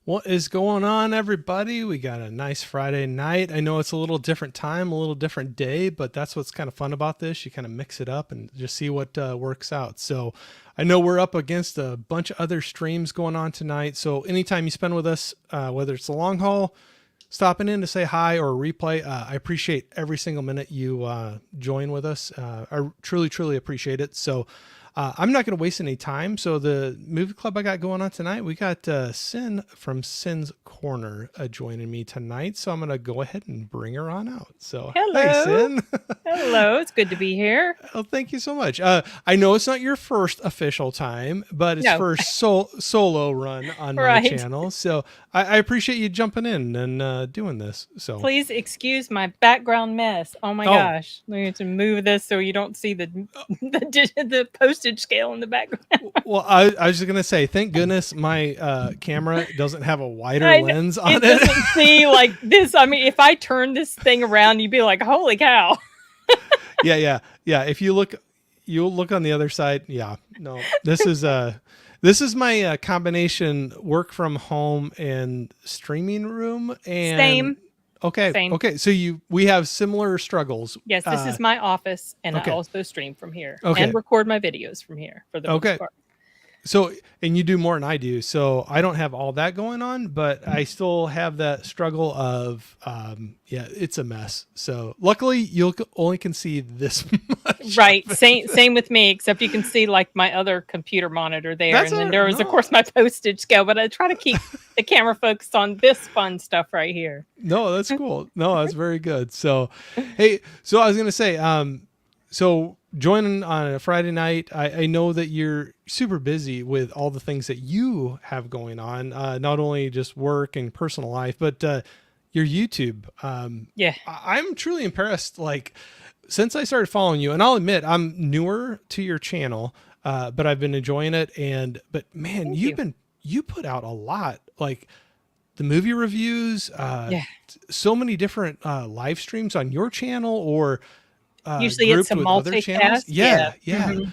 What is going on, everybody? We got a nice Friday night. I know it's a little different time, a little different day, but that's what's kind of fun about this. You kind of mix it up and just see what works out. So I know we're up against a bunch of other streams going on tonight. So anytime you spend with us, whether it's the long haul, stopping in to say hi or a replay, I appreciate every single minute you join with us. I truly, truly appreciate it. So I'm not going to waste any time. So the movie club I got going on tonight, we got Sin from Sin's Corner joining me tonight. So I'm going to go ahead and bring her on out. So hey, Hello. Sin. Hello. It's good to be here. Oh, thank you so much. I know it's not your first official time, but it's No, first solo run on my right. channel. So I appreciate you jumping in and doing this. So Please excuse my background mess. Oh my oh, gosh. I need to move this so you don't see the postage scale in the background. well, I was just gonna say, thank goodness my camera doesn't have a wider I know, lens on it it. doesn't see like this. I mean, if I turn this thing around, you'd be like, holy cow. Yeah. If you'll look on the other side. Yeah, no, this is my combination work from home and streaming room. And Same. okay, Same. okay. So we have similar struggles. Yes, this is my office, and I Okay, also stream from here okay, and record my videos from here for the most okay. part. So, and you do more than I do. So I don't have all that going on, but I still have that struggle of, yeah, it's a mess. So luckily you'll only can see this much. Right. Same with me, except you can see like my other computer monitor there. That's And then it. there was, of course, my postage scale, but I try to keep the camera focused on this fun stuff right here. No, that's cool. No, that's very good. So, hey, so I was going to say, so joining on a Friday night, I know that you're super busy with all the things that you have going on, not only just work and personal life, but your YouTube. Yeah. I'm truly impressed. Like, since I started following you, and I'll admit I'm newer to your channel, but I've been enjoying it. But man, Thank you. you put out a lot, like the movie reviews, Yeah. so many different live streams on your channel or Usually it's grouped a with other channels. multicast. Yeah. Yeah. Hmm.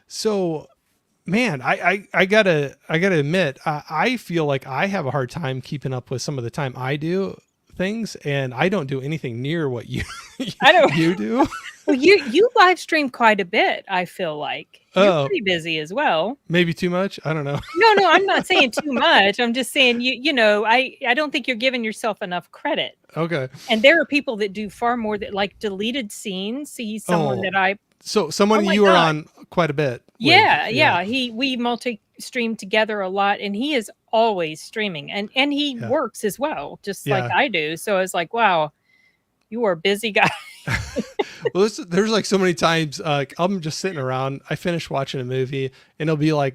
So, man, I gotta admit, I feel like I have a hard time keeping up with some of the time I do things, and I don't do anything near what you I know. you do. Well, you live stream quite a bit, I feel like. You're Oh, pretty busy as well. maybe too much. I don't know. No, I'm not saying too much. I'm just saying I don't think you're giving yourself enough credit. Okay. And there are people that do far more that like deleted scenes. He's someone Oh, that I so oh someone my you are god. on quite a bit with. Yeah. Yeah. We multi-stream together a lot, and he is always streaming, and he Yeah. works as well, just like Yeah. I do. So it's like, wow, you are a busy guy. Well, there's like so many times I'm just sitting around. I finish watching a movie, and it'll be like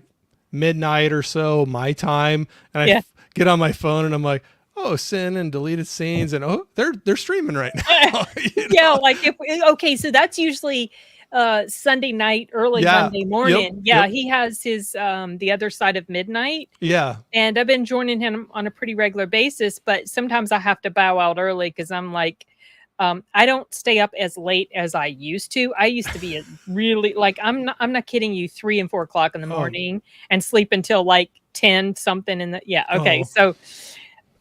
midnight or so my time, and Yeah. get on my phone, and I'm like, oh, sin and deleted scenes, and oh, they're streaming right now. You Yeah, know? like if okay, so that's usually Sunday night, early Yeah. Monday Yep. morning. Yeah, Yep. he has his the other side of midnight. Yeah. And I've been joining him on a pretty regular basis, but sometimes I have to bow out early because I'm like, I don't stay up as late as I used to. I used to be a really like I'm not kidding you, 3 and 4 o'clock in the Oh. morning and sleep until like 10 something in the yeah. Okay. Oh. So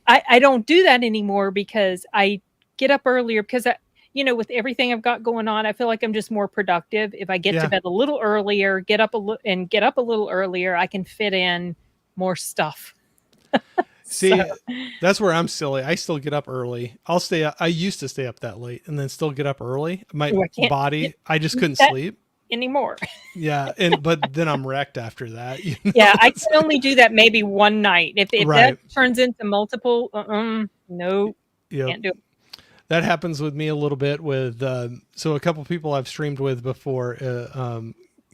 I don't do that anymore because I get up earlier because with everything I've got going on, I feel like I'm just more productive. If I get to Yeah. bed a little earlier, get up a little earlier, I can fit in more stuff. So, See, that's where I'm silly. I still get up early. I'll stay up. I used to stay up that late and then still get up early. My oh, I can't body, I just do couldn't that sleep. anymore. Yeah. But then I'm wrecked after that, you know? Yeah, I can only do that maybe one night. If that Right. turns into multiple, no, Yep. can't do it. That happens with me a little bit with, so a couple people I've streamed with before,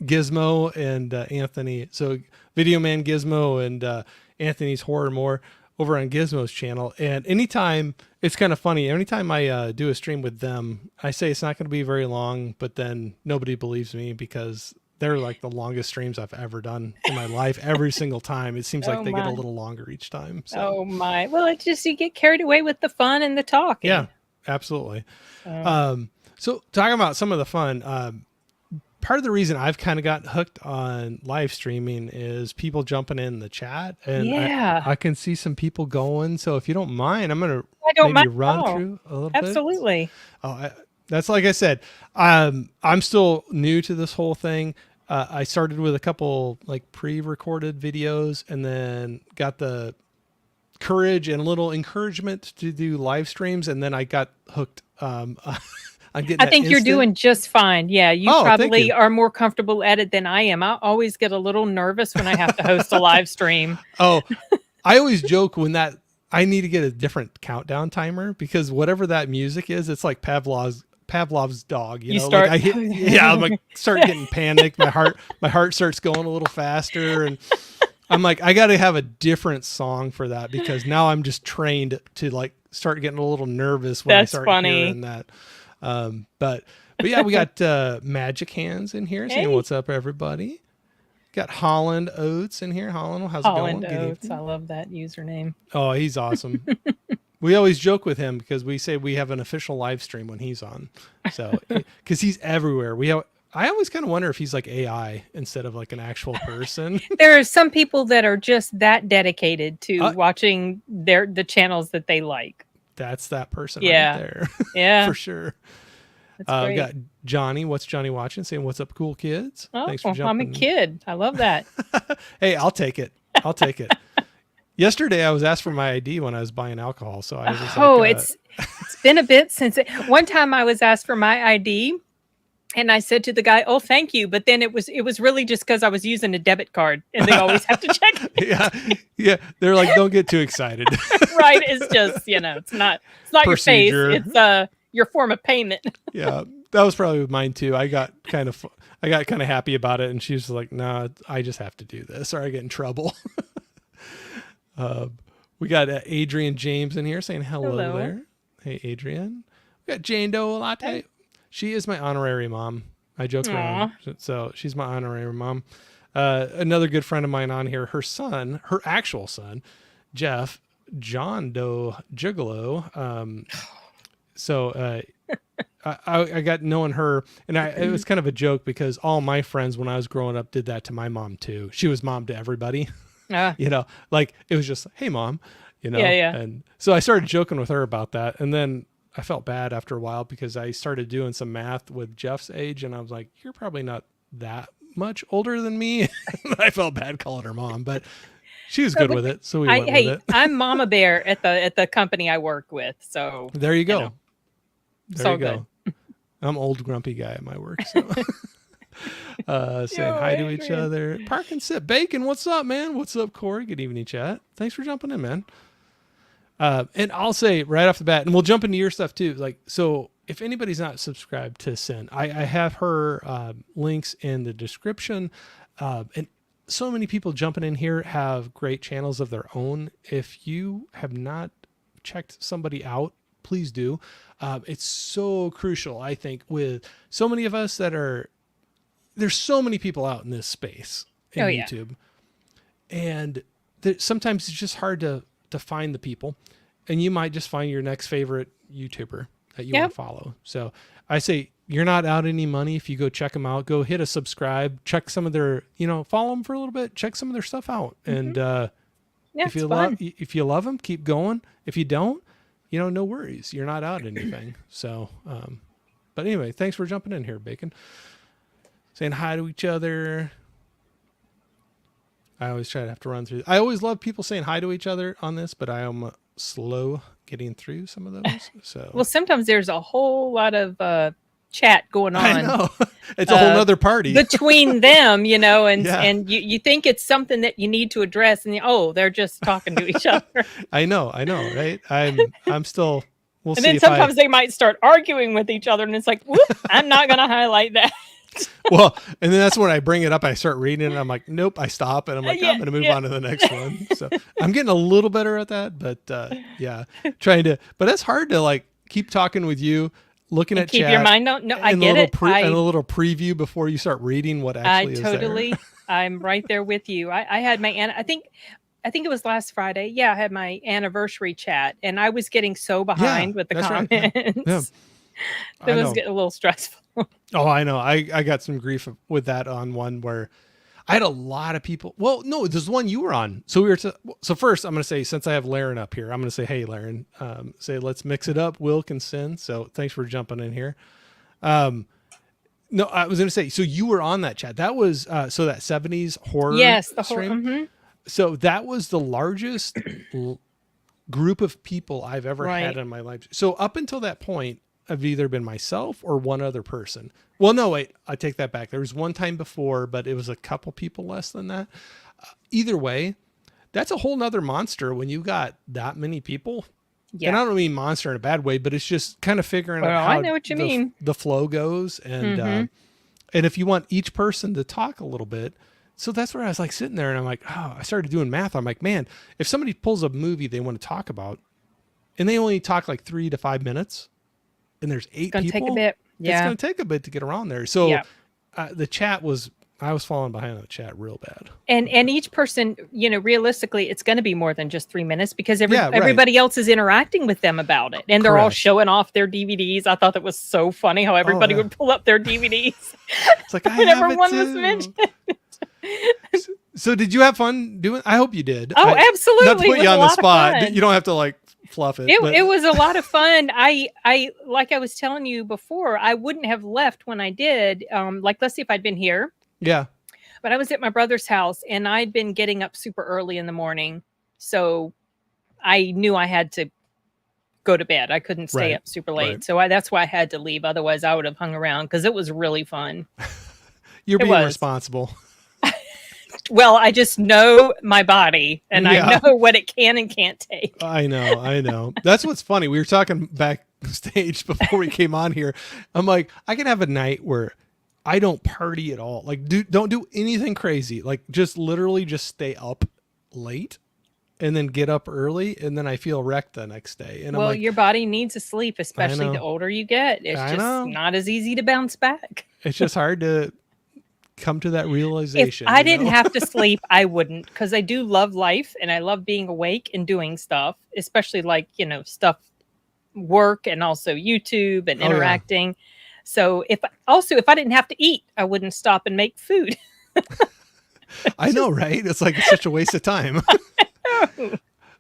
Gizmo and Anthony. So Video Man Gizmo and Anthony's Horror More over on Gizmo's channel. And anytime, it's kind of funny, anytime I do a stream with them, I say it's not going to be very long, but then nobody believes me because they're like the longest streams I've ever done in my life. Every single time, it seems like Oh they get a my. little longer each time. So Oh my. Well, it's just you get carried away with the fun and the yeah, talking. absolutely. So So talking about some of the fun, part of the reason I've kind of got hooked on live streaming is people jumping in the chat, and Yeah. I can see some people going. So if you don't mind, I'm going to I don't maybe mind at run all. through a little bit. Absolutely. Oh, that's like I said, I'm still new to this whole thing. I started with a couple like pre-recorded videos and then got the courage and a little encouragement to do live streams. And then I got hooked. I'm getting I that think you're instant. doing just fine. Yeah, you Oh, thank probably you. are more comfortable at it than I am. I always get a little nervous when I have to host a live stream. Oh, I always joke when that I need to get a different countdown timer because whatever that music is, it's like Pavlov's dog. You know, start, like I hit, yeah, I'm like start getting panicked. My heart starts going a little faster, and I'm like, I got to have a different song for that because now I'm just trained to like start getting a little nervous when That's I start funny. hearing that. But yeah, we got Magic Hands in here saying, Hey. "What's up, everybody?" Got Holland Oates in here. Holland, how's Holland it going? Oates. I love that username. Oh, he's awesome. We always joke with him because we say we have an official live stream when he's on. So, because he's everywhere. I always kind of wonder if he's like AI instead of like an actual person. There are some people that are just that dedicated to watching the channels that they like. That's that person Yeah. right there. Yeah. For sure. That's great. We got Johnny. What's Johnny watching? Saying, "What's up, cool kids?" Oh, Thanks for I'm a jumping. kid. I love that. Hey, I'll take it. I'll take it. Yesterday, I was asked for my ID when I was buying alcohol. So I was it's been a bit since one time I was asked for my ID. And I said to the guy, "Oh, thank you." But then it was really just because I was using a debit card, and they always have to check. Yeah. They're like, don't get too excited. Right? It's just it's not Procedure. your face. It's your form of payment. Yeah, that was probably with mine too. I got kind of happy about it, and she was like, "Nah, I just have to do this, or I get in trouble." We got Adrian James in here saying hello there. Hey, Adrian. We got Jane Doe Latte. Hey. She is my honorary mom. I joke around. So she's my honorary mom. Another good friend of mine on here, her actual son, Jeff, John Doe Gigolo. I got knowing her, and it was kind of a joke because all my friends when I was growing up did that to my mom too. She was mom to everybody. You know, like it was just, "Hey, mom," you know? Yeah. And so I started joking with her about that. And then I felt bad after a while because I started doing some math with Jeff's age, and I was like, "You're probably not that much older than me." I felt bad calling her mom, but she was good with it, so we went with it. I'm Mama Bear at the company I work with, so there you go. There you go. I'm old grumpy guy at my work, so saying hi to each other. Park and Sip Bacon, what's up, man? What's up, Corey? Good evening, chat. Thanks for jumping in, man. And I'll say right off the bat, and we'll jump into your stuff too. Like, so if anybody's not subscribed to Sin, I have her links in the description. And so many people jumping in here have great channels of their own. If you have not checked somebody out, please do. It's so crucial, I think, with so many of us there's so many people out in this space in YouTube. And sometimes it's just hard to find the people, and you might just find your next favorite YouTuber that you want to follow. So I say you're not out any money if you go check them out. Go hit a subscribe, check some of their, follow them for a little bit, check some of their stuff out. And if you love them, keep going. If you don't, no worries. You're not out anything. So, but anyway, thanks for jumping in here, Bacon. Saying hi to each other. I always try to have to run through. I always love people saying hi to each other on this, but I am slow getting through some of those. So well, sometimes there's a whole lot of chat going on. I know. It's a whole nother party between them, and you think it's something that you need to address, and they're just talking to each other. I know, right? I'm still. We'll and see. Then sometimes they might start arguing with each other, and it's like, whoop, I'm not going to highlight that. Well, and then that's when I bring it up. I start reading it, and I'm like, nope. I stop, and I'm like, I'm going to move on to the next one. So I'm getting a little better at that, but trying to. But it's hard to like keep talking with you, looking at keep chat. your mind on. No, I get it. And a little preview before you start reading what actually is there. I'm right there with you. I had my I think it was last Friday. Yeah, I had my anniversary chat, and I was getting so behind with the comments. Right. Yeah. That I was know. getting a little stressful. Oh, I know. I got some grief with that on one where I had a lot of people. Well, no, there's one you were on. So we were. So first, I'm going to say, since I have Laren up here, I'm going to say, hey, Laren, say let's mix it up. Will can sin. So thanks for jumping in here. No, I was going to say. So you were on that chat. That was so that '70s horror Yes, the whole. stream. So that was the largest group of people I've ever had Right. in my life. So up until that point, I've either been myself or one other person. Well, no, wait, I take that back. There was one time before, but it was a couple people less than that. Either way, that's a whole nother monster when you got that many people. And Yeah. I don't mean monster in a bad way, but it's just kind of figuring out Well, I how know what you mean. the flow goes. And if you want each person to talk a little bit, so that's where I was like sitting there and I'm like, oh, I started doing math. I'm like, man, if somebody pulls a movie they want to talk about and they only talk like 3 to 5 minutes and there's 8 Gonna take a people, bit. it's Yeah. going to take a bit to get around there. So Yeah. the chat was, I was falling behind on the chat real bad. And each person, realistically, it's going to be more than just 3 minutes because Yeah, right. everybody else is interacting with them about it, and they're all Correct. showing off their DVDs. I thought that was so funny how everybody yeah. would pull up their DVDs It's like, I whenever have it one was too. mentioned. So did you have fun doing? I hope you did. Oh, absolutely! Not to It put was you a on the lot of spot. fun. You don't have to like fluff it. It was a lot of fun. I like I was telling you before, I wouldn't have left when I did. Like, let's see if I'd been here. Yeah. But I was at my brother's house and I'd been getting up super early in the morning. So I knew I had to go to bed. I couldn't stay Right. up super late. Right. So that's why I had to leave. Otherwise, I would have hung around because it was really fun. You're It being was. responsible. Well, I just know my body and Yeah. I know what it can and can't take. I know. That's what's funny. We were talking backstage before we came on here. I'm like, I can have a night where I don't party at all. Like, don't do anything crazy. Like, just literally just stay up late and then get up early, and then I feel wrecked the next day. And Well, I'm like, your body needs to sleep, especially know. the older you get. It's I just know. not as easy to bounce back. it's just hard to come to that If realization. I you didn't know? have to sleep, I wouldn't, because I do love life and I love being awake and doing stuff, especially like, stuff, work, and also YouTube and Oh, yeah. interacting. So if I didn't have to eat, I wouldn't stop and make food. I know, right? It's like it's such a waste of time.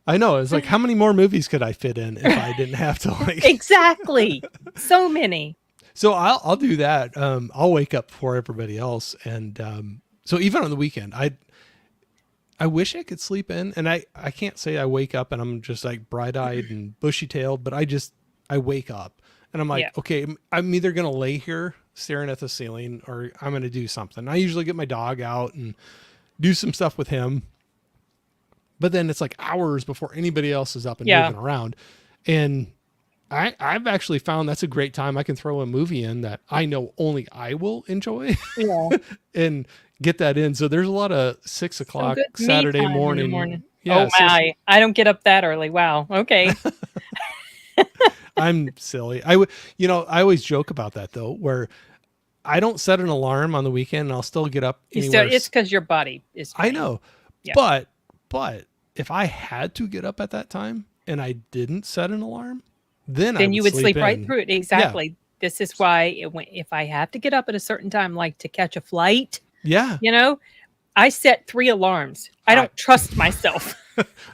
I know. It's like, how many more movies could I fit in if I didn't have to like? Exactly. So many. So I'll do that. I'll wake up before everybody else, and so even on the weekend, I wish I could sleep in, and I can't say I wake up and I'm just like bright eyed and bushy tailed, but I wake up and I'm like, Yeah. okay, I'm either gonna lay here staring at the ceiling or I'm gonna do something. I usually get my dog out and do some stuff with him, but then it's like hours before anybody else is up and Yeah. moving around, and I've actually found that's a great time. I can throw a movie in that I know only I will enjoy Yeah. and get that in. So there's a lot of 6 o'clock good me Saturday time in the morning. morning. Yeah, Oh my. I don't get up that early. Wow. Okay. I'm silly. I always joke about that though, where I don't set an alarm on the weekend and I'll still get up anywhere. It's because your body is I trained. know, Yeah. but if I had to get up at that time and I didn't set an alarm, then You would sleep right in. through it. Exactly. This is why if I have to get up at a certain time, like to catch a flight, Yeah. I set 3 alarms. I don't trust myself.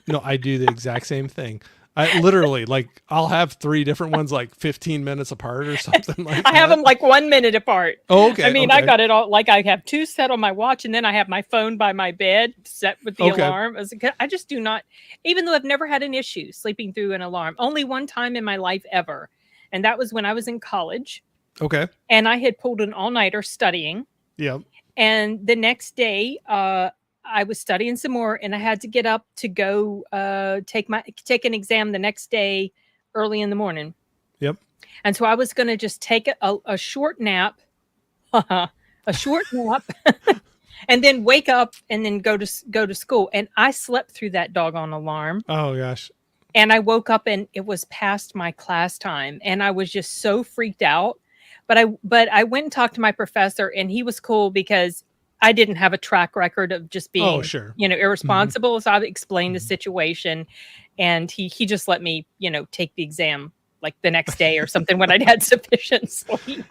No, I do the exact same thing. I literally I'll have 3 different ones like 15 minutes apart or something like that. I have them like 1 minute apart. Oh, okay. I mean, okay. I got it all. Like I have 2 set on my watch, and then I have my phone by my bed set with the Okay. alarm. I just do not, even though I've never had an issue sleeping through an alarm. Only one time in my life ever, and that was when I was in college, Okay. and I had pulled an all-nighter studying. Yeah. And the next day, I was studying some more, and I had to get up to go take an exam the next day early in the morning. Yep. And so I was going to just take a short nap, a short nap, and then wake up and then go to school. And I slept through that doggone alarm. Oh gosh. And I woke up and it was past my class time, and I was just so freaked out. But I went and talked to my professor, and he was cool because I didn't have a track record of just being, sure. irresponsible. So I explained the situation, and he just let me, take the exam like the next day or something when I'd had sufficient sleep.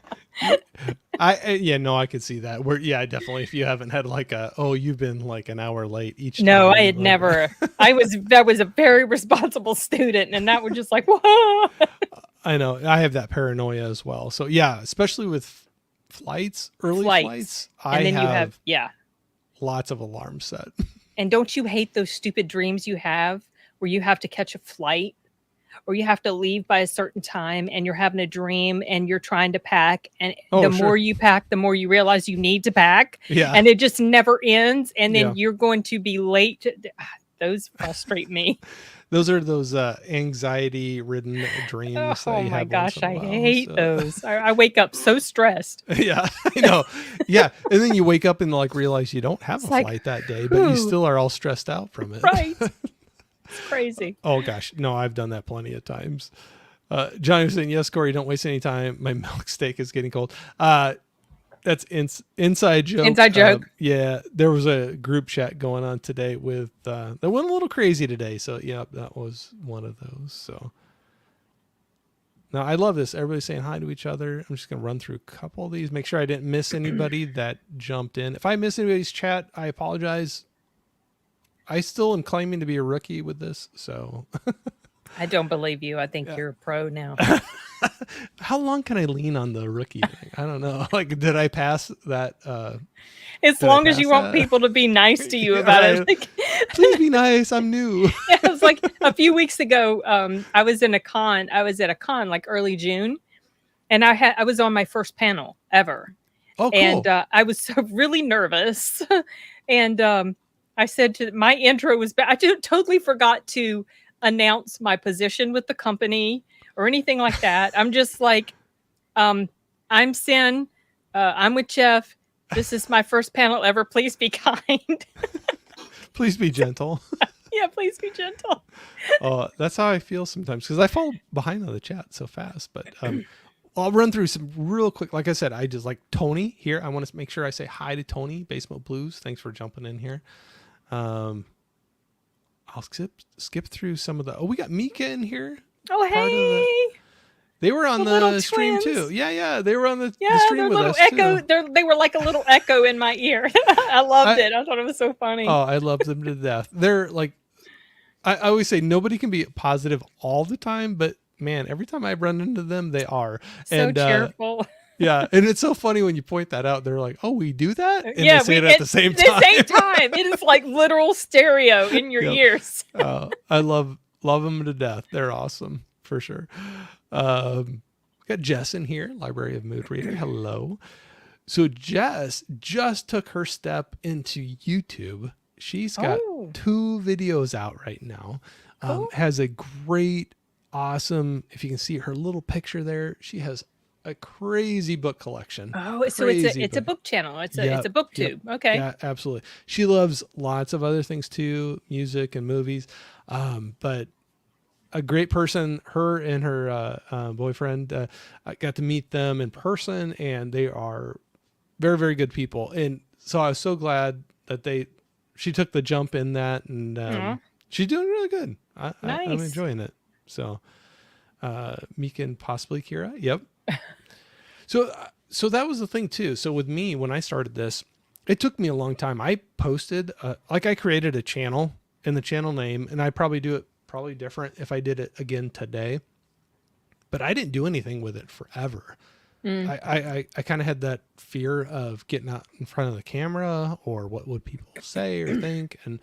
I could see that. Definitely. If you haven't had like you've been like an hour late each time. No, I had never. I was a very responsible student, and that was just like, whoa. I know. I have that paranoia as well. So yeah, especially with early flights, and then you have lots of alarms set. And don't you hate those stupid dreams you have where you have to catch a flight or you have to leave by a certain time and you're having a dream and you're trying to pack, and more you pack, the more you realize you need to pack. Yeah. And it just never ends. And then you're going to be late. Those frustrate me. Those are those anxiety-ridden dreams. Oh my gosh, I hate those. I wake up so stressed. Yeah, I know. Yeah, and then you wake up and like realize you don't have a flight that day, but you still are all stressed out from it. Right. It's crazy. Oh gosh, no, I've done that plenty of times. Johnny was saying, "Yes, Corey, don't waste any time. My milk steak is getting cold." That's inside joke. Inside joke. Yeah, there was a group chat going on today with that went a little crazy today. So yeah, that was one of those. So now I love this. Everybody's saying hi to each other. I'm just gonna run through a couple of these, make sure I didn't miss anybody that jumped in. If I miss anybody's chat, I apologize. I still am claiming to be a rookie with this, so I don't believe you. I think you're a pro now. How long can I lean on the rookie thing? I don't know. Like, did I pass that? As long as you want people to be nice to you about it. Like, please be nice. I'm new. It was like a few weeks ago. I was at a con like early June, and I was on my first panel ever. Oh, cool. And I was so really nervous. And I said my intro was bad. I totally forgot to announce my position with the company or anything like that. I'm just like, I'm Sin. I'm with Jeff. This is my first panel ever. Please be kind. Please be gentle. Yeah, please be gentle. That's how I feel sometimes because I fall behind on the chat so fast. But I'll run through some real quick. Like I said, I just like Tony here. I want to make sure I say hi to Tony, Basement Blues. Thanks for jumping in here. I'll skip through some of the. Oh, we got Mika in here. Oh, hey. They were on the stream too. Yeah. They were on the stream with us echo. too. They were like a little echo in my ear. I loved it. I thought it was so funny. Oh, I loved them to death. They're like, I always say nobody can be positive all the time, but man, every time I run into them, they are. So cheerful. Yeah, and it's so funny when you point that out. They're like, "Oh, we do that," and yeah, they say it at the same time. The same time, it is like literal stereo in your ears. I love them to death. They're awesome for sure. Got Jess in here, Library of Mood Reader. Hello. So Jess just took her step into YouTube. She's got 2 videos out right now. Has a great, awesome. If you can see her little picture there, she has a crazy book collection. Oh, so it's a book channel. It's a booktube. Yep. Okay. Yeah, absolutely. She loves lots of other things too, music and movies. But a great person, her and her boyfriend, I got to meet them in person, and they are very, very good people. And so I was so glad that she took the jump in that, and she's doing really good. Nice. I'm enjoying it. So Mika and possibly Kira. Yep. So that was the thing too. So with me, when I started this, it took me a long time. I posted, I created a channel in the channel name, and I probably do it different if I did it again today, but I didn't do anything with it forever. I kind of had that fear of getting out in front of the camera, or what would people say or think. And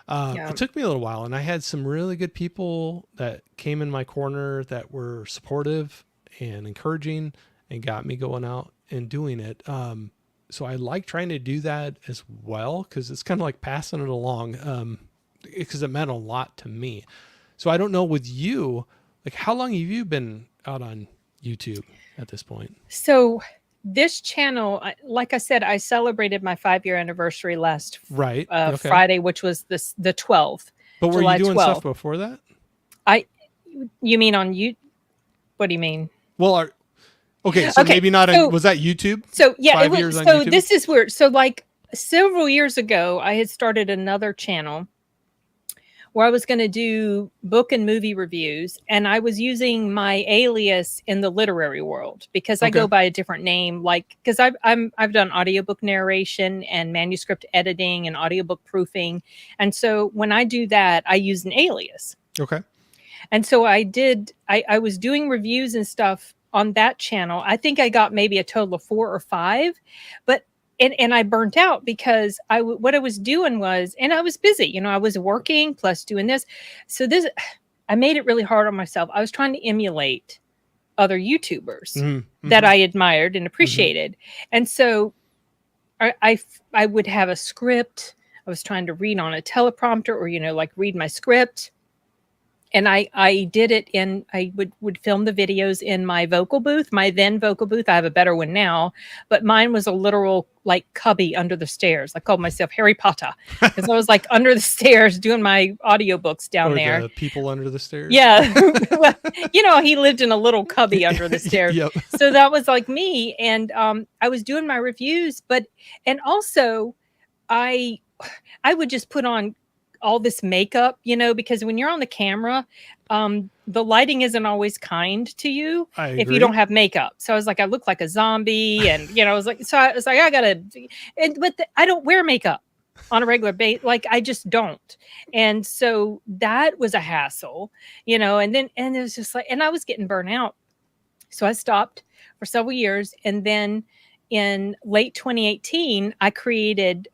it took me a little while, and I had some really good people that came in my corner that were supportive and encouraging and got me going out and doing it. So I like trying to do that as well, because it's kind of like passing it along, because it meant a lot to me. So I don't know with you, like how long have you been out on YouTube at this point? So this channel, like I said, I celebrated my 5-year anniversary last Friday, which was the 12th. But were July you doing 12th. Stuff before that? You mean on you? What do you mean? Well, so maybe not. Was that YouTube? So yeah, 5 years on so YouTube? this is weird. So like several years ago, I had started another channel where I was going to do book and movie reviews, and I was using my alias in the literary world because I go Okay. by a different name. Like, because I've done audiobook narration and manuscript editing and audiobook proofing, and so when I do that, I use an alias. Okay. And so I was doing reviews and stuff on that channel. I think I got maybe a total of 4 or 5, but and I burnt out because what I was doing was, and I was busy, I was working plus doing this. So I made it really hard on myself. I was trying to emulate other YouTubers that I admired and appreciated. And so I would have a script. I was trying to read on a teleprompter or, like read my script. And I did it I would film the videos in my vocal booth, my then vocal booth. I have a better one now, but mine was a literal like cubby under the stairs. I called myself Harry Potter because I was like under the stairs doing my audiobooks down or there. the people under the stairs. Yeah. Well, he lived in a little cubby under the stairs. Yep. So that was like me. And I was doing my reviews, and also I would just put on all this makeup, because when you're on the camera, the lighting isn't always kind to you if you don't have makeup. So I was like, I look like a zombie, and I was like, I gotta, I don't wear makeup on a regular basis. Like I just don't, and so that was a hassle, and it was just like, and I was getting burnt out, so I stopped for several years, and then in late 2018, I created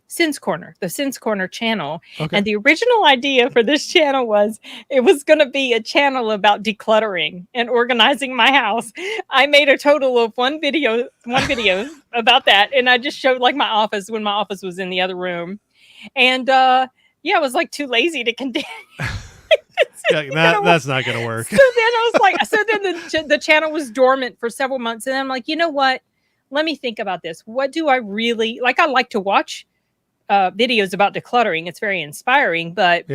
Sins Corner, the Sins Corner channel. Okay. And the original idea for this channel was it was going to be a channel about decluttering and organizing my house. I made a total of one video about that. And I just showed like my office when my office was in the other room. And I was like too lazy to continue. That's not going to work. So then I was like, then the channel was dormant for several months. And I'm like, you know what? Let me think about this. What do I really like? I like to watch videos about decluttering. It's very inspiring, but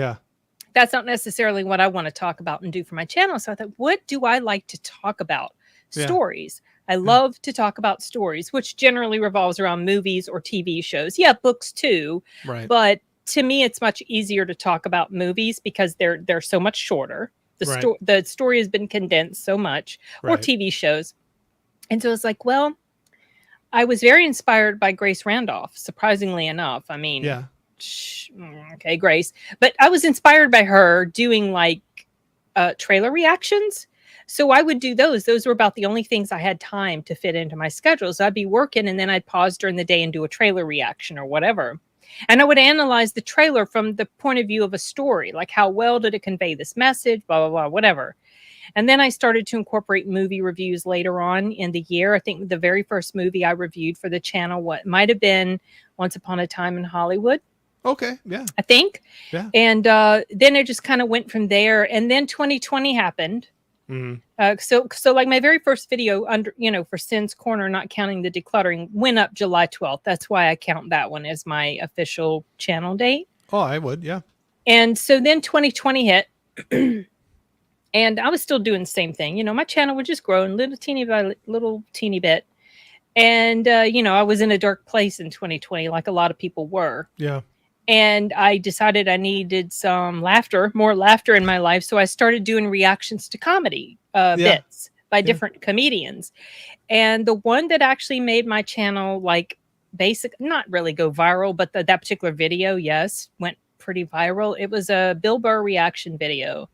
that's not necessarily what I want to talk about and do for my channel. So I thought, what do I like to talk about? Stories. I love to talk about stories, which generally revolves around movies or TV shows. Yeah, books too. Right. But to me, it's much easier to talk about movies because they're so much shorter. The story has been condensed so much, or TV shows. And so it's like, well, I was very inspired by Grace Randolph, surprisingly enough. I mean, okay, Grace. But I was inspired by her doing like trailer reactions. So I would do those. Those were about the only things I had time to fit into my schedule. So I'd be working and then I'd pause during the day and do a trailer reaction or whatever. And I would analyze the trailer from the point of view of a story, like how well did it convey this message, blah, blah, blah, whatever. And then I started to incorporate movie reviews later on in the year. I think the very first movie I reviewed for the channel might have been Once Upon a Time in Hollywood. Okay, yeah. I think. Yeah. And then it just kind of went from there. And then 2020 happened. So like my very first video for Sins Corner, not counting the decluttering, went up July 12th. That's why I count that one as my official channel date. Oh, I would, yeah. And so then 2020 hit. And I was still doing the same thing. My channel was just growing little teeny bit. And, I was in a dark place in 2020, like a lot of people were. Yeah. And I decided I needed some more laughter in my life. So I started doing reactions to comedy bits by different comedians. And the one that actually made my channel not really go viral, but that particular video, went pretty viral. It was a Bill Burr reaction video.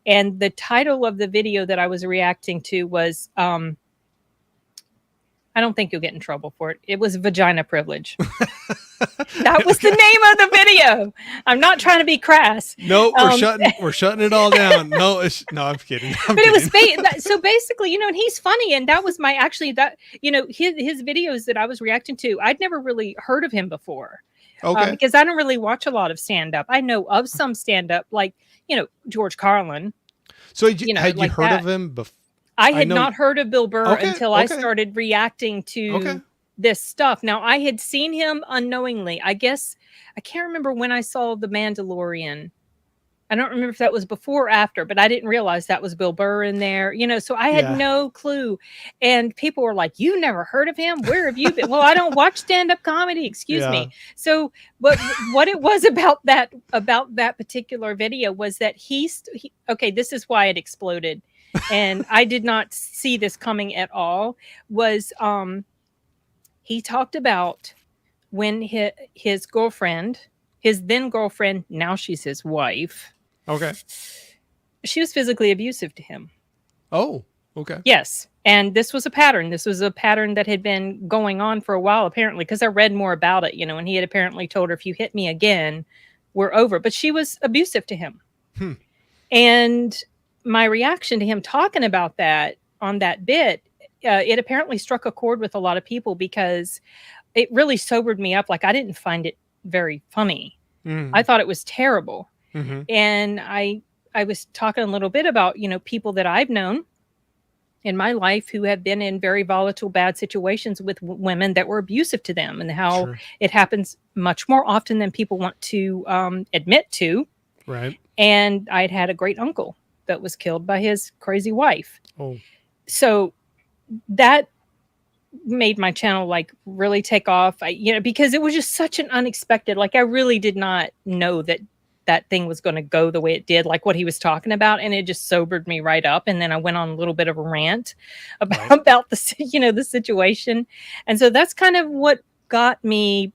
And the title of the video that I was reacting to was, I don't think you'll get in trouble for it. It was Vagina Privilege. That was the name of the video. I'm not trying to be crass. No, we're shutting it all down. No, I'm kidding. It was so basically, and he's funny, and that was his videos that I was reacting to. I'd never really heard of him before. Okay. Because I don't really watch a lot of stand-up. I know of some stand-up, like George Carlin. So had you heard of him before? I had not heard of Bill Burr until I started reacting to this stuff. Now, I had seen him unknowingly. I guess I can't remember when I saw The Mandalorian. I don't remember if that was before or after, but I didn't realize that was Bill Burr in there, so I had Yeah. no clue. And people were like, "You never heard of him? Where have you been?" Well, I don't watch stand-up comedy, excuse Yeah. me. So, what it was about that particular video was that okay, this is why it exploded. And I did not see this coming at all. Was he talked about when his girlfriend, his then girlfriend, now she's his wife, Okay. she was physically abusive to him. Oh, okay. Yes. And this was a pattern. This was a pattern that had been going on for a while, apparently, because I read more about it, and he had apparently told her, if you hit me again, we're over. But she was abusive to him. Hmm. And my reaction to him talking about that on that bit, it apparently struck a chord with a lot of people because it really sobered me up. Like, I didn't find it very funny. Mm-hmm. I thought it was terrible. Mm-hmm. And I was talking a little bit about, people that I've known in my life who have been in very volatile, bad situations with women that were abusive to them, and how Sure. it happens much more often than people want to admit to. Right. And I'd had a great uncle that was killed by his crazy wife. Oh. So that made my channel like really take off. Because it was just such an unexpected, like, I really did not know that thing was going to go the way it did, like what he was talking about. And it just sobered me right up. And then I went on a little bit of a rant about the, the situation. And so that's kind of what got me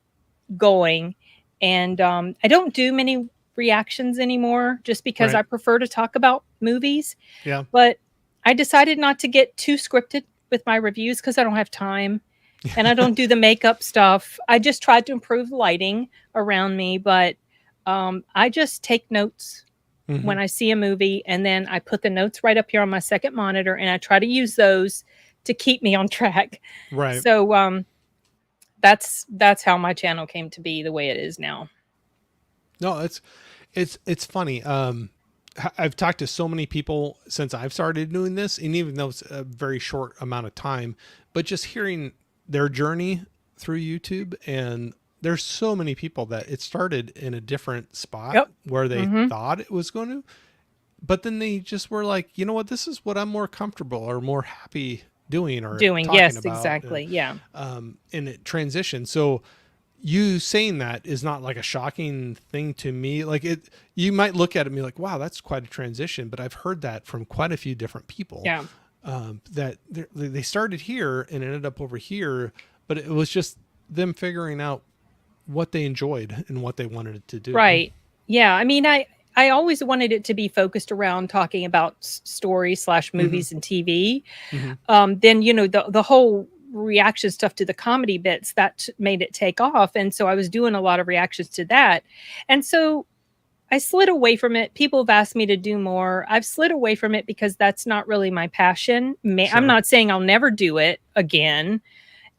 going. And I don't do many reactions anymore just because Right. I prefer to talk about movies. Yeah. But I decided not to get too scripted with my reviews because I don't have time. And I don't do the makeup stuff. I just tried to improve lighting around me, but I just take notes Mm-hmm. when I see a movie, and then I put the notes right up here on my second monitor, and I try to use those to keep me on track. Right. So that's how my channel came to be the way it is now. No, it's funny. I've talked to so many people since I've started doing this, and even though it's a very short amount of time, but just hearing their journey through YouTube, and there's so many people that it started in a different spot where they thought it was going to, but then they just were like, you know what, this is what I'm more comfortable or more happy doing or talking Yes, about. exactly. Yeah. And it transitioned. So you saying that is not like a shocking thing to me. Like, you might look at it and be like, wow, that's quite a transition. But I've heard that from quite a few different people. Yeah. That they started here and ended up over here, but it was just them figuring out what they enjoyed and what they wanted it to do. Right. Yeah. I mean, I always wanted it to be focused around talking about stories / movies and TV. Mm-hmm. Then, the whole reaction stuff to the comedy bits that made it take off. And so I was doing a lot of reactions to that. And so I slid away from it. People have asked me to do more. I've slid away from it because that's not really my passion. Sure. I'm not saying I'll never do it again.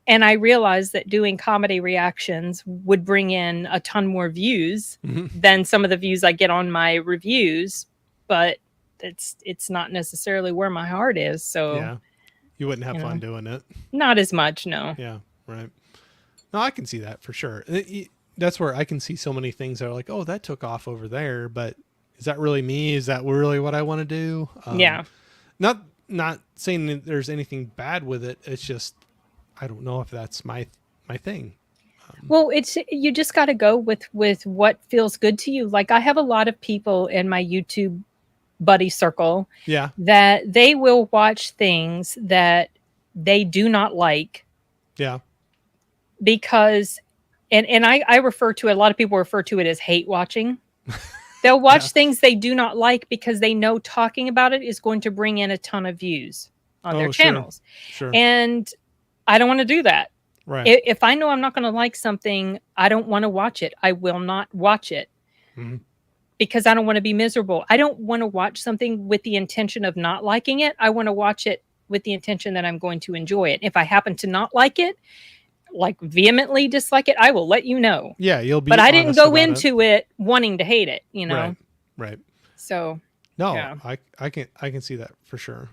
And I realized that doing comedy reactions would bring in a ton more views than some of the views I get on my reviews, but it's not necessarily where my heart is. So yeah, you wouldn't have fun doing it. Not as much, no. Yeah, right. No, I can see that for sure. That's where I can see so many things that are like, oh, that took off over there, but is that really me? Is that really what I want to do? Yeah. Not saying that there's anything bad with it. It's just, I don't know if that's my thing. Well, you just got to go with what feels good to you. Like, I have a lot of people in my YouTube buddy circle that they will watch things that they do not like. Yeah. Because and I refer to it, a lot of people refer to it as hate watching. They'll watch things they do not like because they know talking about it is going to bring in a ton of views on their channels. Sure. And I don't want to do that. Right. If I know I'm not going to like something, I don't want to watch it. I will not watch it because I don't want to be miserable. I don't want to watch something with the intention of not liking it. I want to watch it with the intention that I'm going to enjoy it. If I happen to not like it, like vehemently dislike it, I will let you know. Yeah, you'll be. But I didn't go into it wanting to hate it, Right. So no, yeah. I can see that for sure.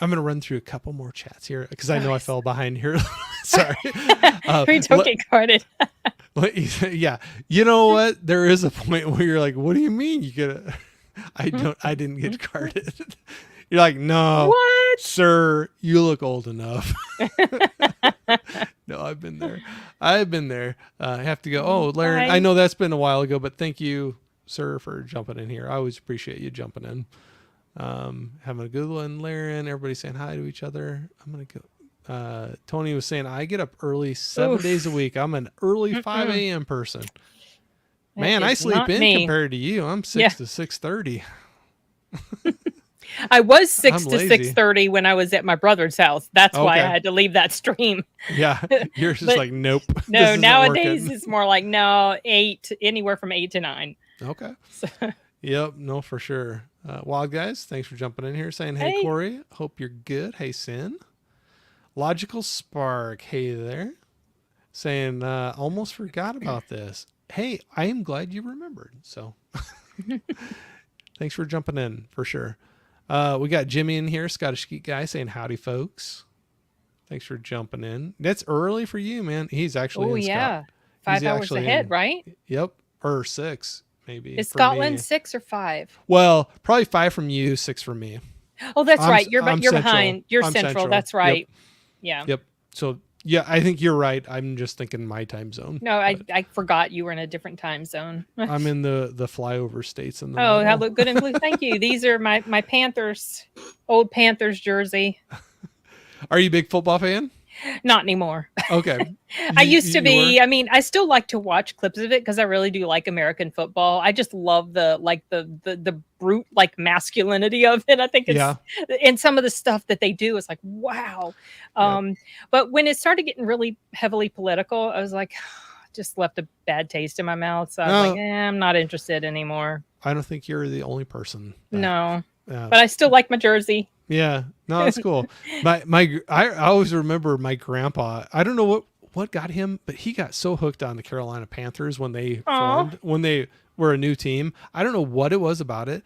I'm gonna run through a couple more chats here because I know I Nice. fell behind here. Sorry. We don't get carded. Yeah, you know what? There is a point where you're like, "What do you mean you get?" I didn't get carded. You're like, "No, What? sir, you look old enough." No, I've been there. I've been there. I have to go. Oh, Laren, I know that's been a while ago, but thank you, sir, for jumping in here. I always appreciate you jumping in. Having a good one, Laren. Everybody saying hi to each other. I'm gonna go. Tony was saying I get up early 7 days a week. I'm an early 5 a.m. person. Man, I sleep in compared to you. I'm 6 to 6:30. I was 6 to 6:30 when I was at my brother's house. That's why I had to leave that stream. Yeah, you're just like, nope. No, nowadays it's more like 8, anywhere from 8 to 9. Okay. So. Yep, no, for sure. Wild Guys, thanks for jumping in here saying, hey, Corey, hope you're good. Hey, Sin. Logical Spark, hey there. Saying, almost forgot about this. Hey, I am glad you remembered. So thanks for jumping in for sure. We got Jimmy in here, Scottish Geek Guy, saying, howdy, folks. Thanks for jumping in. That's early for you, man. He's actually in Scotland. 5 hours ahead, right? Yep, or 6. Maybe. Is Scotland 6 or 5? Well, probably 5 from you, 6 from me. Oh, that's right. You're behind. You're central. That's right. Yep. Yeah. Yep. So yeah, I think you're right. I'm just thinking my time zone. No, I forgot you were in a different time zone. I'm in the flyover states. In the I look good in blue. Thank you. These are my Panthers, old Panthers jersey. Are you a big football fan? Not anymore. Okay. I used to be. I mean, I still like to watch clips of it because I really do like American football. I just love the brute like masculinity of it. I think it's and some of the stuff that they do is like, wow. But when it started getting really heavily political, I was like, just left a bad taste in my mouth. So I was like, I'm not interested anymore. I don't think you're the only person. No. But I still like my jersey. Yeah, no, that's cool. I always remember my grandpa. I don't know what got him, but he got so hooked on the Carolina Panthers when they formed, when they were a new team. I don't know what it was about it.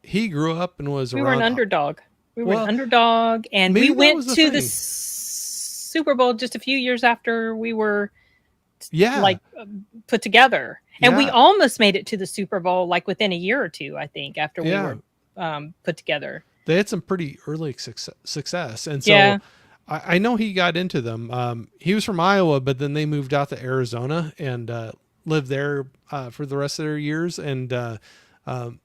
He grew up and was we were an underdog. We were an underdog, and we went to the Super Bowl just a few years after we were put together, and we almost made it to the Super Bowl like within a year or two, I think, after we were put together. They had some pretty early success. And so I know he got into them. He was from Iowa, but then they moved out to Arizona and lived there for the rest of their years. And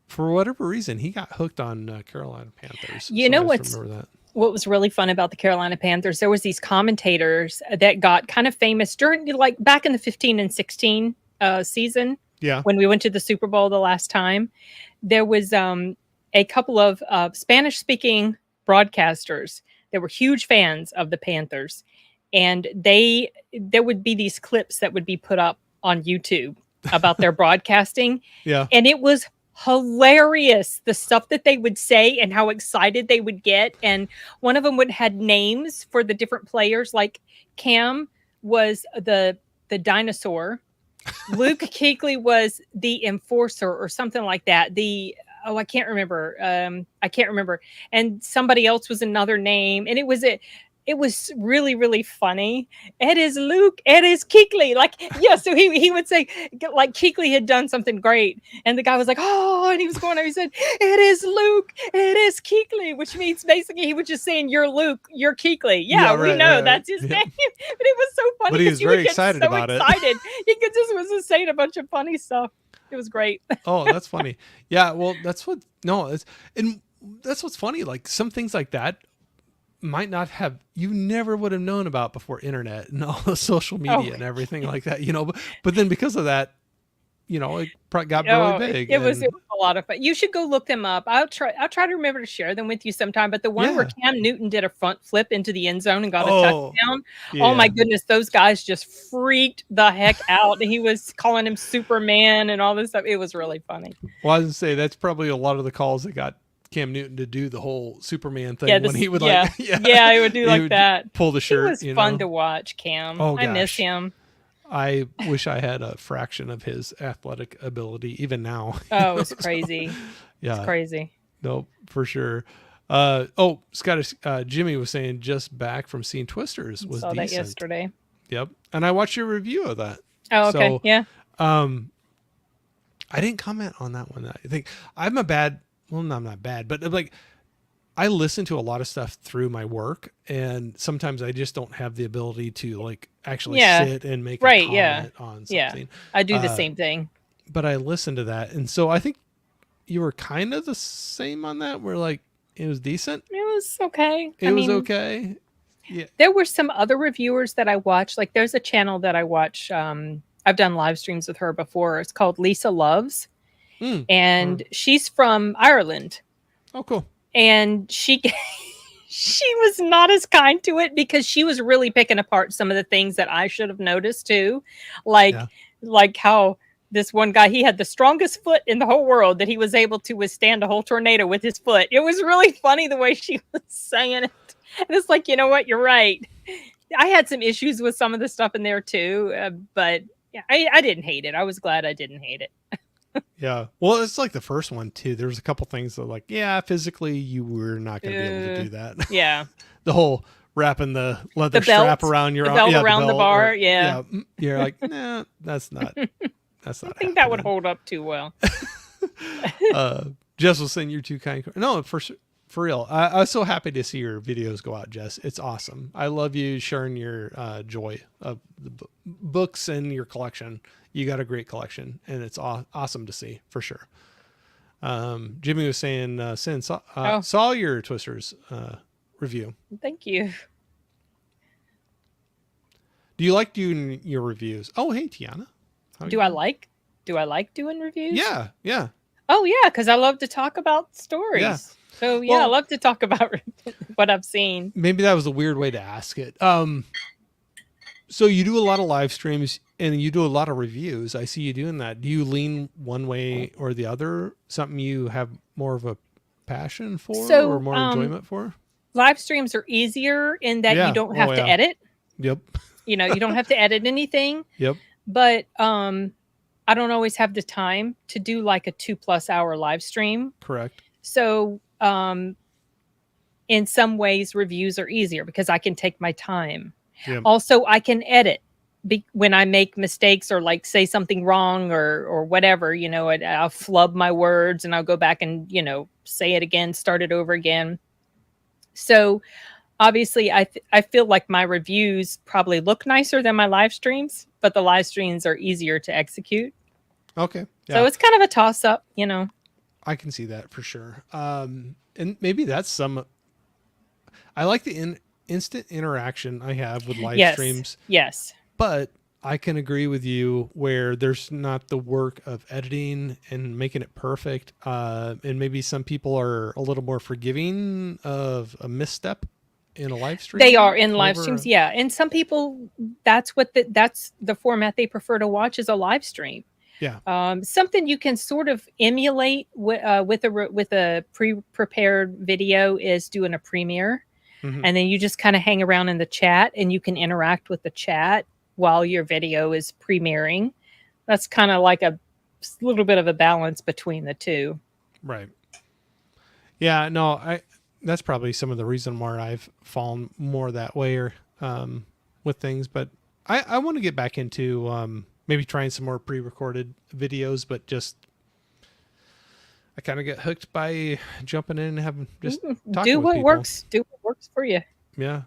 for whatever reason, he got hooked on Carolina Panthers. You know what was really fun about the Carolina Panthers? There was these commentators that got kind of famous during like back in the 15 and 16 season. Yeah. When we went to the Super Bowl the last time, there was a couple of Spanish-speaking broadcasters that were huge fans of the Panthers, and there would be these clips that would be put up on YouTube about their broadcasting. Yeah, and it was hilarious, the stuff that they would say and how excited they would get. And one of them had names for the different players, like Cam was the dinosaur, Luke Kuechly was the enforcer or something like that. I can't remember. And somebody else was another name. And it was really, really funny. It is Luke. It is Kuechly. So he would say, like, Kuechly had done something great. And the guy was like, oh, and he was going over, he said, it is Luke. It is Kuechly, which means basically he was just saying, you're Luke, you're Kuechly. Yeah, we know that's his name. But it was so funny. But he was very excited about it. He was just saying a bunch of funny stuff. It was great. Oh, that's funny. Yeah, well, that's what's funny. Like some things like that might not have, you never would have known about before internet and all the social media and everything like that, but then because of that, it got really big. It was a lot of fun. You should go look them up. I'll try to remember to share them with you sometime. But the one where Cam Newton did a front flip into the end zone and got a touchdown. Yeah. Oh my goodness. Those guys just freaked the heck out. He was calling him Superman and all this stuff. It was really funny. Well, I was going to say, that's probably a lot of the calls that got Cam Newton to do the whole Superman thing when he would he would do like that. Pull the shirt. It was fun to watch, Cam. Oh, I miss him. I wish I had a fraction of his athletic ability even now. Oh, it was crazy. Yeah. It's crazy. No, for sure. Scottish Jimmy was saying just back from seeing Twisters was Saw that decent. yesterday. Yep. And I watched your review of that. Oh, okay. So Yeah. um I didn't comment on that one. I think I'm a bad well, no, I'm not bad, but like I listen to a lot of stuff through my work, and sometimes I just don't have the ability to like actually Yeah. sit and make a Right. Yeah. comment on Yeah. something. I do the Uh, same thing. but I listened to that, and so I think you were kind of the same on that. Where like it was decent, It was okay. it I was mean, okay. Yeah. there were some other reviewers that I watched. Like there's a channel that I watch. I've done live streams with her before. It's called Lisa Loves, Mm. and she's from Ireland. Oh, cool. And she she was not as kind to it because she was really picking apart some of the things that I should have noticed too. Like Yeah. like how this one guy, he had the strongest foot in the whole world, that he was able to withstand a whole tornado with his foot. It was really funny the way she was saying it. And it's like, you know what, you're right. I had some issues with some of the stuff in there too, but yeah, I didn't hate it. I was glad I didn't hate it. Yeah. Well, it's like the first one too. There was a couple things that like, yeah, physically you were not going to be able to do that. Yeah. The whole wrapping the leather The belt, strap around your the arm, belt yeah, around the belt, bar, or- yeah. You're like, nah, that's not. That's I not. think that would happening. hold up too well. Jess was saying you're too kind. No, for real. I was so happy to see your videos go out, Jess. It's awesome. I love you sharing your joy of the books and your collection. You got a great collection, and it's awesome to see for sure. Jimmy was saying, Sin saw your Twisters review. Thank you. Do you like doing your reviews? Oh, hey, Tiana. Do I like doing reviews? Yeah, yeah. Oh yeah, because I love to talk about stories. Yeah. So yeah, I Well- love to talk about what I've seen. Maybe that was a weird way to ask it. So you do a lot of live streams and you do a lot of reviews. I see you doing that. Do you lean one way or the other? Something you have more of a passion for So, or more enjoyment for? Live streams are easier in that Yeah. you don't Oh, have to yeah. edit. Yep. You know, you don't have to edit anything. Yep. But I don't always have the time to do like a 2+ hour live stream. Correct. So in some ways, reviews are easier because I can take my time. Yep. Also, I can edit when I make mistakes or like say something wrong or whatever, you know, I'll flub my words and I'll go back and, you know, say it again, start it over again. So obviously I feel like my reviews probably look nicer than my live streams, but the live streams are easier to execute. Okay. Yeah. So it's kind of a toss up, you know. I can see that for sure. And maybe that's I like the instant interaction I have with live streams. Yes. But I can agree with you where there's not the work of editing and making it perfect. And maybe some people are a little more forgiving of a misstep in a live stream. They are in live streams, yeah. And some people, that's the format they prefer to watch, is a live stream. Yeah. Something you can sort of emulate with a pre-prepared video is doing a premiere. Mm-hmm. And then you just kind of hang around in the chat and you can interact with the chat while your video is premiering. That's kind of like a little bit of a balance between the two. Right. Yeah, no, that's probably some of the reason why I've fallen more that way or with things, but I want to get back into maybe trying some more pre-recorded videos, but just I kind of get hooked by jumping in and having just talking do with what people. works. Do what works for you. Yeah.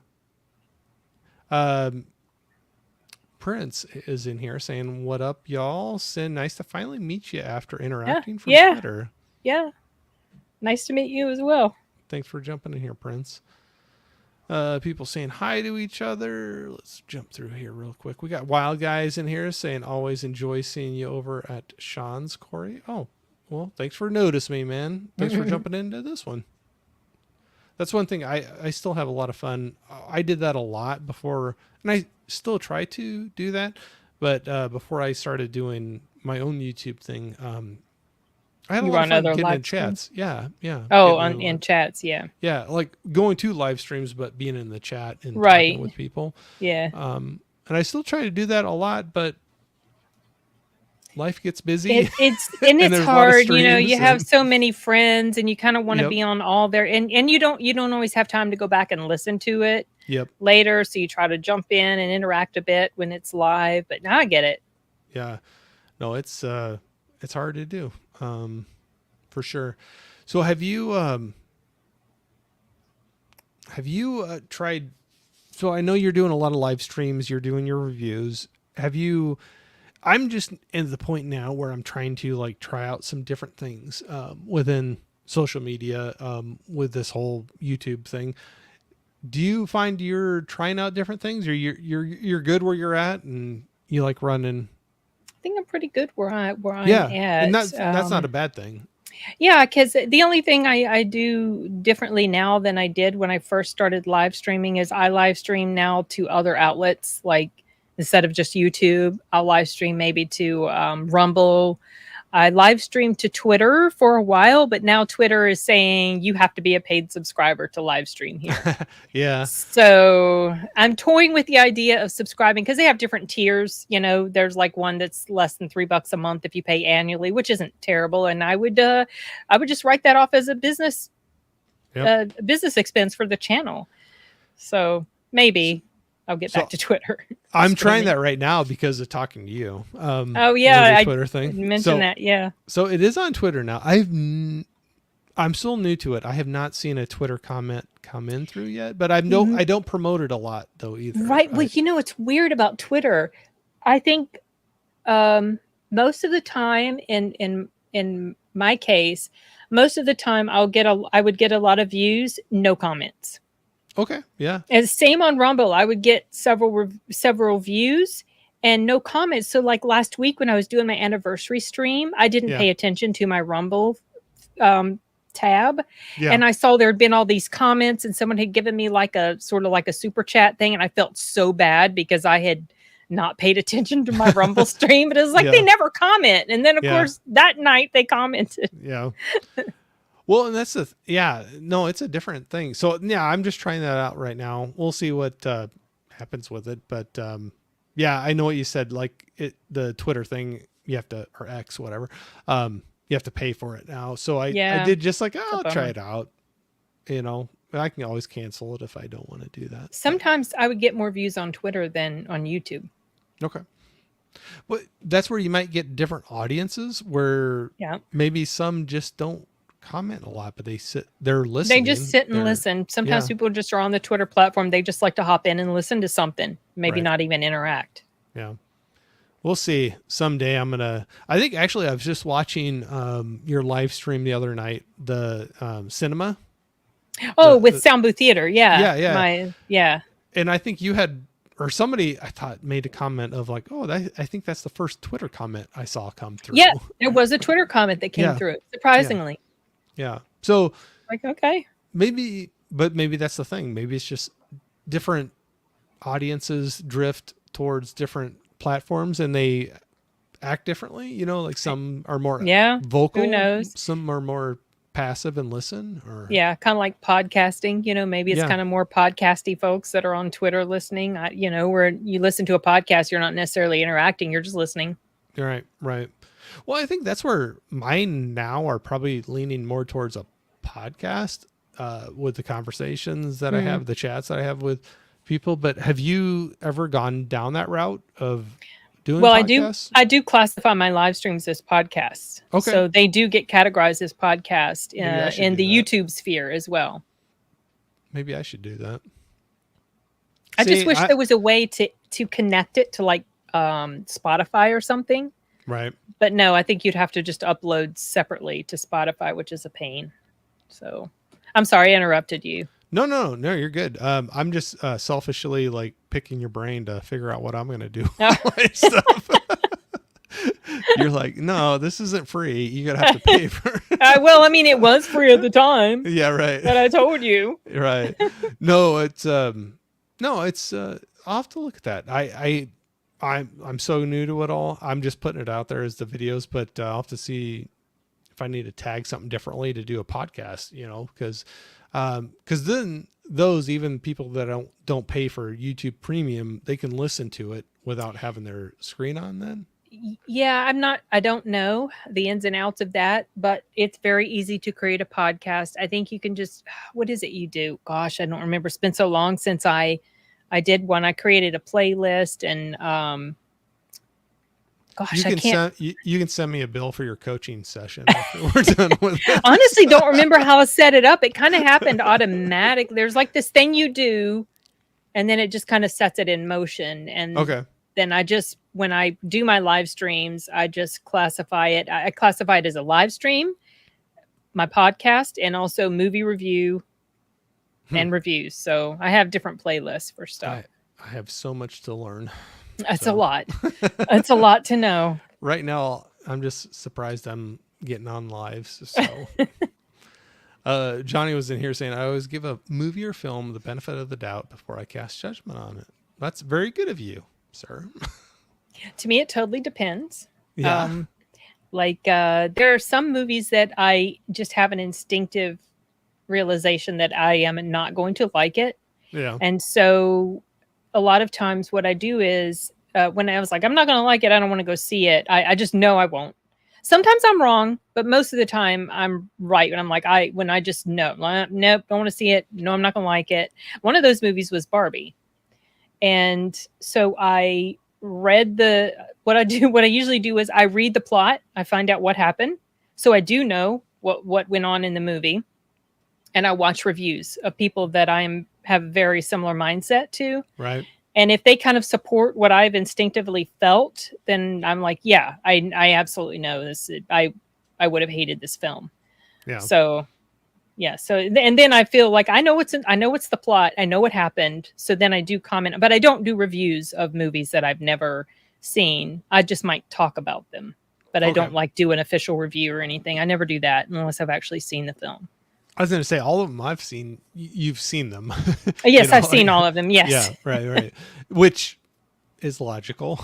Prince is in here saying, "What up, y'all? Sin, nice to finally meet you after interacting for Twitter. Yeah. Nice to meet you as well. Thanks for jumping in here, Prince." People saying hi to each other. Let's jump through here real quick. We got Wild Guys in here saying, "Always enjoy seeing you over at Sean's, Corey." Oh, well, thanks for noticing me, man. Thanks for jumping into this one. That's one thing I still have a lot of fun. I did that a lot before, and I still try to do that. But before I started doing my own YouTube thing, I had a lot of fun getting in chats. Yeah, yeah. Oh, in chats, yeah. Yeah, like going to live streams, but being in the chat and right. talking with people. Yeah. And I still try to do that a lot, but life gets busy and and it's there's a lot of hard, you know, streams you have and so many friends and you kind of want to yep, be on all their and you don't always have time to go back and listen to it yep, later, so you try to jump in and interact a bit when it's live, but now I get it. yeah. No, it's hard to do, for sure. So have you tried? So I know you're doing a lot of live streams. You're doing your reviews. Have you? I'm just at the point now where I'm trying to like try out some different things within social media with this whole YouTube thing. Do you find you're trying out different things, or you're good where you're at, and you like running? I think I'm pretty good where I'm Yeah, and at. that's not a bad thing. Yeah, because the only thing I do differently now than I did when I first started live streaming is I live stream now to other outlets. Like instead of just YouTube, I'll live stream maybe to Rumble. I live streamed to Twitter for a while, but now Twitter is saying you have to be a paid subscriber to live stream here. Yeah, So I'm toying with the idea of subscribing because they have different tiers. You know, there's like one that's less than $3 a month if you pay annually, which isn't terrible. And I would just write that off as a yep. business expense for the channel. So maybe I'll get So back to Twitter. I'm Just kidding. trying that right now because of talking to you. Oh With yeah, your I Twitter thing. mentioned that. Yeah. So it is on Twitter now. I'm still new to it. I have not seen a Twitter comment come in through yet, but I don't promote it a lot though either. Right. Well, you know, it's weird about Twitter. I think um, most of the time, in my case, most of the time I would get a lot of views, no comments. Okay. Yeah. And same on Rumble, I would get several views and no comments. So like last week when I was doing my anniversary stream, I didn't Yeah. pay attention to my Rumble um, tab, Yeah. and I saw there had been all these comments, and someone had given me like a sort of like a super chat thing, and I felt so bad because I had not paid attention to my Rumble stream. But it was like they Yeah. never comment, and then of Yeah. course that night they commented. Yeah. Well, and that's yeah, no, it's a different thing. So yeah, I'm just trying that out right now. We'll see what happens with it. But yeah, I know what you said. Like the Twitter thing, you have to, or X, whatever. You have to pay for it now. So I Yeah, did just like, it's oh, a I'll try bummer. it out. You know, I can always cancel it if I don't want to do that. But Sometimes I would get more views on Twitter than on YouTube. okay. But that's where you might get different audiences where Yeah. maybe some just don't comment a lot, but they're They just listening. sit and They're, listen. Sometimes yeah, people just are on the Twitter platform. They just like to hop in and listen to something, maybe right. not even interact. Yeah. We'll see. Someday I think actually I was just watching your live stream the other night, the cinema. Oh, with The Sound Booth Theater. Yeah. yeah, yeah. Yeah. And I think you had, or somebody I thought made a comment of like, oh, I think that's the first Twitter comment I saw come through. Yeah. There was a Twitter comment that came Yeah. through, Yeah. surprisingly. Yeah. So Like, okay. maybe that's the thing. Maybe it's just different audiences drift towards different platforms and they act differently. You know, like some are more Yeah. Who vocal, knows? some are more passive and listen. Or Yeah. Kind of like podcasting. You know, maybe it's yeah, kind of more podcasty folks that are on Twitter listening. Where you listen to a podcast, you're not necessarily interacting, you're just listening. right, right. Well, I think that's where mine now are probably leaning more towards a podcast with the conversations that I Mm. have, the chats that I have with people. But have you ever gone down that route of doing Well, I do. podcasts? I do classify my live streams as podcasts, Okay, so they do get categorized as podcast maybe I should in do the that. YouTube sphere as well. Maybe I should do that. I just See, wish there was a way to connect it to like Spotify or something. right. But no, I think you'd have to just upload separately to Spotify, which is a pain. So I'm sorry I interrupted you. No, you're good. I'm just selfishly like picking your brain to figure out what I'm going to do Oh. with my stuff. You're like, no, this isn't free. You're going to have to pay for Well, I mean, it was free at the time Yeah, right. that I told you. Right. No, it's I'll have to look at that. I'm so new to it all. I'm just putting it out there as the videos, but I'll have to see if I need to tag something differently to do a podcast, you know, because then those, even people that don't pay for YouTube Premium, they can listen to it without having their screen on then. Yeah, I don't know the ins and outs of that, but it's very easy to create a podcast. I think you can just, what is it you do? Gosh, I don't remember. It's been so long since I did one. I created a playlist and, You gosh, I can can't send you can send me a bill for your coaching session after we're done with this. honestly don't remember how I set it up. It kind of happened automatic. There's like this thing you do, and then it just kind of sets it in motion. And Okay. then I just, when I do my live streams, I just classify it. I classify it as a live stream, my podcast, and also movie review Hmm. and reviews. So I have different playlists for stuff. I have so much to learn. That's a So lot. It's a lot to know. right now I'm just surprised I'm getting on lives. So Johnny was in here saying I always give a movie or film the benefit of the doubt before I cast judgment on it. That's very good of you, sir. To me, it totally depends. Yeah. There are some movies that I just have an instinctive realization that I am not going to like it. Yeah. And so a lot of times what I do is when I was like, I'm not going to like it, I don't want to go see it. I just know I won't. Sometimes I'm wrong, but most of the time I'm right. When I'm like, when I just know, nope, don't want to see it. No, I'm not going to like it. One of those movies was Barbie. And so I read what I usually do is I read the plot. I find out what happened. So I do know what went on in the movie. And I watch reviews of people that have very similar mindset to. Right. And if they kind of support what I've instinctively felt, then I'm like, yeah, I absolutely know this. I would have hated this film. Yeah. So, yeah. So, and then I feel like I know what's the plot. I know what happened. So then I do comment, but I don't do reviews of movies that I've never seen. I just might talk about them, but I don't like do an official review or anything. I never do that unless I've actually seen the film. I was going to say all of them I've seen. You've seen them. Yes, I've seen all of them. Yes. Yeah. Right. Which is logical,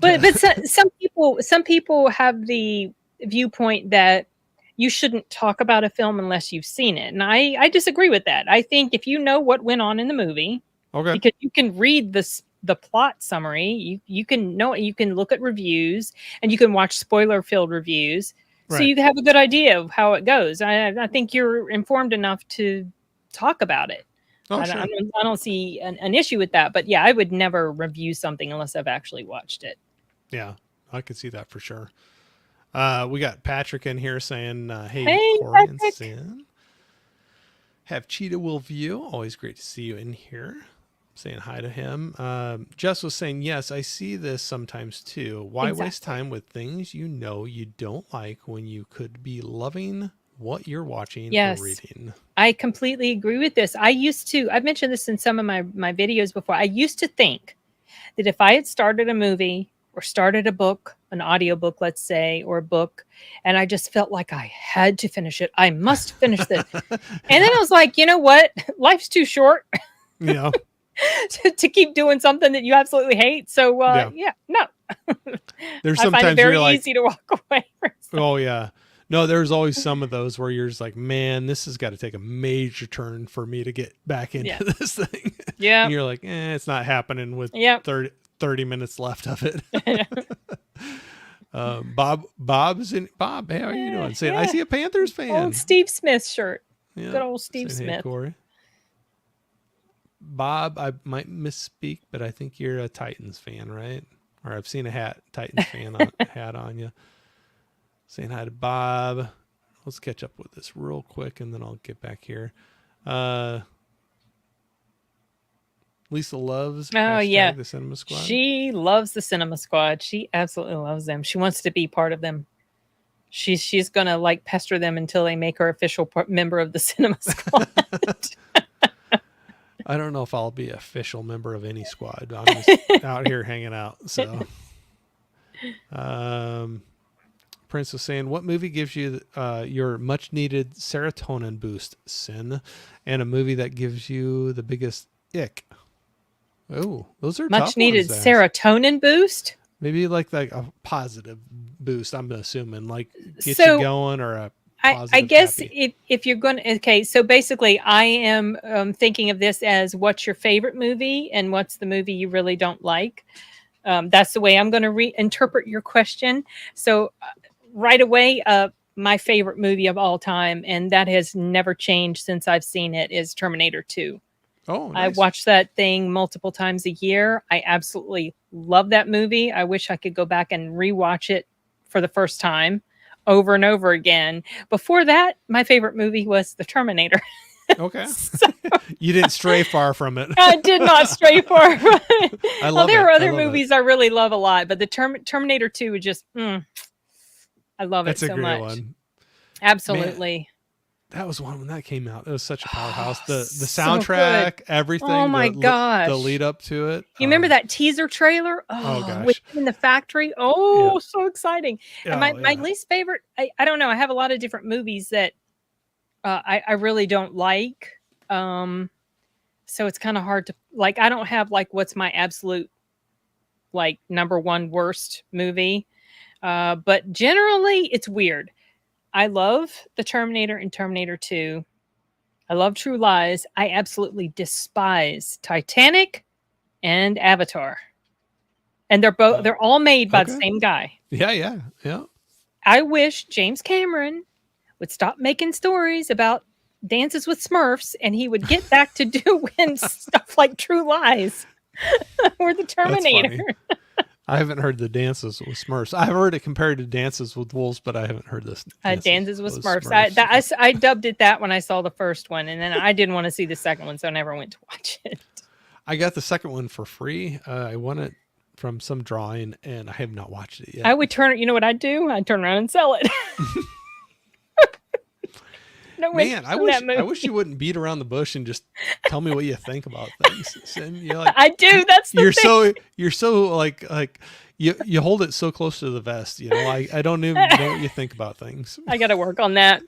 But some people have the viewpoint that you shouldn't talk about a film unless you've seen it, and I disagree with that. I think if you know what went on in the movie, because you can read the plot summary, you can know it, you can look at reviews, and you can watch spoiler-filled reviews. So you have a good idea of how it goes. I think you're informed enough to talk about it. Oh, I don't see an issue with that. But yeah, I would never review something unless I've actually watched it. Yeah, I could see that for sure. We got Patrick in here saying, hey Corey and Sin. Have Cheetah will view. Always great to see you in here. Saying hi to him. Jess was saying, yes, I see this sometimes too. Why waste time with things you don't like when you could be loving what you're watching or reading? I completely agree with this. I've mentioned this in some of my videos before. I used to think that if I had started a movie or started a book, an audiobook, let's say, or a book, and I just felt like I had to finish it, I must finish this. And then I was like, you know what? Life's too short. Yeah. to keep doing something that you absolutely hate. So no. There's I sometimes find it very you're easy to walk away from stuff. Oh yeah. No, there's always some of those where you're just like, man, this has got to take a major turn for me to get back into this thing. Yeah. And you're like, it's not happening with 30 minutes left of it. Bob, hey, how are you doing? Saying, I see a Panthers fan. Old Steve Smith shirt. Yeah. Good old Steve Smith. Hey, Corey. Bob, I might misspeak, but I think you're a Titans fan, right? Or I've seen a Titans fan hat on you. Saying hi to Bob. Let's catch up with this real quick, and then I'll get back here. Lisa loves the Cinema Squad. She loves the Cinema Squad. She absolutely loves them. She wants to be part of them. She's gonna like pester them until they make her official member of the Cinema Squad. I don't know if I'll be an official member of any squad. I'm just out here hanging out. So, Prince was saying, what movie gives you your much needed serotonin boost, Sin, and a movie that gives you the biggest ick? Oh, those are much needed serotonin boost. Maybe like a positive boost. I'm assuming like get you going or a. I guess if you're going to, okay, so basically I am thinking of this as what's your favorite movie and what's the movie you really don't like. That's the way I'm going to reinterpret your question. So right away, my favorite movie of all time, and that has never changed since I've seen it, is Terminator 2. Oh, I nice. watch that thing multiple times a year. I absolutely love that movie. I wish I could go back and rewatch it for the first time over and over again. Before that, my favorite movie was The Terminator. Okay. So You didn't stray far from it. I did not stray far from it. I Well, love there it. are I other love it. movies I really love a lot, but the Terminator 2 is just, I love it That's a so great much. one. Man, Absolutely. that was one when that came out. It was such a powerhouse. The So soundtrack, good. everything, Oh my the gosh. lead up to it. You remember that teaser trailer? Oh Oh, with gosh. him in the factory. Yeah. Oh, so exciting. And my Oh yeah. least favorite, I don't know. I have a lot of different movies that I really don't like. So it's kind of hard to like, I don't have like what's my absolute like number one worst movie. But generally it's weird. I love The Terminator and Terminator 2. I love True Lies. I absolutely despise Titanic and Avatar. And they're all made by the Okay. same guy. Yeah. I wish James Cameron would stop making stories about dances with Smurfs and he would get back to doing stuff like True Lies or The That's Terminator. funny. I haven't heard the Dances with Smurfs. I've heard it compared to Dances with Wolves, but I haven't heard this. Dances with Smurfs. I dubbed it that when I saw the first one, and then I didn't want to see the second one, so I never went to watch it. I got the second one for free. I won it from some drawing, and I have not watched it yet. I would turn it. You know what I'd do? I'd turn around and sell it. No, man, I wish you wouldn't beat around the bush and just tell me what you think about things. And you're like, I do. That's the thing. You're so like you hold it so close to the vest. You know, I don't even know what you think about things. I got to work on that.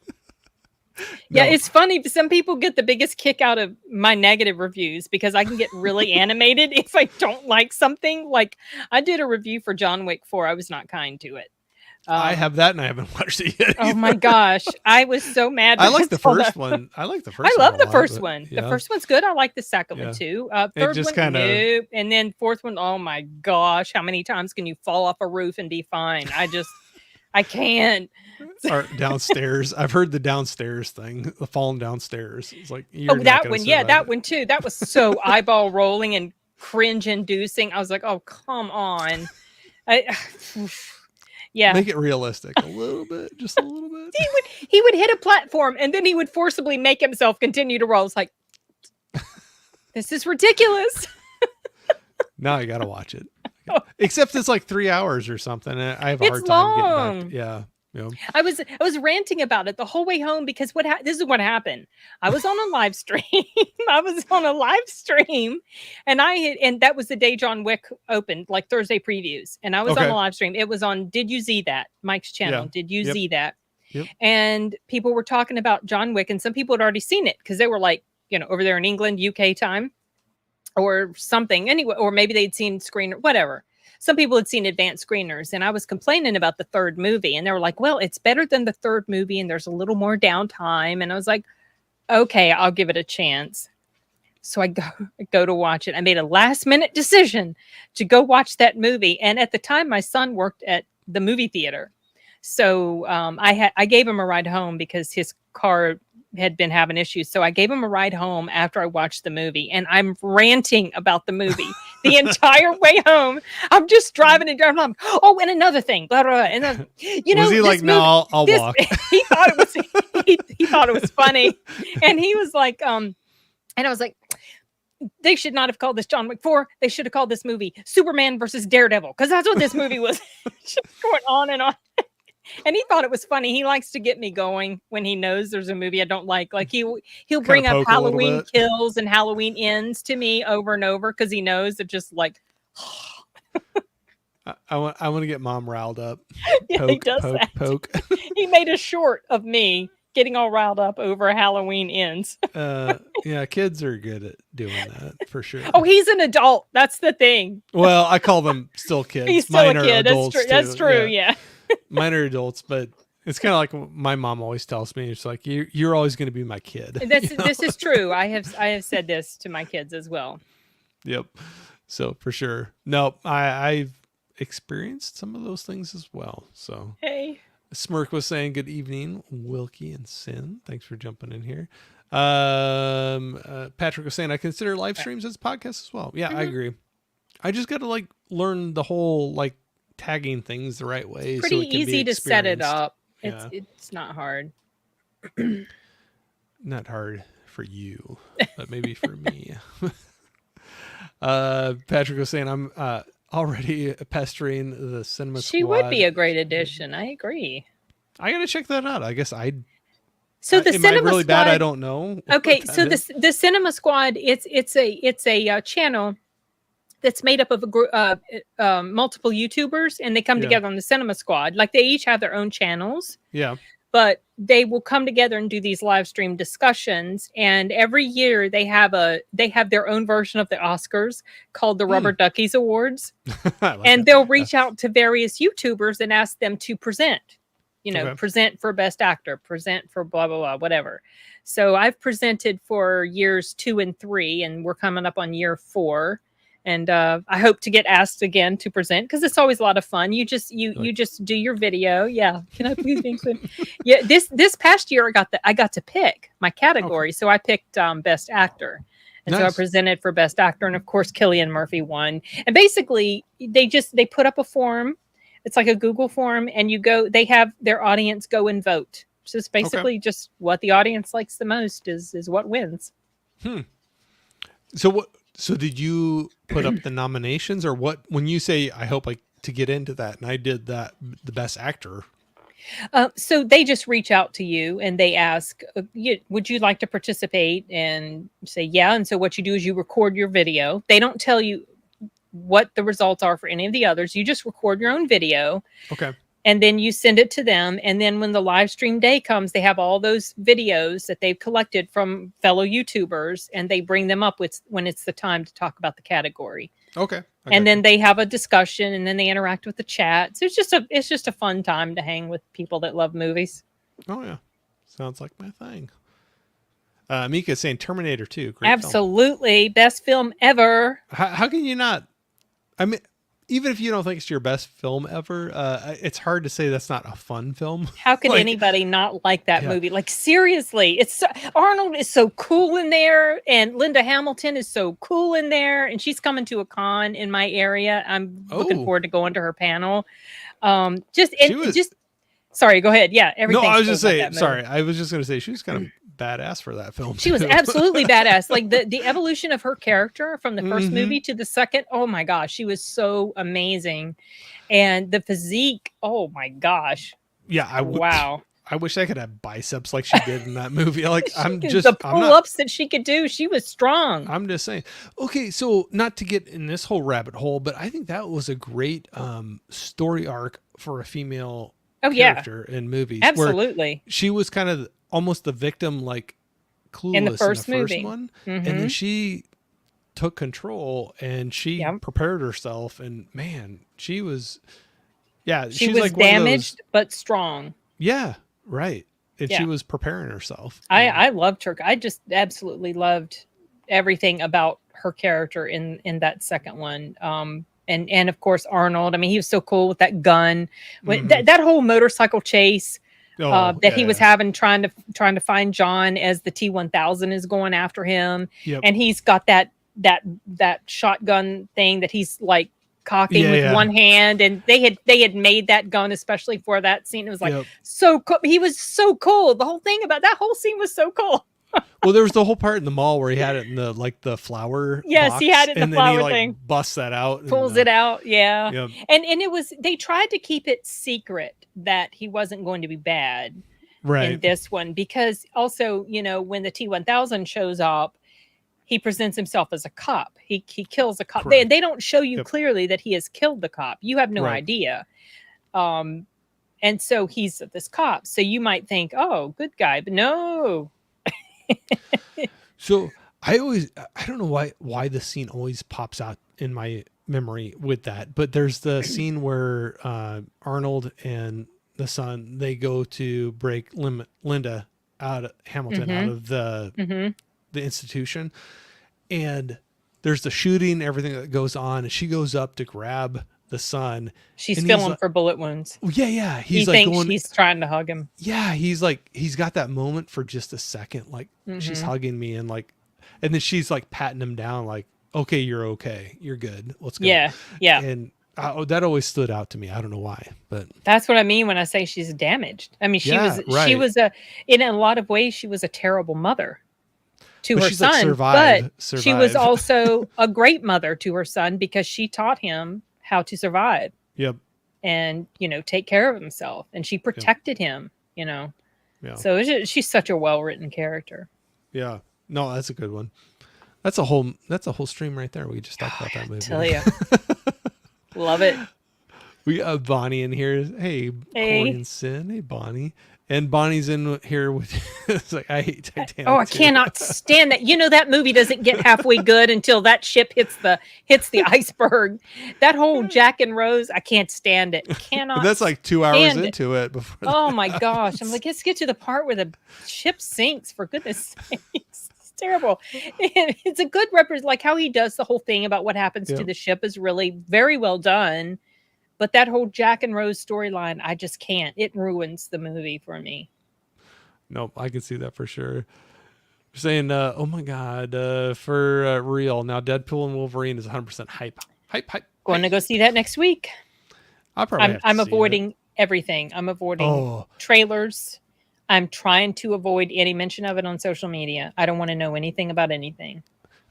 Yeah, No. it's funny. Some people get the biggest kick out of my negative reviews because I can get really animated if I don't like something. Like I did a review for John Wick 4. I was not kind to it. I have that and I haven't watched it yet. Oh my gosh. I was so mad. I like the first one. I like the first I love one. the first one. Yeah. The first one's good. I like the second one too. Third just one, kinda... nope. And then fourth one, oh my gosh. How many times can you fall off a roof and be fine? I can't. Or downstairs. I've heard the downstairs thing, the falling downstairs. It's like, that one. Yeah, that one too. That was so eyeball rolling and cringe inducing. I was like, oh, come on. Yeah. Make it realistic a little bit, just a little bit. He would hit a platform and then he would forcibly make himself continue to roll. It's like, this is ridiculous. Now I gotta watch it. Except it's like 3 hours or something. And I have a hard It's time long. getting back. Yeah. I was ranting about it the whole way home because this is what happened. I was on a live stream. And that was the day John Wick opened, like Thursday previews. And I was on a live stream. It was on Did You See That? Mike's channel. Yeah. Did You See That? Yep. And people were talking about John Wick, and some people had already seen it because they were like, over there in England, UK time or something. Anyway, or maybe they'd seen screener, whatever. Some people had seen advanced screeners, and I was complaining about the third movie, and they were like, well, it's better than the third movie, and there's a little more downtime. And I was like, okay, I'll give it a chance. So I go to watch it. I made a last minute decision to go watch that movie. And at the time, my son worked at the movie theater. So I gave him a ride home because his car had been having issues. So I gave him a ride home after I watched the movie, and I'm ranting about the movie the entire way home. I'm just driving and driving. I'm, oh, and another thing, blah, blah, blah. And then, was he like, no, I'll walk? He thought it was, he thought it was funny. And he was like, and I was like, they should not have called this John Wick 4. They should have called this movie Superman versus Daredevil. Cause that's what this movie was. Just going on and on. And he thought it was funny. He likes to get me going when he knows there's a movie I don't like. Like he'll bring up Halloween Kills and Halloween Ends to me over and over because he knows that just like. I want to get Mom riled up. Yeah, he does that. Poke. He made a short of me getting all riled up over Halloween Ends. Yeah, kids are good at doing that for sure. Oh, he's an adult. That's the thing. Well, I call them still kids. He's still a kid. That's true. Yeah. Mine are adults, but it's kind of like my mom always tells me. It's like you're always going to be my kid. This is true. I have said this to my kids as well. Yep. So for sure. No, I've experienced some of those things as well. So Hey. Smirk was saying good evening, Wilkie and Sin. Thanks for jumping in here. Patrick was saying I consider live streams as podcasts as well. Yeah, I Mhm. agree. I just got to like learn the whole like tagging things the right It's way pretty so it can be easy to set it experienced. up. Yeah, It's not hard. not hard for you, but maybe for me. Patrick was saying I'm already pestering the cinema She would be squad. a great addition. I agree. I gotta check that out. I guess So the am I Cinema really bad? I Squad. don't know what Okay, that so is. the Cinema Squad. It's a channel that's made up of multiple YouTubers, and they come Yeah, together on the Cinema Squad. Like they each have their own channels, yeah. but they will come together and do these live stream discussions. And every year they have their own version of the Oscars called the Hmm. Rubber Duckies Awards, I like and that. they'll Yeah. reach out to various YouTubers and ask them to present. Okay. Present for best actor, present for blah blah blah, whatever. So I've presented for years 2 and 3, and we're coming up on year 4. And I hope to get asked again to present because it's always a lot of fun. You Like, just do your video. Yeah, can I please be included? Yeah, this past year I got to pick my okay. category, so I picked best actor, and so I Nice. presented for best actor, and of course Killian Murphy won. And basically they put up a form. It's like a Google form, and they have their audience go and vote. So it's Okay. basically just what the audience likes the most is what wins. Hmm. So what? So did you put up the nominations or what? When you say I hope like to get into that, and I did that, the best actor. So they just reach out to you and they ask, would you like to participate? And say, yeah. And so what you do is you record your video. They don't tell you what the results are for any of the others. You just record your own video Okay. and then you send it to them. And then when the live stream day comes, they have all those videos that they've collected from fellow YouTubers and they bring them up when it's the time to talk about the category. Okay. I And got you. then they have a discussion and then they interact with the chat. So it's just a fun time to hang with people that love movies. Oh yeah. Sounds like my thing. Mika saying Terminator 2, great film. Absolutely. Best film ever. How can you not? I mean, even if you don't think it's your best film ever, it's hard to say that's not a fun film. How could Like, anybody not like that yeah. movie? Like seriously, Arnold is so cool in there, and Linda Hamilton is so cool in there, and she's coming to a con in my area. I'm looking Oh, forward to going to her panel. she was. Sorry, go ahead. Yeah, No, everything. I was just saying. Sorry, I was just gonna say she was kind of badass for that film. She was too. absolutely badass. Like the evolution of her character from the first Mhm. movie to the second. Oh my gosh, she was so amazing. And the physique, oh my gosh. Yeah, Wow. I wish I could have biceps like she did in that movie. Like I'm The I'm not. pull-ups that she could do, she was strong. I'm just saying. Okay, so not to get in this whole rabbit hole, but I think that was a great story arc for a female Oh yeah, character in movies, where absolutely. she was kind of almost the victim, like clueless In the in first the first movie. one, and then Mm-hmm. she took control and she Yep. prepared herself, and man, she was, yeah, She she's was like one of those, damaged but strong. yeah, right, and she Yeah. was preparing herself. I loved her. I just absolutely loved everything about her character in that second one. And of course Arnold. I mean, he was so cool with that gun. When Mhm. that whole motorcycle chase Oh, that he yeah, was having trying to find John as the T-1000 is going after him, yep, and he's got that shotgun thing that he's like cocking yeah, with yeah, one hand, and they had made that gun especially for that scene. It was like yep. so cool. He was so cool. The whole thing about that whole scene was so cool. Well, there was the whole part in the mall where he had it in the like the flower Yes, box, he had it in and the then he flower like thing. busts that out, Pulls and it out, yeah. yep, And it was, they tried to keep it secret that he wasn't going to be bad in right, this one, because also, when the T-1000 shows up, he presents himself as a cop. He kills a cop. They correct, don't show you yep, clearly that he has killed the cop. You have no right. idea. And so he's this cop. So you might think, oh, good guy, but no. So I don't know why this scene always pops out in my memory with that, but there's the scene where Arnold and the son, they go to break Linda out of Hamilton out Mm-hmm. of the Mm-hmm. institution, and there's the shooting, everything that goes on, and she goes up to grab the son, She's and he's feeling like, for bullet wounds. yeah, He he's like thinks going, she's trying to hug him. yeah, he's like, he's got that moment for just a second, like she's Hmm. hugging me, and like, and then she's like patting him down, like, okay, you're okay, you're good, let's go. Yeah, yeah. And that always stood out to me. I don't know why, but That's what I mean when I say she's damaged. I mean, yeah, she right. was a in a lot of ways she was a terrible mother to But her she's like, son, but she was survive. also a great mother to her son because she taught him how to survive Yep. and, take care of himself, and she Yep. protected him. Yeah. So she's such a well-written character. Yeah. No, that's a good one. That's a whole stream right there. We just talked about that movie. Tell you. Love it. We have Bonnie in here. Hey, Hey. Corey and Sin. Hey, Bonnie. And Bonnie's in here with. It's like, I hate Titanic. Oh, I too. cannot stand that. That movie doesn't get halfway good until that ship hits the iceberg. That whole Jack and Rose, I can't stand it. Cannot. And that's like 2 hours stand it. into it before. Oh my gosh. I'm like, let's get to the part where the ship sinks, for goodness sakes. It's terrible. It's a good like how he does the whole thing about what happens to the ship is really very well done. But that whole Jack and Rose storyline, I just can't. It ruins the movie for me. Nope, I can see that for sure. Saying, oh my God, for real. Now, Deadpool and Wolverine is 100% hype. Going to go see that next week. I'll probably have to I'm see avoiding everything. I'm avoiding trailers. I'm trying to avoid any mention of it on social media. I don't want to know anything about anything.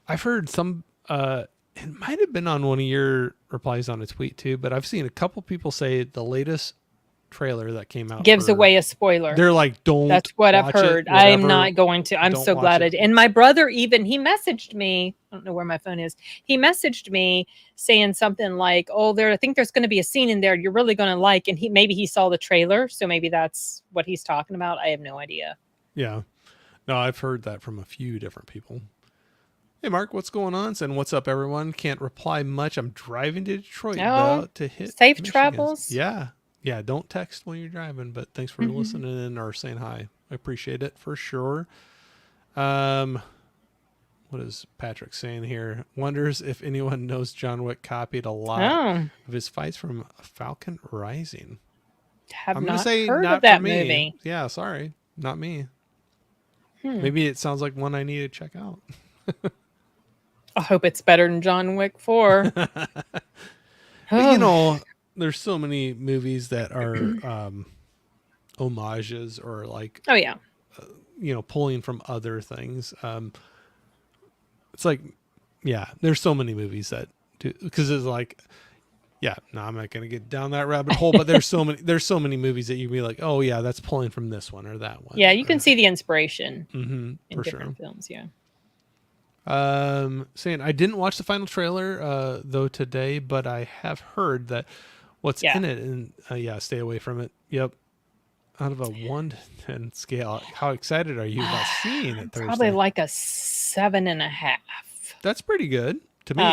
I've heard some, it might have been on one of your replies on a tweet too, but I've seen a couple people say the latest trailer that came out gives away a spoiler. They're like, don't. That's what I've heard. I am not going to. I'm so glad I did. And my brother he messaged me. I don't know where my phone is. He messaged me saying something like, "Oh, I think there's going to be a scene in there you're really going to like." And maybe he saw the trailer, so maybe that's what he's talking about. I have no idea. Yeah, no, I've heard that from a few different people. Hey, Mark, what's going on? And what's up, everyone? Can't reply much. I'm driving to Detroit though, to hit safe Michigan. travels. Yeah, don't text when you're driving, but thanks for listening in or saying hi. I appreciate it for sure. What is Patrick saying here? Wonders if anyone knows John Wick copied a lot of his fights from Falcon Rising. I'm not heard of that movie. Yeah, sorry, not me. Maybe it sounds like one I need to check out. I hope it's better than John Wick 4. But, there's so many movies that are homages or like pulling from other things. It's like there's so many movies that do, because it's like I'm not gonna get down that rabbit hole, but there's so many movies that you'd be like, oh yeah, that's pulling from this one or that one. You can see the inspiration in for different films. Saying I didn't watch the final trailer though today, but I have heard that what's in it, and stay away from it. Yep. Out of a 1 to 10 scale, how excited are you about seeing it Thursday? Probably like a 7.5. That's pretty good to me.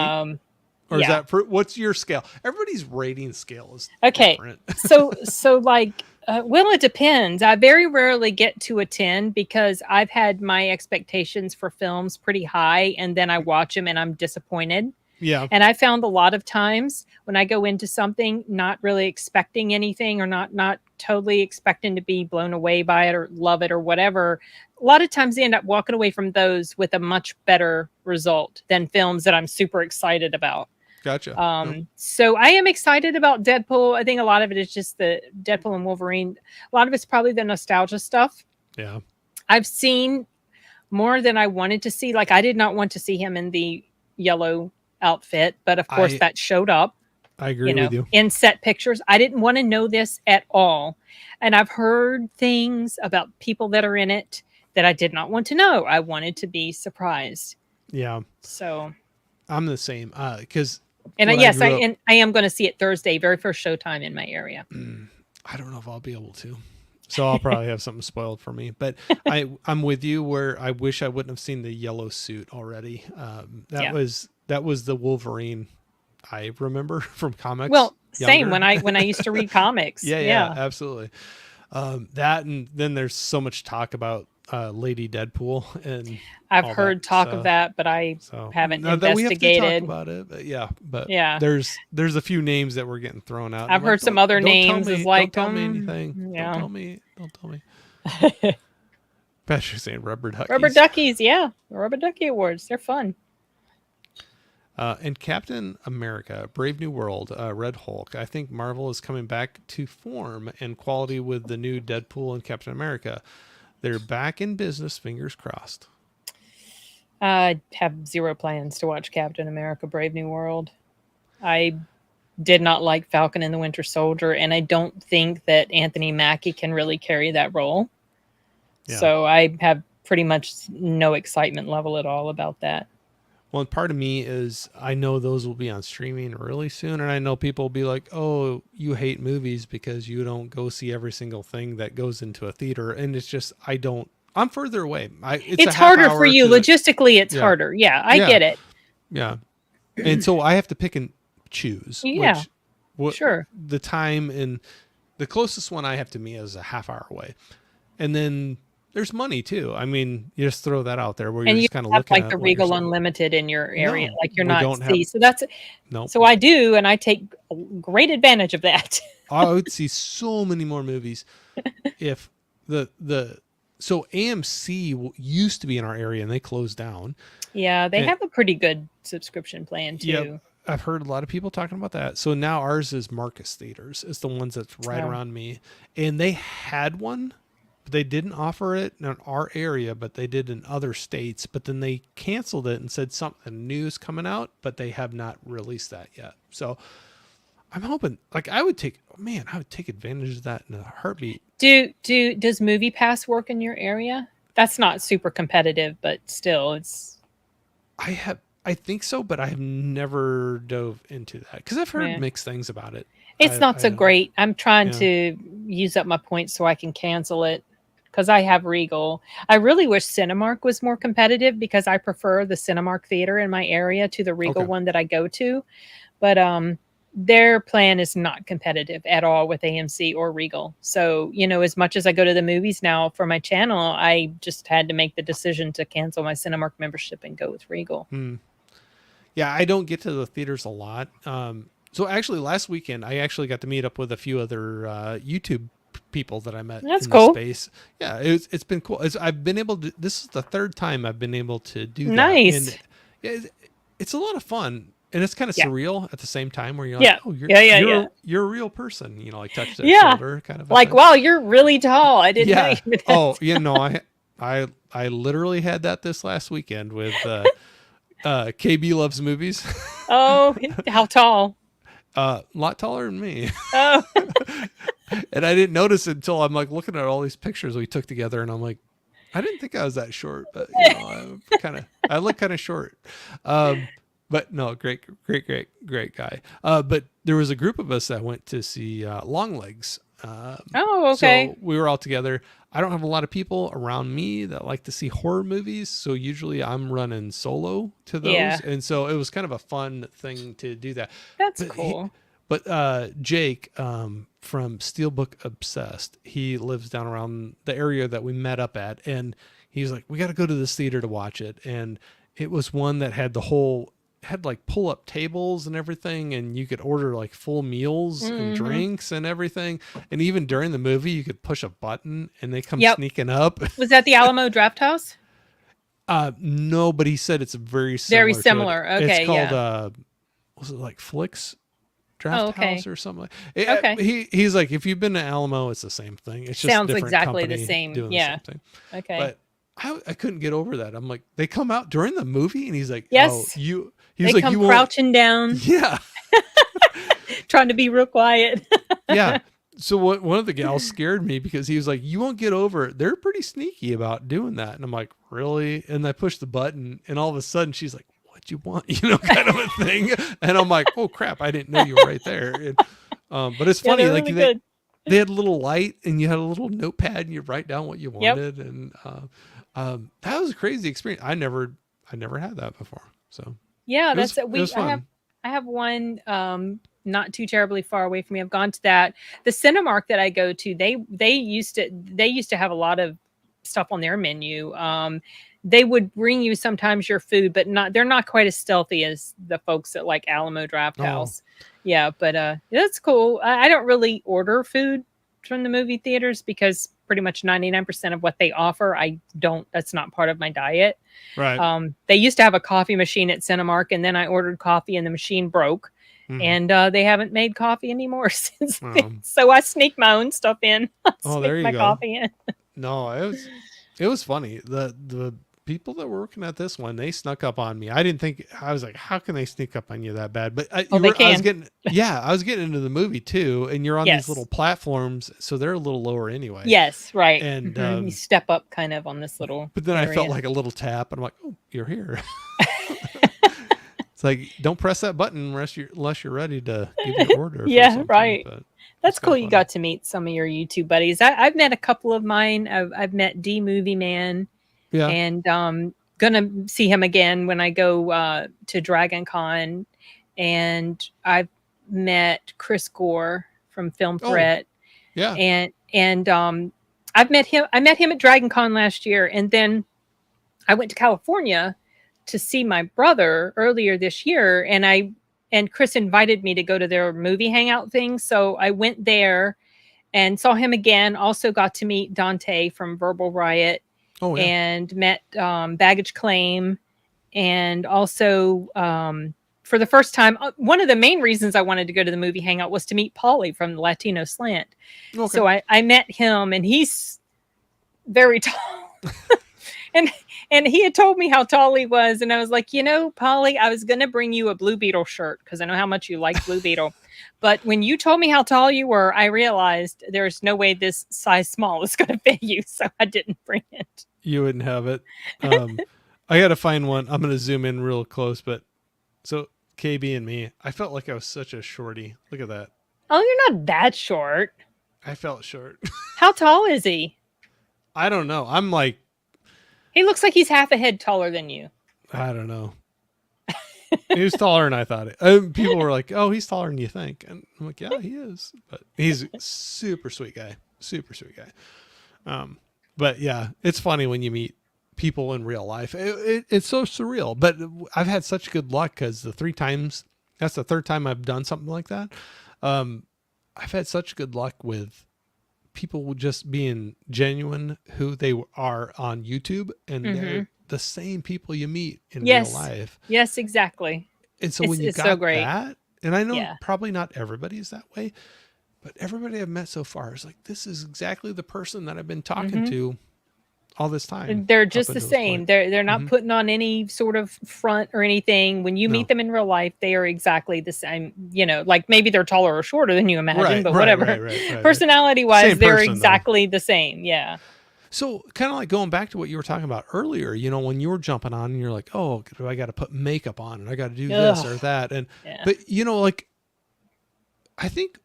Or is that what's your scale? Everybody's rating scale is different. so like, well, it depends. I very rarely get to a 10 because I've had my expectations for films pretty high, and then I watch them and I'm disappointed. Yeah. And I found a lot of times when I go into something not really expecting anything or not totally expecting to be blown away by it or love it or whatever, a lot of times they end up walking away from those with a much better result than films that I'm super excited about. Gotcha. So I am excited about Deadpool. I think a lot of it is just the Deadpool and Wolverine. A lot of it's probably the nostalgia stuff. Yeah. I've seen more than I wanted to see. Like, I did not want to see him in the yellow outfit, but of course that showed up. I agree with you. In set pictures. I didn't want to know this at all. And I've heard things about people that are in it that I did not want to know. I wanted to be surprised. Yeah. So I'm the same. Because I am going to see it Thursday, very first showtime in my area. I don't know if I'll be able to. So I'll probably have something spoiled for me. But I'm with you where I wish I wouldn't have seen the yellow suit already. That was the Wolverine I remember from comics. Well, same when I used to read comics. Yeah, absolutely. That, and then there's so much talk about Lady Deadpool and I've all that heard talk of stuff. that, but I So haven't not that we have to talk investigated. about it, but yeah, but Yeah. there's a few names that were getting thrown out, and I've I'm like, heard some other tell names as me, don't like, tell me anything, yeah. don't tell me. Patrick's saying rubber Rubber duckies. duckies, yeah. The Rubber Ducky Awards. They're fun. And Captain America, Brave New World, Red Hulk. I think Marvel is coming back to form and quality with the new Deadpool and Captain America. They're back in business, fingers crossed. I have zero plans to watch Captain America Brave New World. I did not like Falcon and the Winter Soldier, and I don't think that Anthony Mackie can really carry that role. Yeah. So I have pretty much no excitement level at all about that. Well, and part of me is I know those will be on streaming really soon, and I know people will be like, "Oh, you hate movies because you don't go see every single thing that goes into a theater," and it's just I don't. I'm further away. It's a It's half harder for hour you. to the Logistically, it's yeah harder. Yeah, I yeah get it. yeah, and so I have to pick and choose Yeah, which what sure. the time, and the closest one I have to me is a half hour away, and then there's money too. I mean, you just throw that out there where you're And you just kind of have looking like the at what you're Regal saying. Unlimited in your area. No, Like you're we not don't have. see. So that's No, so I do, and I take great advantage of that. I would see so many more movies if the so AMC used to be in our area and they closed down. Yeah, they And have a pretty good subscription plan yep, too. I've heard a lot of people talking about that. So now ours is Marcus Theaters. It's the ones that's right Oh. around me, and they had one, but they didn't offer it in our area, but they did in other states. But then they canceled it and said something new is coming out, but they have not released that yet. So I'm hoping, like, I would take advantage of that in a heartbeat. Does Movie Pass work in your area? That's not super competitive, but still, it's I think so, but I have never dove into that because I've heard yeah. mixed things about it. It's not so great. I'm trying Yeah. to use up my points so I can cancel it because I have Regal. I really wish Cinemark was more competitive because I prefer the Cinemark theater in my area to the Regal Okay. one that I go to. But their plan is not competitive at all with AMC or Regal. So, as much as I go to the movies now for my channel, I just had to make the decision to cancel my Cinemark membership and go with Regal. Yeah, I don't get to the theaters a lot. So actually, last weekend I actually got to meet up with a few other YouTube people that I met That's in cool. the space. Yeah, it's been cool. I've been able to. This is the third time I've been able to do that. Nice. And it's a lot of fun. And it's kind of Yeah. surreal at the same time where you're Yeah. like, oh, Yeah. you're a real person, like touch their Yeah. shoulder kind of a Like, thing. wow, you're really tall. I didn't know Yeah. you were that Oh, I literally had that this last weekend with KB Loves Movies. Oh, how tall? A lot taller than me. Oh, And I didn't notice it until I'm like looking at all these pictures we took together, and I'm like, I didn't think I was that short, but I look kind of short. But no, great guy. But there was a group of us that went to see Longlegs. oh, okay. So we were all together. I don't have a lot of people around me that like to see horror movies, so usually I'm running solo to those, Yeah. and so it was kind of a fun thing to do that. That's But cool. Jake from Steelbook Obsessed, he lives down around the area that we met up at, and he's like, we got to go to this theater to watch it. And it was one that had like pull up tables and everything, and you could order like full meals and drinks and everything. And even during the movie, you could push a button and they come Yep. sneaking up. Was that the Alamo Draft House? No, but he said it's very similar. Very to it. similar. Okay, It's called yeah. Was it like Flicks Draft Oh, okay. House or something? Okay. He's like, if you've been to Alamo, it's the same thing. It's just Sounds different exactly the company same. doing Yeah. the same thing. Okay. But I couldn't get over that. I'm like, they come out during the movie, and he's like, Yes. oh, he's They like, come you won't. crouching down, Yeah, trying to be real quiet. yeah. So one of the gals scared me because he was like, you won't get over it. They're pretty sneaky about doing that. And I'm like, really? And I pushed the button, and all of a sudden she's like, what you want? Kind of a thing. And I'm like, oh crap, I didn't know you were right there. And, but it's funny, they're like really good. they had a little light, and you had a little notepad, and you write down what you Yep. wanted. And that was a crazy experience. I never had that before. So Yeah, it was, that's it was fun. I have one not too terribly far away from me. I've gone to that. The Cinemark that I go to, they used to have a lot of stuff on their menu. They would bring you sometimes your food, but they're not quite as stealthy as the folks at like Alamo Draft Oh, House. Yeah, but that's cool. I don't really order food from the movie theaters because pretty much 99% of what they offer, that's not part of my diet. right. They used to have a coffee machine at Cinemark, and then I ordered coffee and the machine broke. Hmm. And they haven't made coffee anymore since then. Um, So I sneak my own stuff in. I oh, sneak there you my go. coffee in. No, it was funny. The people that were working at this one, they snuck up on me. I didn't think I was like, how can they sneak up on you that bad? But Oh, they I was can. getting I was getting into the movie too, and you're on these little Yes. platforms, so they're a little lower anyway. Yes, right. And You step up kind of on this little but then I felt area. like a little tap, and I'm like, oh, you're here. It's like, don't press that button unless you're ready to give your order. For Yeah, something, right. but That's it's kind cool. of You funny. got to meet some of your YouTube buddies. I've met a couple of mine. I've met D Movie Man, Yeah. and gonna see him again when I go to Dragon Con. And I've met Chris Gore from Film Oh, Threat, yeah. and I've met him. I met him at Dragon Con last year, and then I went to California to see my brother earlier this year, and Chris invited me to go to their movie hangout thing. So I went there and saw him again. Also got to meet Dante from Verbal Riot Oh, yeah. and met Baggage Claim, and also for the first time, one of the main reasons I wanted to go to the movie hangout was to meet Paulie from the Latino Slant. Okay. So I met him, and he's very tall. And he had told me how tall he was, and I was like, Polly, I was gonna bring you a Blue Beetle shirt because I know how much you like Blue Beetle. But when you told me how tall you were, I realized there's no way this size small is gonna fit you, so I didn't bring it. You wouldn't have it. I got to find one. I'm going to zoom in real close, but so KB and me, I felt like I was such a shorty. Look at that. Oh, you're not that short. I felt short. How tall is he? I don't know. I'm like, He looks like he's half a head taller than you. I don't know. He was taller than I thought. People were like, "Oh, he's taller than you think," and I'm like, "Yeah, he is." But he's a super sweet guy. Super sweet guy. But yeah, it's funny when you meet people in real life. It's so surreal. But I've had such good luck because that's the third time I've done something like that. I've had such good luck with people just being genuine who they are on YouTube, and they're the same people you meet in real life. Yes, exactly. And so when you It's got so great. that, and I know Yeah. probably not everybody is that way, but everybody I've met so far is like, this is exactly the person that I've been talking to all this time. They're up just the until this same. point. They're not putting on any sort of front or anything. When you No. meet them in real life, they are exactly the same. Like maybe they're taller or shorter than you imagine, Right, but right, whatever. right. Personality wise, Same they're person, though. exactly the same. Yeah. So kind of like going back to what you were talking about earlier, when you were jumping on and you're like, oh, I got to put makeup on and I got to do this or that. And, Yeah. but like, I think,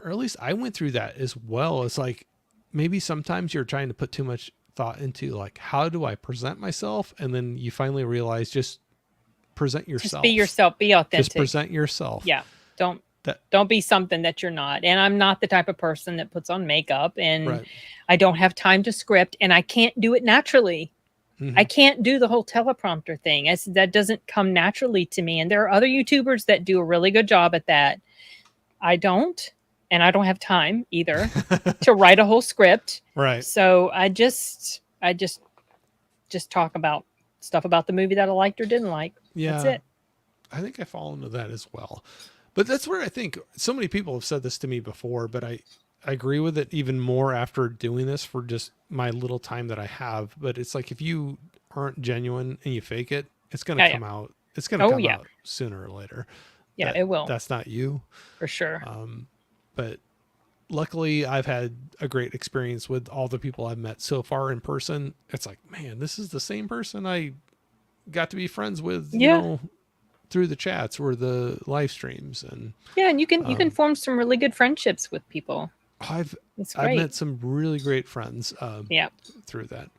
or at least I went through that as well. It's like, maybe sometimes you're trying to put too much thought into like, how do I present myself? And then you finally realize, just present yourself. Just be yourself. Be authentic. Just present yourself. Yeah. Don't be something that you're not. And I'm not the type of person that puts on makeup, and Right. I don't have time to script, and I can't do it naturally. I can't do the whole teleprompter thing. That doesn't come naturally to me. And there are other YouTubers that do a really good job at that. I don't, and I don't have time either to write a whole script. Right. So I just talk about stuff about the movie that I liked or didn't like. Yeah. That's it. I think I fall into that as well. But that's where I think so many people have said this to me before, but I agree with it even more after doing this for just my little time that I have. But it's like, if you aren't genuine and you fake it, it's going to come out. It's going to come out sooner or later. Yeah, it will. That's not you. For sure. But luckily I've had a great experience with all the people I've met so far in person. It's like, man, this is the same person I got to be friends with, through the chats or the live streams. And and you can form some really good friendships with people. I've great. met some really great friends through that.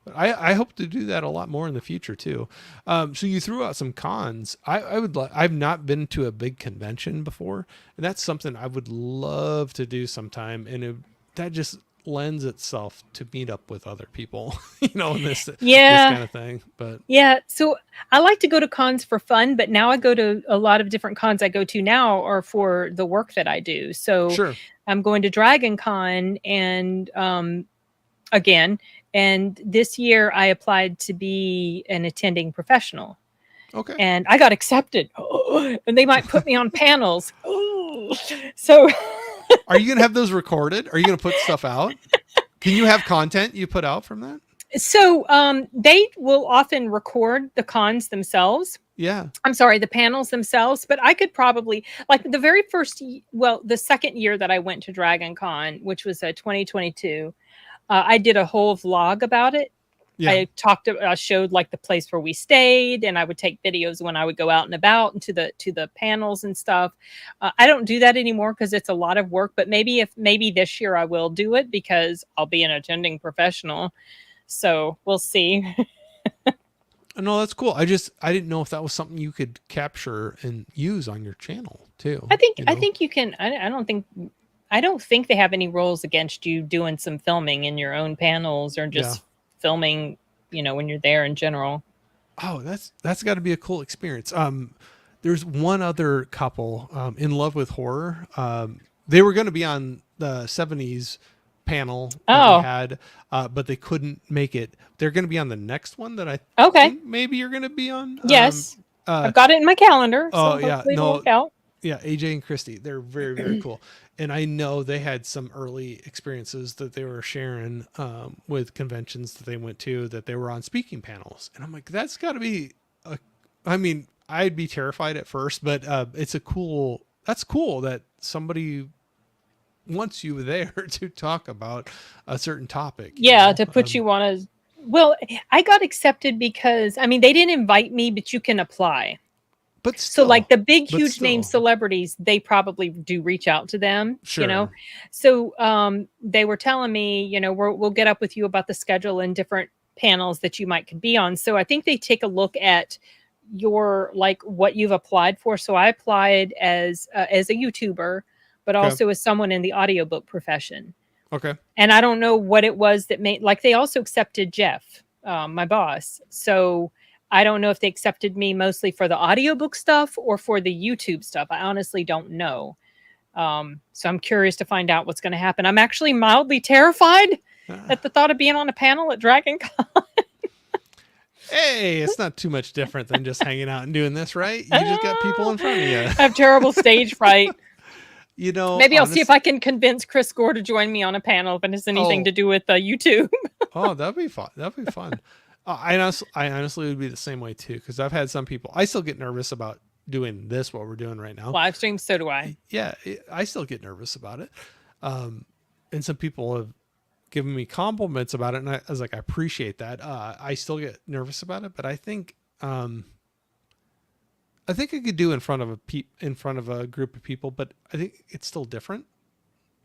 But I hope to do that a lot more in the future too. So you threw out some cons. I've not been to a big convention before, and that's something I would love to do sometime. And that just lends itself to meet up with other people, in this Yeah. kind of thing. But Yeah, so I like to go to cons for fun, but now I go to a lot of different cons I go to now are for the work that I do. So sure. I'm going to Dragon Con and again, and this year I applied to be an attending professional Okay. and I got accepted. And they might put me on panels. So Are you going to have those recorded? Are you going to put stuff out? Can you have content you put out from that? so they will often record the cons themselves. Yeah. I'm sorry, the panels themselves, but I could probably like the very first, the second year that I went to Dragon Con, which was 2022. I did a whole vlog about it. Yeah. I showed like the place where we stayed, and I would take videos when I would go out and about and to the panels and stuff. I don't do that anymore because it's a lot of work. But maybe this year I will do it because I'll be an attending professional. So we'll see. No, that's cool. I didn't know if that was something you could capture and use on your channel too. I think you can. I don't think they have any rules against you doing some filming in your own panels or just filming, when you're there in general. Oh, that's got to be a cool experience. There's one other couple in love with horror. They were going to be on the 70s panel that we had, but they couldn't make it. They're going to be on the next one that I think maybe you're going to be on. Yes. I've got it in my calendar. Oh, so yeah. It'll work out. Yeah, AJ and Christy, they're very, very cool. And I know they had some early experiences that they were sharing with conventions that they went to, that they were on speaking panels. And I'm like, that's got to be, I mean, I'd be terrified at first, but that's cool that somebody wants you there to talk about a certain topic. Yeah, to put you on a, well, I got accepted because, they didn't invite me, but you can apply. But still, so like the big, huge name celebrities, they probably do reach out to them, sure. So they were telling me, we'll get up with you about the schedule and different panels that you might be on. So I think they take a look at your, like what you've applied for. So I applied as a YouTuber, but also as someone in the audiobook profession. Okay. And I don't know what it was that made, like they also accepted Jeff, my boss. So I don't know if they accepted me mostly for the audiobook stuff or for the YouTube stuff. I honestly don't know. So I'm curious to find out what's going to happen. I'm actually mildly terrified at the thought of being on a panel at Dragon Con. Hey, it's not too much different than just hanging out and doing this, right? You just got people in front of you. I have terrible stage fright. Maybe I'll see if I can convince Chris Gore to join me on a panel if it has anything to do with YouTube. Oh, that'd be fun. That'd be fun. I honestly would be the same way too, because I've had some people. I still get nervous about doing what we're doing right now. Live stream, so do I. Yeah, I still get nervous about it. And some people have given me compliments about it, and I was like, I appreciate that. I still get nervous about it, but I think I could do in front of a group of people, but I think it's still different,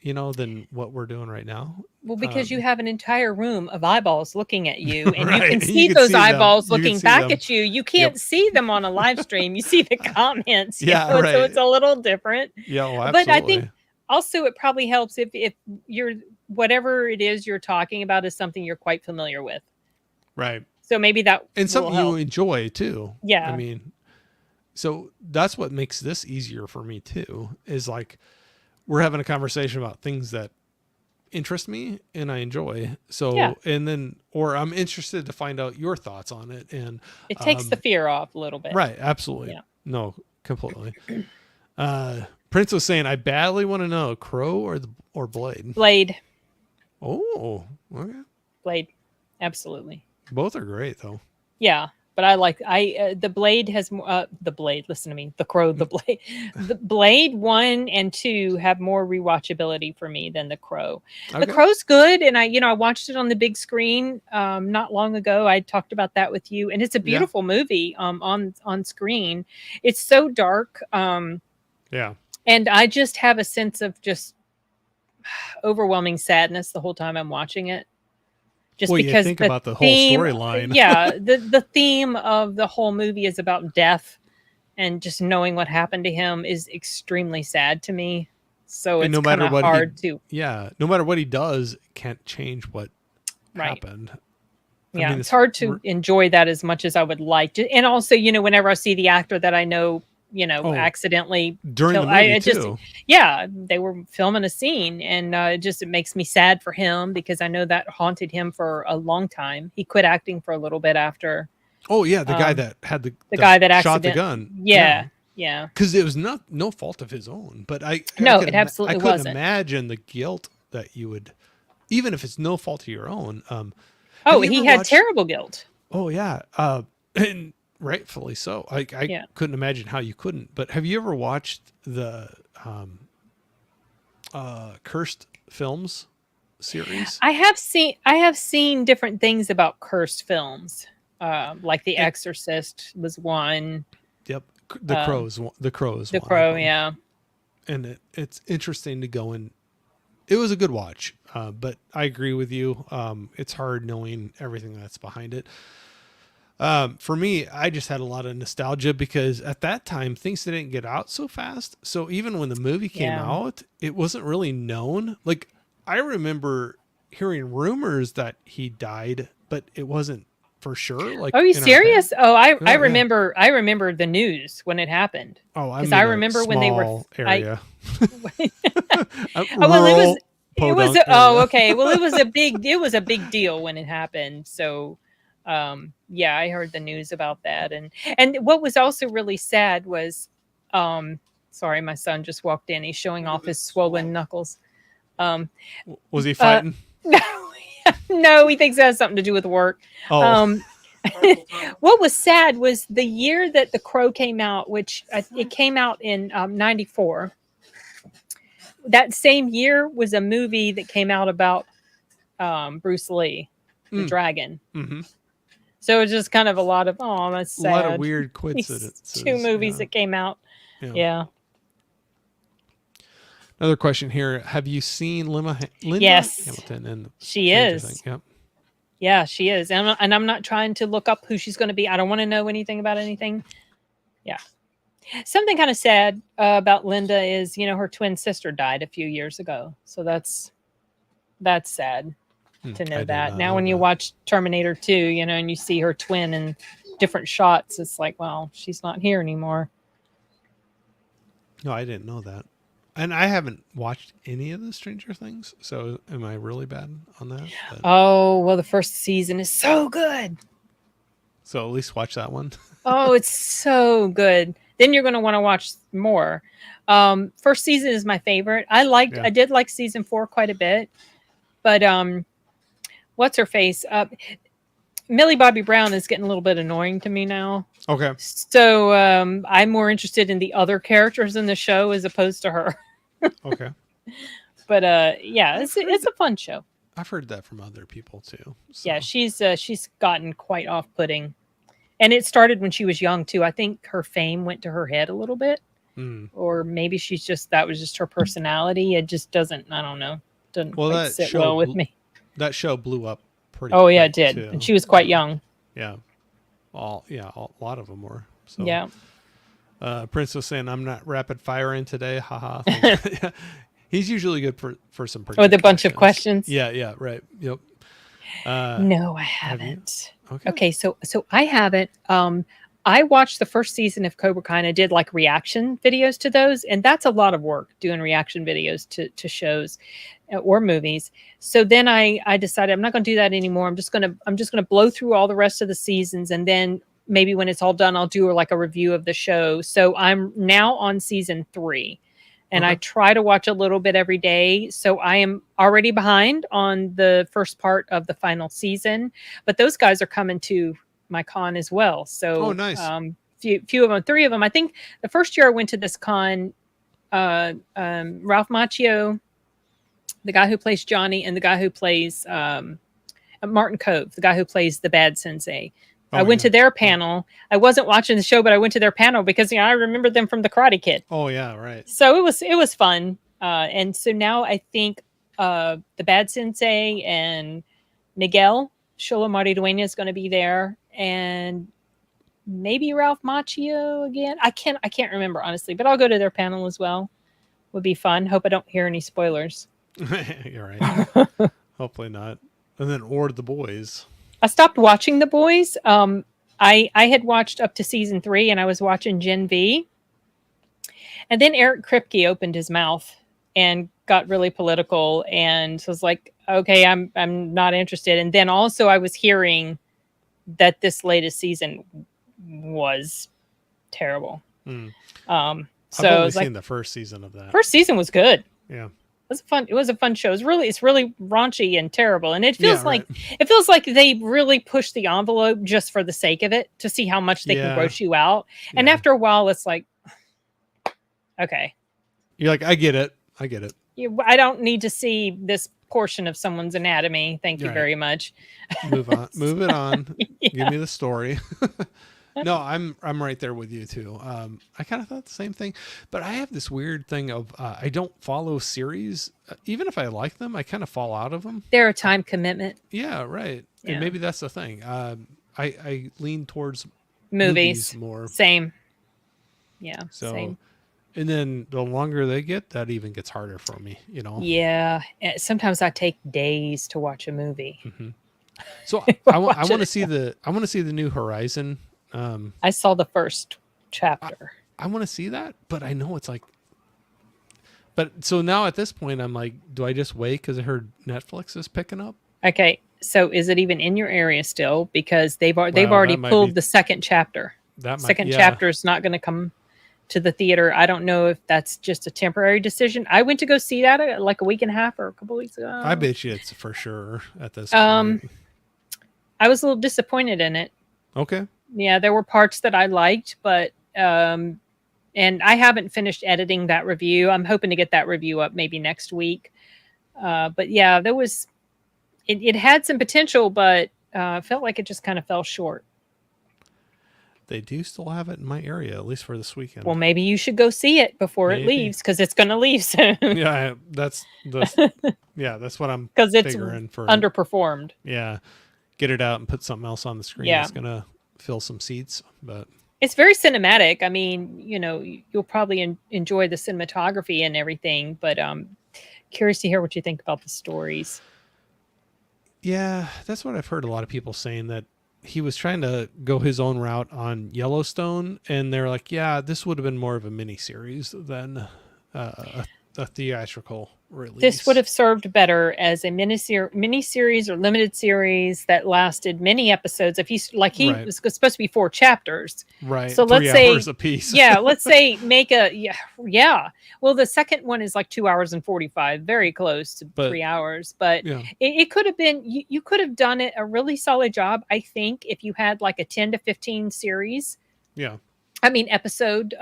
than what we're doing right now. Well, because you have an entire room of eyeballs looking at you, and right. you can see those eyeballs looking back them. at you. You can't see them on a live stream. You see the comments. Yeah, right. So it's a little different. Yeah, well, absolutely. But I think also it probably helps if you're, whatever it is you're talking about is something you're quite familiar with. Right. So maybe that and something will help. You enjoy too. Yeah. I mean, so that's what makes this easier for me too, is like we're having a conversation about things that interest me and I enjoy. So, and then, or I'm interested to find out your thoughts on it. And it takes the fear off a little bit. Right. Absolutely. Yeah. No, completely. Prince was saying, I badly want to know Crow or Blade. Blade. Oh, okay. Blade. Absolutely. Both are great though. Yeah. But the Blade has the Blade. Listen to me. The Crow, the Blade, the Blade 1 and 2 have more rewatchability for me than the Crow. Okay. The Crow's good, and I watched it on the big screen not long ago. I talked about that with you, and it's a beautiful movie on screen. It's so dark. Yeah. And I just have a sense of just overwhelming sadness the whole time I'm watching it. Just because you think about the whole storyline. Yeah, the theme of the whole movie is about death, and just knowing what happened to him is extremely sad to me. So And it's no kind matter of what hard to, no matter what he does, it can't change what right. happened. I Yeah, mean, it's hard to we're- enjoy that as much as I would like to. And also, whenever I see the actor that I know, oh, accidentally during the kill, movie it just, too. yeah, they were filming a scene, and it makes me sad for him because I know that haunted him for a long time. He quit acting for a little bit after Oh yeah, the guy um, that had the guy that shot the accident. gun. Yeah, Yeah, yeah. because it was no fault of his own. But No, it I absolutely couldn't wasn't. imagine the guilt that you would, even if it's no fault of your own. Have Oh, you ever he had watched? terrible guilt. Oh yeah, and rightfully so. I Yeah. couldn't imagine how you couldn't. But have you ever watched the Cursed Films series? I have seen different things about cursed films. Like The And Exorcist was one. yep, Um, The Crow is The one of Crow, them, yeah. and it's interesting to go in. It was a good watch, but I agree with you. It's hard knowing everything that's behind it. For me, I just had a lot of nostalgia because at that time things didn't get out so fast. So even when the movie came Yeah. out, it wasn't really known. Like I remember hearing rumors that he died, but it wasn't for sure. Oh, Like are you in our head. serious? Oh, I Yeah, yeah. remember I remember the news when it happened. Oh, I'm Because I in a remember when they were small I area, a oh well rural it was podunk oh area. okay. Well it was a big deal when it happened. So yeah, I heard the news about that. And what was also really sad was sorry, my son just walked in. He's showing off his swollen knuckles. Um Was he uh fighting? no, no, he thinks it has something to do with work. Oh, Um what was sad was the year that The Crow came out, which it came out in '94. That same year was a movie that came out about Bruce Lee, the mm, dragon. mm-hmm. So it's just kind of a lot of, oh, that's A lot of sad. weird These two coincidences. movies Yeah, that came out. yeah. Yeah. Another question here: have you seen Linda Yes, Hamilton in she Stranger Things? is. Yep. Yeah, she is. And I'm not trying to look up who she's going to be. I don't want to know anything about anything. Yeah. Something kind of sad about Linda is, her twin sister died a few years ago. So that's sad to I know did that. not Now, know when you that. watch Terminator 2, and you see her twin in different shots, it's like, well, she's not here anymore. No, I didn't know that. And I haven't watched any of the Stranger Things, so am I really bad on that? But, Oh, well, the first season is so good. so at least watch that one. Oh, it's so good. Then you're going to want to watch more. First season is my favorite. Yeah. I did like season 4 quite a bit, but what's her face? Millie Bobby Brown is getting a little bit annoying to me now. Okay. So I'm more interested in the other characters in the show as opposed to her. Okay. But yeah, it's a fun show. I've heard that from other people too. So. Yeah, she's gotten quite off-putting, and it started when she was young too. I think her fame went to her head a little bit, or maybe that was just her personality. It just doesn't. I don't know. Doesn't Well, quite sit well with me. That show blew up pretty. Oh yeah, quick, it did, too. and she was quite young. Yeah. A lot of them were. So. Yeah. Prince was saying, "I'm not rapid firing today." Haha. He's usually good for some pretty With a good bunch of questions. Yeah, yeah, right. Yep. No, I have you? haven't. Okay. Okay, so I haven't. I watched the first season of Cobra Kai and I did like reaction videos to those, and that's a lot of work doing reaction videos to shows or movies. So then I decided I'm not going to do that anymore. I'm just gonna blow through all the rest of the seasons, and then maybe when it's all done, I'll do like a review of the show. So I'm now on season 3. And I try to watch a little bit every day. So I am already behind on the first part of the final season, but those guys are coming to my con as well. So, nice. Few of them, 3 of them. I think the first year I went to this con, Ralph Macchio, the guy who plays Johnny, and the guy who plays Martin Kove, the guy who plays the bad sensei. I went to their panel. I wasn't watching the show, but I went to their panel because I remember them from The Karate Kid. Oh yeah, right. So it was fun. And so now I think the bad sensei and Miguel Sholo Maridueña is going to be there, and maybe Ralph Macchio again. I can't remember honestly, but I'll go to their panel as well, would be fun. Hope I don't hear any spoilers. You're right. Hopefully not. And then or the boys. I stopped watching The Boys. I had watched up to season 3, and I was watching Gen V, and then Eric Kripke opened his mouth and got really political, and was like, "Okay, I'm not interested." And then also, I was hearing that this latest season was terrible. Mm. So I've I only was like, seen the first season of that. first season was good. Yeah. It was a fun show. It's really raunchy and terrible, and it feels Yeah, right. it feels like they really push the envelope just for the sake of it, to see how much they can Yeah. gross you out. And Yeah. after a while, it's like, okay, You're like, I get it. I get it. I don't need to see this portion of someone's anatomy. Thank you Right. very much. Move on. Move it on. Yeah. Give me the story. No, I'm right there with you too. I kind of thought the same thing, but I have this weird thing of I don't follow series, even if I like them. I kind of fall out of them. They're a time commitment. Yeah, right. Yeah. And maybe that's the thing. I lean towards Movies more. Same. Yeah. So, Same. and then the longer they get, that even gets harder for me. You know. Yeah. Sometimes I take days to watch a movie. Mm-hmm. So I want to see the New Horizon. I saw the first chapter. I want to see that, but I know it's like. But so now at this point, I'm like, do I just wait because I heard Netflix is picking up? Okay, so is it even in your area still? Because they've already pulled the second chapter. Second chapter is not going to come to the theater. I don't know if that's just a temporary decision. I went to go see that like a week and a half or a couple weeks ago. I bet you it's for sure at this point. I was a little disappointed in it. Okay. Yeah, there were parts that I liked, but and I haven't finished editing that review. I'm hoping to get that review up maybe next week. But yeah, there was it had some potential, but felt like it just kind of fell short. They do still have it in my area, at least for this weekend. Well, maybe you should go see it before it leaves, because it's going to leave soon. Yeah, that's what I'm because it's figuring for underperformed. Yeah, get it out and put something else on the screen. Yeah. It's gonna fill some seats, but it's very cinematic. I mean, you'll probably enjoy the cinematography and everything, but curious to hear what you think about the stories. Yeah, that's what I've heard a lot of people saying, that he was trying to go his own route on Yellowstone, and they're like, yeah, this would have been more of a miniseries than a theatrical release. This would have served better as a miniseries or limited series that lasted many episodes. If he Right. was supposed to be 4 chapters, right? So 3 let's say hours a piece. Yeah, let's say make a yeah. Well, the second one is like 2 hours and 45, very close to 3 hours. But Yeah. it could have been. You could have done it a really solid job, I think, if you had like a 10 to 15 series. Yeah. I mean, episode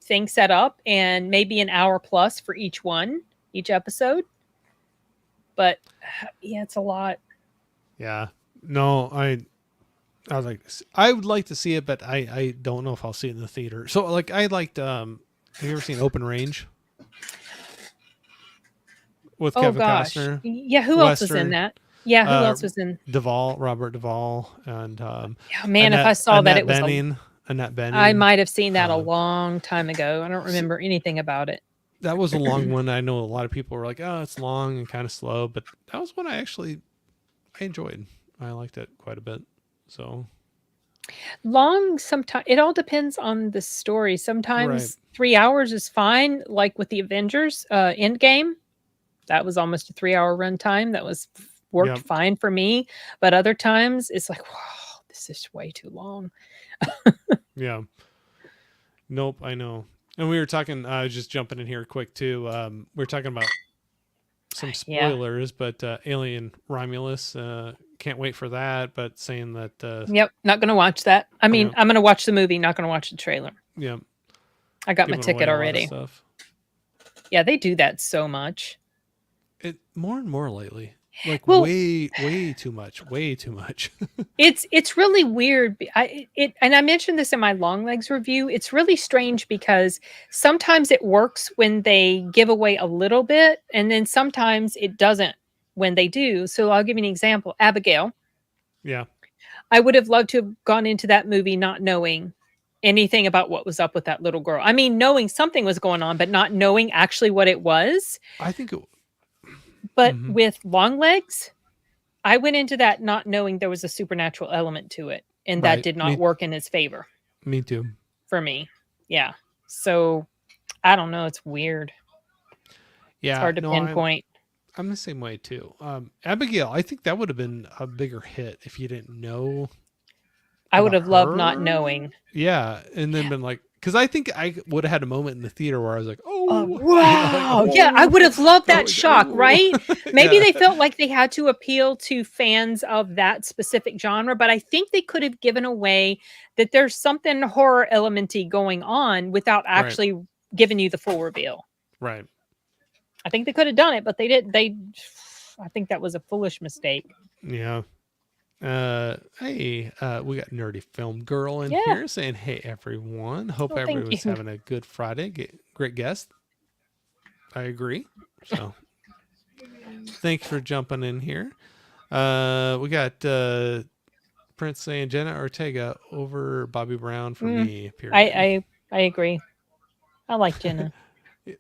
thing set up, and maybe an hour plus for each episode. But yeah, it's a lot. Yeah. No, I would like to see it, but I don't know if I'll see it in the theater. So like I liked have you ever seen Open Range? With Kevin Costner? Yeah, who else was in that? Yeah, who else was in Robert Duvall, and yeah, man, if I saw that, it was Annette Bening. I might have seen that a long time ago. I don't remember anything about it. That was a long one. I know a lot of people were like, oh, it's long and kind of slow, but that was one I enjoyed. I liked it quite a bit. So long, sometimes it all depends on the story. Sometimes 3 hours is fine, like with the Avengers Endgame. That was almost a 3-hour runtime. That worked fine for me. But other times it's like, wow, this is way too long. Yeah. Nope, I know. And we were talking, just jumping in here quick too. We were talking about some spoilers, but Alien Romulus, can't wait for that. But saying that, yep, not going to watch that. I mean, I'm going to watch the movie, not going to watch the trailer. Yeah, I got my ticket already. Yeah, they do that so much. It more and more lately. Like way too much. It's really weird. And I mentioned this in my Long Legs review. It's really strange because sometimes it works when they give away a little bit, and then sometimes it doesn't when they do. So I'll give you an example. Abigail. Yeah. I would have loved to have gone into that movie not knowing anything about what was up with that little girl. I mean, knowing something was going on, but not knowing actually what it was. I think it, But mhm. with Longlegs, I went into that not knowing there was a supernatural element to it, and that Right. did not work in his favor Me too. for me. Yeah. So I don't know. It's weird. It's Yeah. hard to No, pinpoint. I'm the same way too. Abigail, I think that would have been a bigger hit if you didn't know I would about have loved not her. knowing. Yeah, and then been like, because I think I would have had a moment in the theater where I was like, Oh, oh, like wow. Yeah, I oh, would have loved I that was shock, oh, right? Maybe yeah, they felt like they had to appeal to fans of that specific genre, but I think they could have given away that there's something horror elementy going on without right, actually giving you the full reveal. right, I think they could have done it, but they didn't. I think that was a foolish mistake. yeah. Hey, we got nerdy film girl in Yeah. here saying, "Hey everyone, hope Oh, thank everyone's you. having a good Friday. Great guest." I agree. So thanks for jumping in here. We got Prince saying Jenna Ortega over Bobby Brown for Mm, me. Period. I I agree. I like Jenna.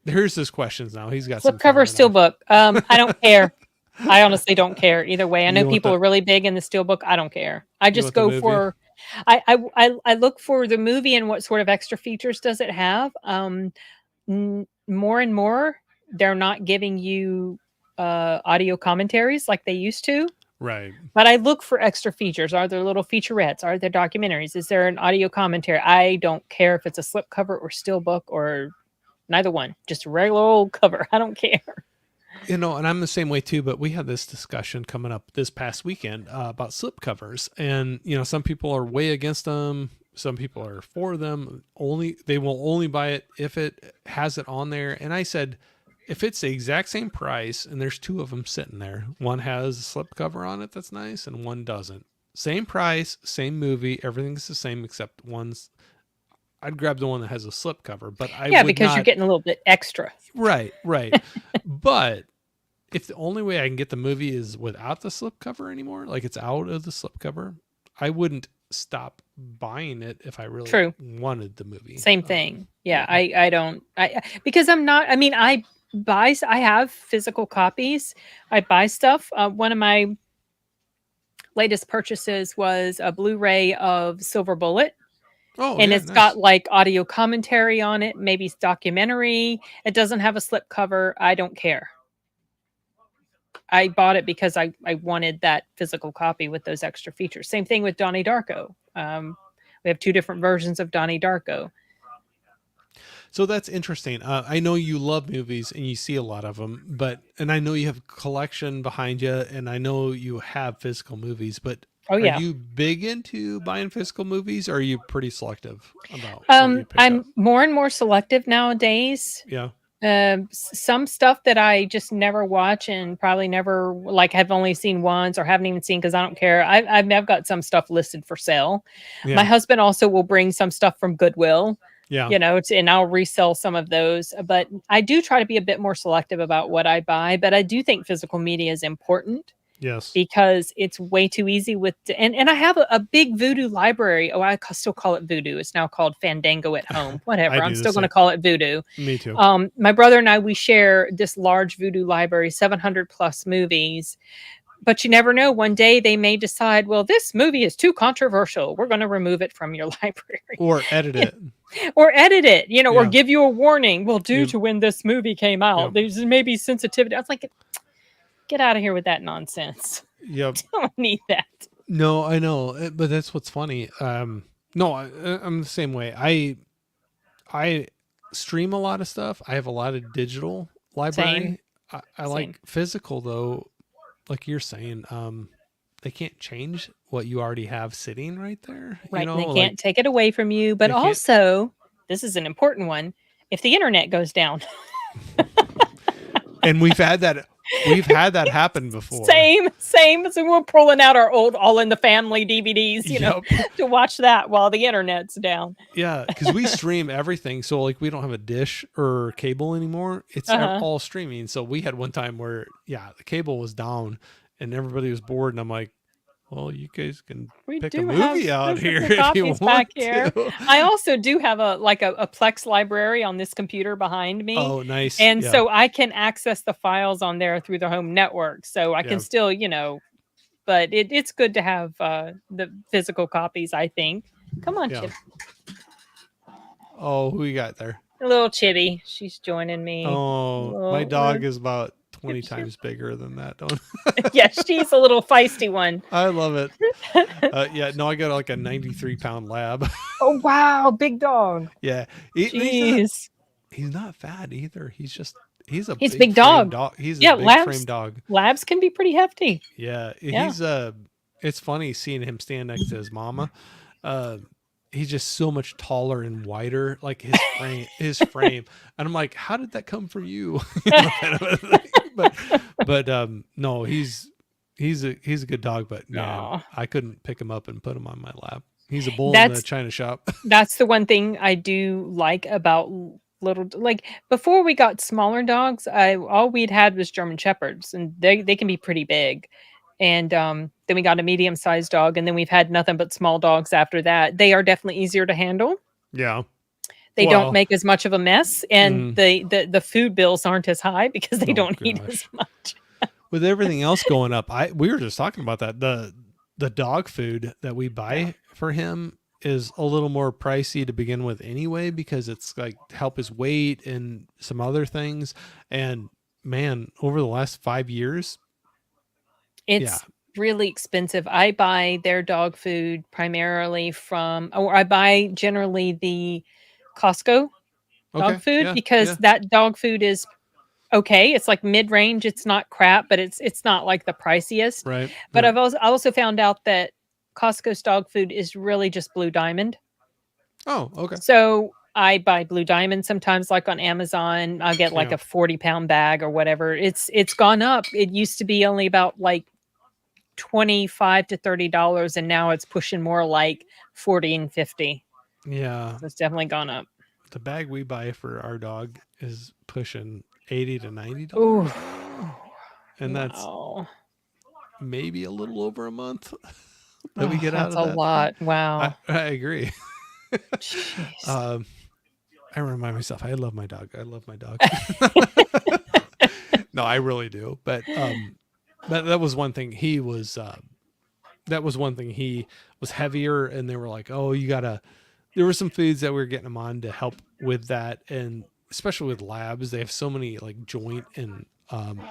Here's his questions now. He's got some Slipcover firing off. steelbook. I don't care. I honestly don't care either way. I know You want people the are really big in the steelbook. I don't care. I you just want the go movie? for I look for the movie and what sort of extra features does it have. More and more they're not giving you audio commentaries like they used to. Right. But I look for extra features. Are there little featurettes? Are there documentaries? Is there an audio commentary? I don't care if it's a slipcover or steelbook or neither one. Just a regular old cover. I don't care. And I'm the same way too, but we had this discussion coming up this past weekend about slipcovers. And, some people are way against them. Some people are for them. They will only buy it if it has it on there. And I said, if it's the exact same price and there's two of them sitting there, one has a slipcover on it that's nice and one doesn't. Same price, same movie, everything's the same except I'd grab the one that has a slipcover, but I Yeah, would because you're not. getting a little bit extra. Right, right. But if the only way I can get the movie is without the slipcover anymore, like it's out of the slipcover, I wouldn't stop buying it if I really True. wanted the movie. Same thing. Yeah, Yeah. I don't because I'm not I mean I have physical copies. I buy stuff. One of my latest purchases was a Blu-ray of Silver Bullet, Oh and yeah, it's got nice. like audio commentary on it, maybe it's documentary. It doesn't have a slip cover. I don't care. I bought it because I wanted that physical copy with those extra features. Same thing with Donnie Darko. We have two different versions of Donnie Darko. So that's interesting. I know you love movies and you see a lot of them, and I know you have a collection behind you, and I know you have physical movies. But Oh are yeah. you big into buying physical movies, or are you pretty selective about what you pick up? I'm more and more selective nowadays. Yeah, Some stuff that I just never watch and probably never like have only seen once or haven't even seen because I don't care. I've got some stuff listed for sale. My yeah, husband also will bring some stuff from Goodwill, yeah. and I'll resell some of those. But I do try to be a bit more selective about what I buy. But I do think physical media is important Yes, because it's way too easy and I have a big Voodoo library. Oh, still call it Voodoo. It's now called Fandango at Home. I Whatever. I'm do the still going to same. call it Voodoo. Me too. My brother and I, we share this large Voodoo library, 700 plus movies. But you never know. One day they may decide, well, this movie is too controversial. We're going to remove it from your library Or edit it. or edit it, or Yeah. give you a warning. Well, due You, to when this movie came yeah. out, there's maybe sensitivity. I was like, get out of here with that nonsense. Yeah. Don't need that. No, I know, but that's what's funny. No, I'm the same way. I stream a lot of stuff. I have a lot of digital Same. library. I Same. like physical though, like you're saying. They can't change what you already have sitting right there. Right. And they Like can't take it away from you. But they can't. also, this is an important one. If the internet goes down, And we've had that happen before. same. So we're pulling out our old All in the Family DVDs, Yep. to watch that while the internet's down. Yeah, because we stream everything. So like we don't have a dish or cable anymore. It's Uh-huh. all streaming. So we had one time where the cable was down and everybody was bored, and I'm like, Well, you guys can We pick a do have movie out here physical if you copies back want here. to. I also do have a Plex library on this computer behind me, Oh, nice. and Yeah. so I can access the files on there through the home network. So I can Yeah. still, but it's good to have the physical copies. I think. Come on, Yeah. Chip. Oh, who you got there? A little Chitty. She's joining me. Oh, my Well, dog is about chip, 20 chip. times bigger than that. Don't. Yeah, she's a little feisty one. I love it. Yeah, no, I got like a 93-pound lab. Oh wow, big dog. Yeah, Jeez, he's not fat either. He's a he's a big big frame dog. dog. He's a Yeah, big frame labs dog. labs can be pretty hefty. Yeah, Yeah. it's funny seeing him stand next to his mama. Uh, he's just so much taller and wider, like his frame. And I'm like, how did that come from you? Kind of a thing. But no, he's a good dog, but man, No. I couldn't pick him up and put him on my lap. He's a bull in the That's china shop. that's the one thing I do like about little like before we got smaller dogs, I all we'd had was German shepherds and they can be pretty big. And then we got a medium-sized dog and then we've had nothing but small dogs after that. They are definitely easier to handle. Yeah. They don't Well, make as much of a mess and mm, the food bills aren't as high because they oh don't eat as gosh. much. With everything else going up, we were just talking about that. The dog food that we Yeah. buy for him is a little more pricey to begin with anyway, because it's like to help his weight and some other things. And man, over the last 5 years, yeah. It's really expensive. I buy their dog food primarily or I buy generally the Costco dog Okay. food Yeah. because Yeah. that dog food is okay. It's like mid-range. It's not crap, but it's not like the priciest. Right. But Right. I also found out that Costco's dog food is really just Blue Diamond. Oh, okay. So I buy Blue Diamond sometimes, like on Amazon. I'll get like Yeah. a 40-pound bag or whatever. It's gone up. It used to be only about like 25 to $30 and now it's pushing more like 40 and 50. Yeah. So it's definitely gone up. The bag we buy for our dog is pushing $80 to $90 Oh, now. And that's wow. maybe a little over a month that we Oh, get out that's of a that thing. lot. Wow. I agree. Jeez. um, I remind myself, I love my dog. I love my dog. No, I really do. But that was one thing. That was one thing. He was heavier, and they were like, "Oh, you gotta." There were some foods that we were getting him on to help with that, and especially with labs, they have so many like joint and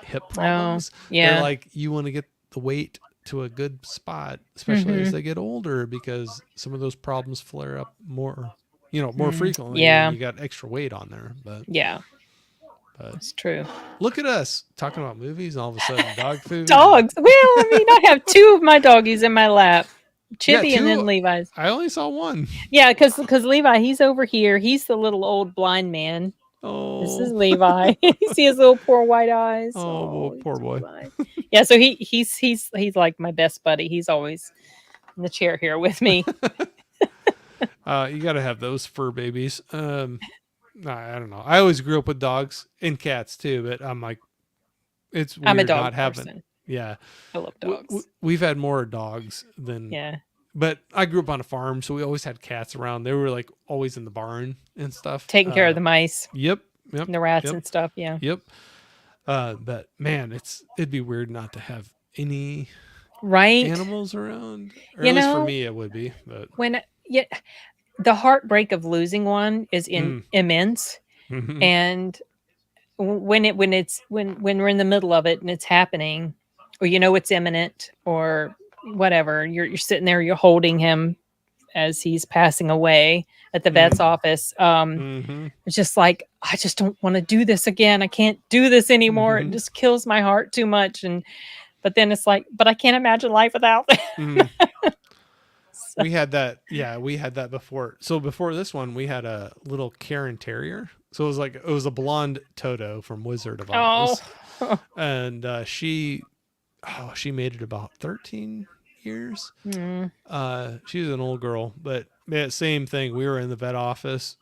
hip Oh, problems. They're yeah. like, you want to get the weight to a good spot, especially as Mhm. they get older, because some of those problems flare up more Mm, frequently when yeah. you got extra weight on there. But That's true. look at us talking about movies, and all of a sudden, dog food. Dogs. Well, I mean, I have two of my doggies in my lap. Yeah, Chippy and two. then Levi's. I only saw one. Yeah, because Levi, he's over here. He's the little old blind man. This is Oh, Levi. You see his little poor white eyes. oh, well, Oh, poor he's boy. blind. Yeah, so he's like my best buddy. He's always in the chair here with me. You got to have those fur babies. I don't know. I always grew up with dogs and cats too, but I'm like, it's I'm a weird dog not having. person. Yeah, I love dogs. we've had more dogs than. Yeah, But I grew up on a farm, so we always had cats around. They were like always in the barn and stuff. taking care of the mice Yep, yep, and the rats yep, and stuff. Yeah, yep. But man, it'd be weird not to have any right. animals around, or You at least for know me, it would be. But when yeah, the heartbreak of losing one is mm, immense, mhm, and when we're in the middle of it and it's happening, or it's imminent or whatever, you're sitting there, you're holding him as he's passing away at the vet's mm, office. mhm, It's just like I just don't want to do this again. I can't do this anymore. It mhm, just kills my heart too much. And but then it's like, but I can't imagine life without them. mhm. So- We had that. Yeah, we had that before. So before this one, we had a little Karen Terrier. So it was a blonde Toto from Wizard of oh, Oz, and she made it about 13 years. Mm. She was an old girl, but yeah, same thing. We were in the vet office.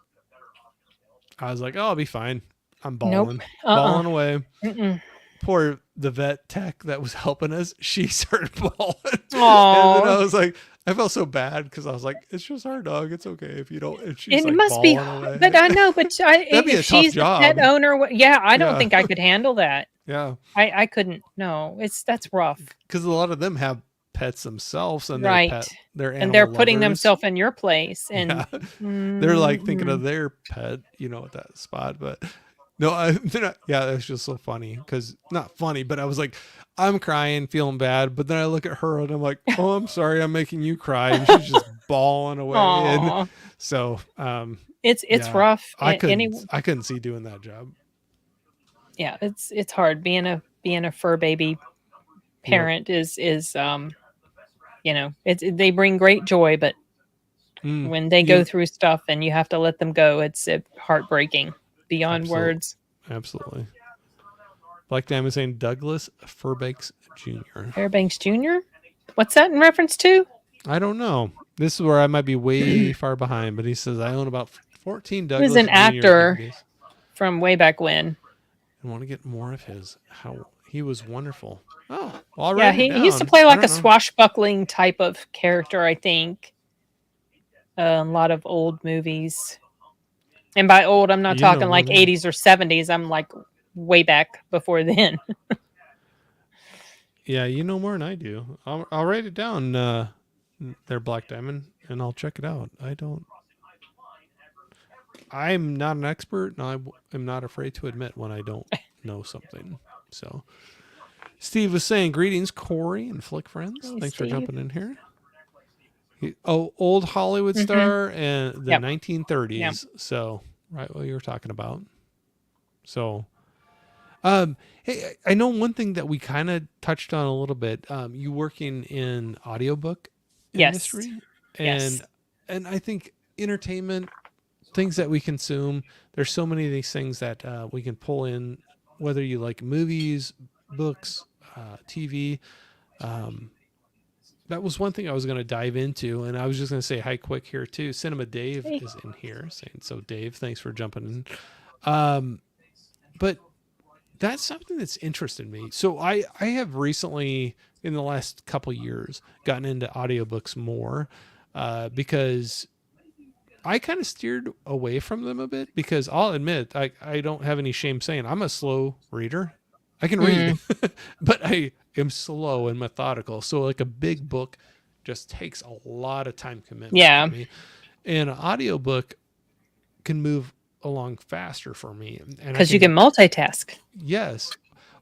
I was like, "Oh, I'll be fine." I'm Nope. bawling, Uh-uh. bawling away. Mm-mm. Poor the vet tech that was helping us, she started bawling. And then Oh, I was like, I felt so bad because I was like, it's just our dog. It's okay if you don't. And she's and it like must be, bawling but away. I know, but That'd be if a tough she's the pet job. owner, yeah, I don't Yeah. think I could handle that. Yeah. I couldn't. No, that's rough. Because a lot of them have pets themselves and Right. they're And they're animal putting lovers. themselves in your place, and Yeah. They're like thinking mm, of their pet, at that spot. But no, they're not, yeah, it's just so funny because not funny, but I was like, I'm crying, feeling bad. But then I look at her and I'm like, oh, I'm sorry, I'm making you cry. And she's just bawling away. And aw, so, it's yeah, rough. Any, I couldn't see doing that job. yeah, it's hard being a fur baby Yep. parent is they bring great joy, but Mm, when they go you, through stuff and you have to let them go, it's heartbreaking beyond absolutely. words. Absolutely. Black Diamond saying Douglas Fairbanks Jr. Fairbanks Jr. What's that in reference to? I don't know. This is where I might be way far behind, but he says I own about 14 He was Douglas an Jr. actor DVDs from way back when. and want to get more of his. How he was wonderful. Oh, well, I'll Yeah, write it he used to down. play I like a don't know. swashbuckling type of character, I think. A lot of old movies. And by old, I'm not You know talking more like than me. 80s or 70s. I'm like way back before then. Yeah, you know more than I do. I'll write it down. Their Black Diamond, and I'll check it out. I'm not an expert, and I am not afraid to admit when I don't know something. So, Steve was saying, greetings, Corey and Flick friends. Hey, Thanks for Steve. jumping in here. Old Hollywood Mm-hmm. star and the Yep. Yep. 1930s. So, right what you were talking about. So, hey, I know one thing that we kind of touched on a little bit. You working in audiobook Yes. industry, Yes. and I think entertainment things that we consume. There's so many of these things that we can pull in, whether you like movies, books, TV. Um, that was one thing I was going to dive into, and I was just going to say hi quick here too. Cinema Dave Hey. is in here saying so. Dave, thanks for jumping in. But that's something that's interested me. So I have recently in the last couple years gotten into audiobooks more because I kind of steered away from them a bit because I'll admit I don't have any shame saying I'm a slow reader. I can read, Mm, but I am slow and methodical. So like a big book just takes a lot of time commitment for yeah. me. And an audiobook can move along faster for me. And I Because you can can, multitask. yes.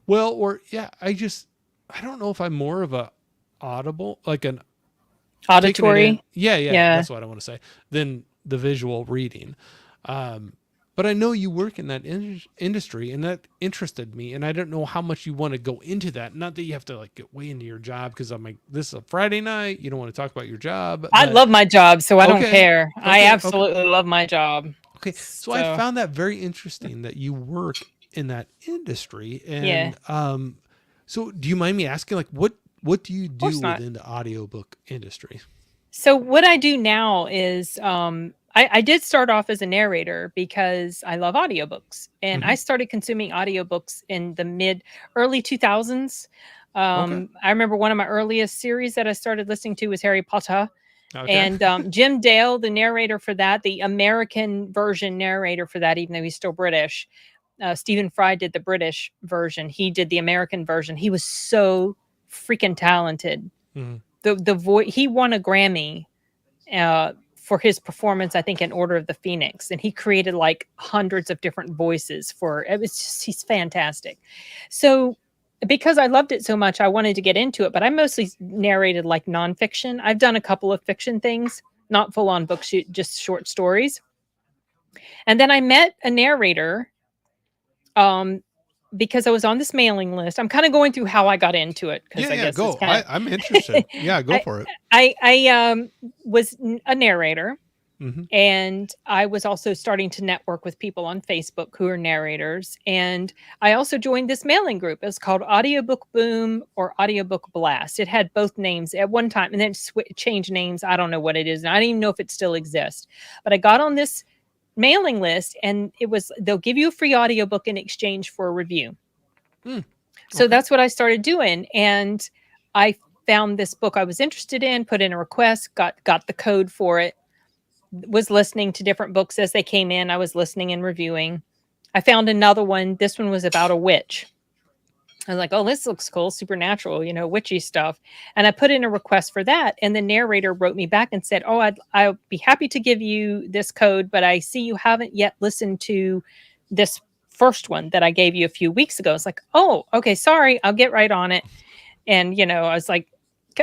Well, or yeah, I don't know if I'm more of a audible, like an taking it in. Auditory. Yeah, yeah, Yeah. that's what I want to say. Than the visual reading. But I know you work in that industry, and that interested me. And I don't know how much you want to go into that. Not that you have to like get way into your job, because I'm like, this is a Friday night. You don't want to talk about your job, I but love my job, so I don't okay, care. I okay, okay, absolutely love my job. okay. So I So, found that very interesting that you work in that industry, yeah. and so do you mind me asking, like, what do you Of do course not. within the audiobook industry? So what I do now is I did start off as a narrator because I love audiobooks. And Mm-hmm. I started consuming audiobooks in the early 2000s. Okay. I remember one of my earliest series that I started listening to was Harry Potter. Okay. And Jim Dale, the narrator for that, the American version narrator for that, even though he's still British, Stephen Fry did the British version. He did the American version. He was so freaking talented. Mm-hmm. The voice, he won a Grammy for his performance, I think, in Order of the Phoenix, and he created like hundreds of different voices for it. Was just, he's fantastic. So because I loved it so much, I wanted to get into it, but I mostly narrated like nonfiction. I've done a couple of fiction things, not full on books, just short stories. And then I met a narrator um, because I was on this mailing list. I'm kind of going through how I got into it because Yeah, I yeah, guess it's go. kind I'm interested. Yeah, go of for it. I was a narrator, Mm-hmm. and I was also starting to network with people on Facebook who are narrators. And I also joined this mailing group. It's called Audiobook Boom or Audiobook Blast. It had both names at one time and then changed names. I don't know what it is. And I don't even know if it still exists. But I got on this mailing list, and they'll give you a free audiobook in exchange for a review. Mm. So Okay. that's what I started doing. And I found this book I was interested in, put in a request, got the code for it, was listening to different books as they came in. I was listening and reviewing. I found another one. This one was about a witch. I was like, oh, this looks cool, supernatural, witchy stuff. And I put in a request for that. And the narrator wrote me back and said, oh, I'll be happy to give you this code, but I see you haven't yet listened to this first one that I gave you a few weeks ago. It's like, oh, okay, sorry, I'll get right on it. And, I was like,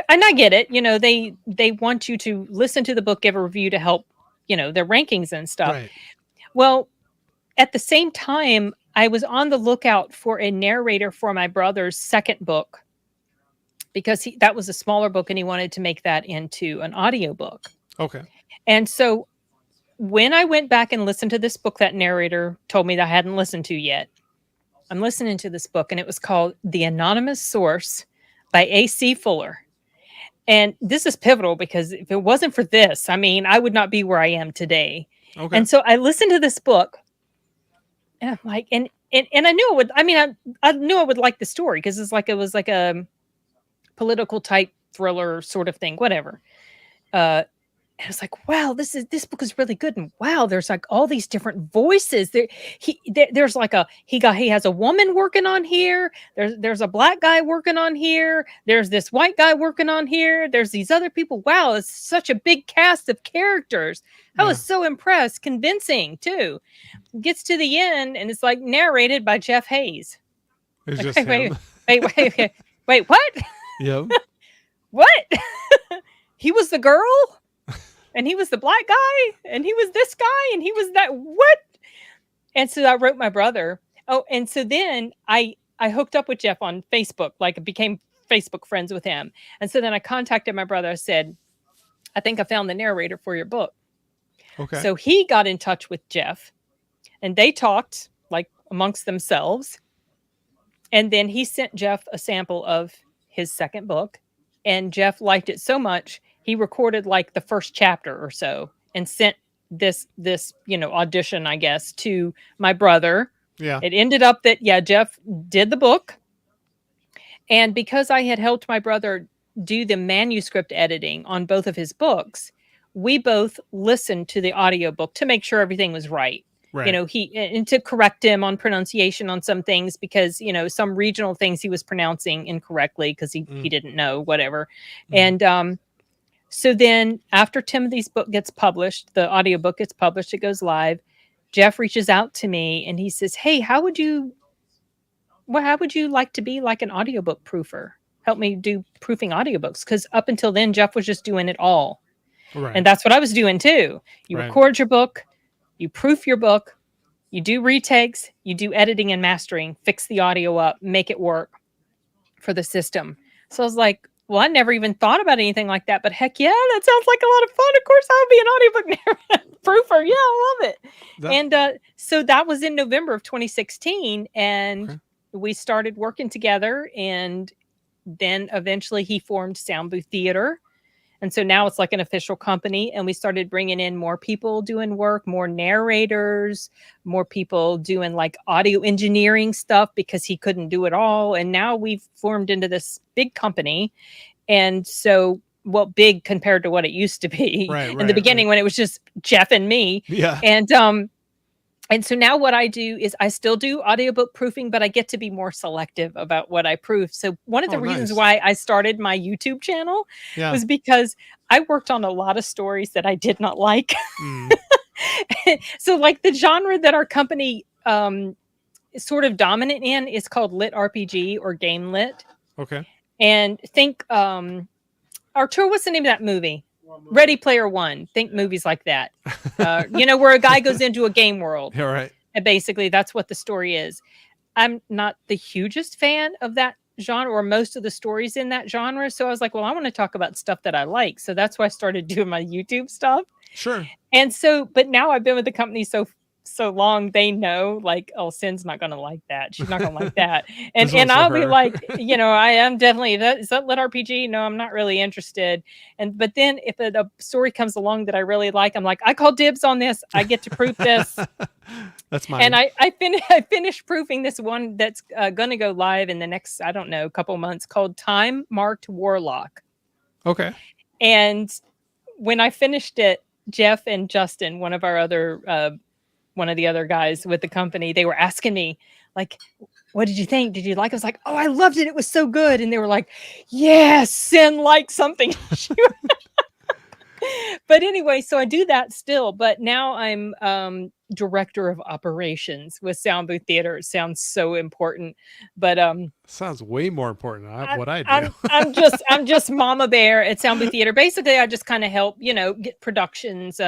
and I get it, they want you to listen to the book, give a review to help, their rankings and stuff. Right. Well, at the same time, I was on the lookout for a narrator for my brother's second book because that was a smaller book and he wanted to make that into an audiobook. Okay. And so when I went back and listened to this book that narrator told me that I hadn't listened to yet, I'm listening to this book and it was called The Anonymous Source by A.C. Fuller. And this is pivotal because if it wasn't for this, I mean, I would not be where I am today. Okay. And so I listened to this book and I'm like, and I knew it would, I mean, I knew I would like the story because it was like a political type thriller sort of thing, whatever. And I was like, wow, this book is really good. And wow, there's like all these different voices. There's like he has a woman working on here. There's a black guy working on here. There's this white guy working on here. There's these other people. Wow, it's such a big cast of characters. I was so impressed, convincing too. Gets to the end and it's like narrated by Jeff Hayes. It's Like, just him. wait, what? Yep. What? He was the girl? And he was the black guy, and he was this guy, and he was that. What? And so I wrote my brother. Oh, and so then I hooked up with Jeff on Facebook, like became Facebook friends with him. And so then I contacted my brother. I said, I think I found the narrator for your book. Okay. So he got in touch with Jeff, and they talked like amongst themselves. And then he sent Jeff a sample of his second book, and Jeff liked it so much he recorded like the first chapter or so and sent this audition, I guess, to my brother. Yeah. It ended up that Jeff did the book, and because I had helped my brother do the manuscript editing on both of his books, we both listened to the audiobook to make sure everything was right. Right. And to correct him on pronunciation on some things because, some regional things he was pronouncing incorrectly because he didn't know, whatever. And so then after Timothy's book gets published, the audiobook gets published, it goes live. Jeff reaches out to me and he says, hey, how would you like to be like an audiobook proofer? Help me do proofing audiobooks. Because up until then, Jeff was just doing it all. Right. And that's what I was doing too. You record your book, you proof your book, you do retakes, you do editing and mastering, fix the audio up, make it work for the system. So I was like, well, I never even thought about anything like that, but heck yeah, that sounds like a lot of fun. Of course, I'll be an audiobook proofer. Yeah, I love it. And so that was in November of 2016, and we started working together. And then eventually he formed Sound Booth Theater. And so now it's like an official company, and we started bringing in more people doing work, more narrators, more people doing like audio engineering stuff because he couldn't do it all. And now we've formed into this big company. And so, well, big compared to what it used to be in the beginning when it was just Jeff and me. Yeah. And so now what I do is I still do audiobook proofing, but I get to be more selective about what I proof. So one of the reasons why I started my YouTube channel was because I worked on a lot of stories that I did not like. So like the genre that our company is sort of dominant in is called lit RPG or game lit. Okay. And think, Artur, what's the name of that movie? Ready Player One. Think movies like that. Where a guy goes into a game world. All right. And basically, that's what the story is. I'm not the hugest fan of that genre or most of the stories in that genre. So I was like, well, I want to talk about stuff that I like. So that's why I started doing my YouTube stuff. Sure. And so, but now I've been with the company so long, they know like, oh, Cin's not going to like that. She's not going to like that. And I'll be like, I am definitely is that lit RPG? No, I'm not really interested. But then if a story comes along that I really like, I'm like, I call dibs on this. I get to proof this. That's And mine. I finished proofing this one that's going to go live in the next, I don't know, couple months, called Time Marked Warlock. Okay. And when I finished it, Jeff and Justin, one of the other guys with the company, they were asking me like, what did you think? Did you like it? I was like, oh, I loved it. It was so good. And they were like, yes, send like something. But anyway, so I do that still, but now I'm director of operations with Sound Booth Theater. It sounds so important, but Sounds way more important than I'm what I do. I'm just mama bear at Sound Booth Theater. Basically, I just kind of help, get productions,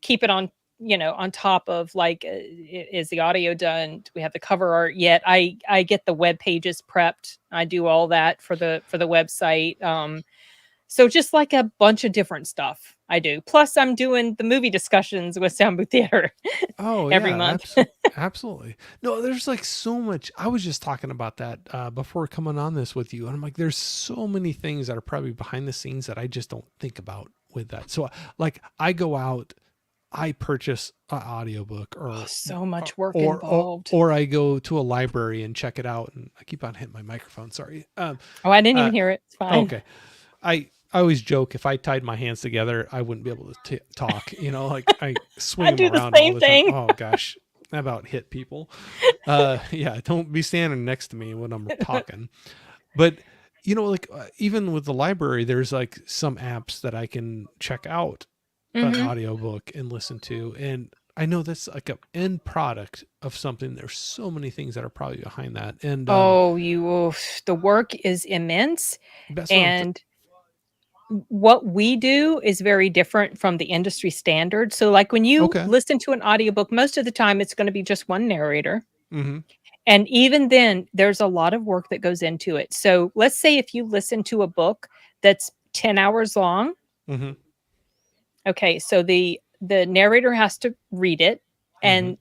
keep it on, on top of like, is the audio done? Do we have the cover art yet? I get the web pages prepped. I do all that for the website. So just like a bunch of different stuff I do. Plus, I'm doing the movie discussions with Sound Booth Theater Oh every yeah, month. absolutely. No, there's like so much. I was just talking about that before coming on this with you, and I'm like, there's so many things that are probably behind the scenes that I just don't think about with that. So, like, I go out, I purchase an audiobook, Oh, or so much work or or involved. or I go to a library and check it out. And I keep on hitting my microphone. Sorry. Oh, I didn't Uh, even hear it. It's fine. okay. I always joke if I tied my hands together, I wouldn't be able to talk. Like I I swing them do the around all same the time. thing. Oh gosh, I about hit people. Yeah, don't be standing next to me when I'm talking. But like even with the library, there's like some apps that I can check out an Hmm. audiobook and listen to, and I know that's like an end product of something. There's so many things that are probably behind that, and Oh, the work is immense. that's what And what we do is very different from the industry standard. So, like when you okay. listen to an audiobook, most of the time it's going to be just one narrator. Mm-hmm. And even then, there's a lot of work that goes into it. So, let's say if you listen to a book that's 10 hours long, Mm-hmm. okay, so the narrator has to read it, Mm-hmm.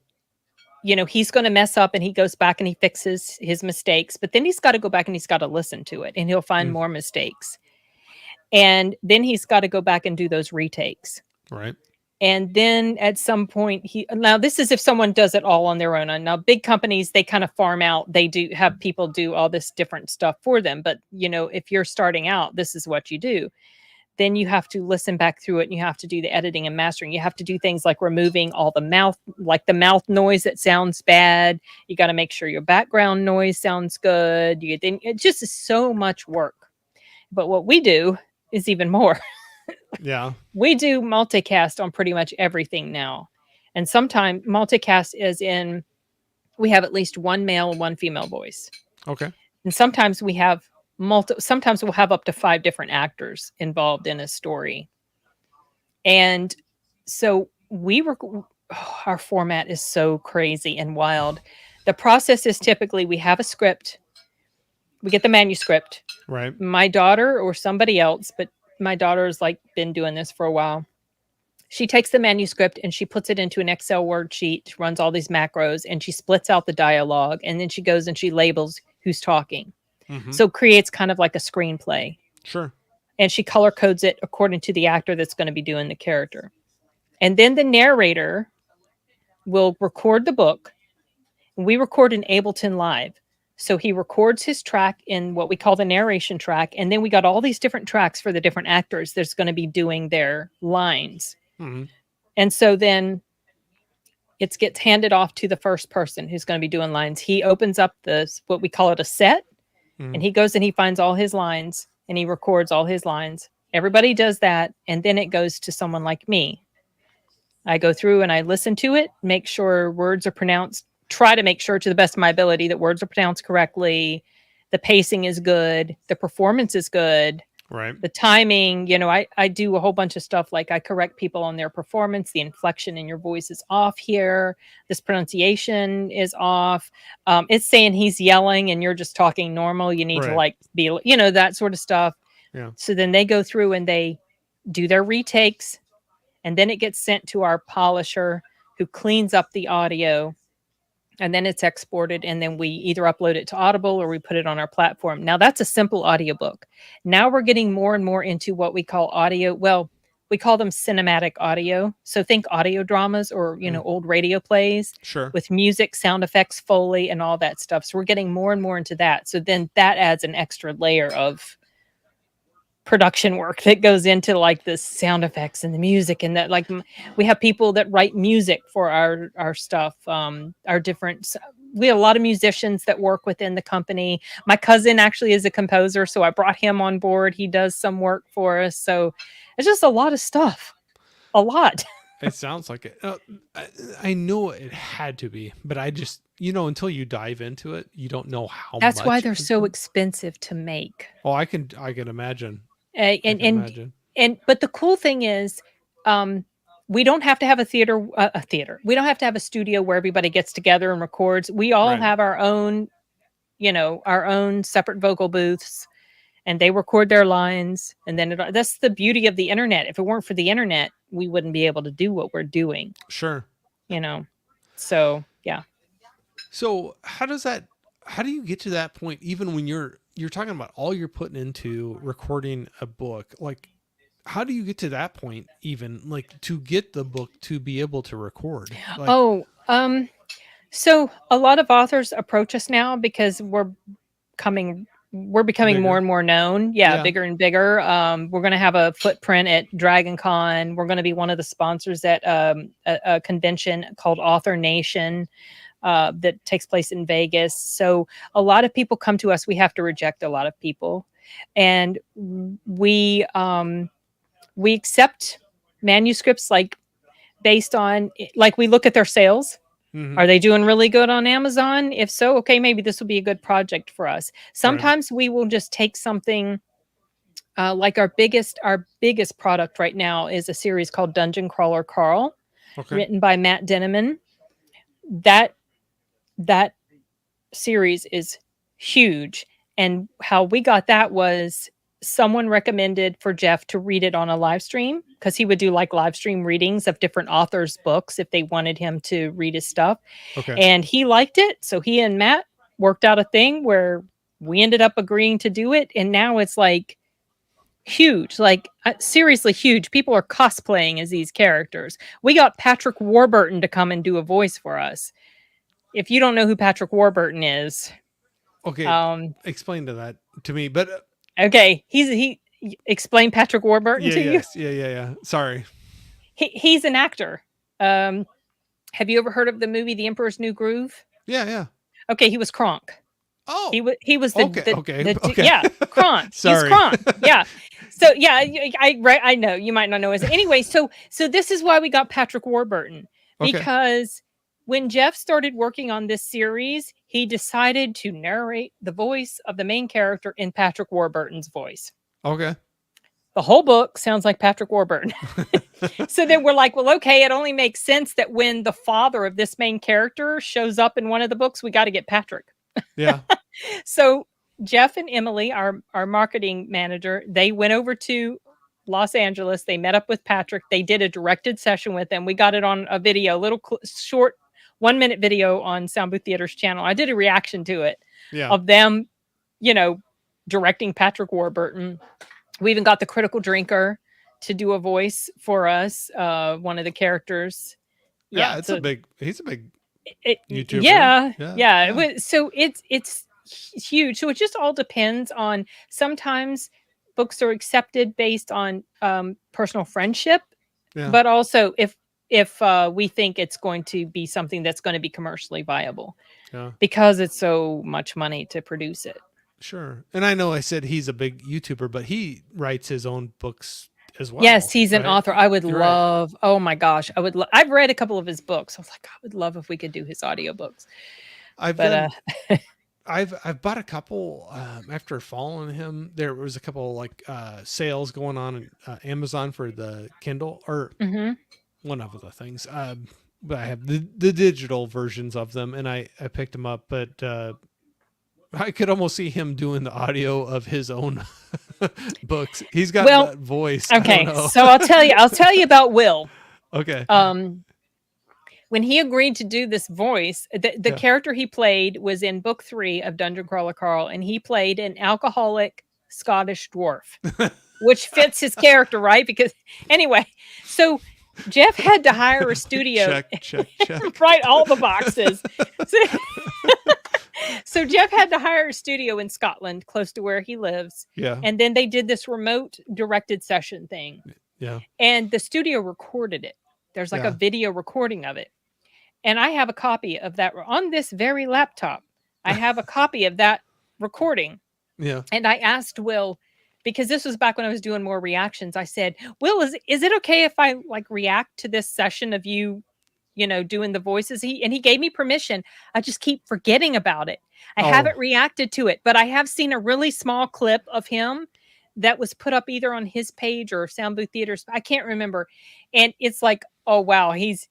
and he's going to mess up and he goes back and he fixes his mistakes, but then he's got to go back and he's got to listen to it and he'll find Mm. more mistakes. And then he's got to go back and do those retakes. Right. And then at some point now this is if someone does it all on their own. And now big companies, they kind of farm out, they do have people do all this different stuff for them. But if you're starting out, this is what you do. Then you have to listen back through it and you have to do the editing and mastering. You have to do things like removing all the mouth noise that sounds bad. You got to make sure your background noise sounds good. It just is so much work. But what we do is even more. Yeah. We do multicast on pretty much everything now. And sometimes multicast is in, we have at least one male and one female voice. Okay. And sometimes we have sometimes we'll have up to 5 different actors involved in a story. And so our format is so crazy and wild. The process is typically we have a script, we get the manuscript. Right. My daughter or somebody else, but my daughter's like been doing this for a while. She takes the manuscript and she puts it into an Excel worksheet, runs all these macros, and she splits out the dialogue. And then she goes and she labels who's talking. Mm-hmm. So creates kind of like a screenplay. Sure. And she color codes it according to the actor that's going to be doing the character. And then the narrator will record the book. We record in Ableton Live. So he records his track in what we call the narration track. And then we got all these different tracks for the different actors that's going to be doing their lines. Mm-hmm. And so then it gets handed off to the first person who's going to be doing lines. He opens up what we call it a set, Mm-hmm. and he goes and he finds all his lines and he records all his lines. Everybody does that. And then it goes to someone like me. I go through and I listen to it, make sure words are pronounced, try to make sure to the best of my ability that words are pronounced correctly. The pacing is good. The performance is good. Right. The timing, I do a whole bunch of stuff. Like I correct people on their performance. The inflection in your voice is off here. This pronunciation is off. It's saying he's yelling and you're just talking normal. You need to Right. like be, that sort of stuff. Yeah. So then they go through and they do their retakes, and then it gets sent to our polisher who cleans up the audio, and then it's exported, and then we either upload it to Audible or we put it on our platform. Now that's a simple audiobook. Now we're getting more and more into what we call audio. Well, we call them cinematic audio. So think audio dramas or, Mm, old radio plays sure. with music, sound effects, Foley, and all that stuff. So we're getting more and more into that. So then that adds an extra layer of production work that goes into like the sound effects and the music, and that like we have people that write music for our stuff, our different, we have a lot of musicians that work within the company. My cousin actually is a composer, so I brought him on board. He does some work for us, so it's just a lot of stuff, a lot. It sounds like it. I know it had to be, but I just, until you dive into it, you don't know how That's why much they're is so going. expensive to make. Oh, I can imagine. Uh, I and can and imagine. and but the cool thing is, um, we don't have to have a theater. A theater. We don't have to have a studio where everybody gets together and records. We all Right. have our own, our own separate vocal booths, and they record their lines. And then that's the beauty of the internet. If it weren't for the internet, we wouldn't be able to do what we're doing. Sure. You know. So yeah. So how do you get to that point even when you're talking about all you're putting into recording a book? Like how do you get to that point even like to get the book to be able to record? Like Oh, so a lot of authors approach us now because we're becoming more bigger? and more known. Yeah, Yeah. bigger and bigger. We're going to have a footprint at Dragon Con. We're going to be one of the sponsors at a convention called Author Nation that takes place in Vegas. So a lot of people come to us. We have to reject a lot of people, and we accept manuscripts like based on like we look at their sales. Mhm. Are they doing really good on Amazon? If so, okay, maybe this will be a good project for us. Right. Sometimes we will just take something like our biggest product right now is a series called Dungeon Crawler Carl, Okay. written by Matt Denneman. That that series is huge, and how we got that was someone recommended for Jeff to read it on a live stream because he would do like live stream readings of different authors' books if they wanted him to read his stuff. Okay. And he liked it. So he and Matt worked out a thing where we ended up agreeing to do it. And now it's like huge, like seriously huge. People are cosplaying as these characters. We got Patrick Warburton to come and do a voice for us. If you don't know who Patrick Warburton is, Okay. um, Explain to me, but okay, he explain Patrick Warburton yeah, to you. yes. Yeah. Sorry. He's an actor. Um, have you ever heard of the movie The Emperor's New Groove? Yeah, yeah. Okay, he was Kronk. He Oh, was he was okay, okay, okay. yeah, Kronk. He's Sorry. Kronk. Yeah. So yeah, I know you might not know his anyway. So this is why we got Patrick Warburton, Okay. because when Jeff started working on this series, he decided to narrate the voice of the main character in Patrick Warburton's voice. Okay. The whole book sounds like Patrick Warburton. So then we're like, well, okay, it only makes sense that when the father of this main character shows up in one of the books, we got to get Patrick. Yeah. So Jeff and Emily, our marketing manager, they went over to Los Angeles. They met up with Patrick. They did a directed session with him. We got it on a video, a little short 1 minute video on Sound Booth Theater's channel. I did a reaction to it Yeah. of them, directing Patrick Warburton. We even got the Critical Drinker to do a voice for us, one of the characters. Yeah, Yeah, it's so he's a big YouTuber. yeah, Yeah. yeah. Yeah. So it's huge. So it just all depends on. Sometimes books are accepted based on personal friendship, Yeah. but also if we think it's going to be something that's going to be commercially viable Yeah. because it's so much money to produce it. Sure. And I know I said he's a big YouTuber, but he writes his own books as Yes, well, he's an right? author. I would You're right. love. Oh my gosh, I've read a couple of his books. I was like, I would love if we could do his audiobooks. I've But done I've bought a couple after following him. There was a couple like sales going on in Amazon for the Kindle or mhm. one of the things. But I have the digital versions of them, and I picked them up. But I could almost see him doing the audio of his own books. He's got Well, that voice. I don't okay, know. so I'll tell you about Will. Okay. When he agreed to do this voice, the Yeah. character he played was in book 3 of Dungeon Crawler Carl, and he played an alcoholic Scottish dwarf. which fits his character, right? Because anyway, so Jeff had to hire a studio, Check, check, check. right? All the boxes. So, so Jeff had to hire a studio in Scotland, close to where he lives. Yeah. And then they did this remote directed session thing. Yeah. And the studio recorded it. There's like a Yeah. video recording of it. And I have a copy of that on this very laptop. I have a copy of that recording. Yeah. And I asked Will, because this was back when I was doing more reactions. I said, Will, is it okay if I like react to this session of you, doing the voices? He gave me permission. I just keep forgetting about it. I Oh. haven't reacted to it, but I have seen a really small clip of him that was put up either on his page or Sound Booth Theaters. I can't remember. And it's like, oh wow, he's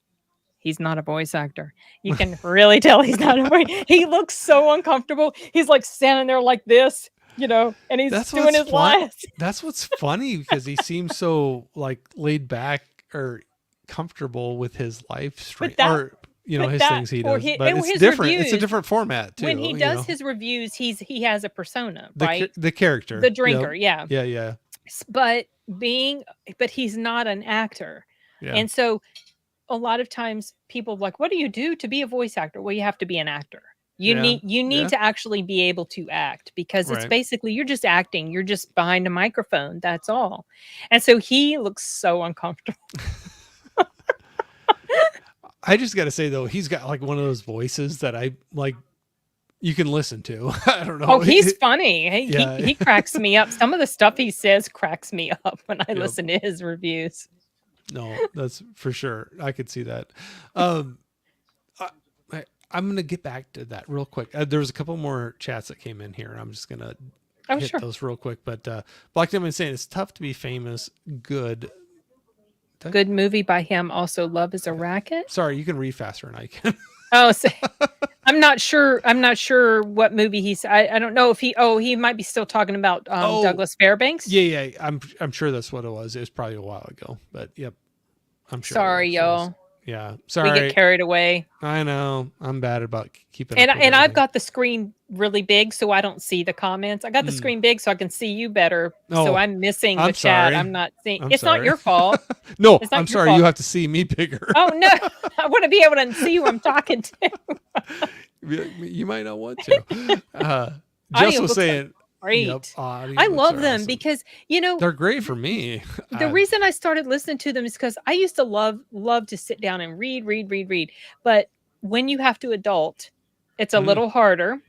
not a voice actor. You can really tell he's not a voice. He looks so uncomfortable. He's like standing there like this, and he's doing his lines. That's what's funny, because he seems so like laid back or comfortable with his live stream, or his things he does. But it's different. Reviews, it's a different format too. When he does his reviews, he has a persona, right? The character, the drinker, yeah. Yeah. But he's not an actor, and so a lot of times people are like, what do you do to be a voice actor? Well, you have to be an actor. You need to actually be able to act, because it's basically, you're just acting. You're just behind a microphone. That's all. And so he looks so uncomfortable. I just got to say though, he's got like one of those voices that I like, you can listen to. I don't know. Oh, he's funny. He cracks me up. Some of the stuff he says cracks me up when I listen to his reviews. No, that's for sure. I could see that. I'm going to get back to that real quick. There was a couple more chats that came in here, and I'm just going to hit those real quick. But Black Demon is saying it's tough to be famous. Good movie by him. Also, Love is a Racket. Sorry, you can read faster than I can. Oh, so, I'm not sure what movie he's. I don't know if he might be still talking about Douglas Fairbanks. Yeah. I'm sure that's what it was. It was probably a while ago, but yep. I'm sure. Sorry, y'all. Yeah, sorry. We get carried away. I know. I'm bad about keeping. And I've got the screen really big, so I don't see the comments. I got the screen big so I can see you better. So I'm missing the chat. I'm not seeing. It's not your fault. No, I'm sorry. Fault. You have to see me bigger. Oh no, I want to be able to see who I'm talking to. You might not want to. Jess was saying. Great. Yep, I love them awesome. Because they're great for me. The reason I started listening to them is because I used to love to sit down and read. But when you have to adult, it's a little harder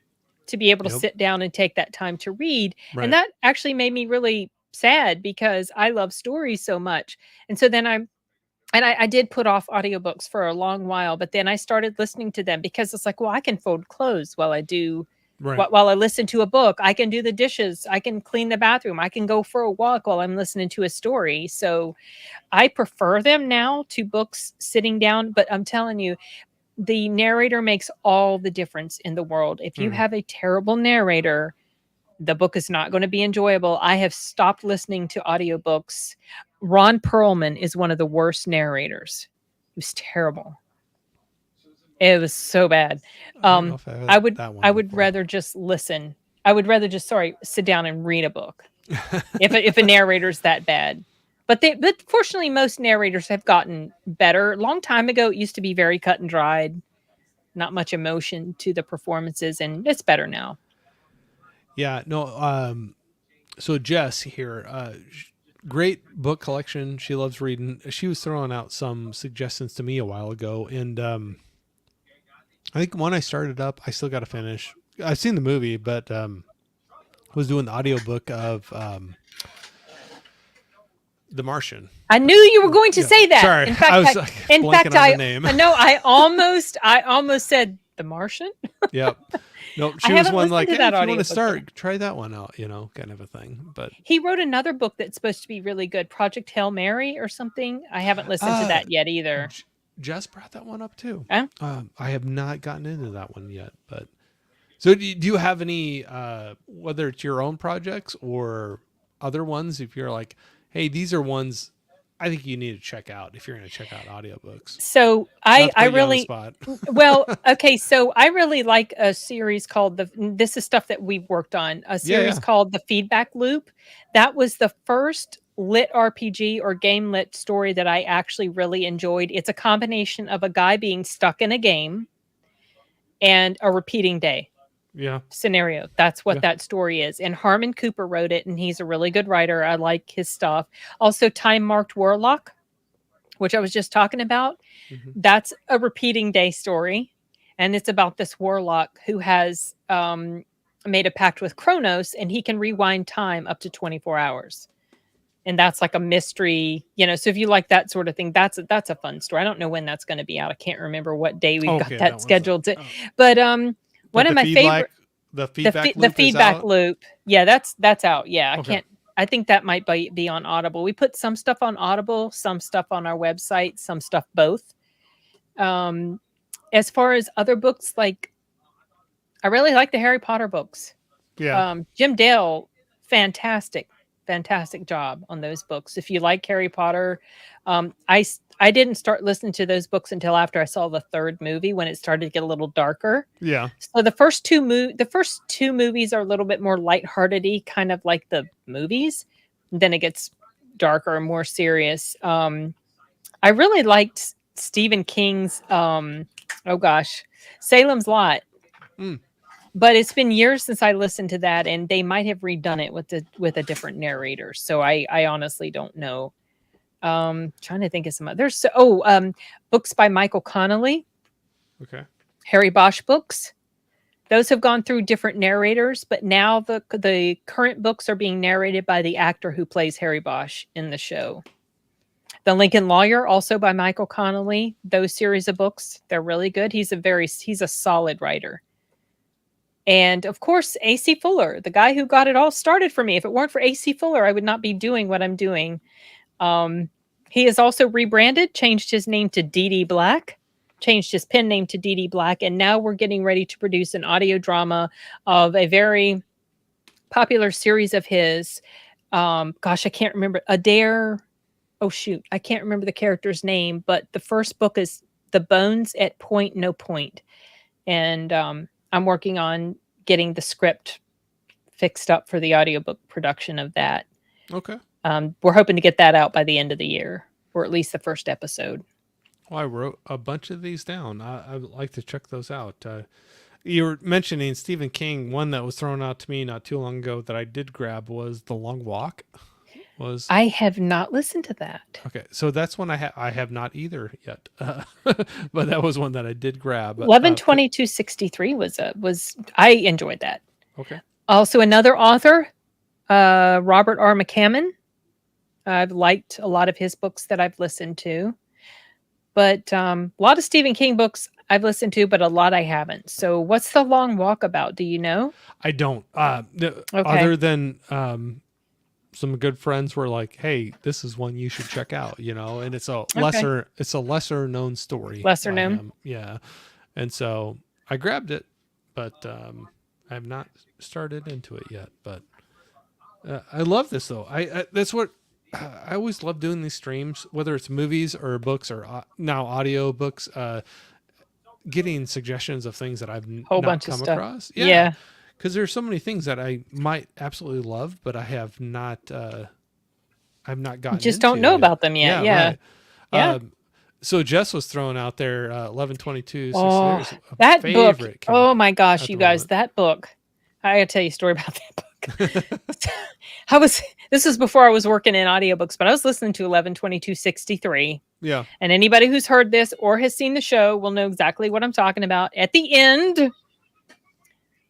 to be able to sit down and take that time to read. Right. And that actually made me really sad, because I love stories so much. And so then I did put off audiobooks for a long while, but then I started listening to them, because it's like, well, I can fold clothes while I do. Right. While I listen to a book, I can do the dishes, I can clean the bathroom, I can go for a walk while I'm listening to a story. So I prefer them now to books sitting down. But I'm telling you, the narrator makes all the difference in the world. If you have a terrible narrator, the book is not going to be enjoyable. I have stopped listening to audiobooks. Ron Perlman is one of the worst narrators. He was terrible. It was so bad. I would rather just listen. I would rather just sit down and read a book if a narrator's that bad. But fortunately, most narrators have gotten better. A long time ago, it used to be very cut and dried, not much emotion to the performances, and it's better now. Yeah, no. So Jess here, great book collection. She loves reading. She was throwing out some suggestions to me a while ago, and I think one I started up, I still got to finish. I've seen the movie, but was doing the audiobook of The Martian. I knew you were going to say that. Sorry, in fact, I almost said The Martian. Yep. Nope. She was one like, hey, if you want to start, try that one out, kind of a thing. But he wrote another book that's supposed to be really good, Project Hail Mary or something. I haven't listened to that yet either. Jess brought that one up too. Huh? I have not gotten into that one yet, but so do you have any, whether it's your own projects or other ones, if you're like, hey, these are ones I think you need to check out if you're going to check out audiobooks. So Not to I put you on the really spot. well, okay, so I really like a series called this is stuff that we've worked on, a Yeah, series yeah. called The Feedback Loop. That was the first lit RPG or game lit story that I actually really enjoyed. It's a combination of a guy being stuck in a game and a repeating day Yeah. scenario. That's what Yeah. that story is. And Harmon Cooper wrote it, and he's a really good writer. I like his stuff. Also, Time Marked Warlock, which I was just talking about. Hmm. That's a repeating day story. And it's about this warlock who has made a pact with Kronos, and he can rewind time up to 24 hours. And that's like a mystery, so if you like that sort of thing, that's a fun story. I don't know when that's going to be out. I can't remember what day we've got Okay, that that one's scheduled to, oh. but But one of my favorite the feedback the loop is feedback out. loop. Yeah, that's out. Yeah, I Okay. can't. I think that might be on Audible. We put some stuff on Audible, some stuff on our website, some stuff both. Um, as far as other books, like I really like the Harry Potter books. Yeah. Jim Dale, fantastic, fantastic job on those books. If you like Harry Potter, I didn't start listening to those books until after I saw the third movie when it started to get a little darker. Yeah. So the first two movies are a little bit more lighthearted-y, kind of like the movies. Then it gets darker and more serious. I really liked Stephen King's oh gosh, Salem's Lot. Mm. But it's been years since I listened to that, and they might have redone it with a different narrator. So I honestly don't know. Trying to think of some others. Books by Michael Connolly, Okay. Harry Bosch books. Those have gone through different narrators, but now the current books are being narrated by the actor who plays Harry Bosch in the show. The Lincoln Lawyer, also by Michael Connolly. Those series of books, they're really good. He's a solid writer. And of course, AC Fuller, the guy who got it all started for me. If it weren't for AC Fuller, I would not be doing what I'm doing. He has also rebranded, changed his name to D.D. Black, changed his pen name to D.D. Black, and now we're getting ready to produce an audio drama of a very popular series of his. Gosh, I can't remember. Adair. Oh, shoot. I can't remember the character's name, but the first book is The Bones at Point No Point. And I'm working on getting the script fixed up for the audiobook production of that. Okay. We're hoping to get that out by the end of the year, or at least the first episode. Well, I wrote a bunch of these down. I would like to check those out. You were mentioning Stephen King. One that was thrown out to me not too long ago that I did grab was The Long Walk. I have not listened to that. Okay, so that's one I have not either yet, but that was one that I did grab. 11/22/63 was I enjoyed that. Okay. Also, another author, Robert R. McCammon. I've liked a lot of his books that I've listened to, but a lot of Stephen King books I've listened to, but a lot I haven't. So, what's The Long Walk about? Do you know? I don't. Okay. Other than some good friends were like, "Hey, this is one you should check out," and it's a lesser known story. Lesser by known. him. Yeah, and so I grabbed it, but I have not started into it yet. But I love this though. I that's what I always love doing these streams, whether it's movies or books or now audio books. Getting suggestions of things that I've Whole not bunch of come stuff. across. Yeah. Because there's so many things that I might absolutely love, but I have not. I've not gotten. Just don't know about them yet. Yeah. Right. Yeah. So Jess was throwing out there 11/22. Oh, There's a that book. favorite Oh my gosh, at you the guys, moment. that book. I gotta tell you a story about that book. This is before I was working in audiobooks, but I was listening to 11/22/63. Yeah. And anybody who's heard this or has seen the show will know exactly what I'm talking about. At the end,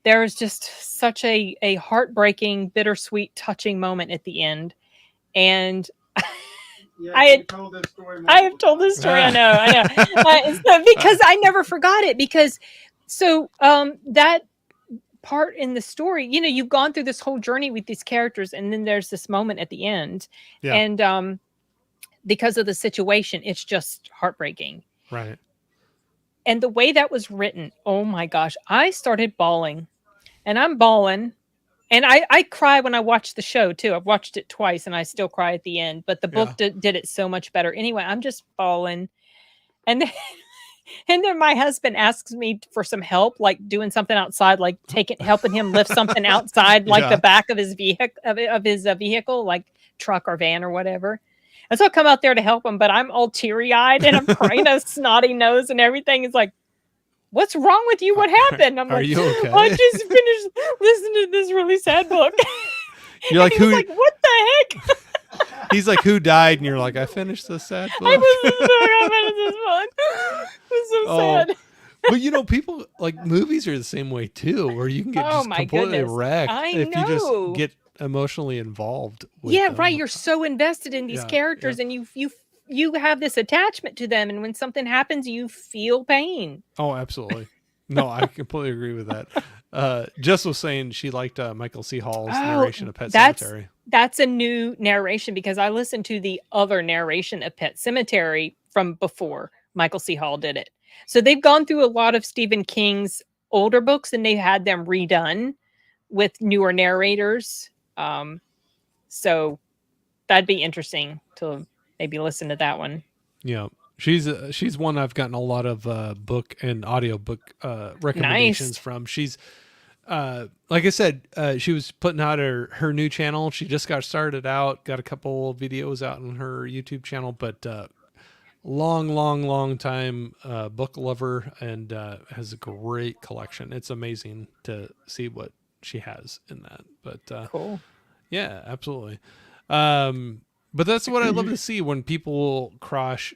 there is just such a heartbreaking, bittersweet, touching moment at the end. And I have told this story. I know. Because I never forgot it. Because that part in the story, you've gone through this whole journey with these characters, and then there's this moment at the end, Yeah. and because of the situation, it's just heartbreaking. Right. And the way that was written, oh my gosh, I started bawling, and I'm bawling And I cry when I watch the show too. I've watched it twice and I still cry at the end, but the book Yeah. did it so much better. Anyway, I'm just falling. And then, and then my husband asks me for some help, like doing something outside, like taking helping him lift something outside, like the Yeah. back of his vehicle of his vehicle, like truck or van or whatever. And so I come out there to help him, but I'm all teary eyed and I'm crying a snotty nose and everything. Is like, what's wrong with you? What happened? I'm Are like, you I okay? just finished listening to this really sad book. You're And like, he was who? like, what the heck? He's like, who died? And you're like, I finished the sad I book. was this book. It's so Oh, sad. but people like movies are the same way too, where you can get Oh just my completely goodness. wrecked I if you just know. get emotionally involved with Yeah, right. them. You're so invested in these Yeah, yeah. characters and you have this attachment to them and when something happens you feel pain. Oh, absolutely. No, I completely agree with that. Jess was saying she liked Michael C. Hall's Oh, narration of Pet that's Cemetery. that's a new narration because I listened to the other narration of Pet Cemetery from before Michael C. Hall did it. So they've gone through a lot of Stephen King's older books and they had them redone with newer narrators. Um, so that'd be interesting to maybe listen to that one. Yeah, she's one I've gotten a lot of book and audiobook recommendations Nice. from. She's like I said, she was putting out her new channel. She just got started out, got a couple videos out on her YouTube channel, but long time book lover and has a great collection. It's amazing to see what she has in that. But Cool. yeah, absolutely. Um, but that's what I love to see when people cross.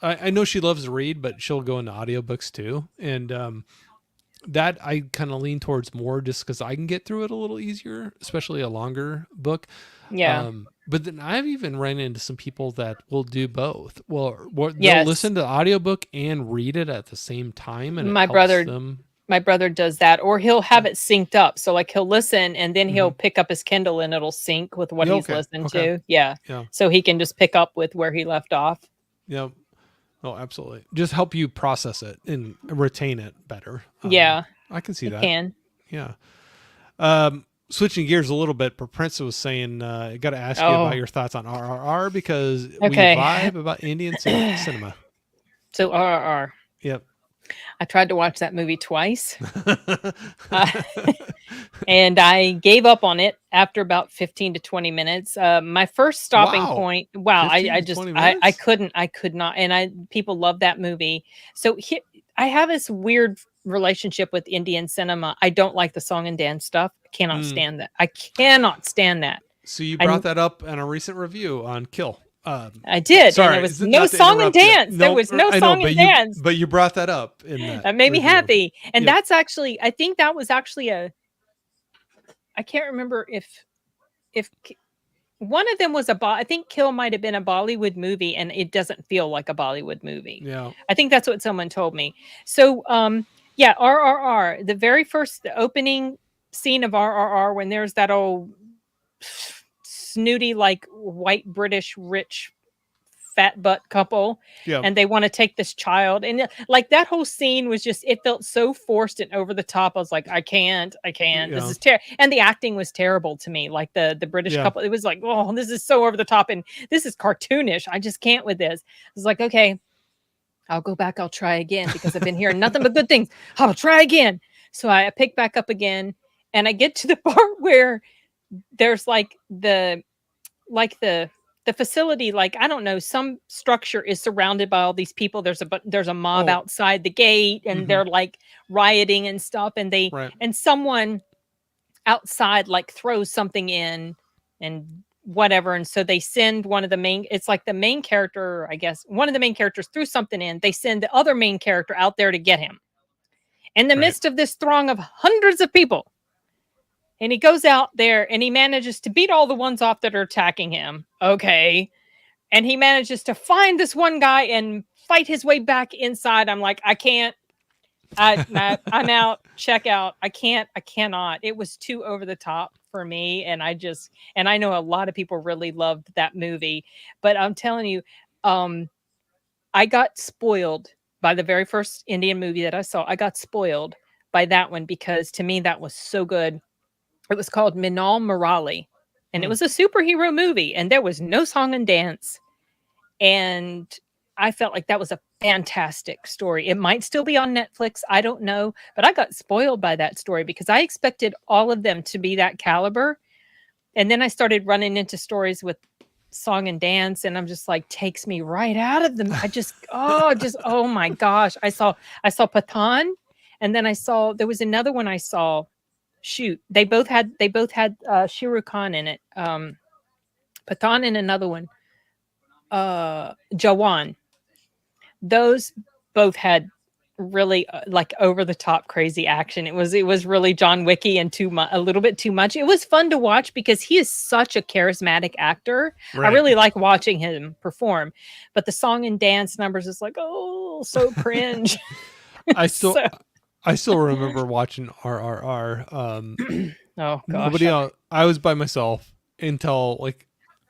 I know she loves to read, but she'll go into audiobooks too. And that I kind of lean towards more just because I can get through it a little easier, especially a longer book. Yeah. But then I've even run into some people that will do both. Well, they'll Yes. listen to the audiobook and read it at the same time, and it My helps brother them. my brother does that or he'll have Yeah. it synced up. So like he'll listen and then he'll Hmm. pick up his Kindle and it'll sync with what Yeah. he's Okay. listening Okay. to. Yeah. Yeah. So he can just pick up with where he left off. Yeah. Oh, absolutely. Just help you process it and retain it better. Yeah, I can see it that. can. Yeah. Switching gears a little bit, but Prince was saying, I got to ask you about Oh, your thoughts on RRR because we okay. vibe about Indian cinema. So RRR. Yep. I tried to watch that movie twice. Uh, and I gave up on it after about 15 to 20 minutes. My first stopping Wow. point, wow, 15 I to just 20 I minutes? couldn't I could not and I people love that movie. So I have this weird relationship with Indian cinema. I don't like the song and dance stuff. I cannot Mm. stand that. I cannot stand that. So you brought I that up in a recent review on Kill. I did, and there Sorry, was is it no not to song and interrupt you? dance. There No, was no I know, song and dance. but you brought that up in that That made me review. happy. And Yep. that's actually I think that was actually a I can't remember if one of them was I think Kill might have been a Bollywood movie and it doesn't feel like a Bollywood movie. Yeah. I think that's what someone told me. So yeah, RRR, the opening scene of RRR when there's that old snooty like white British rich fat butt couple Yeah. and they want to take this child and like that whole scene was just it felt so forced and over the top. I was like I can't, this Yeah. is terrible. And the acting was terrible to me, like the British Yeah. couple, it was like, oh, this is so over the top and this is cartoonish, I just can't with this. I was like, okay, I'll go back, I'll try again because I've been hearing nothing but good things. I'll try again. So I pick back up again and I get to the part where there's like the facility, like I don't know, some structure is surrounded by all these people. There's a mob Oh. outside the gate and Hmm. they're like rioting and stuff Right. and someone outside like throws something in and whatever, and so they send one of the main, it's like the main character, I guess one of the main characters threw something in, they send the other main character out there to get him in the Right. midst of this throng of hundreds of people. And he goes out there and he manages to beat all the ones off that are attacking him. Okay. And he manages to find this one guy and fight his way back inside. I'm like, I can't. I'm out. Check out. I cannot. It was too over the top for me. And I know a lot of people really loved that movie. But I'm telling you, um, I got spoiled by the very first Indian movie that I saw. I got spoiled by that one because to me that was so good. It was called Minal Morale, and it Hmm. was a superhero movie, and there was no song and dance. And I felt like that was a fantastic story. It might still be on Netflix, I don't know, but I got spoiled by that story because I expected all of them to be that caliber. And then I started running into stories with song and dance, and I'm just like, takes me right out of them. I just oh my gosh. I saw Pathan, and then I saw there was another one I saw. Shoot, they both had Shiru Khan in it. Pathan and another one, Jawan. Those both had really like over the top crazy action. It was really John Wicky and too much, a little bit too much. It was fun to watch because he is such a charismatic actor. I Right. really like watching him perform. But the song and dance numbers is like, oh, so cringe. I still So I still remember watching RRR. oh gosh. Nobody else. I was by myself until like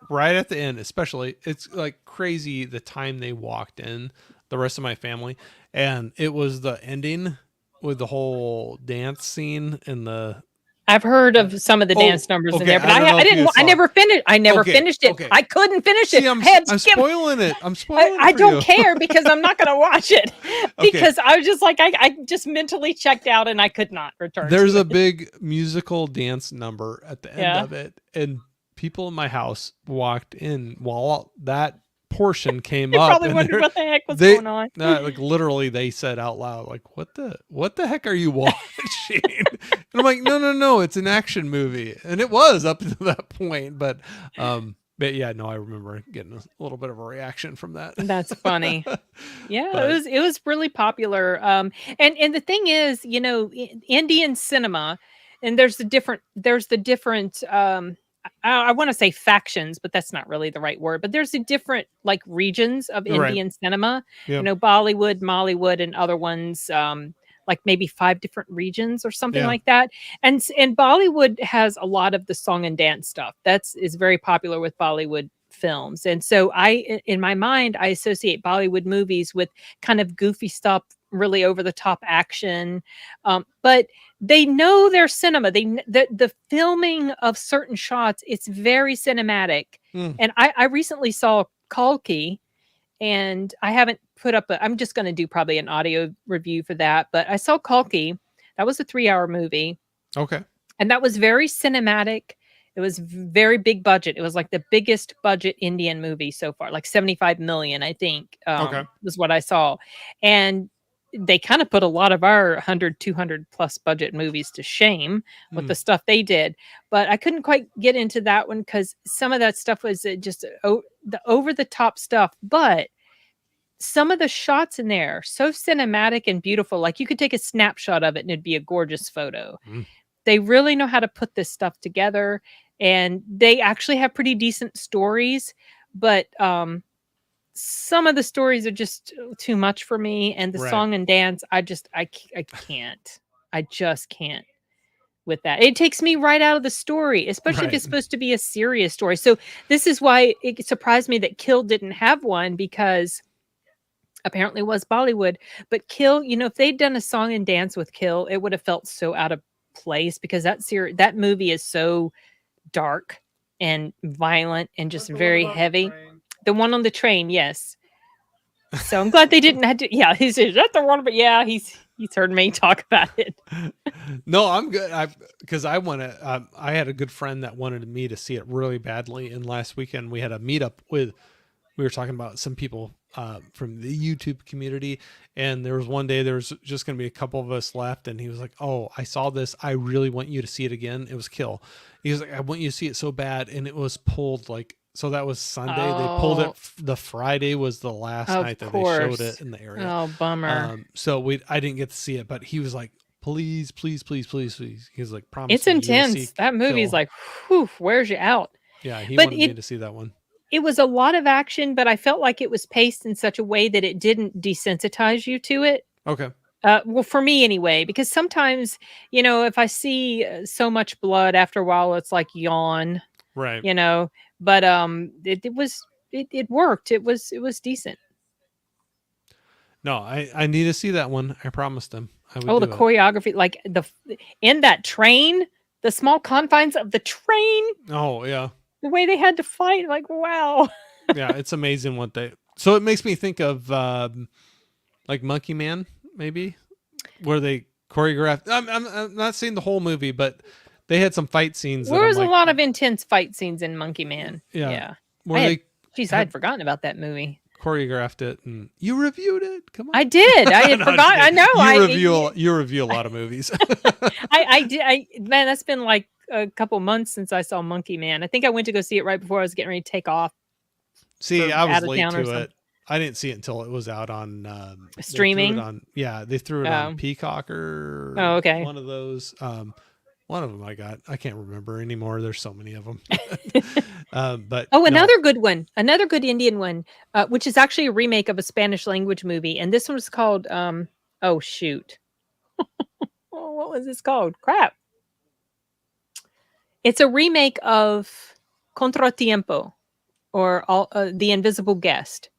right at the end. Especially, it's like crazy the time they walked in. The rest of my family, and it was the ending with the whole dance scene and the. I've heard of some of the Oh, dance numbers in okay. there, but I don't know I if didn't you I saw it. never finished. I never Okay, finished it. okay. I couldn't finish it. See, I had to I'm skip. spoiling it. I'm spoiling it I for don't you. care because I'm not going to watch it Okay, because I was just like, I just mentally checked out and I could not return there's to a it. big musical dance number at the end Yeah. of it, and people in my house walked in while that portion came They up, probably and wondered what the heck was they going on. like literally they said out loud like what the heck are you watching? And I'm like, no, it's an action movie, and it was up to that point, but yeah, no, I remember getting a little bit of a reaction from that. That's funny. Yeah, But it was really popular. And the thing is, Indian cinema, and there's the different I want to say factions, but that's not really the right word. But there's the different like regions of right, Indian cinema. yeah, Bollywood, Mollywood, and other ones. Like maybe 5 different regions or something yeah, like that. And Bollywood has a lot of the song and dance stuff. That's is very popular with Bollywood films. And so in my mind, I associate Bollywood movies with kind of goofy stuff, really over the top action. But they know their cinema. The filming of certain shots, it's very cinematic. mm, And I recently saw Kalki, and I haven't put up I'm just going to do probably an audio review for that. But I saw Kalki. That was a 3-hour movie, okay, and that was very cinematic. It was very big budget. It was like the biggest budget Indian movie so far, like 75 million, I think, okay, was what I saw. And they kind of put a lot of our 100, 200 plus budget movies to shame with mm, the stuff they did. But I couldn't quite get into that one because some of that stuff was just the over the top stuff. But some of the shots in there are so cinematic and beautiful. Like you could take a snapshot of it and it'd be a gorgeous photo. mm, They really know how to put this stuff together, and they actually have pretty decent stories, but some of the stories are just too much for me, and the right, song and dance, I can't. I just can't with that. It takes me right out of the story, especially if right, it's supposed to be a serious story. So this is why it surprised me that Kill didn't have one, because apparently it was Bollywood, but Kill, if they'd done a song and dance with Kill, it would have felt so out of place because that movie is so dark and violent and just very heavy. The one on the train, yes. So I'm glad they didn't have to. Yeah, he's is that the one? But yeah, he's heard me talk about it. No, I'm good. Because I want to. I had a good friend that wanted me to see it really badly, and last weekend we had a meetup with. We were talking about some people from the YouTube community, and there was one day there was just going to be a couple of us left, and he was like, "Oh, I saw this. I really want you to see it again." It was Kill. He was like, "I want you to see it so bad," and it was pulled like. So that was Sunday. They pulled it. Oh, The Friday was the last of night that they showed course. it in the area. Oh, bummer. So I didn't get to see it, but he was like, please, please, please, please, please. He was like, promise It's me you will see intense. That movie's Kill. like, whew, wears you out. Yeah, he But wanted me to see that one. it was a lot of action, but I felt like it was paced in such a way that it didn't desensitize you to it. Okay. Well, for me anyway, because sometimes, if I see so much blood after a while, it's like yawn, Right. you know. But it worked. It was decent. No, I need to see that one. I promised him I would Oh, the do it. choreography, like in that train. The small confines of the train, Oh yeah, the way they had to fight, like, wow. yeah. It's amazing what they. So it makes me think of like Monkey Man, maybe, where they choreographed. I'm not saying the whole movie, but they had some fight scenes that There I'm was a like, lot of intense fight scenes in Monkey Man. yeah, Yeah. I where had they Jeez, I had had forgotten about that movie. choreographed it, and you reviewed it. Come I on. did. I had No, I'm just forgotten. I kidding. know. You review a lot of movies. I did. Man, that's been like a couple months since I saw Monkey Man. I think I went to go see it right before I was getting ready to take off See, for I was out of late town or to something. it. I didn't see it until it was out on. They threw it Streaming. on. Yeah, they threw it on Oh. Peacock or Oh, okay. one of those. One of them I got. I can't remember anymore. There's so many of them. But Oh, no. another good one. Another good Indian one, which is actually a remake of a Spanish language movie, and this one was called. Oh shoot. Oh, what was this called? Crap. It's a remake of Contratiempo or The Invisible Guest.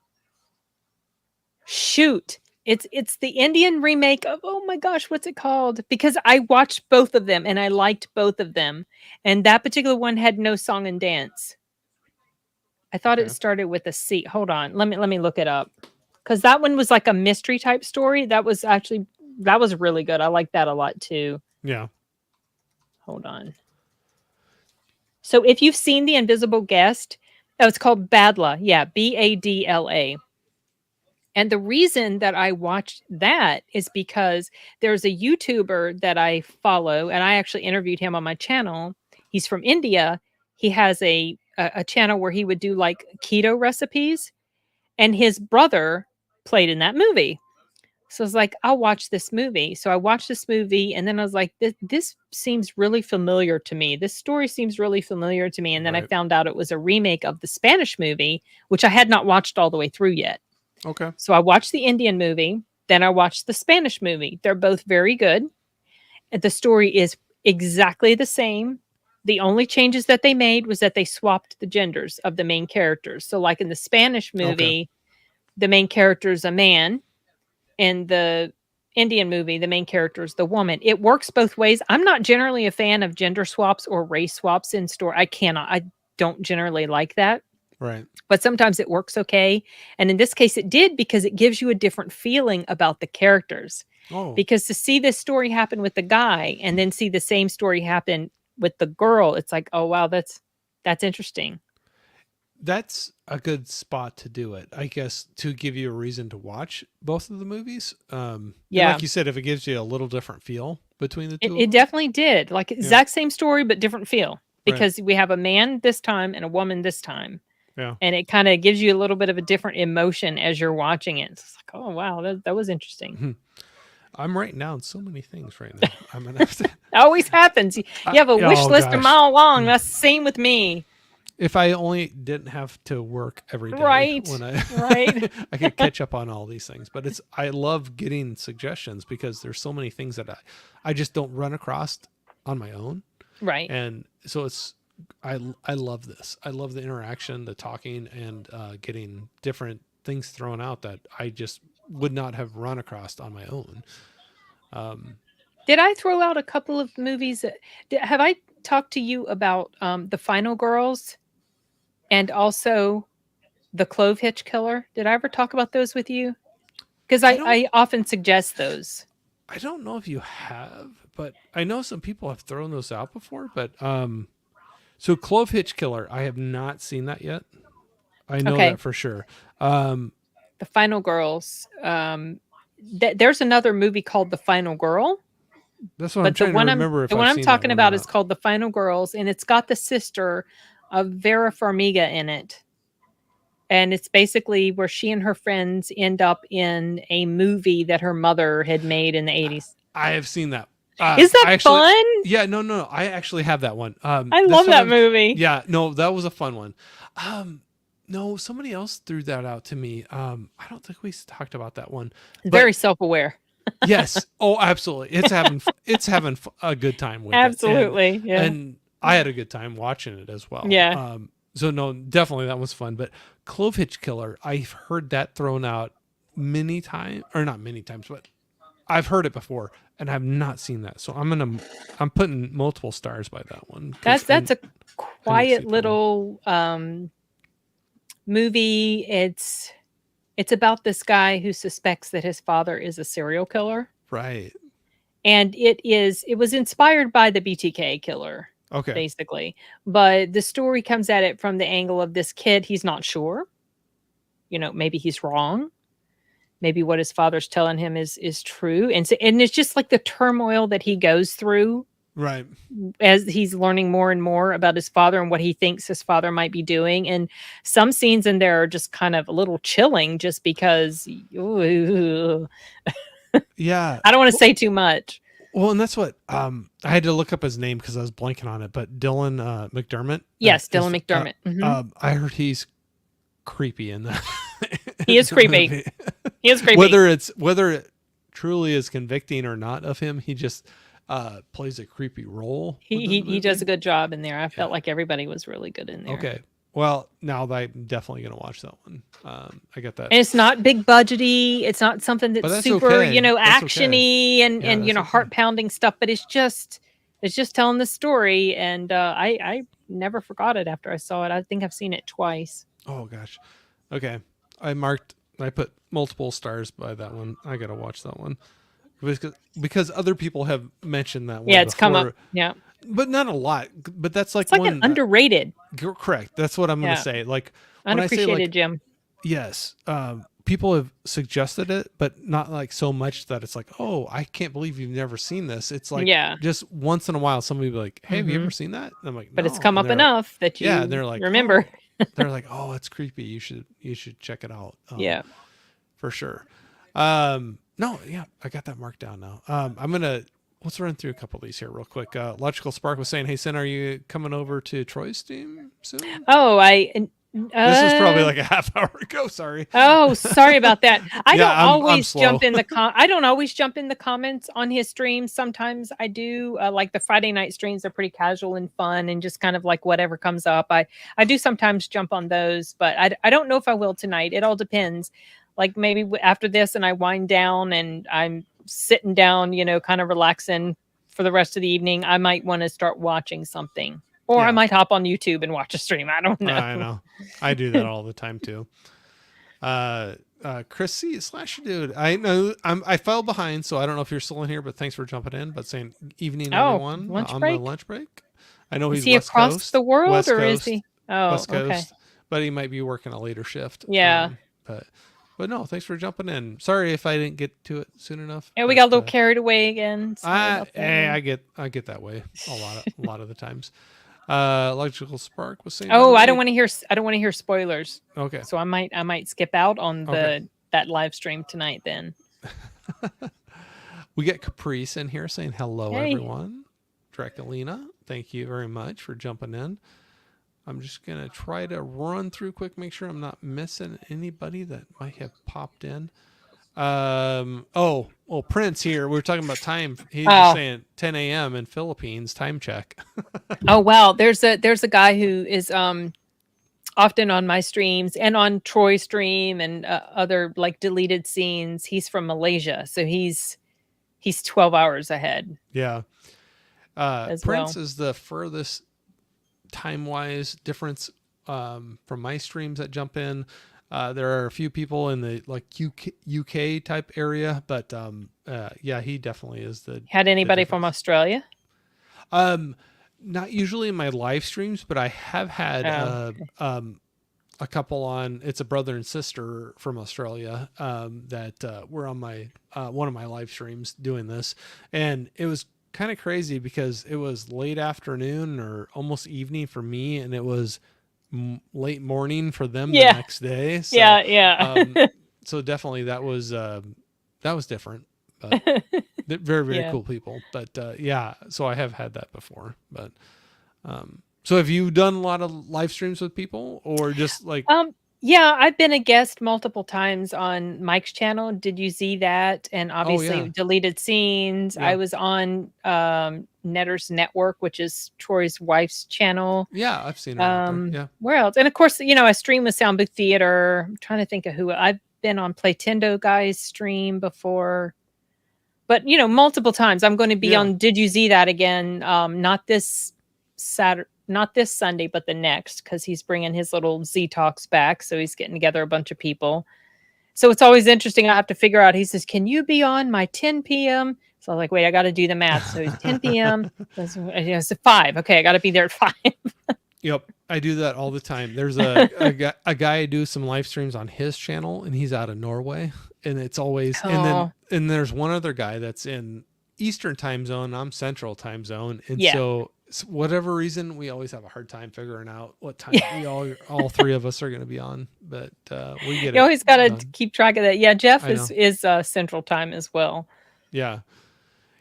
Shoot. It's the Indian remake of, oh my gosh, what's it called? Because I watched both of them and I liked both of them. And that particular one had no song and dance. I thought it Okay. started with a C. Hold on. Let me look it up. Cuz that one was like a mystery type story. That was really good. I like that a lot too. Yeah. Hold on. So if you've seen The Invisible Guest, oh, it's called Badla. Yeah, Badla. And the reason that I watched that is because there's a YouTuber that I follow, and I actually interviewed him on my channel. He's from India. He has a channel where he would do like keto recipes, and his brother played in that movie. So I was like, I'll watch this movie. So I watched this movie, and then I was like, this seems really familiar to me. This story seems really familiar to me. And then I Right. found out it was a remake of the Spanish movie, which I had not watched all the way through yet. Okay. So I watched the Indian movie, then I watched the Spanish movie. They're both very good. The story is exactly the same. The only changes that they made was that they swapped the genders of the main characters. So, like in the Spanish Okay. movie, the main character is a man. In the Indian movie, the main character is the woman. It works both ways. I'm not generally a fan of gender swaps or race swaps in story. I don't generally like that, Right. but sometimes it works okay. And in this case, it did because it gives you a different feeling about the characters. Oh, Because to see this story happen with the guy and then see the same story happen with the girl, it's like, oh wow, that's interesting. that's a good spot to do it, I guess, to give you a reason to watch both of the movies. And Yeah, like you said, if it gives you a little different feel between the it, two of it them. definitely did. Like Yeah. exact same story, but different feel. Right. Because we have a man this time and a woman this time. Yeah. And it kind of gives you a little bit of a different emotion as you're watching it. It's like, oh wow, that was interesting. I'm writing down so many things right now. I'm gonna have to. It always happens. You have a wish Oh list a gosh. mile long. That's the same with me. If I only didn't have to work every day Right. when I Right. I could catch up on all these things. But I love getting suggestions because there's so many things that I just don't run across on my own. Right. And so I love this. I love the interaction, the talking, and getting different things thrown out that I just would not have run across on my own. Did I throw out a couple of movies have I talked to you about The Final Girls and also The Clove Hitch Killer? Did I ever talk about those with you? Because I don't I often suggest those. I don't know if you have, but I know some people have thrown those out before. But so Clove Hitch Killer, I have not seen that yet. I know Okay. that for sure. Um, The Final Girls. There's another movie called The Final Girl, that's what I'm but trying to remember if the one I've I'm seen that talking one or about is not. called The Final Girls, and it's got the sister of Vera Farmiga in it. And it's basically where she and her friends end up in a movie that her mother had made in the 80s. I have seen that. Is that I actually, fun? yeah, no, I actually have that one. I This love one that movie. Yeah, no, that was a fun one. No, somebody else threw that out to me. I don't think we talked about that one, but Very self-aware. yes, oh, absolutely, it's having a good time with it, Absolutely. Yeah. and I had a good time watching it as well. Yeah. So no, definitely that was fun. But Clove Hitch Killer, I've heard that thrown out many times, or not many times, but I've heard it before, and I've not seen that. So I'm putting multiple stars by that one. That's a I didn't see quiet that one. little movie. It's about this guy who suspects that his father is a serial killer. Right. And it was inspired by the BTK killer, Okay. basically. But the story comes at it from the angle of this kid. He's not sure. Maybe he's wrong. Maybe what his father's telling him is true. And it's just like the turmoil that he goes through Right. as he's learning more and more about his father and what he thinks his father might be doing. And some scenes in there are just kind of a little chilling just because ooh, Yeah. I don't want to say too much. Well, and that's what I had to look up his name because I was blanking on it. But Dylan McDermott. Yes, Dylan McDermott. I heard he's creepy in that. He is creepy. He is creepy. Whether it truly is convicting or not of him, he just plays a creepy role. He does a good job in there. I felt like everybody was really good in there. Okay. Well, now I'm definitely going to watch that one. I get that. And it's not big budgety. It's not something that's super, okay. actiony Okay. and heart pounding stuff. But it's just telling the story. And I never forgot it after I saw it. I think I've seen it twice. Oh gosh. Okay. I put multiple stars by that one. I got to watch that one because other people have mentioned that one. Yeah, it's before, come up. Yeah. But not a lot. But that's like it's like an underrated. Correct. That's what I'm going to say. Like unappreciated when I say, like, gem. Yes. People have suggested it, but not like so much that it's like, oh, I can't believe you've never seen this. It's like, just once in a while, somebody will be like, hey, have you ever seen that? And I'm like, but no. it's come up enough that you and they're like, remember. They're like, oh, it's creepy. You should check it out. Yeah, for sure. No, yeah, I got that marked down now. Let's run through a couple of these here real quick. Logical Spark was saying, hey, Sin, are you coming over to Troy's team soon? Oh, this is probably like a half hour ago. Sorry. Oh, sorry about that. I don't always I'm jump in I don't always jump in the comments on his streams. Sometimes I do. Like the Friday night streams are pretty casual and fun and just kind of like whatever comes up. I do sometimes jump on those, but I don't know if I will tonight. It all depends. Like maybe after this and I wind down and I'm sitting down, kind of relaxing for the rest of the evening, I might want to start watching something. Or I might hop on YouTube and watch a stream. I don't know. I know. I do that all the time too. Chris C / dude. I know I fell behind, so I don't know if you're still in here, but thanks for jumping in. But saying evening everyone on my lunch break. I know he's West across Coast, the world, West or Coast, is he? Oh, West Coast, okay. But he might be working a later shift. Yeah. But no, thanks for jumping in. Sorry if I didn't get to it soon enough. Yeah, we got a little carried away again. I get that way a lot of the times. Logical Spark was saying. Oh, I don't want to hear spoilers. Okay. So I might skip out on that live stream tonight then. We get Caprice in here saying hello, everyone. Draculina, thank you very much for jumping in. I'm just going to try to run through quick, make sure I'm not missing anybody that might have popped in. Prince here. We were talking about time. He's just saying 10 a.m. in Philippines, time check. Oh, wow. There's a guy who is often on my streams and on Troy's stream and other like deleted scenes. He's from Malaysia. So he's 12 hours ahead. Yeah. Prince is the furthest time-wise difference from my streams that jump in. There are a few people in the like UK type area, but he definitely is the. Had anybody from Australia? Not usually in my live streams, but I have had a couple on. It's a brother and sister from Australia that were on my one of my live streams doing this, and it was kind of crazy because it was late afternoon or almost evening for me, and it was late morning for them the next day. So, so definitely that was different, but very, very cool people. But so I have had that before. But so have you done a lot of live streams with people or just like? Yeah, I've been a guest multiple times on Mike's channel. Did you see that? And obviously deleted scenes. Yeah. I was on Netter's Network, which is Troy's wife's channel. Yeah, I've seen her. Yeah. Where else? And of course, I stream with Sound Booth Theater. I'm trying to think of who I've been on Playtendo Guy's stream before. but multiple times. I'm going to be Yeah. on Did You See That again? Not this Saturday, not this Sunday, but the next, because he's bringing his little Z Talks back. So he's getting together a bunch of people. So it's always interesting. I have to figure out. He says, "Can you be on my 10 p.m.?" So I was like, "Wait, I got to do the math." So it's 10 p.m. It's 5. Okay, I got to be there at 5. Yep, I do that all the time. There's a guy I do some live streams on his channel, and he's out of Norway, and it's always and there's one other guy that's in Eastern time zone. I'm Central time zone, and so whatever reason we always have a hard time figuring out what time we all three of us are going to be on. But we get You always got to keep track of that. Yeah, Jeff is Central time as well. Yeah,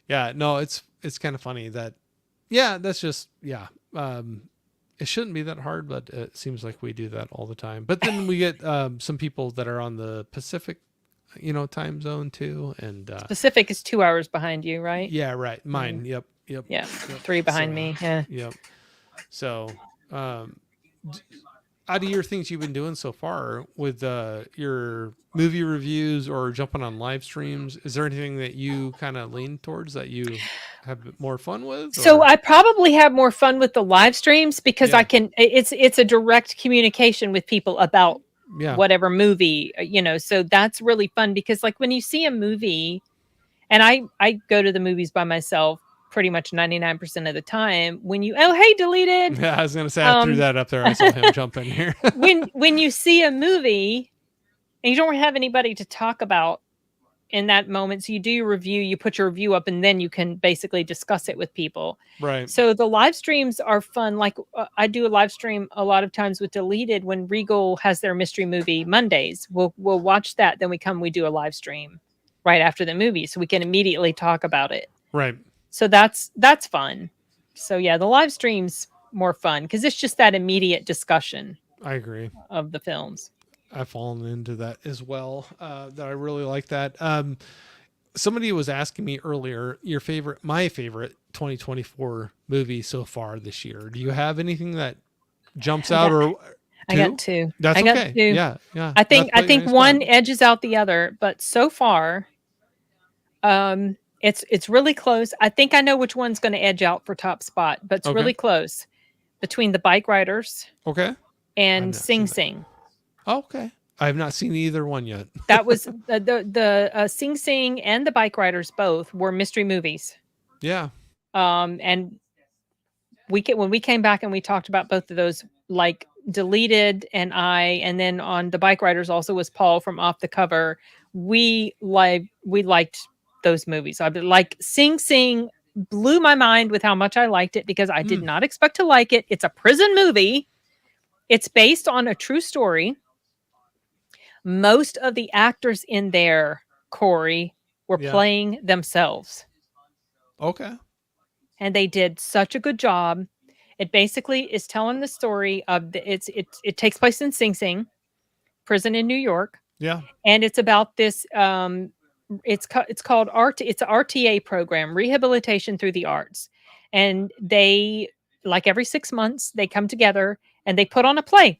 yeah. No, it's kind of funny that. Yeah, that's just it shouldn't be that hard, but it seems like we do that all the time. But then we get some people that are on the Pacific, time zone too. And Pacific is 2 hours behind you, right? Yeah, right. Mine. Yep. Yeah, yep. 3 behind me. Yeah. Yep. So, out of your things you've been doing so far with your movie reviews or jumping on live streams, is there anything that you kind of lean towards that you have more fun with? So I probably have more fun with the live streams because I can. It's a direct communication with people about whatever movie, So that's really fun because, like, when you see a movie, and I go to the movies by myself pretty much 99% of the time. When you hey, deleted. Yeah, I was gonna say I threw that up there. I saw him jump in here. when you see a movie and you don't have anybody to talk about in that moment, so you do your review, you put your review up, and then you can basically discuss it with people. Right. So the live streams are fun. Like I do a live stream a lot of times with Deleted when Regal has their mystery movie Mondays. We'll watch that, then we do a live stream right after the movie, so we can immediately talk about it. Right. So that's fun. So yeah, the live stream's more fun because it's just that immediate discussion. I agree. Of the films. I've fallen into that as well. That I really like that. Somebody was asking me earlier, my favorite 2024 movie so far this year. Do you have anything that jumps out or? I got 2. That's I got okay. 2. Yeah. I think one edges out the other, but so far, it's really close. I think I know which one's going to edge out for top spot, but it's really close between The Bike Riders. Okay. And Sing Sing. Oh, okay. I have not seen either one yet. That was the Sing Sing and The Bike Riders both were mystery movies. Yeah. And when we came back and we talked about both of those, like Deleted and then on The Bike Riders also was Paul from Off the Cover. We liked those movies. I like Sing Sing blew my mind with how much I liked it because I did not expect to like it. It's a prison movie. It's based on a true story. Most of the actors in there, Corey, were playing themselves. Okay. And they did such a good job. It basically is telling the story of it takes place in Sing Sing prison in New York. Yeah. And it's about this it's called it's an RTA program, Rehabilitation Through the Arts. And they, like every 6 months, they come together and they put on a play.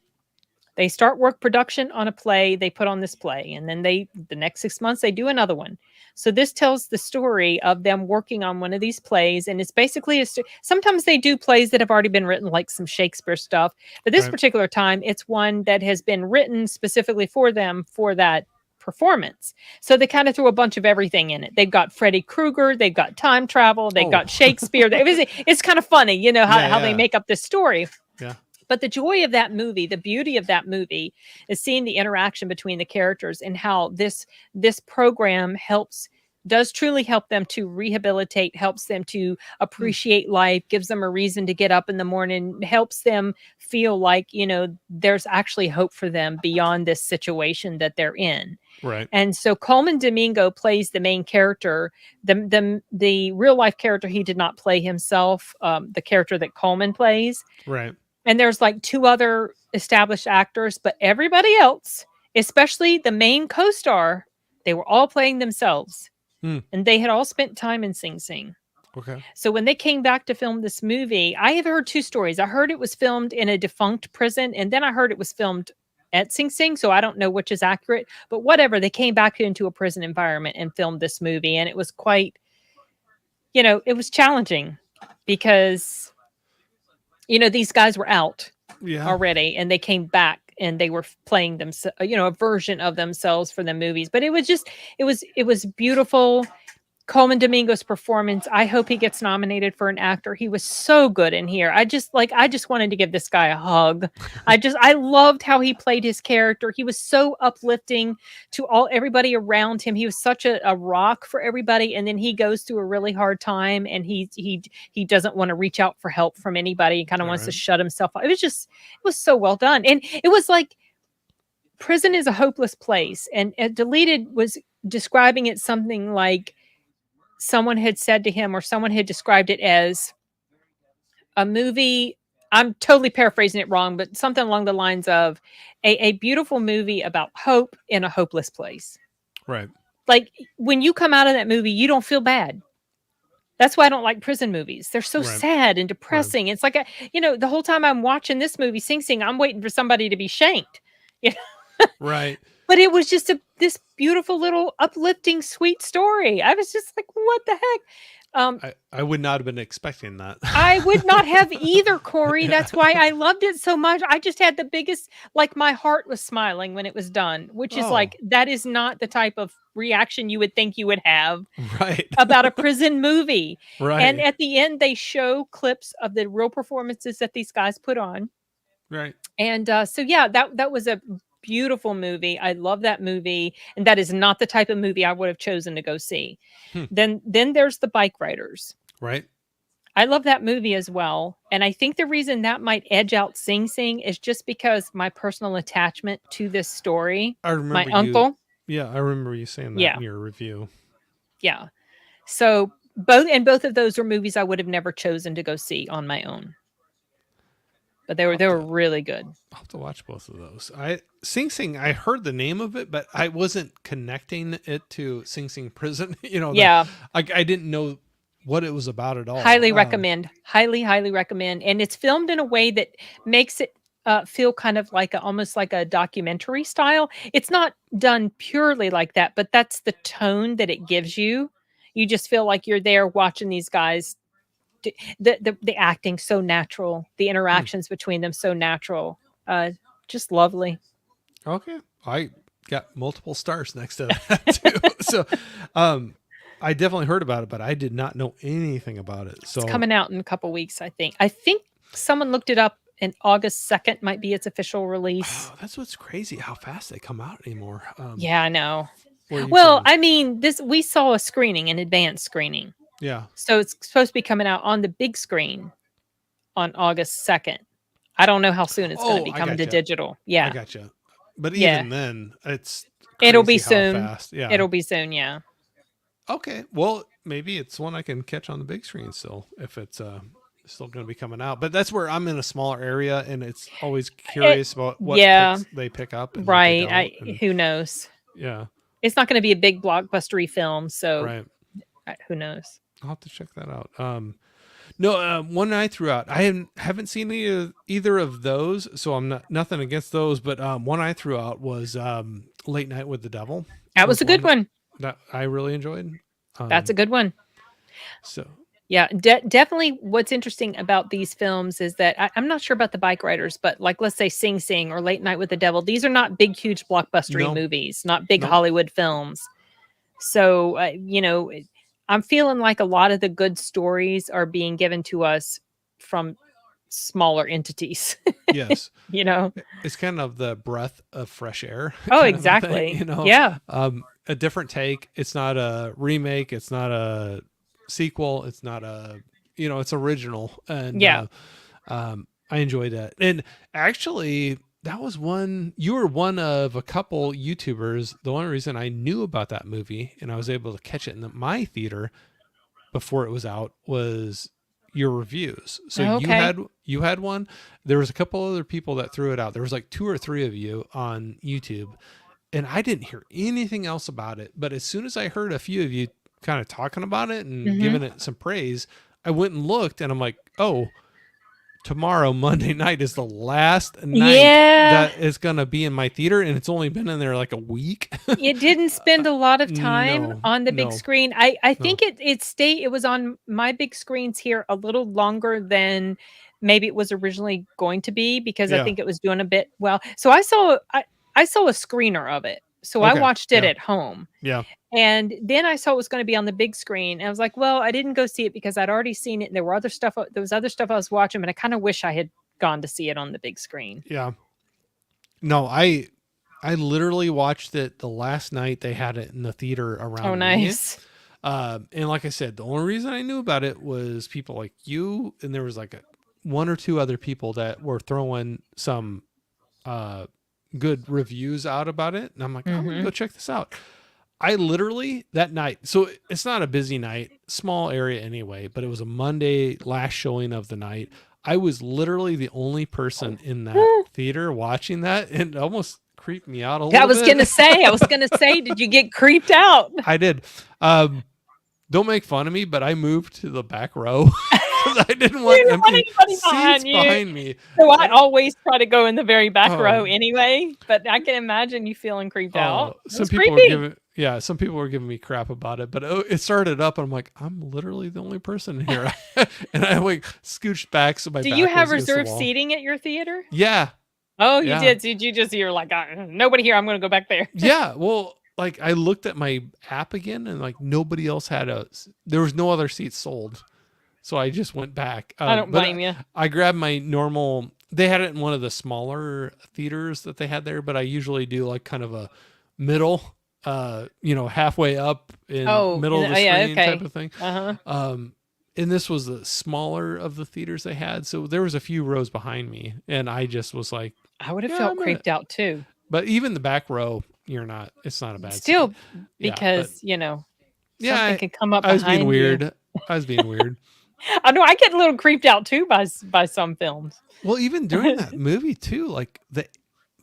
They start work production on a play. They put on this play, and then the next 6 months they do another one. So this tells the story of them working on one of these plays, and it's basically sometimes they do plays that have already been written, like some Shakespeare stuff. But this particular time, it's one that has been written specifically for them for that performance. So they kind of threw a bunch of everything in it. They've got Freddy Krueger, they've got time travel, they've got Shakespeare. It's kind of funny, how they make up this story. Yeah. But the joy of that movie, the beauty of that movie, is seeing the interaction between the characters and how this program does truly help them to rehabilitate, helps them to appreciate life, gives them a reason to get up in the morning, helps them feel like, there's actually hope for them beyond this situation that they're in. Right. And so Coleman Domingo plays the main character. The real life character, he did not play himself, the character that Coleman plays. Right. And there's like 2 other established actors, but everybody else, especially the main co-star, they were all playing themselves. And they had all spent time in Sing Sing. Okay. So when they came back to film this movie, I have heard 2 stories. I heard it was filmed in a defunct prison, and then I heard it was filmed at Sing Sing. So I don't know which is accurate, but whatever. They came back into a prison environment and filmed this movie, and it was quite it was challenging because these guys were out Yeah. already and they came back and they were playing them, a version of themselves for the movies. But it was beautiful. Coleman Domingo's performance, I hope he gets nominated for an actor. He was so good in here. I just wanted to give this guy a hug. I loved how he played his character. He was so uplifting to all everybody around him. He was such a rock for everybody. And then he goes through a really hard time and he doesn't want to reach out for help from anybody. He kind of All wants to right. shut himself off. It was so well done. And it was like prison is a hopeless place. And Deleted was describing it something like someone had said to him, or someone had described it as a movie. I'm totally paraphrasing it wrong, but something along the lines of a beautiful movie about hope in a hopeless place. Right. Like when you come out of that movie, you don't feel bad. That's why I don't like prison movies. They're so Right. sad and Right. depressing. It's like the whole time I'm watching this movie, Sing Sing, I'm waiting for somebody to be shanked. You Right. But it was just this beautiful little uplifting, sweet story. I was just like, what the heck? I would not have been expecting that. I would not have either, Corey. Yeah. That's why I loved it so much. I just had the biggest, like my heart was smiling when it was done, which is Oh, like, that is not the type of reaction you would think you would have right. about a prison movie. And Right. at the end, they show clips of the real performances that these guys put on. Right. And so, yeah, that was a beautiful movie. I love that movie. And that is not the type of movie I would have chosen to go see. Hmm. Then there's The Bike Riders. Right. I love that movie as well. And I think the reason that might edge out Sing Sing is just because my personal attachment to this story. I My remember you. uncle. Yeah, I remember you saying that Yeah. in your review. Yeah. So both of those are movies I would have never chosen to go see on my own. But they were really good. I'll have to watch both of those. Sing Sing, I heard the name of it, but I wasn't connecting it to Sing Sing Prison. Yeah. I didn't know what it was about at all. Highly recommend. Highly recommend. And it's filmed in a way that makes it feel kind of like almost like a documentary style. It's not done purely like that, but that's the tone that it gives you. You just feel like you're there watching these guys. The acting so natural, the interactions between them so natural. Just lovely. Okay. I got multiple stars next to that too. So, I definitely heard about it, but I did not know anything about it. So It's coming out in a couple weeks, I think. I think someone looked it up and August 2nd might be its official release. oh, that's what's crazy how fast they come out anymore. Yeah, I know. Where you Well, can- I mean, we saw a screening, an advanced screening. yeah. So it's supposed to be coming out on the big screen on August 2nd. I don't know how soon it's going to be I coming to gotcha. digital. I Yeah. gotcha. But Yeah. even then, it's It'll be crazy how soon. fast. Yeah. It'll be soon, yeah. Okay. Well, maybe it's one I can catch on the big screen still if it's still going to be coming out. But that's where I'm in a smaller area, and it's always curious about what yeah. picks they pick up. And what they Right. don't, and- Who knows? yeah. It's not going to be a big blockbustery film, so Right. who knows? I'll have to check that out. No, one I threw out. I haven't seen either of those, so I'm nothing against those. But one I threw out was Late Night with the Devil. That was a good one. that I really enjoyed. That's a good one. So Yeah, definitely. What's interesting about these films is that I'm not sure about the Bike Riders, but like let's say Sing Sing or Late Night with the Devil, these are not big, huge blockbustery No. movies, not big Nope. Hollywood films. So I'm feeling like a lot of the good stories are being given to us from smaller entities. yes, it's kind of the breath of fresh air. Oh, kind of a exactly. thing, Yeah. A different take. It's not a remake. It's not a sequel. It's not it's original. And Yeah. I enjoyed that. And actually, that was you were one of a couple YouTubers. The only reason I knew about that movie and I was able to catch it in my theater before it was out was your reviews. So Okay. you had one. There was a couple other people that threw it out. There was like 2 or 3 of you on YouTube, and I didn't hear anything else about it. But as soon as I heard a few of you kind of talking about it and Mhm. giving it some praise, I went and looked, and I'm like, oh, tomorrow, Monday night, is the last night Yeah. that is going to be in my theater, and it's only been in there like a week. It didn't spend a lot of time No, on the big no, screen. I no. think it was on my big screens here a little longer than maybe it was originally going to be, because I Yeah. think it was doing a bit well. So I saw a screener of it. So I Okay. watched it Yeah. at home. Yeah. And then I saw it was gonna be on the big screen, and I was like, "Well, I didn't go see it because I'd already seen it, and there was other stuff I was watching, but I kinda wish I had gone to see it on the big screen." Yeah. No, I literally watched it the last night they had it in the theater Oh, around me. nice. And like I said, the only reason I knew about it was people like you, and there was like one or two other people that were throwing some uh, good reviews out about it. And I'm like, I'm going to go Mhm. check this out. I literally that night, so it's not a busy night, small area anyway, but it was a Monday last showing of the night. I was literally the only person in that theater watching that, and it almost creeped me out a little bit. I was gonna say, did you get creeped out? I did. Um, don't make fun of me, but I moved to the back row because I didn't You want didn't want empty anybody seats behind you. behind me. So I I don't, always try to go in the very back row oh, anyway, but I can imagine you feeling creeped out. oh, It some was people were creepy. giving, yeah, some people were giving me crap about it, but it started up, and I'm like, I'm literally the only person in here, and I like scooched back so my Do you back have was against the reserved wall. seating at your theater? Yeah, Oh, you yeah, did. So you're like, nobody here. I'm going to go back there. yeah. Well, like I looked at my app again, and like nobody else had there was no other seats sold. So I just went back. I don't But blame you. I grabbed my normal. They had it in one of the smaller theaters that they had there, but I usually do like kind of a middle, halfway up in Oh, middle of the yeah, screen type okay. of thing. Uh-huh. And this was the smaller of the theaters they had, so there was a few rows behind me, and I just was like, I would have yeah, felt I'm gonna. creeped out too. But even the back row, you're not. It's not a bad seat. Still, Yeah, but because, yeah, something could come up I was being behind you. weird. I was being weird. I know I get a little creeped out too by some films. Well, even during that movie too, like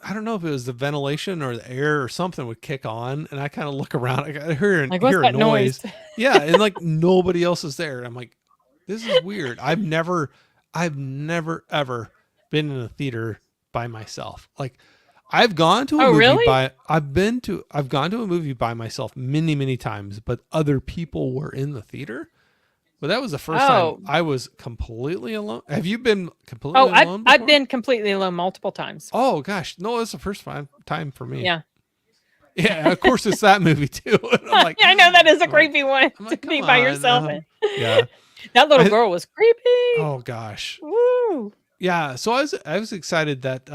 I don't know if it was the ventilation or the air or something would kick on, and I kind of look around. I Like, what's hear a that noise? noise. Yeah, and like nobody else is there. I'm like, this is weird. I've never ever been in a theater by myself. Like, I've gone to a Oh, movie really? I've gone to a movie by myself many, many times, but other people were in the theater. But that was the first time Oh. I was completely alone. Have you been Oh, completely I've alone I've before? been completely alone multiple times. Oh gosh, no, it's the first time for me. Yeah. Yeah, of course it's that movie too. And I'm like, Yeah, I know that is a I'm like, creepy one I'm to like, be come by on. yourself. Yeah. That little I, girl was creepy. oh gosh. Woo. Yeah. So I was excited that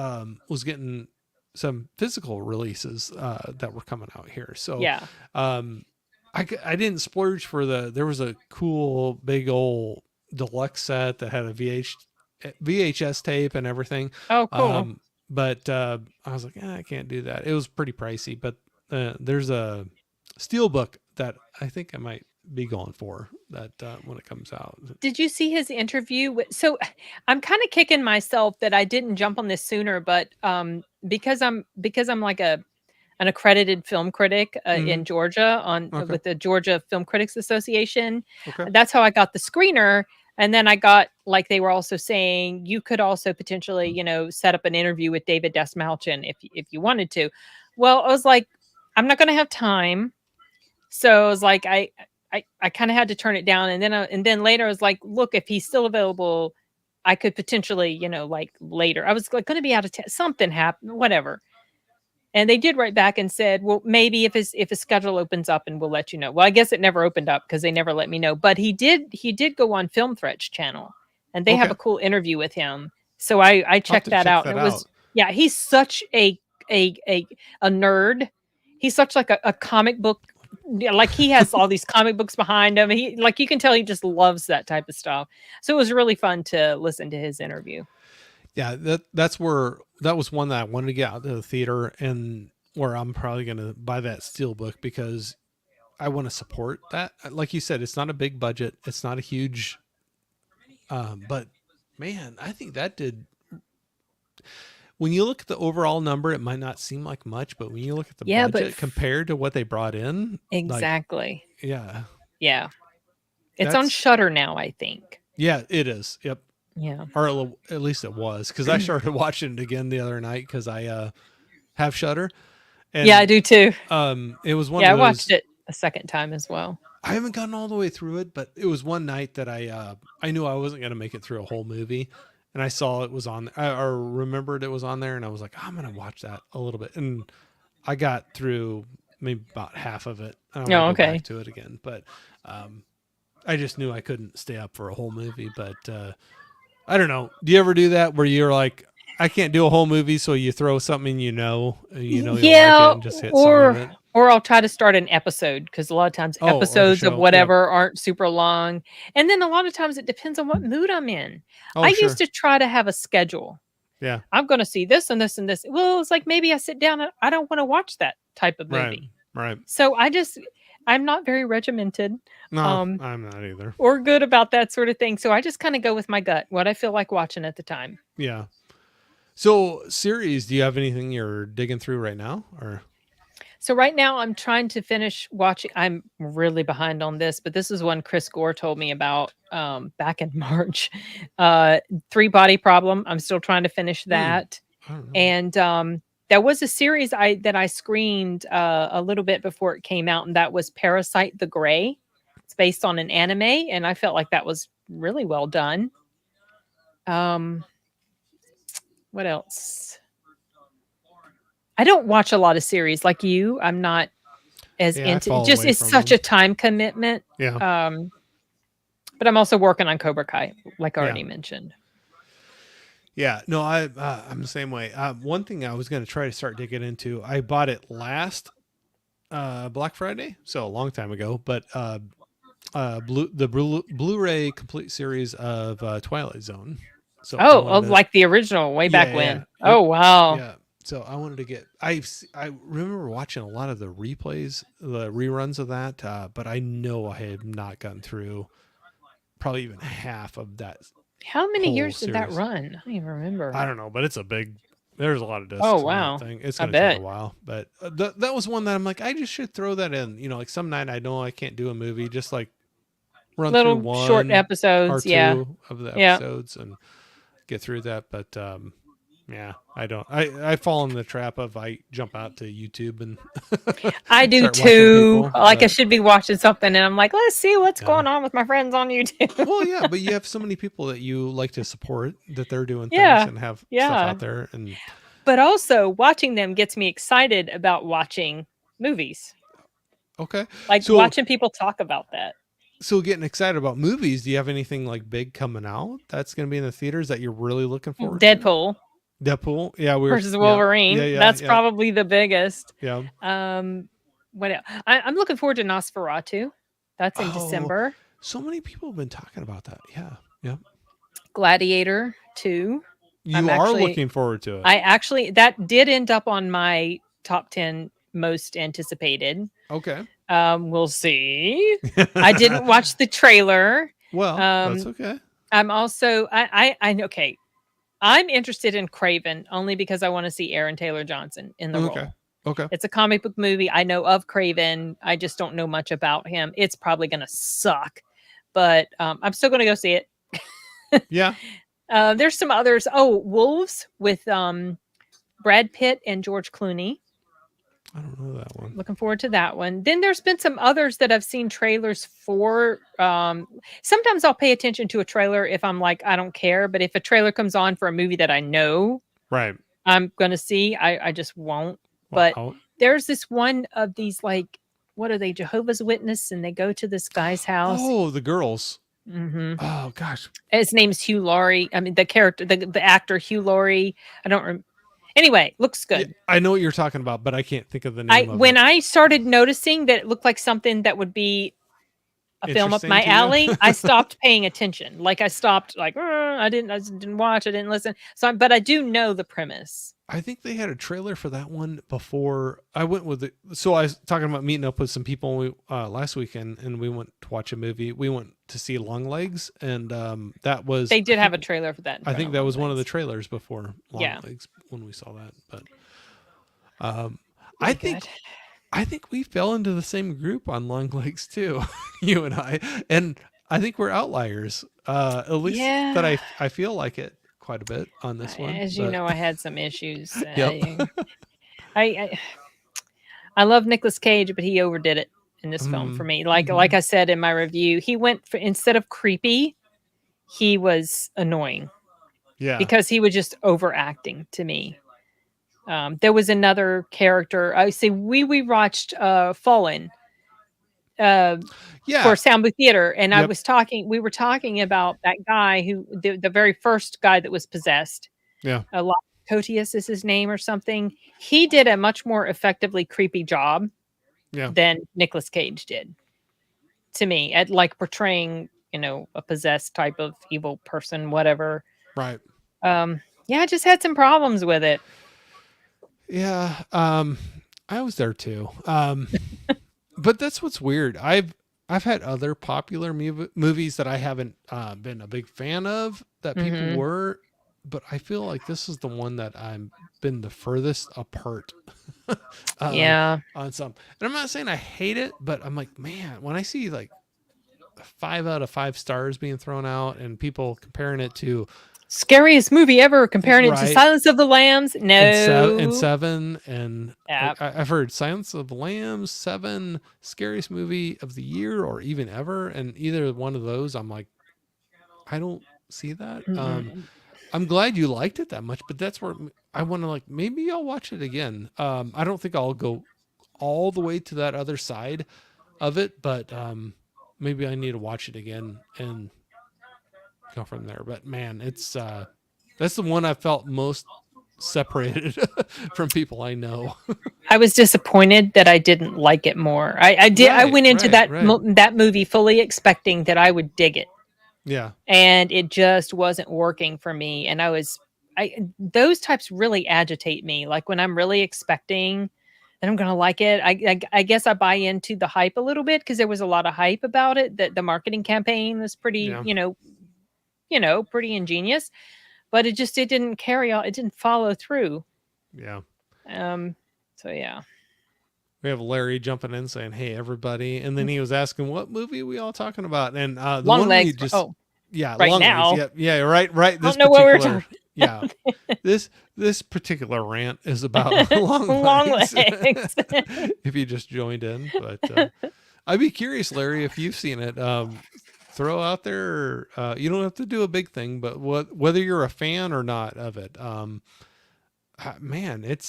was getting some physical releases that were coming out here. So Yeah. um I didn't splurge for there was a cool big old deluxe set that had a VHS tape and everything. Oh, cool. But I was like, I can't do that. It was pretty pricey, but there's a steelbook that I think I might be going for that when it comes out. Did you see his interview so I'm kinda kicking myself that I didn't jump on this sooner, but, because I'm like an accredited film critic, Hmm. in Georgia Okay. with the Georgia Film Critics Association. Okay. That's how I got the screener, and then I got like, they were also saying, you could also potentially, set up an interview with David Desmalchin if you wanted to. Well, I was like, "I'm not gonna have time." So, I was like, I kinda had to turn it down, and then later I was like, "Look, if he's still available, I could potentially, like, later." I was, like, gonna be out of town. Something happened, whatever. And they did write back and said, "Well, maybe if his schedule opens up and we'll let you know." Well, I guess it never opened up because they never let me know. But he did go on Film Threats channel, and they have Okay. a cool interview with him. So I I'll have checked to that check out, and that it was out. yeah, he's such a nerd. He's such like a comic book, yeah, like he has all these comic books behind him. He like you can tell he just loves that type of stuff. So it was really fun to listen to his interview. Yeah, that was one that I wanted to get out to the theater, and where I'm probably going to buy that steelbook because I want to support that. Like you said, it's not a big budget. It's not a huge, but man, I think that did. When you look at the overall number, it might not seem like much, but when you look at the Yeah, but budget compared to what they brought in, like, exactly. yeah, Yeah. It's on that's, Shutter now, I think. yeah, it is. Yep. Yeah. or at least it was, because I started watching it again the other night because I have Shutter, Yeah, I and do too. it was one Yeah, of I watched those. it a second time as well. I haven't gotten all the way through it, but it was one night that I knew I wasn't gonna make it through a whole movie, and I saw it was on, or remembered it was on there, and I was like, I'm gonna watch that a little bit, and I got through maybe about half of it, and I might Oh, go back okay. to it again, but um, I just knew I couldn't stay up for a whole movie. But I don't know. Do you ever do that where you're like, I can't do a whole movie, so you throw something you'll like it Yeah, and just hit some of it? or I'll try to start an episode because a lot of times Oh, like a episodes of show. Yep. whatever aren't super long. And then a lot of times it depends on what mood I'm in. Oh, I used sure. to try to have a schedule. Yeah. I'm going to see this and this and this. Well, it's like maybe I sit down and I don't want to watch that type of Right. movie. Right. So I'm not very regimented No, um, I'm not either. or good about that sort of thing. So I just kind of go with my gut, what I feel like watching at the time. Yeah. So, series, do you have anything you're digging through right now, or? So right now I'm trying to finish watching. I'm really behind on this, but this is one Chris Gore told me about back in March. Uh, Three Body Problem. I'm still trying to finish Hmm. that. I don't know. And there was a series that I screened a little bit before it came out, and that was Parasite the Gray. It's based on an anime, and I felt like that was really well done. Um, what else? I don't watch a lot of series like you. I'm not as Yeah, I into it. fall Just away it's from such them. a time commitment. Yeah. Um, but I'm also working on Cobra Kai, like I Yeah. already mentioned. Yeah. No, I'm the same way. One thing I was going to try to start digging into, I bought it last Black Friday, so a long time ago, but Blu-ray complete series of Twilight Zone. So I Oh, wanted to, like the original way back yeah, yeah, when. yep, Oh wow. yeah. So I wanted to get. I remember watching a lot of the replays, the reruns of that, but I know I had not gotten through probably even half of that How many whole years did that series. run? I don't even I remember. don't know, but it's a big. There's a lot of Oh discs in that wow. thing. It's I going to take a bet. while, but that was one that I'm like, I just should throw that in. Like some night I know I can't do a movie, just like run through Little short one or episodes. Yeah. two of the Yeah. episodes and get through that. But yeah, I don't. I fall in the trap of I jump out to YouTube and I do start watching too. people. Like I But should be watching something and I'm like, let's see what's yeah, going on with my friends on YouTube. well, yeah, but you have so many people that you like to support that they're doing things Yeah. and have stuff Yeah. out there. And But also watching them gets me excited about watching movies. okay, Like so watching people talk about that. getting excited about movies. Do you have anything like big coming out that's going to be in the theaters that you're really looking forward to? Deadpool Deadpool. Yeah, versus yeah, yeah, Wolverine. yeah, That's yeah, probably the biggest. yeah. Um, what else? I'm looking forward to Nosferatu. That's in Oh, December. so many people have been talking about that. Yeah, yeah. Gladiator 2. You are looking forward to it. I actually, that did end up on my top 10 most anticipated. Okay. We'll see. I didn't watch the trailer. Well, that's Um, okay. I'm also, okay. I'm interested in Craven only because I want to see Aaron Taylor Johnson in the Okay. role. Okay. It's a comic book movie. I know of Craven. I just don't know much about him. It's probably going to suck, but I'm still going to go see it. Yeah. There's some others. Oh, Wolves with Brad Pitt and George Clooney. I don't know that one. Looking forward to that one. Then there's been some others that I've seen trailers for. Sometimes I'll pay attention to a trailer if I'm like, I don't care. But if a trailer comes on for a movie that I know Right. I'm going to see, I just won't. But Wow. there's this one of these, like, what are they, Jehovah's Witness? And they go to this guy's house. Oh, the girls. Hmm. Oh gosh. His name's Hugh Laurie. I mean, the character, the actor Hugh Laurie. I don't remember. Anyway, looks Yeah, good. I know what you're talking about, but I can't think of the name of When it. I started noticing that it looked like something that would be a film up Interesting my to you? alley, I stopped paying attention. Like I stopped, like I didn't watch, I didn't listen. But I do know the premise. I think they had a trailer for that one before I went with it. So I was talking about meeting up with some people last weekend, and we went to watch a movie. We went to see Long Legs, and that was They did have a trailer for that. I think that was one of the trailers before Long Yeah. Legs when we saw that. But Really good. I think we fell into the same group on Long Legs too, you and I. And I think we're outliers. At least that Yeah. I feel like it quite a bit on this one. As you But know, I had some issues. yep. I I love Nicolas Cage, but he overdid it in this film for me. Like Mm-hmm. I said in my review, he went for, instead of creepy, he was annoying Yeah. because he was just overacting to me. There was another character. I see. We watched Fallen uh, for Yeah. Sound Booth Theater, and I Yep. was talking. We were talking about that guy who the very first guy that was possessed. Yeah. A lot Cotius is his name or something. He did a much more effectively creepy job Yeah. than Nicolas Cage did to me at like portraying, a possessed type of evil person, whatever. Right. Yeah, I just had some problems with it. Yeah. I was there too. But that's what's weird. I've had other popular movies that I haven't been a big fan of that people Hmm. were, but I feel like this is the one that I'm been the furthest apart uh, Yeah. on some. And I'm not saying I hate it, but I'm like, man, when I see like 5 out of 5 stars being thrown out and people comparing it to Scariest movie ever, comparing it to right Silence of the Lambs. and No. seven and Yeah. like I've heard Silence of the Lambs 7 scariest movie of the year or even ever, and either one of those I'm like I don't see that. Mm-mm. I'm glad you liked it that much, but that's where I want to like maybe I'll watch it again. I don't think I'll go all the way to that other side of it, but maybe I need to watch it again and go from there. But man, it's that's the one I felt most separated from people I know. I was disappointed that I didn't like it more. I did. I Right, went into right, right. that movie fully expecting that I would dig it, Yeah, and it just wasn't working for me. And I those types really agitate me. Like when I'm really expecting that I'm gonna like it. I guess I buy into the hype a little bit because there was a lot of hype about it. That the marketing campaign was pretty, yeah, pretty ingenious, but it didn't carry on. It didn't follow through. yeah. Um. So yeah. We have Larry jumping in saying, "Hey, everybody," and then he was asking, "What movie we all talking about?" And the Long one we legs. just, Oh, yeah, right long legs. now. Yeah, yeah, right, right. I This don't know what we were particular, talking. yeah, this particular rant is about long Long legs. legs. If you just joined in, but I'd be curious, Larry, if you've seen it. Throw out there. You don't have to do a big thing, but whether you're a fan or not of it, man, it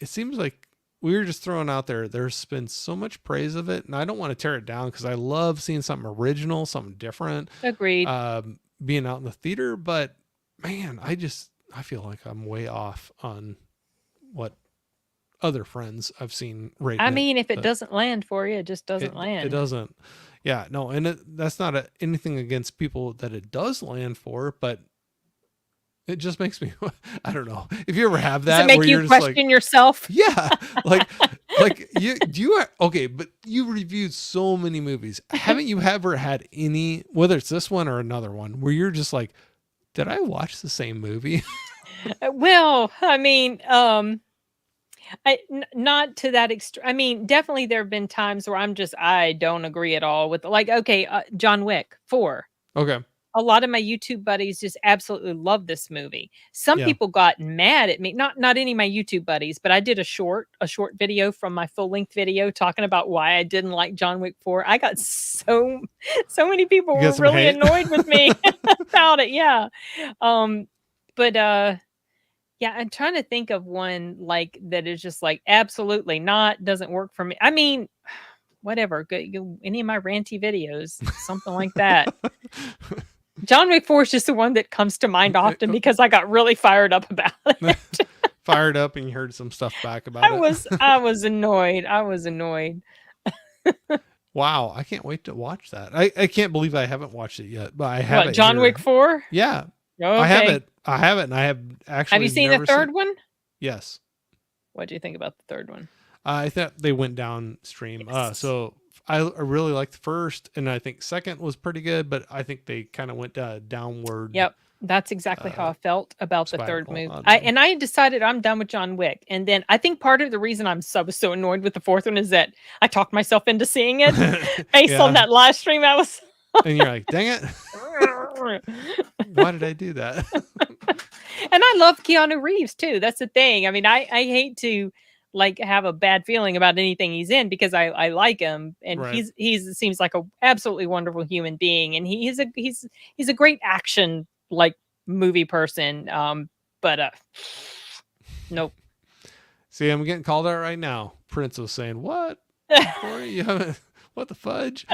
seems like we were just throwing out there. There's been so much praise of it, and I don't want to tear it down because I love seeing something original, something different, Agreed. being out in the theater. But man, I feel like I'm way off on what other friends I've seen rating I it. mean, if it But doesn't land for you, it just doesn't it land. doesn't. Yeah, no, and that's not anything against people that it does land for, but it just makes me. I don't know if you ever have Does it that where make you you're just like, question yourself? yeah, like you do you okay, but you reviewed so many movies. Haven't you ever had any, whether it's this one or another one, where you're just like, did I watch the same movie? Well, I mean, not to that extreme. I mean, definitely there have been times where I don't agree at all with, like, okay, John Wick 4. Okay, A lot of my YouTube buddies just absolutely love this movie. Some yeah, people got mad at me. Not any of my YouTube buddies, but I did a short video from my full-length video talking about why I didn't like John Wick 4. I got so many people you were got some really hate. annoyed with me about it. Yeah. But yeah, I'm trying to think of one like that is just like absolutely not, doesn't work for me. I mean, whatever. Any of my ranty videos, something like that. John Wick 4 is just the one that comes to mind often because I got really fired up about it. Fired up and you heard some stuff back about I it. was annoyed. I was annoyed. Wow, I can't wait to watch that. I can't believe I haven't watched it yet, but I have What, it John here. Wick 4? Yeah, I have Okay. it. I have it, and I have actually Have you seen the never third one? Yes, What do you think about the third one? I thought they went downstream. Yes. So I really liked the first, and I think second was pretty good, but I think they kind of went downward. Yep. That's exactly how I felt about the third spiral movie. on them. I decided I'm done with John Wick. And then I think part of the reason was so annoyed with the fourth one is that I talked myself into seeing it based on Yeah, that live stream I was And you're like, dang it. Why did I do that? And I love Keanu Reeves too. That's the thing. I mean, I hate to like have a bad feeling about anything he's in because I like him and Right. he's seems like a absolutely wonderful human being and he's a great action like movie person. But nope. See, I'm getting called out right now. Prince was saying, "What? Corey, you haven't? What the fudge?"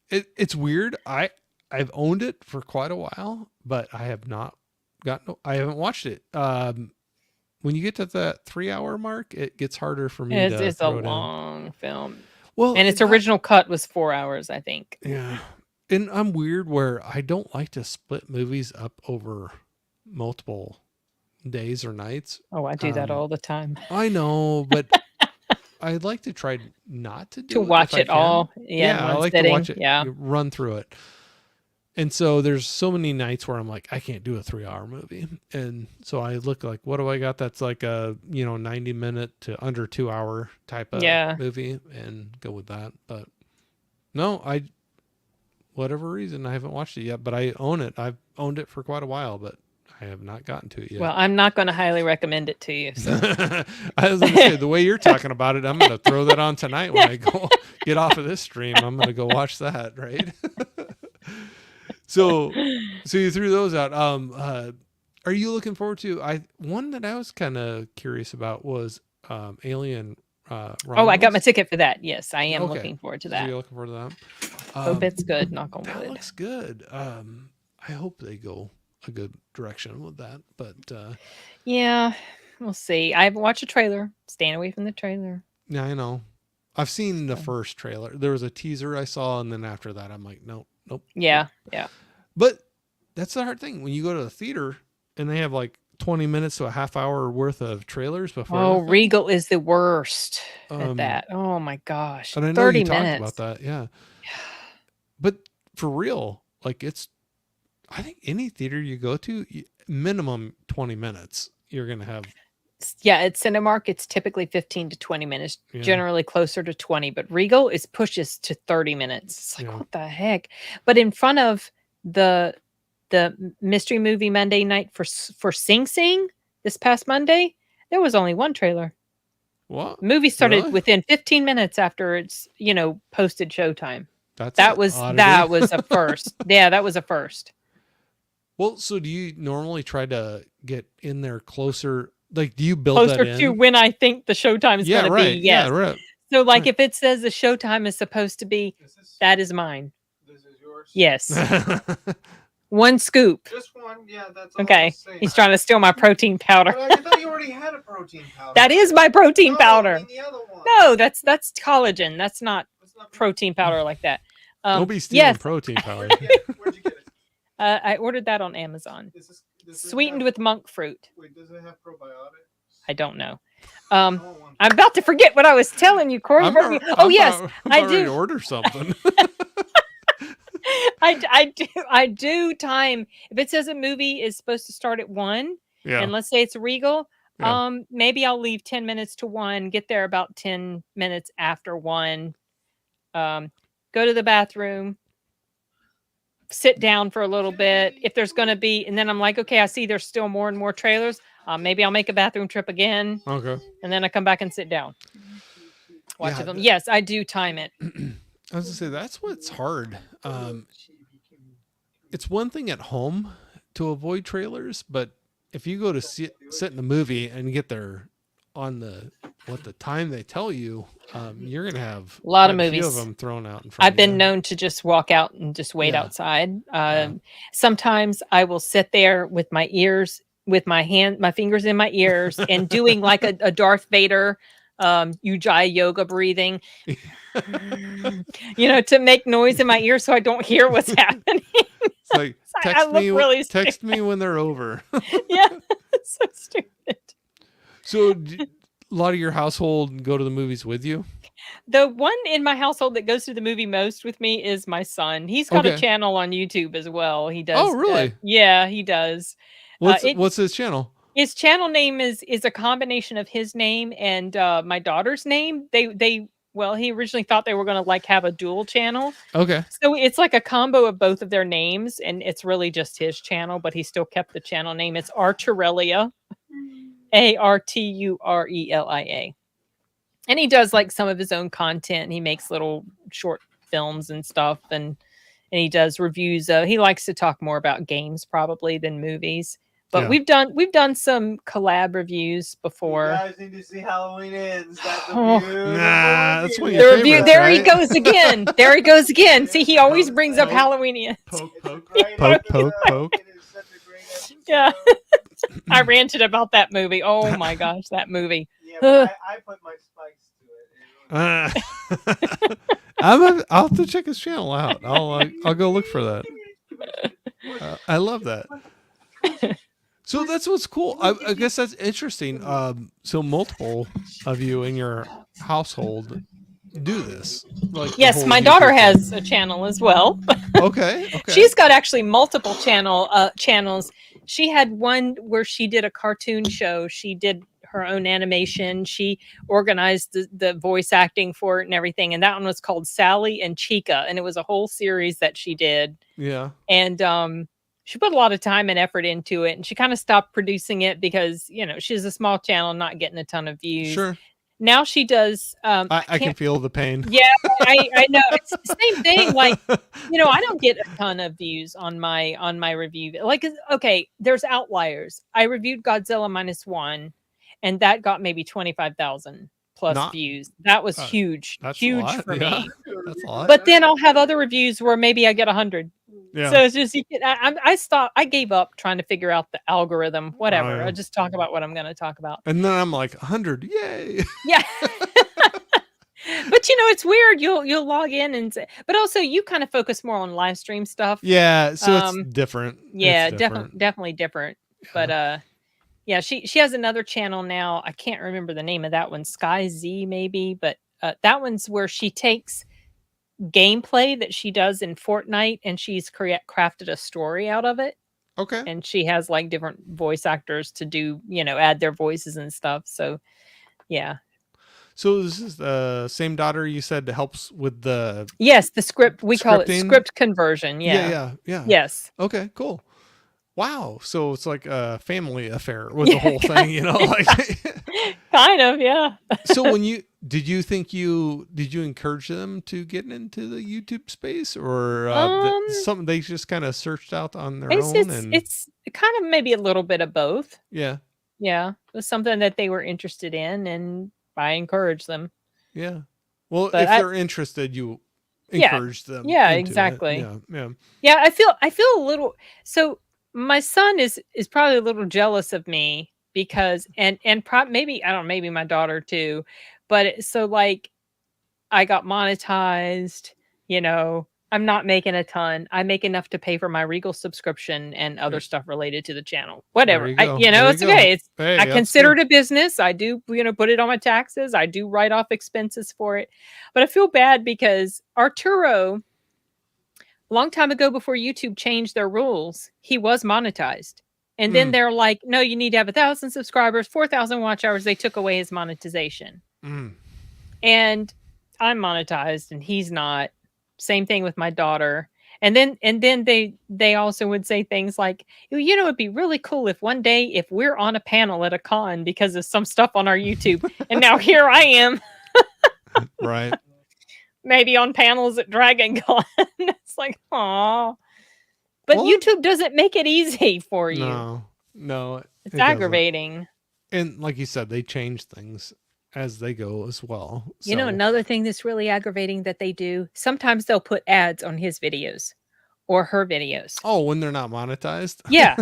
It's weird. I've owned it for quite a while, but I have not I haven't watched it. When you get to that 3 hour mark, it gets harder for me to It's a throw it in. long film. Well, And its original cut was 4 hours, I think. Yeah. And I'm weird where I don't like to split movies up over multiple days or nights. Oh, I do that all the time. I know, but I'd like to try not to do To it watch if it I can. all. Yeah, in I one like sitting. to watch it, Yeah. run through it. And so there's so many nights where I'm like, I can't do a 3 hour movie. And so I look like, what do I got that's like a, 90-minute to under 2 hour type of movie and go with that. But no, whatever reason, I haven't watched it yet, but I own it. I've owned it for quite a while, but I have not gotten to it yet. Well, I'm not going to highly recommend it to you. So. I was going to say, the way you're talking about it, I'm going to throw that on tonight when I go get off of this stream. I'm going to go watch that, right? So you threw those out. Are you looking forward to? One that I was kind of curious about was Alien. Oh, I got my ticket for that. Yes, I am looking forward to that. So you're looking forward to that? Hope it's good. Knock on wood. That looks good. I hope they go a good direction with that. But yeah, we'll see. I haven't watched a trailer. Staying away from the trailer. Yeah, I know. I've seen the first trailer. There was a teaser I saw, and then after that, I'm like, nope. Yeah. But that's the hard thing when you go to the theater and they have like 20 minutes to a half hour worth of trailers before. Oh, Regal is the worst at that. Oh my gosh. And I know 30 you minutes. talked about that. Yeah. But for real, like I think any theater you go to, minimum 20 minutes, you're going to have. Yeah, at Cinemark, it's typically 15 to 20 minutes, generally closer to 20. But Regal pushes to 30 minutes. It's like, what the heck? But in front of the mystery movie Monday night for Sing Sing this past Monday, there was only one trailer. What? The movie started within 15 minutes after it's posted showtime. That was a first. Yeah, that was a first. Well, so do you normally try to get in there closer? Like, do you build closer that in? to when I think the showtime is going to be? Yes. Yeah, right. So, like, if it says the showtime is supposed to be, that is mine. This is yours? Yes. One scoop. Just one? Yeah, that's all. Okay. He's trying to steal my protein powder. But I thought you already had a protein powder. That is my protein powder. I mean the other one. No, that's collagen. That's not protein powder like that. Nobody's stealing protein powder. Where'd you get it? I ordered that on Amazon. Sweetened with monk fruit. Wait, does it have probiotics? I don't know. I'm about to forget what I was telling you, Corey. I do order something. I do time. If it says a movie is supposed to start at 1, and let's say it's Regal, maybe I'll leave 10 minutes to 1, get there about 10 minutes after 1, go to the bathroom, sit down for a little bit. If there's going to be, and then I'm like, okay, I see there's still more and more trailers. Maybe I'll make a bathroom trip again. Okay. And then I come back and sit down. Watch them. Yes, I do time it. I was going to say, that's what's hard. It's one thing at home to avoid trailers, but if you go to sit in the movie and get there on the time they tell you, you're going to have a lot of movies. A few of them thrown out in front I've been known to just walk out and just wait outside. Sometimes I will sit there with my ears, with my fingers in my ears and doing like a Darth Vader Ujjayi yoga breathing, to make noise in my ear so I don't hear what's happening. It's like, text me when they're over. Yeah, it's so stupid. So a lot of your household go to the movies with you? The one in my household that goes to the movie most with me is my son. He's got a channel on YouTube as well. He does. Oh, really? Yeah, he does. What's his channel? His channel name is a combination of his name and my daughter's name. They Well, he originally thought they were going to like have a dual channel. Okay. So it's like a combo of both of their names, and it's really just his channel, but he still kept the channel name. It's Arturelia, Arturelia. And he does like some of his own content. He makes little short films and stuff, and he does reviews. He likes to talk more about games probably than movies. But Yeah. we've done some collab reviews before. You guys need to see Halloween Ends. That's a Oh. beautiful Nah, that's one of The your review. favorites, There he right? goes again. There he goes again. See, he always brings up Poke. Halloween. Poke, poke, Right poke, after poke, the- poke. it is such a great episode. Yeah. I ranted about that movie. Oh my gosh, that movie. Yeah, but I put my spikes to it. I'll have to check his channel out. I'll go look for that. I love that. So that's what's cool. I guess that's interesting. So multiple of you in your household do this. Like the Yes, whole my YouTube daughter thing. has a channel as well. Okay. She's got actually multiple channels. She had one where she did a cartoon show. She did her own animation. She organized the voice acting for it and everything. And that one was called Sally and Chica. And it was a whole series that she did. Yeah. And she put a lot of time and effort into it. And she kind of stopped producing it because, she's a small channel, not getting a ton of views. Sure. Now she does. I can feel the pain. Yeah, I know. It's the same thing. Like, I don't get a ton of views on my review. Like, okay, there's outliers. I reviewed Godzilla -1, and that got maybe 25,000 plus views. That was huge, That's a huge lot, for yeah. me. That's a lot. But then I'll have other reviews where maybe I get 100. Yeah. So it's just I stopped. I gave up trying to figure out the algorithm. Whatever. yeah. I just talk about what I'm going to talk about. And then I'm like 100. Yay. Yeah. But it's weird. You'll log in and say, but also you kind of focus more on live stream stuff. Yeah. So it's different. Yeah, It's different. definitely different. But yeah, she has another channel now. I can't remember the name of that one. Sky Z maybe, but that one's where she takes gameplay that she does in Fortnite and she's crafted a story out of it. Okay. And she has like different voice actors to do, add their voices and stuff. So yeah. So this is the same daughter you said helps with the Yes, the script. We call it Scripting? script conversion. Yeah. Yeah. Yes. Okay, cool. Wow. So it's like a family affair with the whole thing, like Kind of, yeah. So did you encourage them to get into the YouTube space or something they just kind of searched out on their own? It's kind of maybe a little bit of both. Yeah. Yeah. It was something that they were interested in and I encourage them. Yeah. Well, But if they're interested, you encourage them. Yeah, into it. exactly. Yeah. Yeah, I feel a little so my son is probably a little jealous of me because and maybe I don't know, maybe my daughter too, but so like I got monetized, I'm not making a ton. I make enough to pay for my Regal subscription and other stuff related to the channel. Whatever. There you go. It's okay. Hey, I that's consider good. it a business. I do, put it on my taxes. I do write off expenses for it. But I feel bad because Arturo, a long time ago before YouTube changed their rules, he was monetized. And then they're like, no, you need to have 1,000 subscribers, 4,000 watch hours. They took away his monetization. And I'm monetized and he's not. Same thing with my daughter. And then they also would say things like, it'd be really cool if one day if we're on a panel at a con because of some stuff on our YouTube. And now here I am. Right. Maybe on panels at Dragon Con. It's like, aw. But YouTube doesn't make it easy for you. No. It's aggravating. And like you said, they change things as they go as well. So. Another thing that's really aggravating that they do, sometimes they'll put ads on his videos or her videos. Oh, when they're not monetized? Yeah.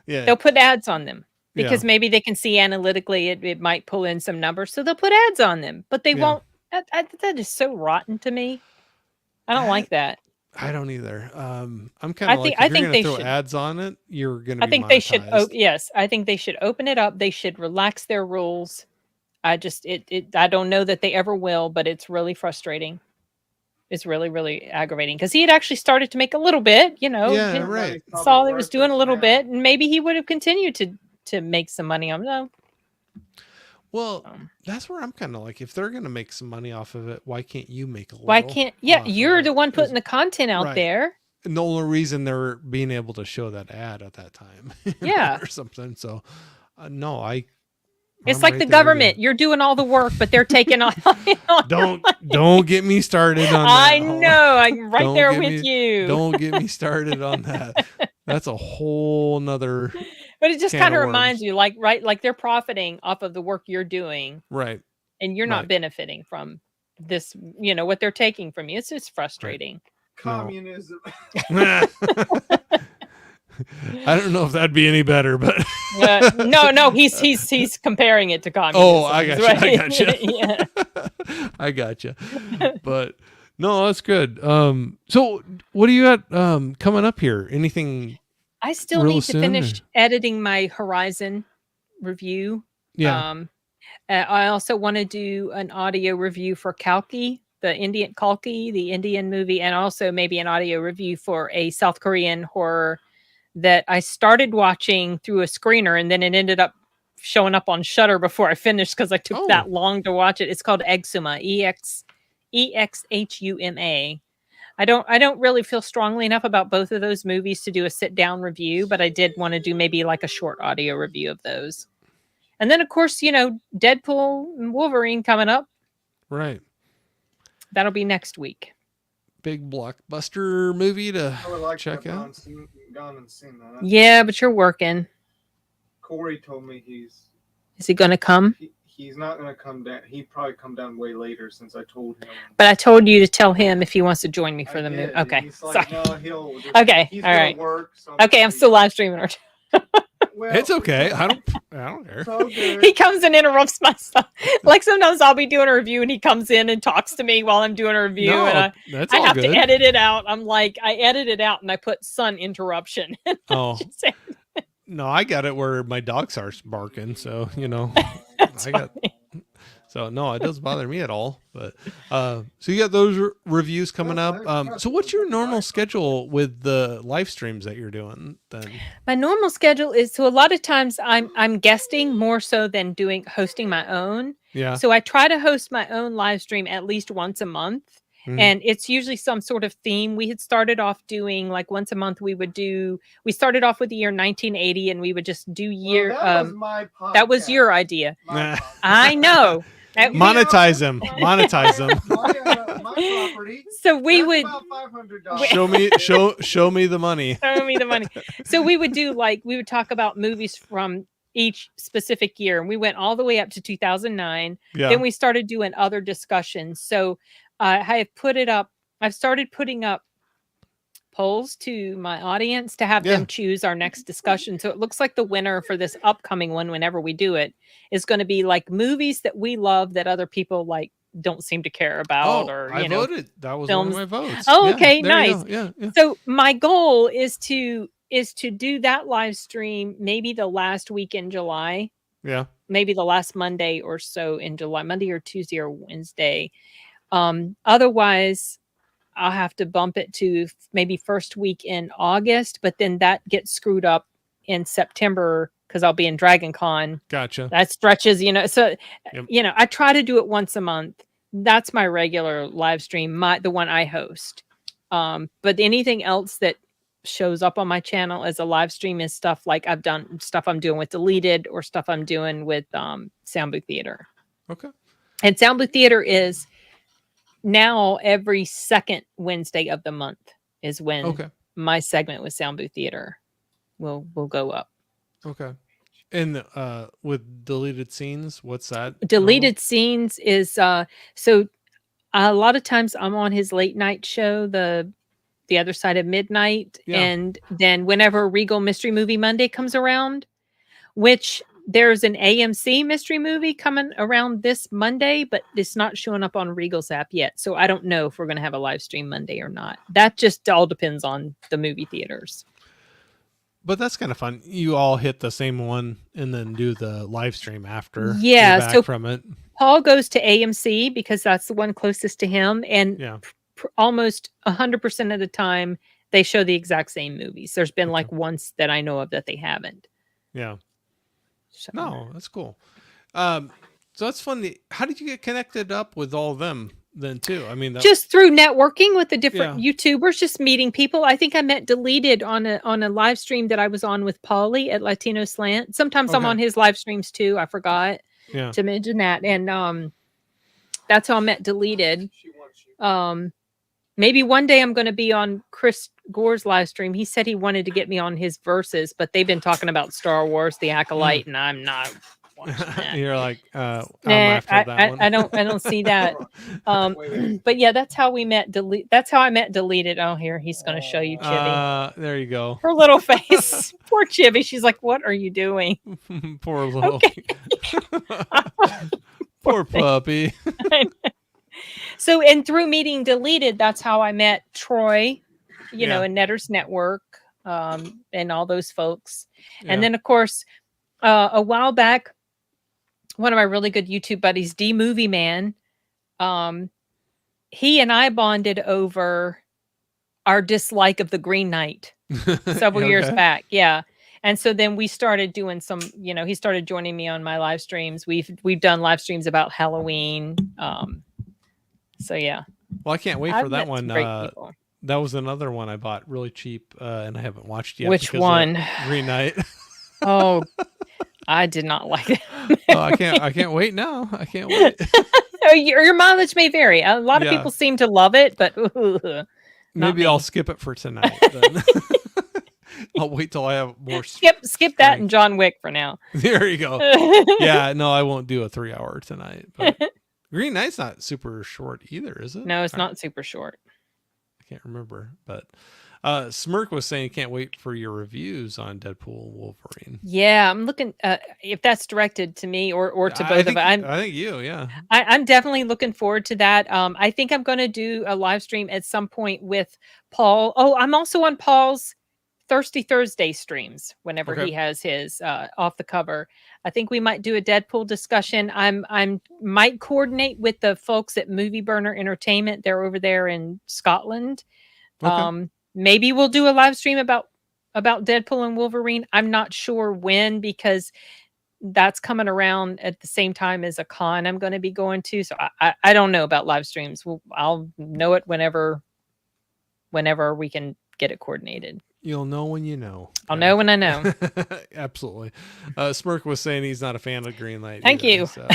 Yeah. They'll put ads on them because maybe they can see analytically it might pull in some numbers. So they'll put ads on them, but they won't. That is so rotten to me. I don't like that. I don't either. I'm kind of like, if you're going to throw ads on it, you're going to be monetized. They should. Yes, I think they should open it up. They should relax their rules. I don't know that they ever will, but it's really frustrating. It's really, really aggravating because he had actually started to make a little bit, Yeah, right. Saw he was doing a little bit and maybe he would have continued to make some money on them. Well, Um, that's where I'm kind of like, if they're gonna make some money off of it, why can't you make a why little can't? Yeah, off of you're the it? one putting the content out Right. there. And the only reason they're being able to show that ad at that time, Yeah. or something. So, no, It's I'm like right the there with you. government. You're doing all the work, but they're taking all. Don't get me started on I that. know. I'm right Don't there get with me you. don't get me started on that. That's a whole nother But it just can kind of of reminds worms. you, like, right, like they're profiting off of the work you're doing, Right. and you're not Right. benefiting from this. What they're taking from you. It's just Right. frustrating. No. Communism. I don't know if that'd be any better, but No, he's comparing it to oh, communism. I is got you. what- I got you. Yeah. I got you. But no, that's good. So what do you got coming up here? Anything I still real need to soon? finish editing my Horizon review. Yeah. I also want to do an audio review for Kalki, the Indian movie, and also maybe an audio review for a South Korean horror that I started watching through a screener, and then it ended up showing up on Shutter before I finished because I took Oh. that long to watch it. It's called Exuma, EXHUMA. I don't really feel strongly enough about both of those movies to do a sit down review, but I did want to do maybe like a short audio review of those. And then of course, Deadpool and Wolverine coming up. Right. That'll be next week. Big blockbuster movie to I would like check to have out. gone and seen that. Yeah, but you're working. Corey told me Is he going to come? he's not going to come down. He'd probably come down way later since I told him. But I told you to tell him if he wants to join me for I the movie. did. Okay. He's like, Sorry. no, he'll just, Okay, he's all gonna right. work. So Okay, I'm still live streaming. Well, It's okay. I don't care. It's all good. He comes and interrupts my stuff. Like sometimes I'll be doing a review and he comes in and talks to me while I'm doing a review, No, and that's I all have good. to edit it out. I'm like, I edit it out and I put sun interruption. Oh. Just say- No, I got it where my dog starts barking, so That's I got funny. so no, it doesn't bother me at all. But so you got those reviews coming up. So what's your normal schedule with the live streams that you're doing then? My normal schedule is, so a lot of times I'm guesting more so than hosting my own. Yeah. So I try to host my own live stream at least once a month. Mhm. And it's usually some sort of theme. We had started off doing like once a month. We started off with the year 1980, and we would just do year. That was my podcast. That was your idea. My podcast. I know. Monetize them. Monetize them. My property. So we That's would about $500. Show me the money. show me the money. So we would talk about movies from each specific year, and we went all the way up to 2009. Yeah. Then we started doing other discussions. So I've started putting up polls to my audience to have them choose our next discussion. So it looks like the winner for this upcoming one, whenever we do it, is going to be like movies that we love that other people like don't seem to care about. I voted. That was films. one of my votes. Oh, Yeah, okay, there you nice. go. Yeah. So my goal is to do that live stream maybe the last week in July, Yeah. maybe the last Monday or so in July, Monday or Tuesday or Wednesday. Otherwise, I'll have to bump it to maybe first week in August, but then that gets screwed up in September because I'll be in Dragon Con. Gotcha. That stretches, so, Yep. I try to do it once a month. That's my regular live stream, the one I host. But anything else that shows up on my channel as a live stream is stuff like I'm doing with Deleted or stuff I'm doing with Sound Booth Theater. Okay. And Sound Booth Theater is now every second Wednesday of the month is when my segment with Sound Booth Theater will go up. Okay. And with deleted scenes, what's that? Deleted scenes is so a lot of times I'm on his late night show, the Other Side of Midnight, and then whenever Regal Mystery Movie Monday comes around, which there's an AMC mystery movie coming around this Monday, but it's not showing up on Regal's app yet. So I don't know if we're going to have a live stream Monday or not. That just all depends on the movie theaters. But that's kind of fun. You all hit the same one and then do the live stream after. Yeah. You're back So from it. Paul goes to AMC because that's the one closest to him. And almost 100% of the time they show the exact same movies. There's been like once that I know of that they haven't. Yeah. So. No, that's cool. So that's funny. How did you get connected up with all of them then too? I mean, that, Just through networking with the different yeah. YouTubers, just meeting people. I think I met Deleted on a live stream that I was on with Paulie at Latino Slant. Sometimes I'm Okay. on his live streams too. I forgot Yeah. to mention that. And that's how I met Deleted. She wants you. Maybe one day I'm going to be on Chris Gore's live stream. He said he wanted to get me on his verses, but they've been talking about Star Wars, The Acolyte, and I'm not watching that. You're like, I'm Nah, after that one. I don't see that. Wait. But yeah, that's how we met. That's how I met Deleted. Oh, here he's going to show you Chibi. There you go. Her little face. Poor Chibi. She's like, "What are you doing?" Poor little. Okay. Poor puppy. So, and through meeting Deleted, that's how I met Troy, you know, and Netter's Network, and all those folks. Yeah. And then, of course, a while back, one of my really good YouTube buddies, D Movie Man, he and I bonded over our dislike of the Green Knight several years Okay. back. Yeah. And so then we started doing some, you know, he started joining me on my live streams. We've done live streams about Halloween. So yeah. Well, I can't wait I've for that met one. some great people. That was another one I bought really cheap, and I haven't watched yet. Which because of one? Green Knight. Oh, I did not like it. Oh, I can't wait now. I can't wait. Oh, your mileage may vary. A lot of Yeah. people seem to love it, but Maybe I'll me. skip it for tonight. Then. I'll wait till I have more. skip that strength. and John Wick for now. There you go. Yeah, no, I won't do a 3-hour tonight. But Green Knight's not super short either, is it? No, it's not super short. I can't remember, but Smirk was saying he can't wait for your reviews on Deadpool and Wolverine. Yeah, I'm looking if that's directed to me or to both of us. I think you, yeah. I'm definitely looking forward to that. I think I'm going to do a live stream at some point with Paul. Oh, I'm also on Paul's Thirsty Thursday streams whenever Okay. he has his off the cover. I think we might do a Deadpool discussion. I'm might coordinate with the folks at Movie Burner Entertainment. They're over there in Scotland. Okay. Maybe we'll do a live stream about Deadpool and Wolverine. I'm not sure when, because that's coming around at the same time as a con I'm going to be going to. So I don't know about live streams. I'll know it whenever we can get it coordinated. You'll know when you know. I'll know when I know. Absolutely. Smirk was saying he's not a fan of Green Light. Thank either, you. So.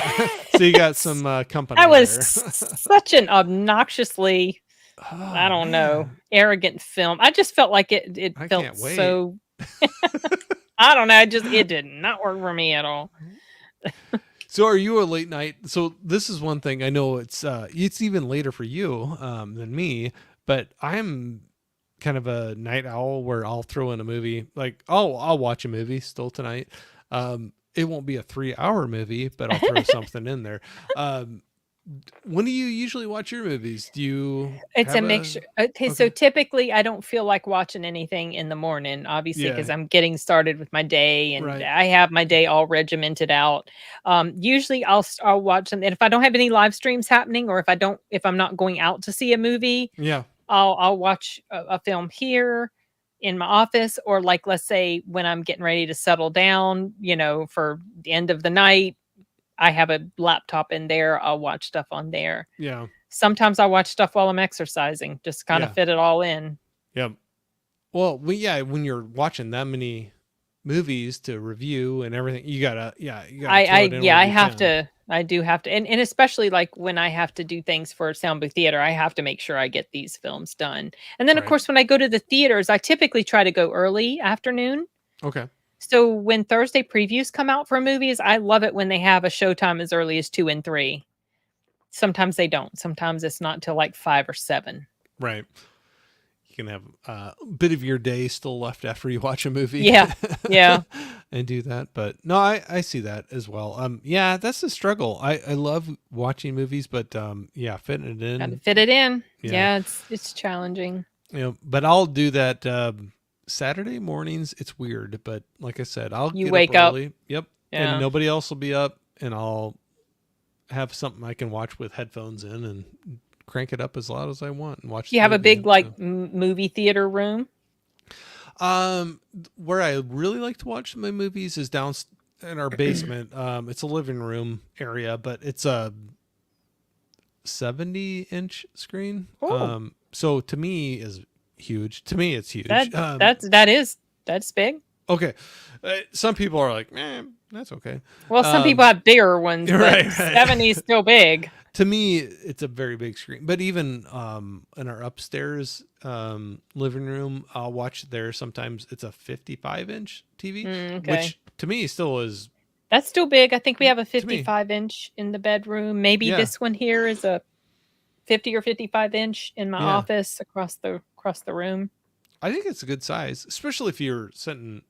So you got some company. That was there. such an obnoxiously, Oh, I don't know, man. arrogant film. I just felt like it I felt can't wait. so. I don't know. It did not work for me at all. So are you a late night? So this is one thing I know it's even later for you than me, but I'm kind of a night owl where I'll throw in a movie. Like I'll watch a movie still tonight. It won't be a 3-hour movie, but I'll throw something in there. When do you usually watch your movies? Do you? It's a have mixture. Okay, so typically I don't feel like watching anything in the morning, obviously, because Yeah. I'm getting started with my day, and Right. I have my day all regimented out. Usually I'll watch them, and if I don't have any live streams happening, or if I'm not going out to see a movie, Yeah. I'll watch a film here in my office, or like, let's say when I'm getting ready to settle down, for the end of the night, I have a laptop in there. I'll watch stuff on there. Yeah. Sometimes I watch stuff while I'm exercising, just kind of Yeah. fit it all in. Yeah. Well, when you're watching that many movies to review and everything, you gotta throw it in I when you have can. to. I do have to, and especially like when I have to do things for sound booth theater, I have to make sure I get these films done. And then, of Right. course, when I go to the theaters, I typically try to go early afternoon. Okay. So when Thursday previews come out for movies, I love it when they have a showtime as early as 2 and 3. Sometimes they don't. Sometimes it's not till like 5 or 7. Right. You can have a bit of your day still left after you watch a movie. Yeah. Yeah. And do that. But no, I see that as well. Yeah, that's the struggle. I love watching movies, but fitting it in. Got to fit it in. Yeah. Yeah, it's challenging. But I'll do that Saturday mornings. It's weird, but like I said, I'll You get wake up up. early. Yep. Yeah. And nobody else will be up, and I'll have something I can watch with headphones in and crank it up as loud as I want and watch. Do you the have a movie. big like So, movie theater room? where I really like to watch my movies is in our basement. It's a living room area, but it's a 70-inch screen. Oh. So to me is huge. To me, it's huge. That's big. Okay. Some people are like, that's okay. Well, some people have bigger ones, but right. 70 is still big. To me, it's a very big screen. But even in our upstairs living room, I'll watch there. Sometimes it's a 55-inch TV, Okay. which to me still is. That's still big. I think we have a To me. 55-inch in the bedroom. Maybe Yeah. this one here is a 50 or 55-inch in my Yeah. office across the room. I think it's a good size, especially if you're sitting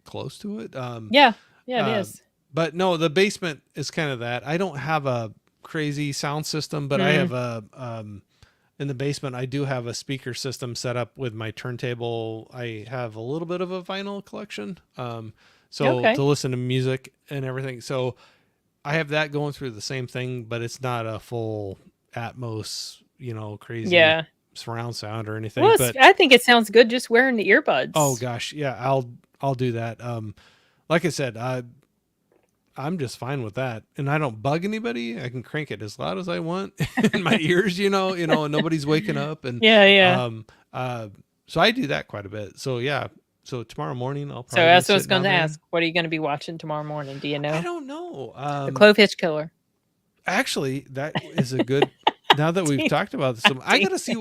close to it. Yeah, it is. But no, the basement is kind of that. I don't have a crazy sound system, but I have a in the basement. I do have a speaker system set up with my turntable. I have a little bit of a vinyl collection, so Okay. to listen to music and everything. So I have that going through the same thing, but it's not a full Atmos, crazy Yeah. surround sound or anything. Well, But I think it sounds good just wearing the earbuds. oh gosh, yeah, I'll do that. Like I said, I'm just fine with that, and I don't bug anybody. I can crank it as loud as I want in my ears, and nobody's waking up, and Yeah. so I do that quite a bit. So yeah, so tomorrow morning I'll So probably that's what I was sit going to down there. ask. What are you going to be watching tomorrow morning? Do you know? I don't know. The Clove Hitch Killer. Actually, that is a good. Now that we've talked about this, I gotta see.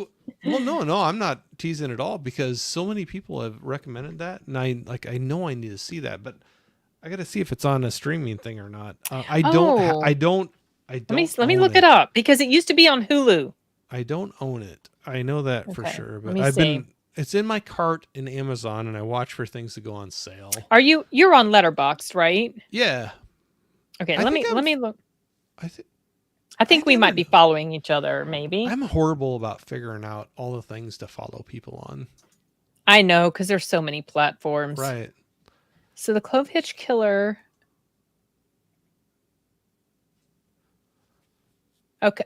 Well, no, I'm not teasing at all because so many people have recommended that, and I know I need to see that, but I gotta see if it's on a streaming thing or not. I don't. Let me look it up because it used to be on Hulu. I don't own it. I know that for Okay, sure, let but me see. It's in my cart in Amazon, and I watch for things to go on sale. You're on Letterboxd, right? Yeah, Okay, I let think me look. I I think we haven't- might be following each other, maybe. I'm horrible about figuring out all the things to follow people on. I know, because there's so many platforms. Right. So the Clove Hitch Killer. Okay.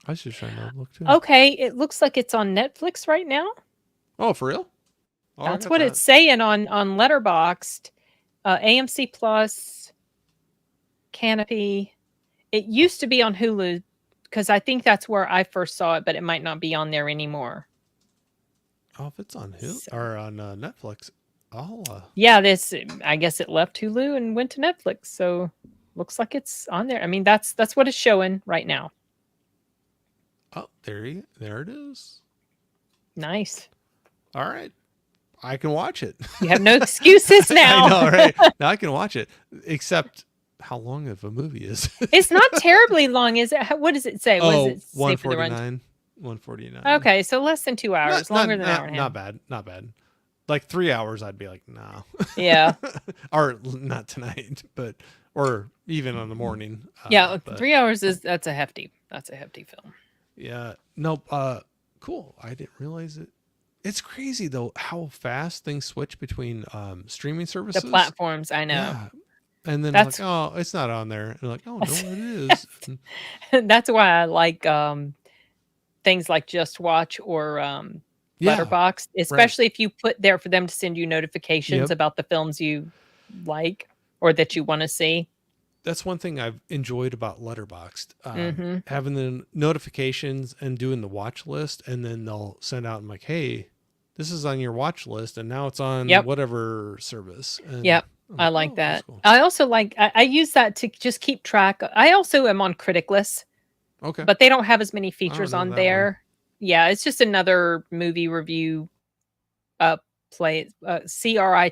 I was just trying to look too. Okay, it looks like it's on Netflix right now. Oh, for real? Oh, I That's got what that. it's saying on Letterboxd. AMC Plus, Canopy. It used to be on Hulu because I think that's where I first saw it, but it might not be on there anymore. Oh, if it's on Hulu So- or on Netflix, I'll. Yeah, I guess it left Hulu and went to Netflix. So looks like it's on there. I mean, that's what it's showing right now. Oh, there it is. Nice. All right, I can watch it. You have no excuses now. I know, right? Now I can watch it. Except how long of a movie is? It's not terribly long, is it? What does it say? What does it say for the run? 149. 149. Okay, so less than 2 hours, longer than an hour and a half. Not bad. Like 3 hours, I'd be like, no. Yeah. Or not tonight, or even in the morning. Yeah, but 3 hours that's a hefty film. yeah, nope. Cool. I didn't realize it. It's crazy though how fast things switch between streaming services. The platforms, I know. Yeah. And then That's- like, oh, it's not on there. And like, oh no, it is. That's why I like things like Just Watch or Yeah. Letterboxd, especially if you put there for them to send you notifications Yep. about the films you like or that you want to see. That's one thing I've enjoyed about Letterboxd, Mhm. having the notifications and doing the watch list, and then they'll send out and like, hey, this is on your watch list, and now it's on Yep. whatever service. And Yep. I'm I like oh, that. that's cool. I also I use that to just keep track. I also am on Criticless, Okay. but they don't have as many features know on that there. Yeah, it's just another movie review play,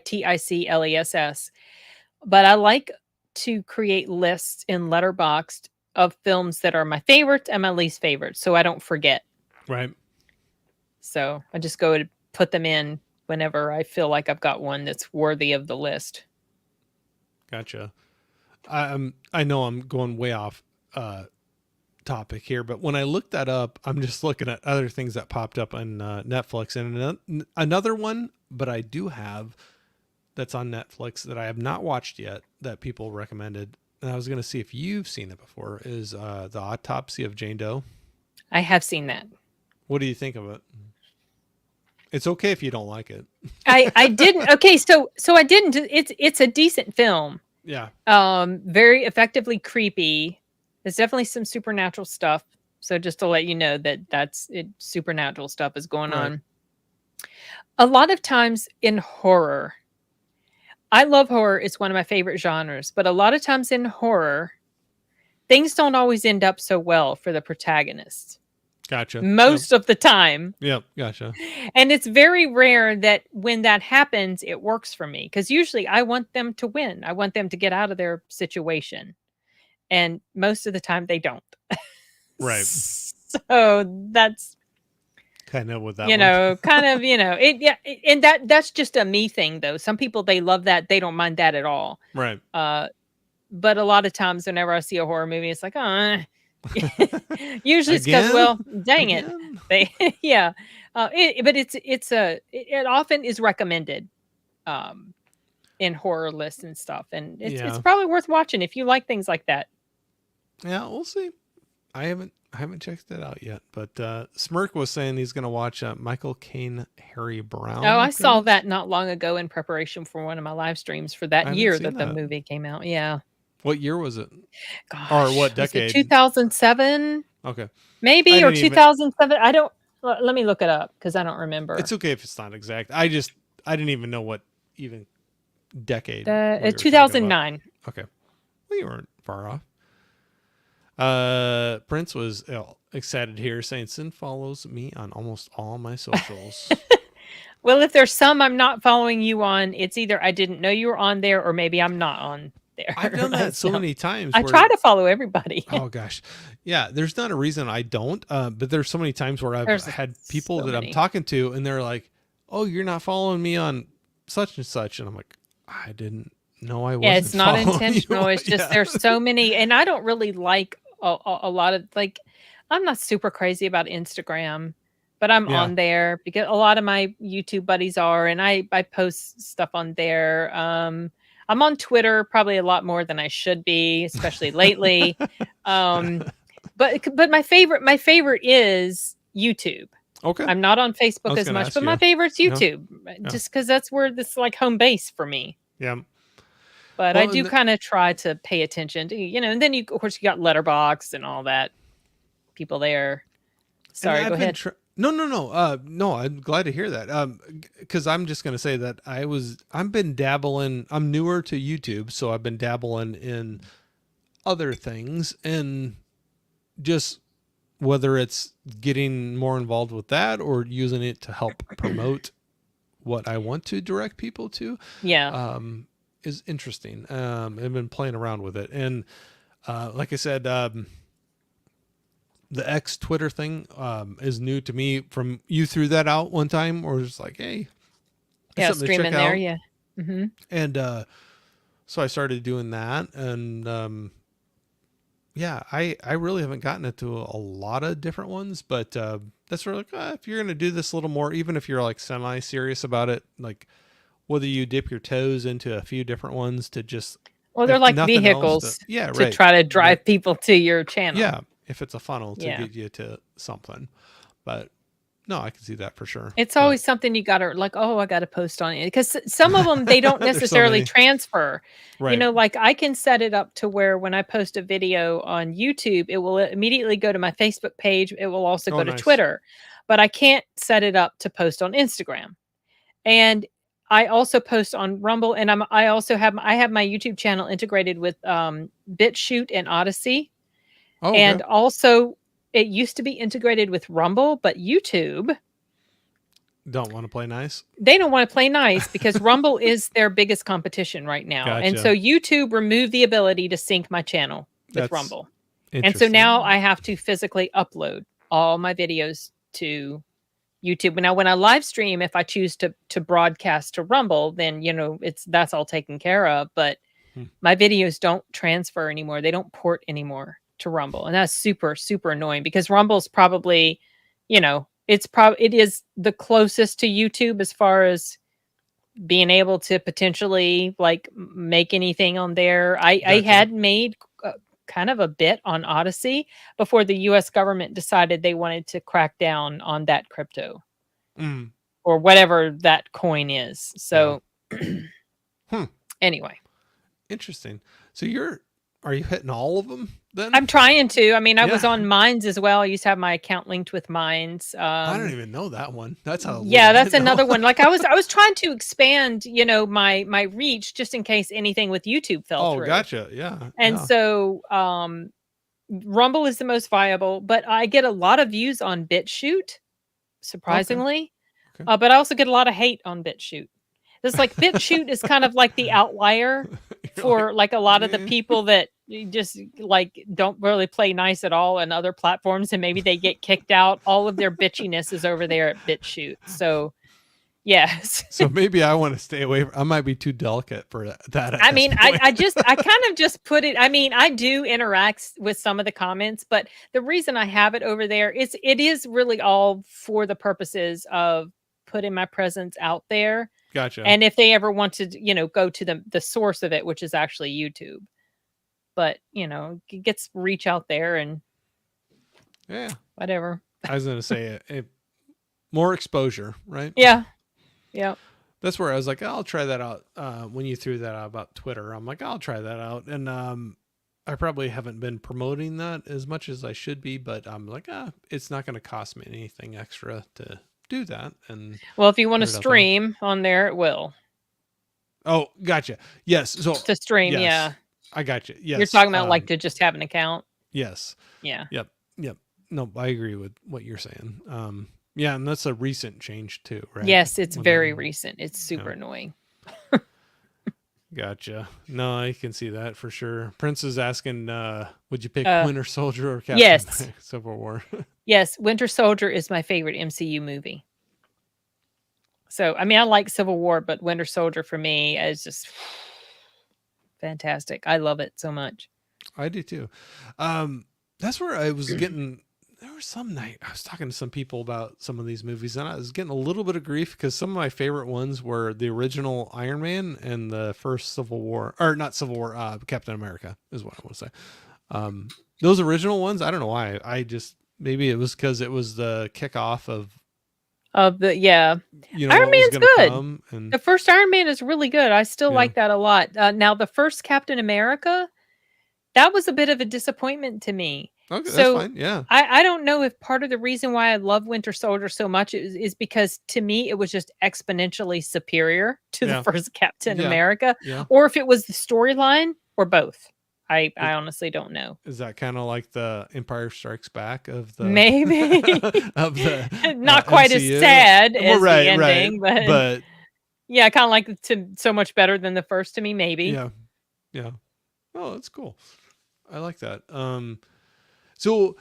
Criticless. But I like to create lists in Letterboxd of films that are my favorite and my least favorite, so I don't forget. Right. So I just go to put them in whenever I feel like I've got one that's worthy of the list. Gotcha. I know I'm going way off topic here, but when I looked that up, I'm just looking at other things that popped up on Netflix, and another one, but I do have that's on Netflix that I have not watched yet that people recommended, and I was going to see if you've seen it before, is The Autopsy of Jane Doe. I have seen that. What do you think of it? It's okay if you don't like it. I didn't. Okay, so I didn't. It's a decent film. Yeah. Very effectively creepy. There's definitely some supernatural stuff. So just to let you know that that's it, supernatural stuff is going Right. on. A lot of times in horror, I love horror. It's one of my favorite genres, but a lot of times in horror, things don't always end up so well for the protagonist. Gotcha. Most of the time. Yep. Gotcha. And it's very rare that when that happens, it works for me. Because usually I want them to win. I want them to get out of their situation. And most of the time they don't. Right. So that's, Kind of with that you one. know, kind of, you know, it, yeah. And that's just a me thing though. Some people, they love that. They don't mind that at all. Right. But a lot of times whenever I see a horror movie, it's like, oh, usually it's because, Again? well, dang it. Again? They, yeah. But it often is recommended in horror lists and stuff. And it's Yeah. probably worth watching if you like things like that. Yeah, we'll see. I haven't checked it out yet, but Smirk was saying he's going to watch Michael Caine, Harry Brown. Oh, I saw think. that not long ago in preparation for one of my live streams for I that haven't year seen that the that. movie came out. Yeah. What year was it? Gosh, Or what was it decade? 2007? Okay. Maybe, or didn't even- 2007. I don't, let me look it up because I don't remember. It's okay if it's not exact. I didn't even know what even decade. we were talking about. 2009. Okay. Well, you weren't far off. Prince was excited here, saying Sin follows me on almost all my socials. Well, if there's some I'm not following you on, it's either I didn't know you were on there or maybe I'm not on there. I've done that so many times. I try to follow everybody. Oh gosh, yeah. There's not a reason I don't, but there's so many times where I've had people that I'm talking to, and they're like, "Oh, you're not following me on such and such," and I'm like, "I didn't know I wasn't." Yeah, it's not following intentional. you." It's just Yeah. there's so many, and I don't really like a lot of like. I'm not super crazy about Instagram, but I'm Yeah. on there because a lot of my YouTube buddies are, and I post stuff on there. I'm on Twitter probably a lot more than I should be, especially lately. But my favorite is YouTube. Okay. I'm not on I Facebook was as gonna much, ask but my you. favorite's Yeah. YouTube, just because that's where this like home base for me. Yeah. But Well, I do kind of try to pay attention to, you know, and then you, of course, you got Letterboxd and all that. People there. Sorry, go ahead. No. No, I'm glad to hear that. Because I'm just gonna say that I've been dabbling. I'm newer to YouTube, so I've been dabbling in other things, and just whether it's getting more involved with that or using it to help promote what I want to direct people to. Yeah. Is interesting. I've been playing around with it, and like I said, the X Twitter thing is new to me. From you threw that out one time, or just like, hey, Yeah, something to streaming check there. out. Yeah. Mm-hmm. And so I started doing that, and yeah, I really haven't gotten into a lot of different ones, but that's where like, if you're gonna do this a little more, even if you're like semi serious about it, like whether you dip your toes into a few different ones to just, Well, they're if like nothing else, vehicles yeah, to right. try to drive people to your channel. Yeah, if it's a funnel to Yeah. get you to something. But no, I can see that for sure. It's But- always something you got to like, oh, I got to post on it. Because some of them, they don't There's so necessarily many. transfer. right. You know, like I can set it up to where when I post a video on YouTube, it will immediately go to my Facebook page. It will also go to nice. Twitter, but I can't set it up to post on Instagram. And I also post on Rumble, and I have my YouTube channel integrated with BitChute and Odyssey. Oh, And okay. also it used to be integrated with Rumble, but YouTube, Don't want to play nice. they don't want to play nice because Rumble is their biggest competition right now. And Gotcha. so YouTube removed the ability to sync my channel with That's Rumble. And so Interesting. now I have to physically upload all my videos to YouTube. Now, when I live stream, if I choose to broadcast to Rumble, then, you know, that's all taken care of. But my videos don't transfer anymore. They don't port anymore to Rumble. And that's super, super annoying because Rumble's probably, you know, it is the closest to YouTube as far as being able to potentially like make anything on there. I Gotcha. had made kind of a bit on Odyssey before the US government decided they wanted to crack down on that crypto or whatever that coin is. So anyway. Interesting. So are you hitting all of them then? I'm trying to. I mean, I was Yeah. on Minds as well. I used to have my account linked with Minds. I don't even know that one. That's how Yeah, little I that's know. another one. Like I was trying to expand, my reach just in case anything with YouTube fell Oh, through. gotcha. Yeah. And Yeah. so Rumble is the most viable, but I get a lot of views on BitChute, Okay. surprisingly. Okay. But I also get a lot of hate on BitChute. It's like BitChute is kind of like the outlier You're for like a lot of the "Eh." people that just like don't really play nice at all on other platforms, and maybe they get kicked out. All of their bitchiness is over there at BitChute. So yes. So maybe I want to stay away. I might be too delicate for that at I this mean, point. I kind of just put it. I mean, I do interact with some of the comments, but the reason I have it over there is it is really all for the purposes of putting my presence out there. Gotcha. And if they ever want to, go to the source of it, which is actually YouTube, but it gets reach out there and Yeah. whatever. I was going to say more exposure, right? Yeah. Yeah. That's where I was like, I'll try that out. When you threw that out about Twitter, I'm like, I'll try that out. And I probably haven't been promoting that as much as I should be, but I'm like, it's not going to cost me anything extra to do that. And Well, if you want to put it out there. stream on there, it will. Oh, gotcha. Yes. So To stream, yes, yeah. I got you. Yes. You're talking about like to just have an account. Yes. Yeah. Yep. No, I agree with what you're saying. Yeah, and that's a recent change too, right? Yes, it's When very they- recent. It's super annoying. Gotcha. No, I can see that for sure. Prince is asking, would you pick Winter Soldier or Captain yes. America Civil War? Yes, Winter Soldier is my favorite MCU movie. So, I mean, I like Civil War, but Winter Soldier for me is just fantastic. I love it so much. I do too. That's where I was getting. There was some night I was talking to some people about some of these movies, and I was getting a little bit of grief because some of my favorite ones were the original Iron Man and the first Civil War, or not Civil War, Captain America is what I want to say. Those original ones, I don't know why. I just maybe it was because it was the kickoff of the Iron what was Man's gonna good. come, and The first Iron Man is really good. I still Yeah. like that a lot. Now, the first Captain America, that was a bit of a disappointment to me. okay, So, that's fine. Yeah, I don't know if part of the reason why I love Winter Soldier so much is because to me it was just exponentially superior to Yeah. the first Captain Yeah. America, yeah. or if it was the storyline or both. I honestly don't know. Is that kind of like the Empire Strikes Back of the Maybe. of the Not quite as MCU? sad Well, as right, the ending, but yeah, kind of like so much better than the first to me. Maybe. yeah. Oh, that's cool. I like that. So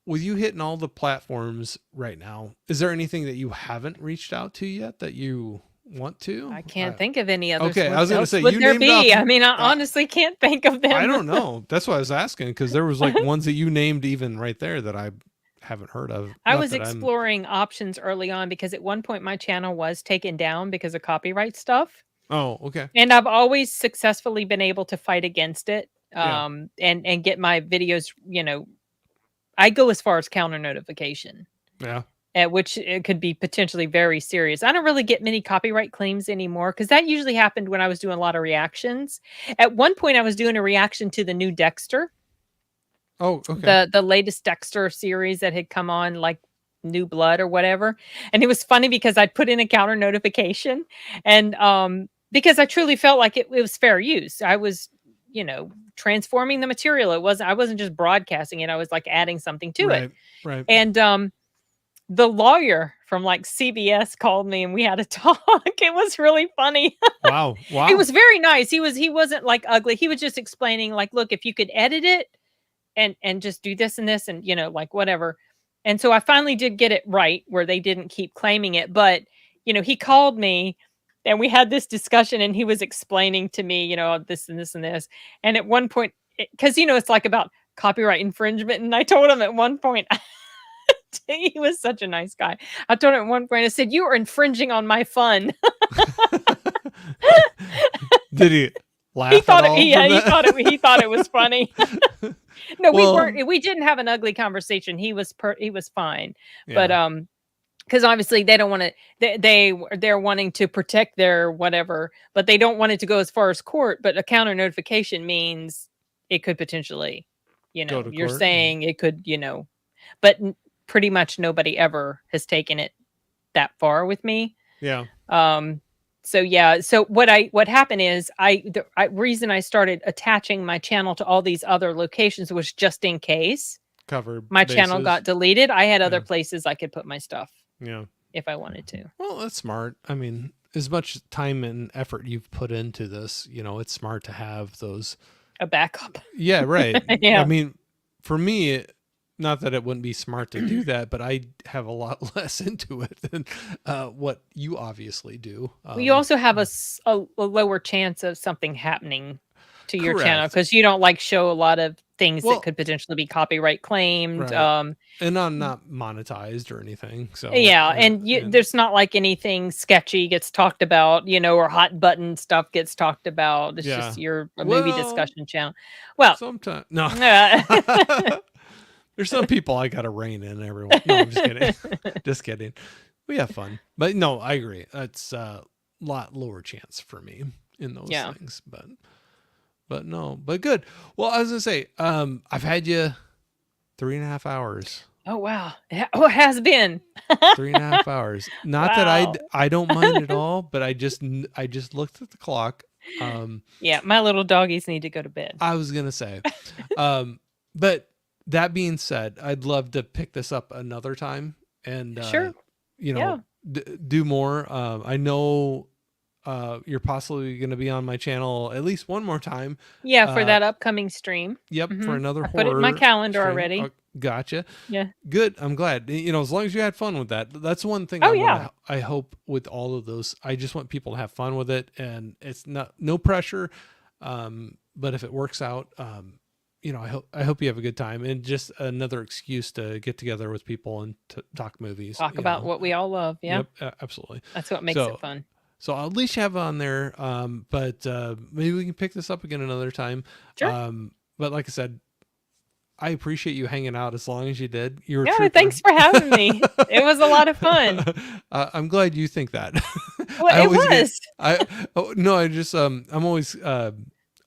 with you hitting all the platforms right now, is there anything that you haven't reached out to yet that you want to? I can't think of any others. Okay, I What was gonna else say, would you there named be? off- I mean, I honestly can't think of them. I don't know. That's why I was asking, because there was like ones that you named even right there that I haven't heard of. I Not was that I'm- exploring options early on because at one point my channel was taken down because of copyright stuff. Oh, okay. And I've always successfully been able to fight against it. Yeah. And get my videos, I go as far as counter notification, Yeah. which it could be potentially very serious. I don't really get many copyright claims anymore because that usually happened when I was doing a lot of reactions. At one point I was doing a reaction to the new Dexter. Oh, okay. The latest Dexter series that had come on, like New Blood or whatever. And it was funny because I'd put in a counter notification, and because I truly felt like it was fair use. I was, transforming the material. I wasn't just broadcasting it. I was like adding something to it. Right. And the lawyer from like CBS called me and we had a talk. It was really funny. Wow. He was very nice. He wasn't like ugly. He was just explaining like, look, if you could edit it and just do this and this and like whatever. And so I finally did get it right where they didn't keep claiming it. But he called me and we had this discussion and he was explaining to me, this and this and this. And at one point, because it's like about copyright infringement, and I told him at one point, he was such a nice guy. I told him at one point, I said, "You are infringing on my fun." Did he laugh? He thought at all he from that? thought it was funny. No, Well- we didn't have an ugly conversation. He was fine. Yeah. But because obviously they don't want to. They're wanting to protect their whatever, but they don't want it to go as far as court. But a counter notification means it could potentially, Go to you're court. saying it could, but pretty much nobody ever has taken it that far with me. Yeah. So yeah, so what happened is the reason I started attaching my channel to all these other locations was just in case Cover my channel bases. got deleted. I had other Yeah. places I could put my stuff Yeah. if I wanted to. Well, that's smart. I mean, as much time and effort you've put into this, it's smart to have those. A backup. Yeah, right. Yeah. I mean, for me, not that it wouldn't be smart to do that, but I have a lot less into it than what you obviously do. Well, you also have a lower chance of something happening to your channel Correct. because you don't show a lot of things Well, that could potentially be copyright claimed. Right. And I'm not monetized or anything. So Yeah, and there's not anything sketchy gets talked about, or hot button stuff gets talked about. It's just your movie discussion channel. Well, sometimes no. There's some people I gotta rein in everyone. No, I'm just kidding. Just kidding. We have fun, but no, I agree. It's a lot lower chance for me in those things, but no, but good. Well, I was gonna say, I've had you 3.5 hours. Oh wow! It has been 3.5 hours. Not that I don't mind at all, but I just looked at the clock. Yeah, my little doggies need to go to bed. I was gonna say, but that being said, I'd love to pick this up another time and sure, do more. I know you're possibly going to be on my channel at least one more time. Yeah, for that upcoming stream. Yep, for another I horror. put it in my calendar stream. already. Oh, gotcha. Yeah, good. I'm glad. As long as you had fun with that. That's one thing. I hope with all of those. I just want people to have fun with it, and it's no pressure. But if it works out, I hope you have a good time, and just another excuse to get together with people and to talk movies. Talk about what we all love. Yeah. Yep, absolutely. That's what makes it fun. So I'll at least have it on there. But maybe we can pick this up again another time. Sure. But like I said, I appreciate you hanging out as long as you did. You're a thanks for having me. It was a lot of fun. I'm glad you think that. Well, it was. I'm always, I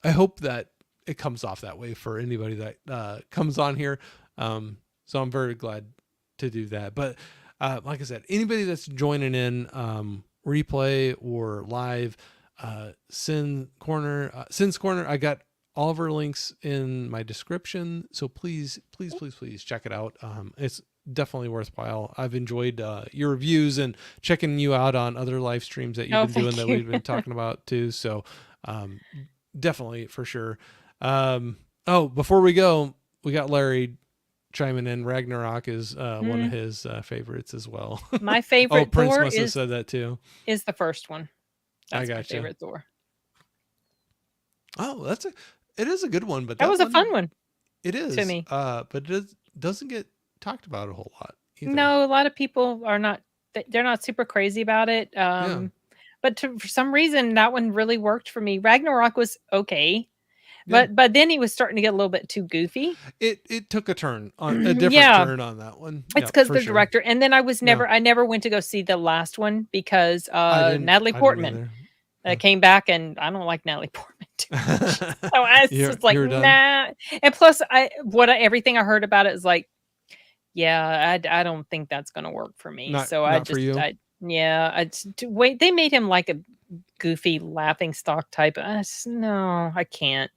hope that it comes off that way for anybody that comes on here. So I'm very glad to do that. But like I said, anybody that's joining in replay or live, Sin's Corner, I got all of our links in my description. So please check it out. It's definitely worthwhile. I've enjoyed your reviews and checking you out on other live streams that you've been doing that we've been talking about too. So definitely for sure. Before we go, we got Larry chiming in. Ragnarok is one of his favorites as well. My favorite Prince Thor must have said that too. Is the first one. That's I my gotcha. favorite Thor. Oh, it is a good one, but that was a fun one. It is to me. But it doesn't get talked about a whole lot either. No, a lot of people are not. They're not super crazy about it. But for some reason, that one really worked for me. Ragnarok was okay. But then he was starting to get a little bit too goofy. It took a turn on a different turn on that one. It's because the director. And then I never went to go see the last one because Natalie Portman came back, and I don't like Natalie Portman too much. So I was just like, nah. And plus, everything I heard about it is like, yeah, I don't think that's going to work for me. Wait, they made him like a goofy laughing stock type. No, I can't.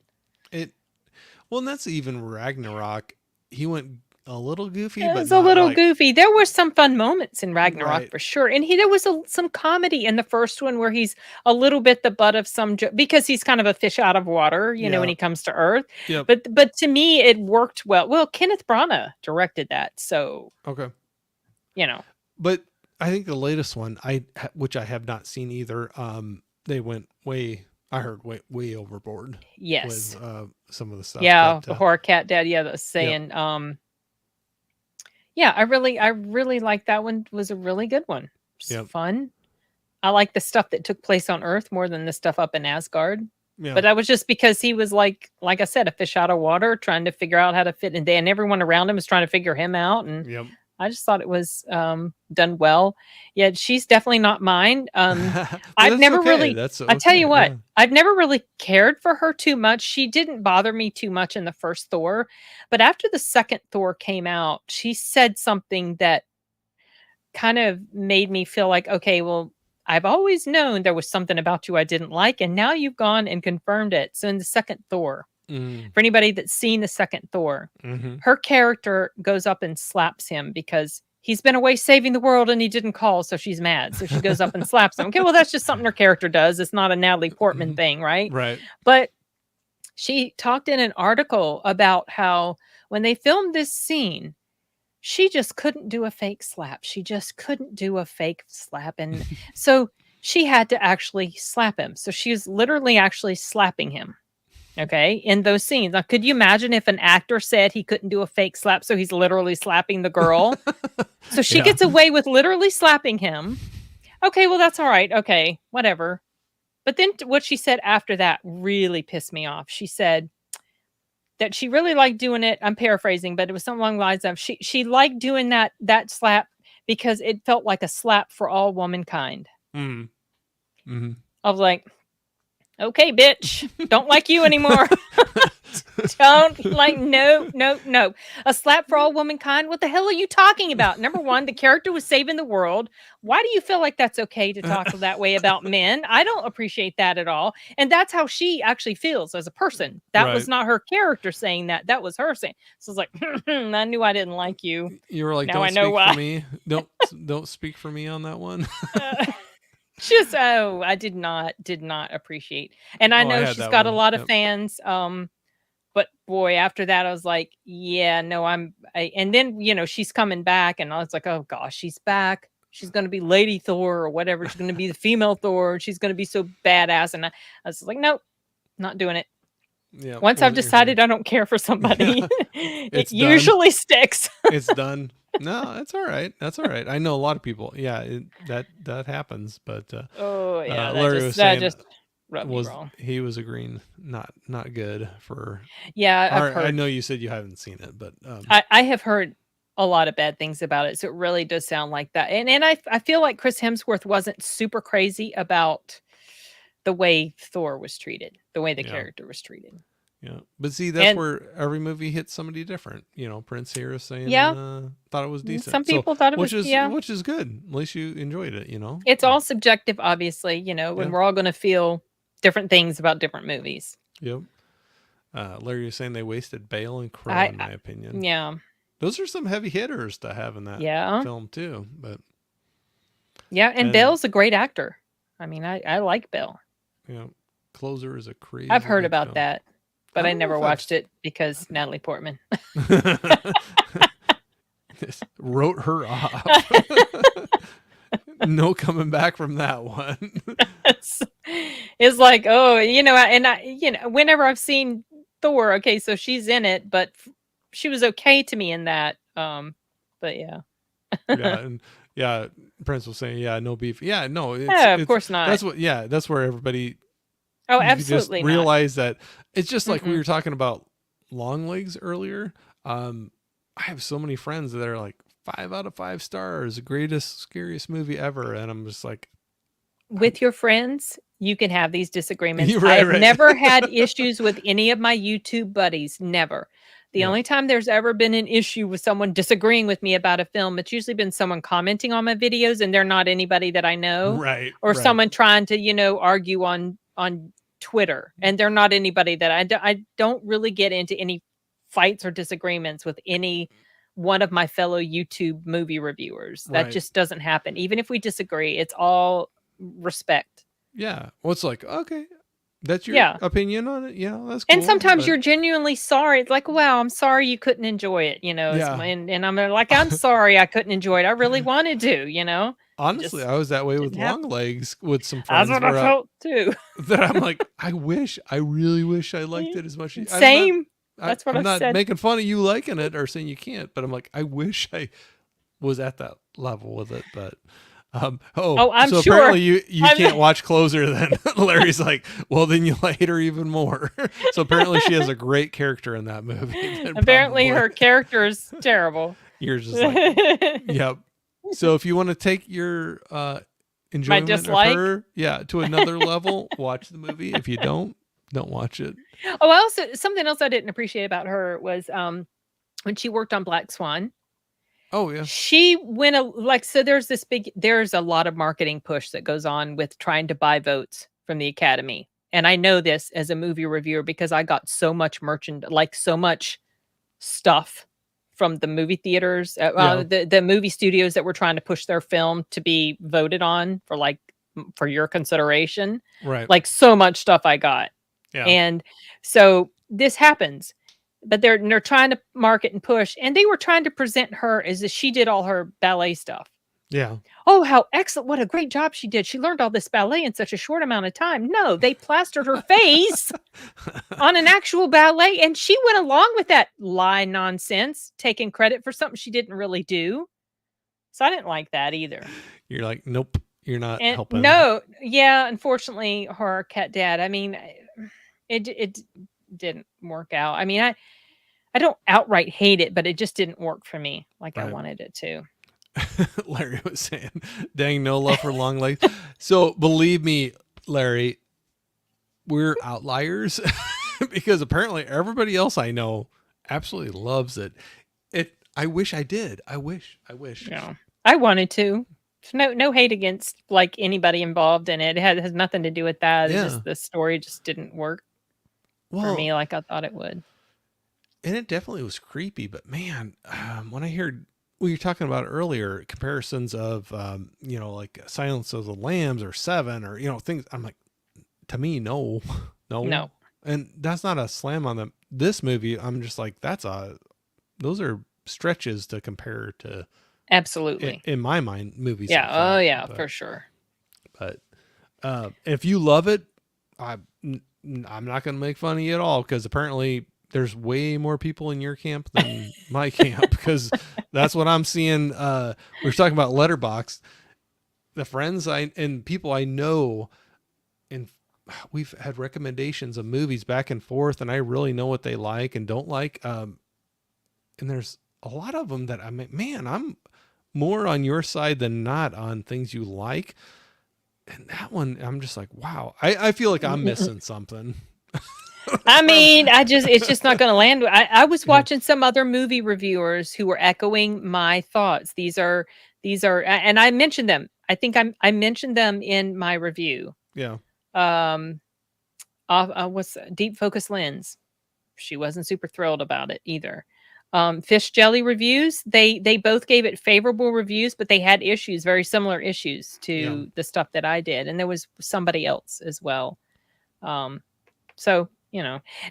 And that's even Ragnarok. He went a little goofy, but it's a little goofy. There were some fun moments in Ragnarok for sure, and there was some comedy in the first one where he's a little bit the butt of some because he's kind of a fish out of water, when he comes to Earth. Yep. But to me, it worked well. Well, Kenneth Branagh directed that, so okay, But I think the latest one, which I have not seen either. They went way overboard. Yes. With some of the stuff. Yeah, the horror cat dad. Yeah, that was saying. Yeah, I really like that one. It was a really good one. Fun. I like the stuff that took place on Earth more than the stuff up in Asgard. Yeah. But that was just because he was like I said, a fish out of water, trying to figder out how to fit in there, and everyone around him was trying to figure him out. And I just thought it was done well. Yeah, she's definitely not mine. But I've that's never okay. really. That's I tell you okay. what, Yeah. I've never really cared for her too much. She didn't bother me too much in the first Thor, but after the second Thor came out, she said something that kind of made me feel like, okay, well, I've always known there was something about you I didn't like, and now you've gone and confirmed it. So in the second Thor, Mm, for anybody that's seen the second Thor, hmm. her character goes up and slaps him because he's been away saving the world and he didn't call, so she's mad. So she goes up and slaps him. Okay, well, that's just something her character does. It's not a Natalie Portman thing, right? Right. But she talked in an article about how when they filmed this scene, she just couldn't do a fake slap. She just couldn't do a fake slap. And so she had to actually slap him. So she was literally actually slapping him. Okay. In those scenes. Now, could you imagine if an actor said he couldn't do a fake slap? So he's literally slapping the girl. So she Yeah. gets away with literally slapping him. Okay. Well, that's all right. Okay. Whatever. But then what she said after that really pissed me off. She said that she really liked doing it. I'm paraphrasing, but it was something along the lines of she liked doing that slap because it felt like a slap for all womankind. Mm, hmm. I was like, okay, bitch, don't like you anymore. Don't like, no. A slap for all womankind? What the hell are you talking about? Number one, the character was saving the world. Why do you feel like that's okay to talk that way about men? I don't appreciate that at all. And that's how she actually feels as a person. That was Right. not her character saying that. That was her saying. So I was like, I knew I didn't like you. You were like, Now don't I know speak why. for me. Don't speak for me on that one. Just I did not appreciate. And I Oh, I know had she's that got a one. lot of Yep. fans. But boy, after that, I was like, yeah, no, and then, she's coming back and I was like, oh gosh, she's back. She's going to be Lady Thor or whatever. She's going to be the female Thor. And she's going to be so badass. And I was like, nope, not doing it. Yeah. Once I've Wasn't your thing. decided I don't care for somebody, It's it done. usually sticks. It's done. No, that's all right. That's all right. I know a lot of people. Yeah, that happens. But Oh yeah, Larry was that saying just rubbed me was wrong. he was agreeing not good for. Yeah, I've I heard. know you said you haven't seen it, but I have heard a lot of bad things about it, so it really does sound like that. And I feel like Chris Hemsworth wasn't super crazy about the way Thor was treated, the way the Yeah. character was treated. yeah. But see, that's And where every movie hits somebody different. Prince here is saying yeah, thought it was decent. some people thought it which was, is which is good. At least you enjoyed it. It's all subjective, obviously, and Yeah. we're all going to feel different things about different movies. Yep. Larry was saying they wasted Bale and Crow, I, in my opinion. yeah, Those are some heavy hitters to have in that yeah, film too. But yeah. And and Bale's a great actor. I mean, I like Bale. Closer is a crazy. I've heard good about film. that, but I don't know never if watched it because Natalie Portman. Just wrote her off. No coming back from that one. It's like, oh, and whenever I've seen Thor, okay, so she's in it, but she was okay to me in that. But yeah. Yeah, and yeah, Prince was saying, yeah, no beef. Yeah, no, Yeah, of course not. that's where everybody Oh, you absolutely just not. realize that it's just like we Mm-mm. were talking about Long Legs earlier. I have so many friends that are like 5 out of 5 stars, greatest, scariest movie ever, and I'm just like, With your friends, you can have these disagreements. You're right, I've right. never had issues with any of my YouTube buddies. Never. The Yeah. only time there's ever been an issue with someone disagreeing with me about a film, it's usually been someone commenting on my videos and they're not anybody that I know. right, Or right. someone trying to, argue on Twitter, and they're not anybody that I don't really get into any fights or disagreements with any one of my fellow YouTube movie reviewers. That Right. just doesn't happen. Even if we disagree, it's all respect. Yeah. Well, it's like, okay, that's your Yeah. opinion on it. Yeah, that's cool. And sometimes but- you're genuinely sorry. It's like, wow, I'm sorry you couldn't enjoy it, Yeah. and I'm like, I'm sorry I couldn't enjoy it. I really wanted to. honestly, just I was that way with didn't happen. Long Legs with some friends That's what I where felt too. that I'm like, I really wish I liked it as much. I'm not- Same. That's what I'm I've not said. making fun of you liking it or saying you can't, but I'm like, I wish I was at that level with it. But Oh, I'm so sure. apparently you I'm- can't watch Closer then. Larry's like, well, then you hate her even more. So apparently she has a great character in that movie. then Apparently probably- her character is terrible. You're just like, yep. So if you want to take your enjoyment of dislike. her, to another level, watch the movie. If you don't watch it. Oh, also something else I didn't appreciate about her was when she worked on Black Swan. Oh yeah. She went so there's a lot of marketing push that goes on with trying to buy votes from the Academy. And I know this as a movie reviewer because I got so much so much stuff from the movie theaters, the movie studios that were trying to push their film to be voted on for your consideration. Right. Like so much stuff I got. Yeah. And so this happens, but they're trying to market and push, and they were trying to present her as if she did all her ballet stuff. Yeah. Oh, how excellent. What a great job she did. She learned all this ballet in such a short amount of time. No, they plastered her face on an actual ballet, and she went along with that lie nonsense, taking credit for something she didn't really do. So I didn't like that either. You're like, nope, you're not helping. No, yeah, unfortunately, her cat dad, I mean, it didn't work out. I mean, I don't outright hate it, but it just didn't work for me like I wanted it to. Larry was saying, dang, no love for long legs. So believe me, Larry, we're outliers because apparently everybody else I know absolutely loves it. I wish I did. I wish. Yeah, I wanted to. No hate against like anybody involved in it. It has nothing to do with that. It's just the story just didn't work for me like I thought it would. And it definitely was creepy, but man, when I heard what you're talking about earlier, comparisons of, like Silence of the Lambs or Seven or, things, I'm like, to me, no. And that's not a slam on this movie. I'm just like, those are stretches to compare to. Absolutely. In my mind, movies. Yeah. Like that, yeah, for sure. But if you love it, I'm not going to make fun of you at all because apparently there's way more people in your camp than my camp because that's what I'm seeing. We were talking about Letterboxd. The friends and people I know, and we've had recommendations of movies back and forth, and I really know what they like and don't like. And there's a lot of them that I'm more on your side than not on things you like. And that one, I'm just like, wow. I feel like I'm missing something. I mean, it's just not going to land. I was watching some other movie reviewers who were echoing my thoughts. These are, and I mentioned them. I think I mentioned them in my review. Yeah. What's Deep Focus Lens? She wasn't super thrilled about it either. Fish Jelly Reviews, they both gave it favorable reviews, but they had issues, very similar issues to the stuff that I did. And there was somebody else as well. So,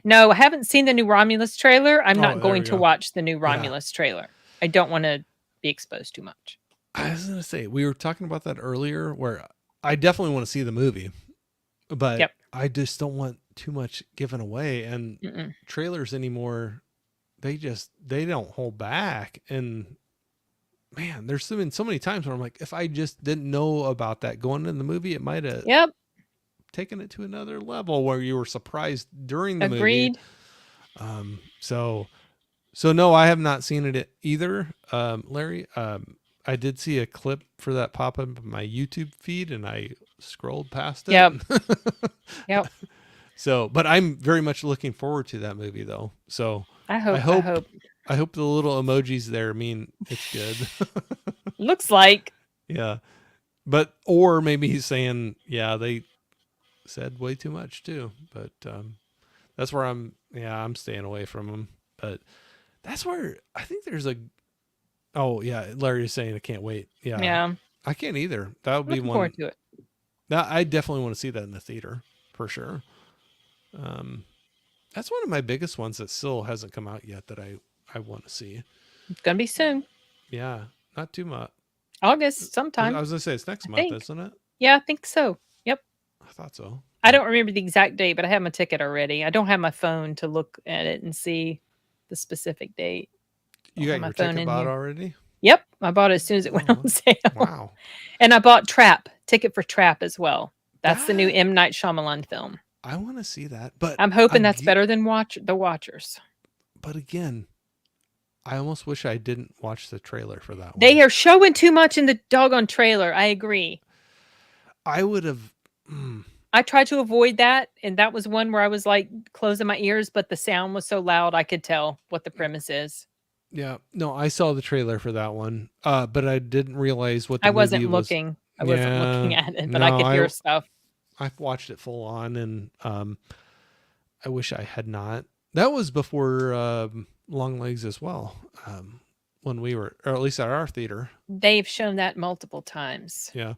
no, I haven't seen the new Romulus trailer. I'm not going to watch the new Romulus trailer. I don't want to be exposed too much. I was going to say, we were talking about that earlier where I definitely want to see the movie, but I just don't want too much given away. And trailers anymore, they don't hold back. And man, there's been so many times where I'm like, if I just didn't know about that going into the movie, it might have taken it to another level where you were surprised during the movie. So no, I have not seen it either. Larry, I did see a clip for that pop up in my YouTube feed and I scrolled past it. Yep. So, but I'm very much looking forward to that movie though. So I hope the little emojis there mean it's good. Looks like. Yeah. But, or maybe he's saying, they said way too much too, but that's where I'm staying away from him. But that's where I think there's Larry is saying I can't wait. I can't either. That would be one forward to it. Now I definitely want to see that in the theater for sure. That's one of my biggest ones that still hasn't come out yet that I want to see. It's gonna be soon. Yeah, not too much. August sometime. I was gonna say it's next month, isn't it? Yeah, I think so. Yep. I thought so. I don't remember the exact date, but I have my ticket already. I don't have my phone to look at it and see the specific date. You got your ticket bought already? Yep. I bought it as soon as it went on sale. Wow. And I bought ticket for Trap as well. That's the new M. Night Shyamalan film. I want to see that, but I'm hoping that's better than The Watchers. But again, I almost wish I didn't watch the trailer for that one. They are showing too much in the doggone trailer. I agree. I would have. I tried to avoid that, and that was one where I was like closing my ears, but the sound was so loud I could tell what the premise is. Yeah, no, I saw the trailer for that one, but I didn't realize what the I movie wasn't was. looking. I wasn't looking Yeah, at it, but I no, could hear stuff. I've watched it full on, and I wish I had not. That was before Long Legs as well. When we were, or at least at our theater. They've shown that multiple times. Yeah,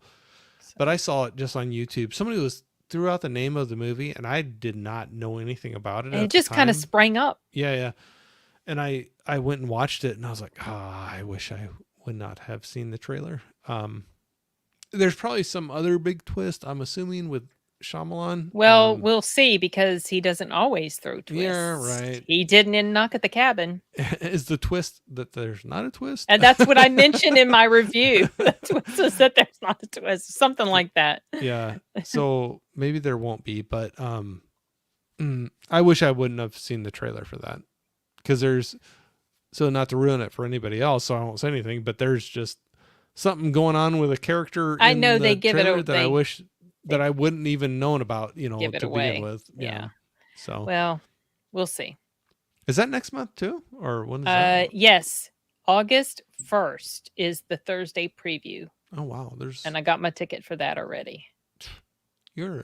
So. but I saw it just on YouTube. Somebody threw out the name of the movie, and I did not know anything about it. And it just kind of sprang up. Yeah, yeah. And I went and watched it, and I was like, I wish I would not have seen the trailer. There's probably some other big twist, I'm assuming, with Shyamalan. Well, we'll see, because he doesn't always throw twists. Yeah, right. He didn't in Knock at the Cabin. Is the twist that there's not a twist? And that's what I mentioned in my review. The twist is that there's not a twist. Something like that. Yeah. So maybe there won't be, but I wish I wouldn't have seen the trailer for that. Because so not to ruin it for anybody else, so I won't say anything, but there's just something going on with a character I know they give it away that I wish that I wouldn't even known about, give it to away. begin with. Yeah. So well, we'll see. Is that next month too? Or when is that? Yes. August 1st is the Thursday preview. Oh wow. And I got my ticket for that already. You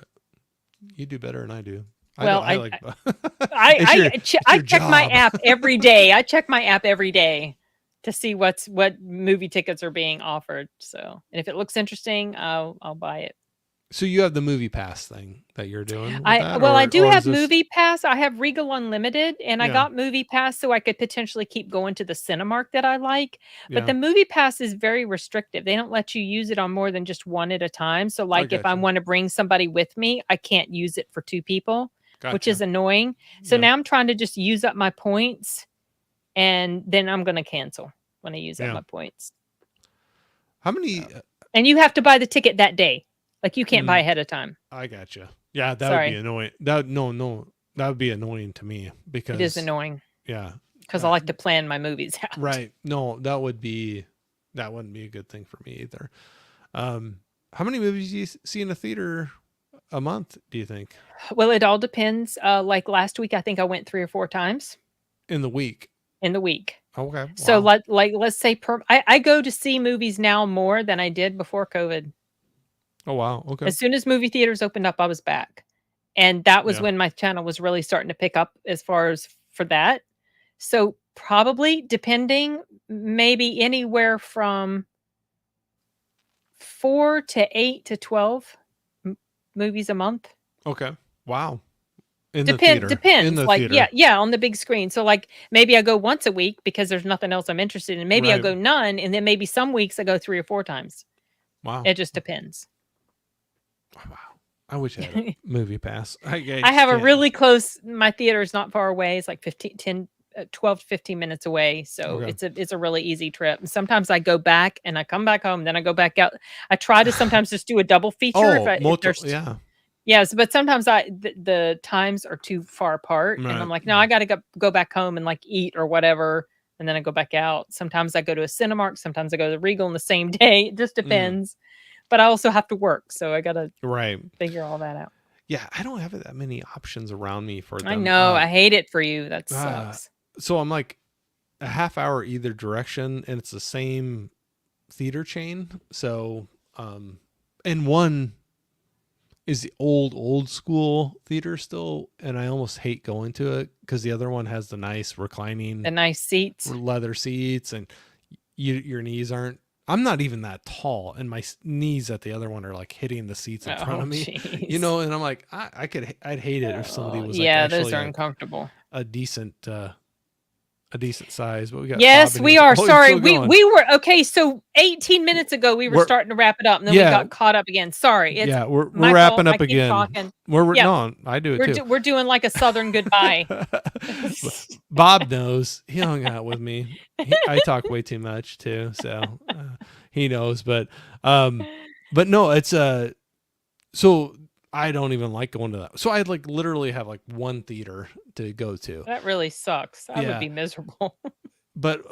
do better than I do. Well, I check my app every day. I check my app every day to see what movie tickets are being offered. So, and if it looks interesting, I'll buy it. So you have the Movie Pass thing that you're doing? I do have Movie Pass. I have Regal Unlimited, and I Yeah. got Movie Pass so I could potentially keep going to the Cinemark that I like. But Yeah. the Movie Pass is very restrictive. They don't let you use it on more than just one at a time. So, like, if I gotcha. want to bring somebody with me, I can't use it for two people, which Gotcha. is annoying. So Yeah. now I'm trying to just use up my points, and then I'm going to cancel when I use up my points. How many? And you have to buy the ticket that day. Like, you can't buy ahead of time. I gotcha. Yeah, that would be annoying. That would be annoying to me because it is annoying. Yeah, because I like to plan my movies out. Right. No, that wouldn't be a good thing for me either. How many movies do you see in a theater a month, do you think? Well, it all depends. Like last week, I think I went 3 or 4 times. In the week? In the week. Okay. Wow. So let's say I go to see movies now more than I did before COVID. Oh, wow. Okay. As soon as movie theaters opened up, I was back. And that was when my channel was really starting to pick up as far as for that. So probably, depending, maybe anywhere from 4 to 8 to 12 movies a month. Okay. Wow. Depends. In the like, theater. yeah, on the big screen. So like maybe I go once a week because there's nothing else I'm interested in. Maybe I go none, and then maybe some weeks I go 3 or 4 times. Wow. It just depends. Wow. I wish I had a movie pass. I have a really close, my theater is not far away. It's like 12 to 15 minutes away. So it's a really easy trip. And sometimes I go back and I come back home, then I go back out. I try to sometimes just do a double feature. Yes, but sometimes the times are too far apart, and I'm like, no, I got to go back home and like eat or whatever, and then I go back out. Sometimes I go to a Cinemark, sometimes I go to the Regal in the same day. It just depends. But I also have to work, so I got to figure all that out. Yeah, I don't have that many options around me for them. I know, I hate it for you. That sucks. So I'm like a half hour either direction, and it's the same theater chain. So, and one is the old school theater still, and I almost hate going to it because the other one has the nice reclining, the nice seats, leather seats, and your knees aren't. I'm not even that tall, and my knees at the other one are like hitting the seats in front of me. Geez. You know, and I'm like, I'd hate it if somebody was like, yeah, those are uncomfortable. A decent size, but we got we are sorry. We were okay. So 18 minutes ago, we were starting to wrap it up, and then we got caught up again. Sorry. We're wrapping up again. No, I do it too. We're doing like a Southern goodbye. Bob knows. He hung out with me. I talk way too much too, so he knows. But no, it's so I don't even like going to that. So I'd like literally have like one theater to go to. That really sucks. I would be miserable. but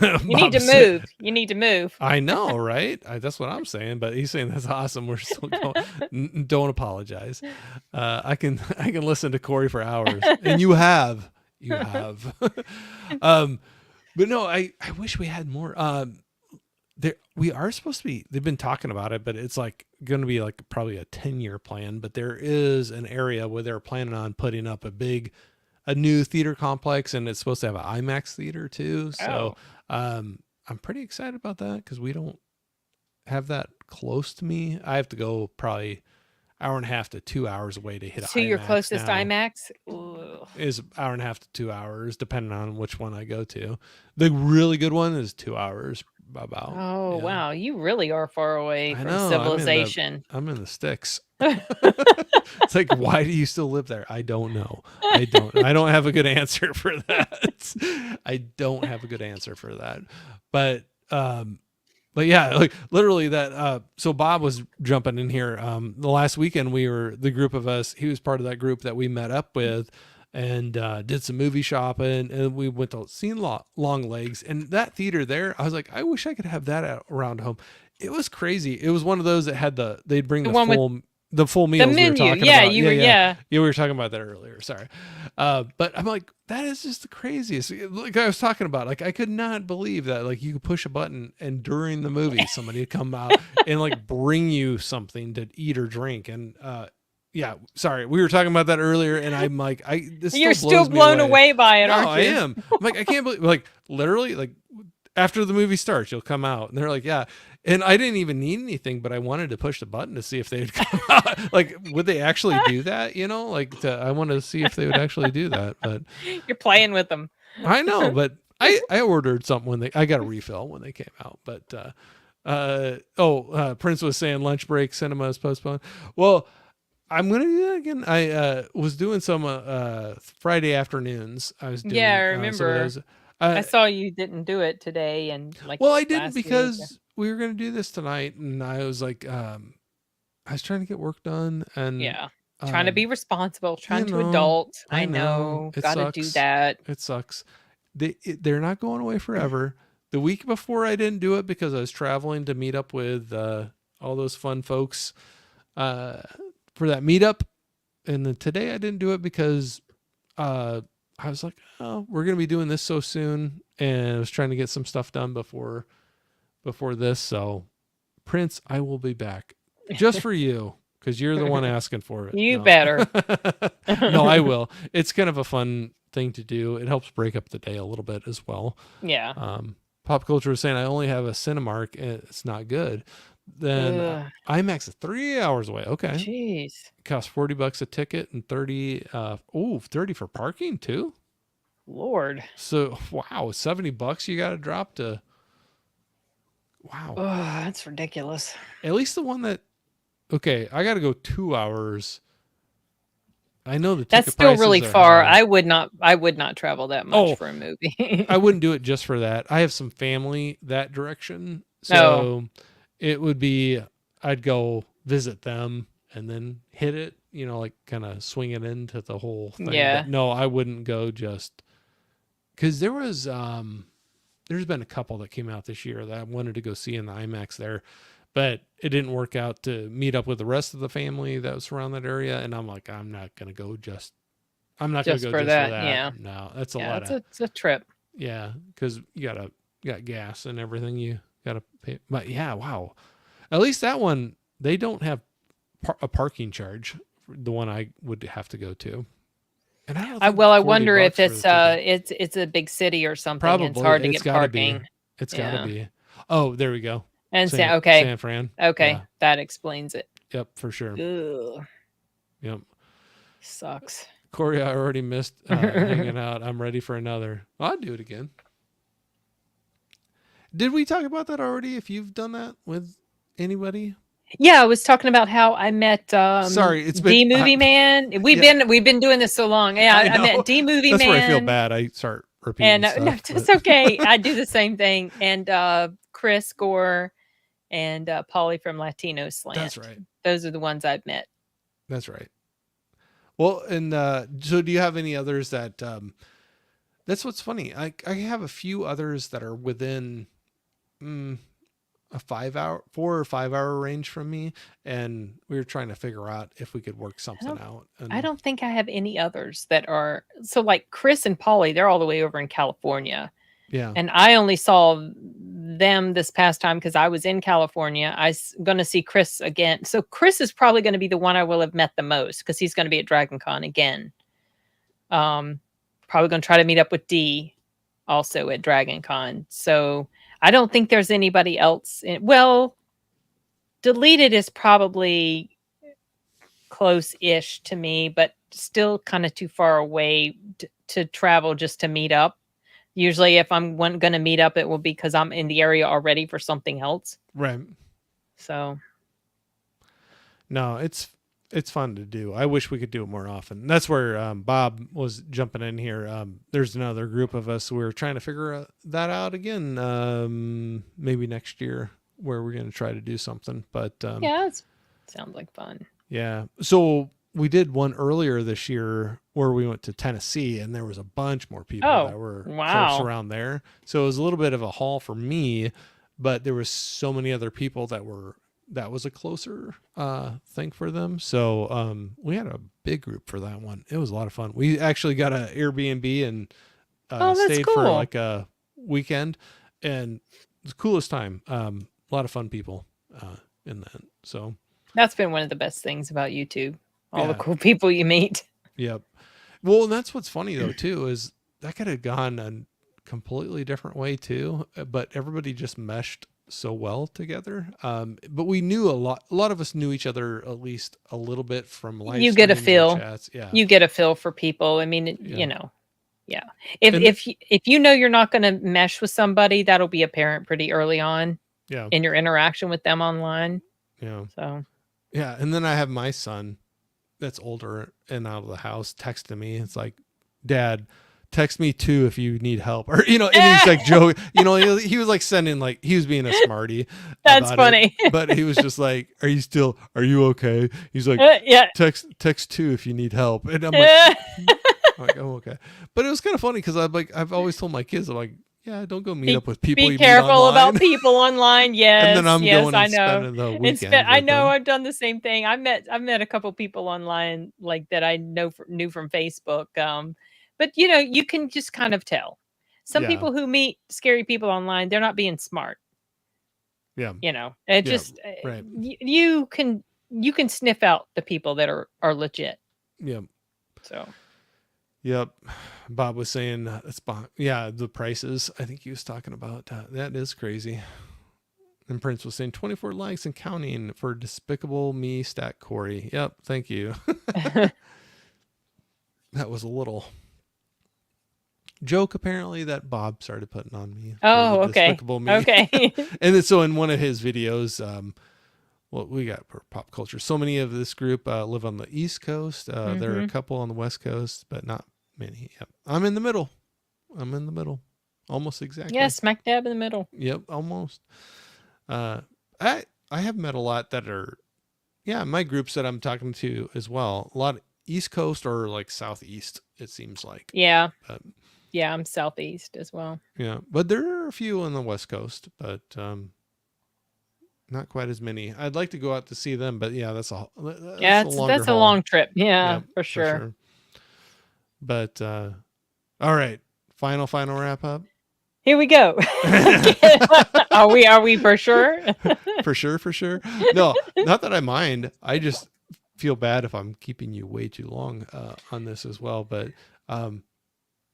You need to move. You need to move. I know, right? That's what I'm saying. But he's saying that's awesome. We're still going. Don't apologize. I can listen to Corey for hours, and you have. But no, I wish we had more. There we are supposed to be. They've been talking about it, but it's like going to be like probably a 10-year plan. But there is an area where they're planning on putting up a new theater complex, and it's supposed to have an IMAX theater too. So I'm pretty excited about that because we don't have that close to me. I have to go probably hour and a half to 2 hours away to hit To IMAX your closest now. IMAX? Ugh. Is hour and a half to 2 hours, depending on which one I go to. The really good one is 2 hours about. Oh, wow. You really are far away from civilization. I'm in the sticks. It's like, why do you still live there? I don't know. I don't have a good answer for that. I don't have a good answer for that. But yeah, like literally that. So Bob was jumping in here. The last weekend the group of us, he was part of that group that we met up with and did some movie shopping, and we went to see Long Legs, and that theater there. I was like, I wish I could have that around home. It was crazy. It was one of those that had they'd bring the full meals. The menu. We were talking Yeah, about. yeah. We were talking about that earlier. Sorry. But I'm like, that is just the craziest. Like I was talking about, like I could not believe that like you could push a button and during the movie somebody would come out and like bring you something to eat or drink. And yeah, sorry, we were talking about that earlier, and I'm like, You're still blown away by it, aren't you? I am. I'm like, I can't believe, like literally, like after the movie starts, you'll come out, and they're like, yeah. And I didn't even need anything, but I wanted to push the button to see if they'd come out. Like, would they actually do that? You know, like I wanted to see if they would actually do that. But you're playing with them. I know, but I ordered something when I got a refill when they came out. But Prince was saying lunch break cinema is postponed. Well, I'm gonna do that again. I was doing some Friday afternoons. I was doing I some of remember. those. I saw you didn't do it today, and like. Well, I didn't last week. because we were gonna do this tonight, and I was like, I was trying to get work done, and trying to be responsible, trying to adult. I know, gotta do that. It sucks. They're not going away forever. The week before, I didn't do it because I was traveling to meet up with all those fun folks for that meetup, and then today I didn't do it because I was like, oh, we're going to be doing this so soon. And I was trying to get some stuff done before this. So Prince, I will be back just for you because you're the one asking for it. You better. No, I will. It's kind of a fun thing to do. It helps break up the day a little bit as well. Yeah. Pop Culture was saying, I only have a Cinemark and it's not good. Then IMAX is 3 hours away. Okay. Jeez. It costs $40 a ticket and 30 for parking too. Lord. So wow, $70 you got to drop to. Wow. Oh, that's ridiculous. At least the one that. Okay, I got to go 2 hours. I know the ticket that's still really far. high. I would not travel that much for a movie. I wouldn't do it just for that. I have some family that direction, so it would be I'd go visit them and then hit it. You know, like kind of swing it into the whole thing. Yeah. But no, I wouldn't go just because there was there's been a couple that came out this year that I wanted to go see in the IMAX there. But it didn't work out to meet up with the rest of the family that was around that area. And I'm like, I'm not going to go just for that. Yeah. No, that's a lot. It's a trip. Yeah. Cause you got gas and everything you got to pay. But yeah, wow. At least that one, they don't have a parking charge. The one I would have to go to. And I wonder if it's a big city or something. Probably. It's hard to get parking. It's gotta be. Oh, there we go. And San Fran. Okay, yeah. That explains it. Yep, for sure. Ugh. Yep. Sucks. Corey, I already missed hanging out. I'm ready for another. Well, I'd do it again. Did we talk about that already? If you've done that with anybody? Yeah, I was talking about how I met Sorry, it's been D Movie Man. We've been doing this so long. Yeah, I met D Movie Man. That's where I feel bad. I start repeating stuff. No, it's okay. I do the same thing. And Chris Gore and Polly from Latino Slant. That's right. Those are the ones I've met. That's right. Well, and so do you have any others that That's what's funny. I have a few others that are within a 4 or 5 hour range from me, and we were trying to figure out if we could work something out. I And don't think I have any others that are so like Chris and Polly, they're all the way over in California. yeah, And I only saw them this past time because I was in California. I'm going to see Chris again. So Chris is probably going to be the one I will have met the most because he's going to be at Dragon Con again. Probably going to try to meet up with Dee also at Dragon Con. So I don't think there's anybody else. Well, Deleted is probably close-ish to me, but still kind of too far away to travel just to meet up. Usually if I'm going to meet up, it will be because I'm in the area already for something else. right. So No, it's fun to do. I wish we could do it more often. That's where Bob was jumping in here. There's another group of us. We're trying to figure that out again. Maybe next year where we're going to try to do something. But yeah, it sounds like fun. yeah. So we did one earlier this year where we went to Tennessee, and there was a bunch more people that were close around there. So it was a little bit of a haul for me, but there was so many other people that was a closer thing for them. So we had a big group for that one. It was a lot of fun. We actually got an Airbnb and stayed for like a weekend, and it was the coolest time. A lot of fun people in that. So that's been one of the best things about YouTube. All the cool people you meet. Yep. Well, and that's what's funny though too, is that could have gone a completely different way too, but everybody just meshed so well together. But we knew a lot of us knew each other at least a little bit from live You get a streams feel. and chats. Yeah. You get a feel for people. I mean, you know, yeah. If you know you're not going to mesh with somebody, that'll be apparent pretty early on. Yeah. In your interaction with them online. Yeah. So. Yeah, and then I have my son that's older and out of the house texting me. It's like, Dad, text me too if you need help, or and he's like joking. He was like sending, like, he was being a smarty. That's funny. But he was just like, are you okay? He's like, yeah, text too if you need help. And I'm like, oh, okay. But it was kind of funny because I've always told my kids, I'm like, yeah, don't go meet up with people. Be careful about people online. Yes, and then I'm going I and know. spending the weekend. I know. I've done the same thing. I've met a couple people online like that I knew from Facebook. But you can just kind of tell. Some people who meet scary people online, they're not being smart. Yeah. It just right. You can sniff out the people that are legit. Yeah. So. Yep. Bob was saying, the prices. I think he was talking about that is crazy. And Prince was saying 24 likes and counting for Despicable Me Stat Corey. Yep. Thank you. That was a little joke apparently that Bob started putting on me. Oh, okay. Despicable Me. Okay. And then, so in one of his videos, we got pop culture. So many of this group live on the East Coast. There are a couple on the West Coast, but not many. Yep. I'm in the middle. Almost exactly. Yeah, smack dab in the middle. Yep, almost. I have met a lot that are, my groups that I'm talking to as well. A lot of East Coast or like Southeast, it seems like. Yeah. Yeah, I'm Southeast as well. Yeah, but there are a few on the West Coast, but not quite as many. I'd like to go out to see them, but that's a long trip. Yeah, for sure. But all right, final wrap up. Here we go. Are we for sure? For sure. No, not that I mind. I just feel bad if I'm keeping you way too long on this as well. But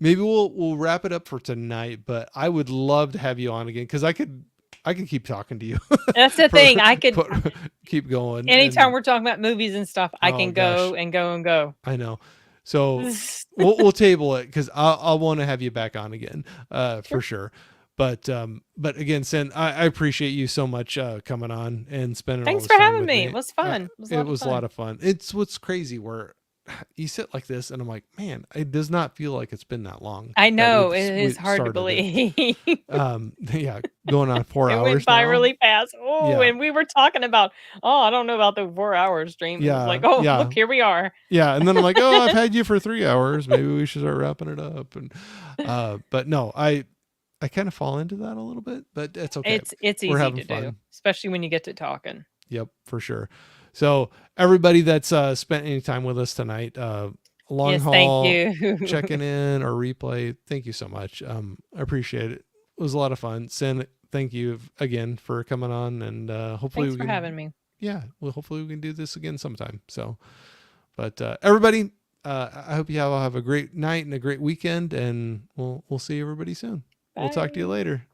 maybe we'll wrap it up for tonight. But I would love to have you on again because I could keep talking to you. That's the thing. I could keep going. Anytime we're talking about movies and stuff, I can go and go and go. I know. So we'll table it because I'll want to have you back on again for sure. But again, Sen, I appreciate you so much coming on and spending. Thanks all this for time having with me. It was fun. It was a lot of fun. It's what's crazy. you sit like this and I'm like, man, it does not feel like it's been that long I that know, it we is hard to started it. believe. Yeah, going on 4 It went hours by now. really fast. Oh, Yeah. and we were talking about, "Oh, I don't know about the 4 hours stream." It was like, Yeah. "Oh, Yeah. look, here we are." Yeah. And then I'm like, oh, I've had you for 3 hours. Maybe we should start wrapping it up. And, but no, I kind of fall into that a little bit, but it's okay. It's We're easy having to do, fun. especially when you get to talking. Yep, for sure. So everybody that's spent any time with us tonight, long Yes, thank haul, you. checking in or replay, thank you so much. I appreciate it. It was a lot of fun. Sin, thank you again for coming on, and hopefully Thanks we for can, having me. yeah, well, hopefully we can do this again sometime. So, but everybody, I hope you all have a great night and a great weekend, and we'll see everybody soon. We'll talk to you Bye. later.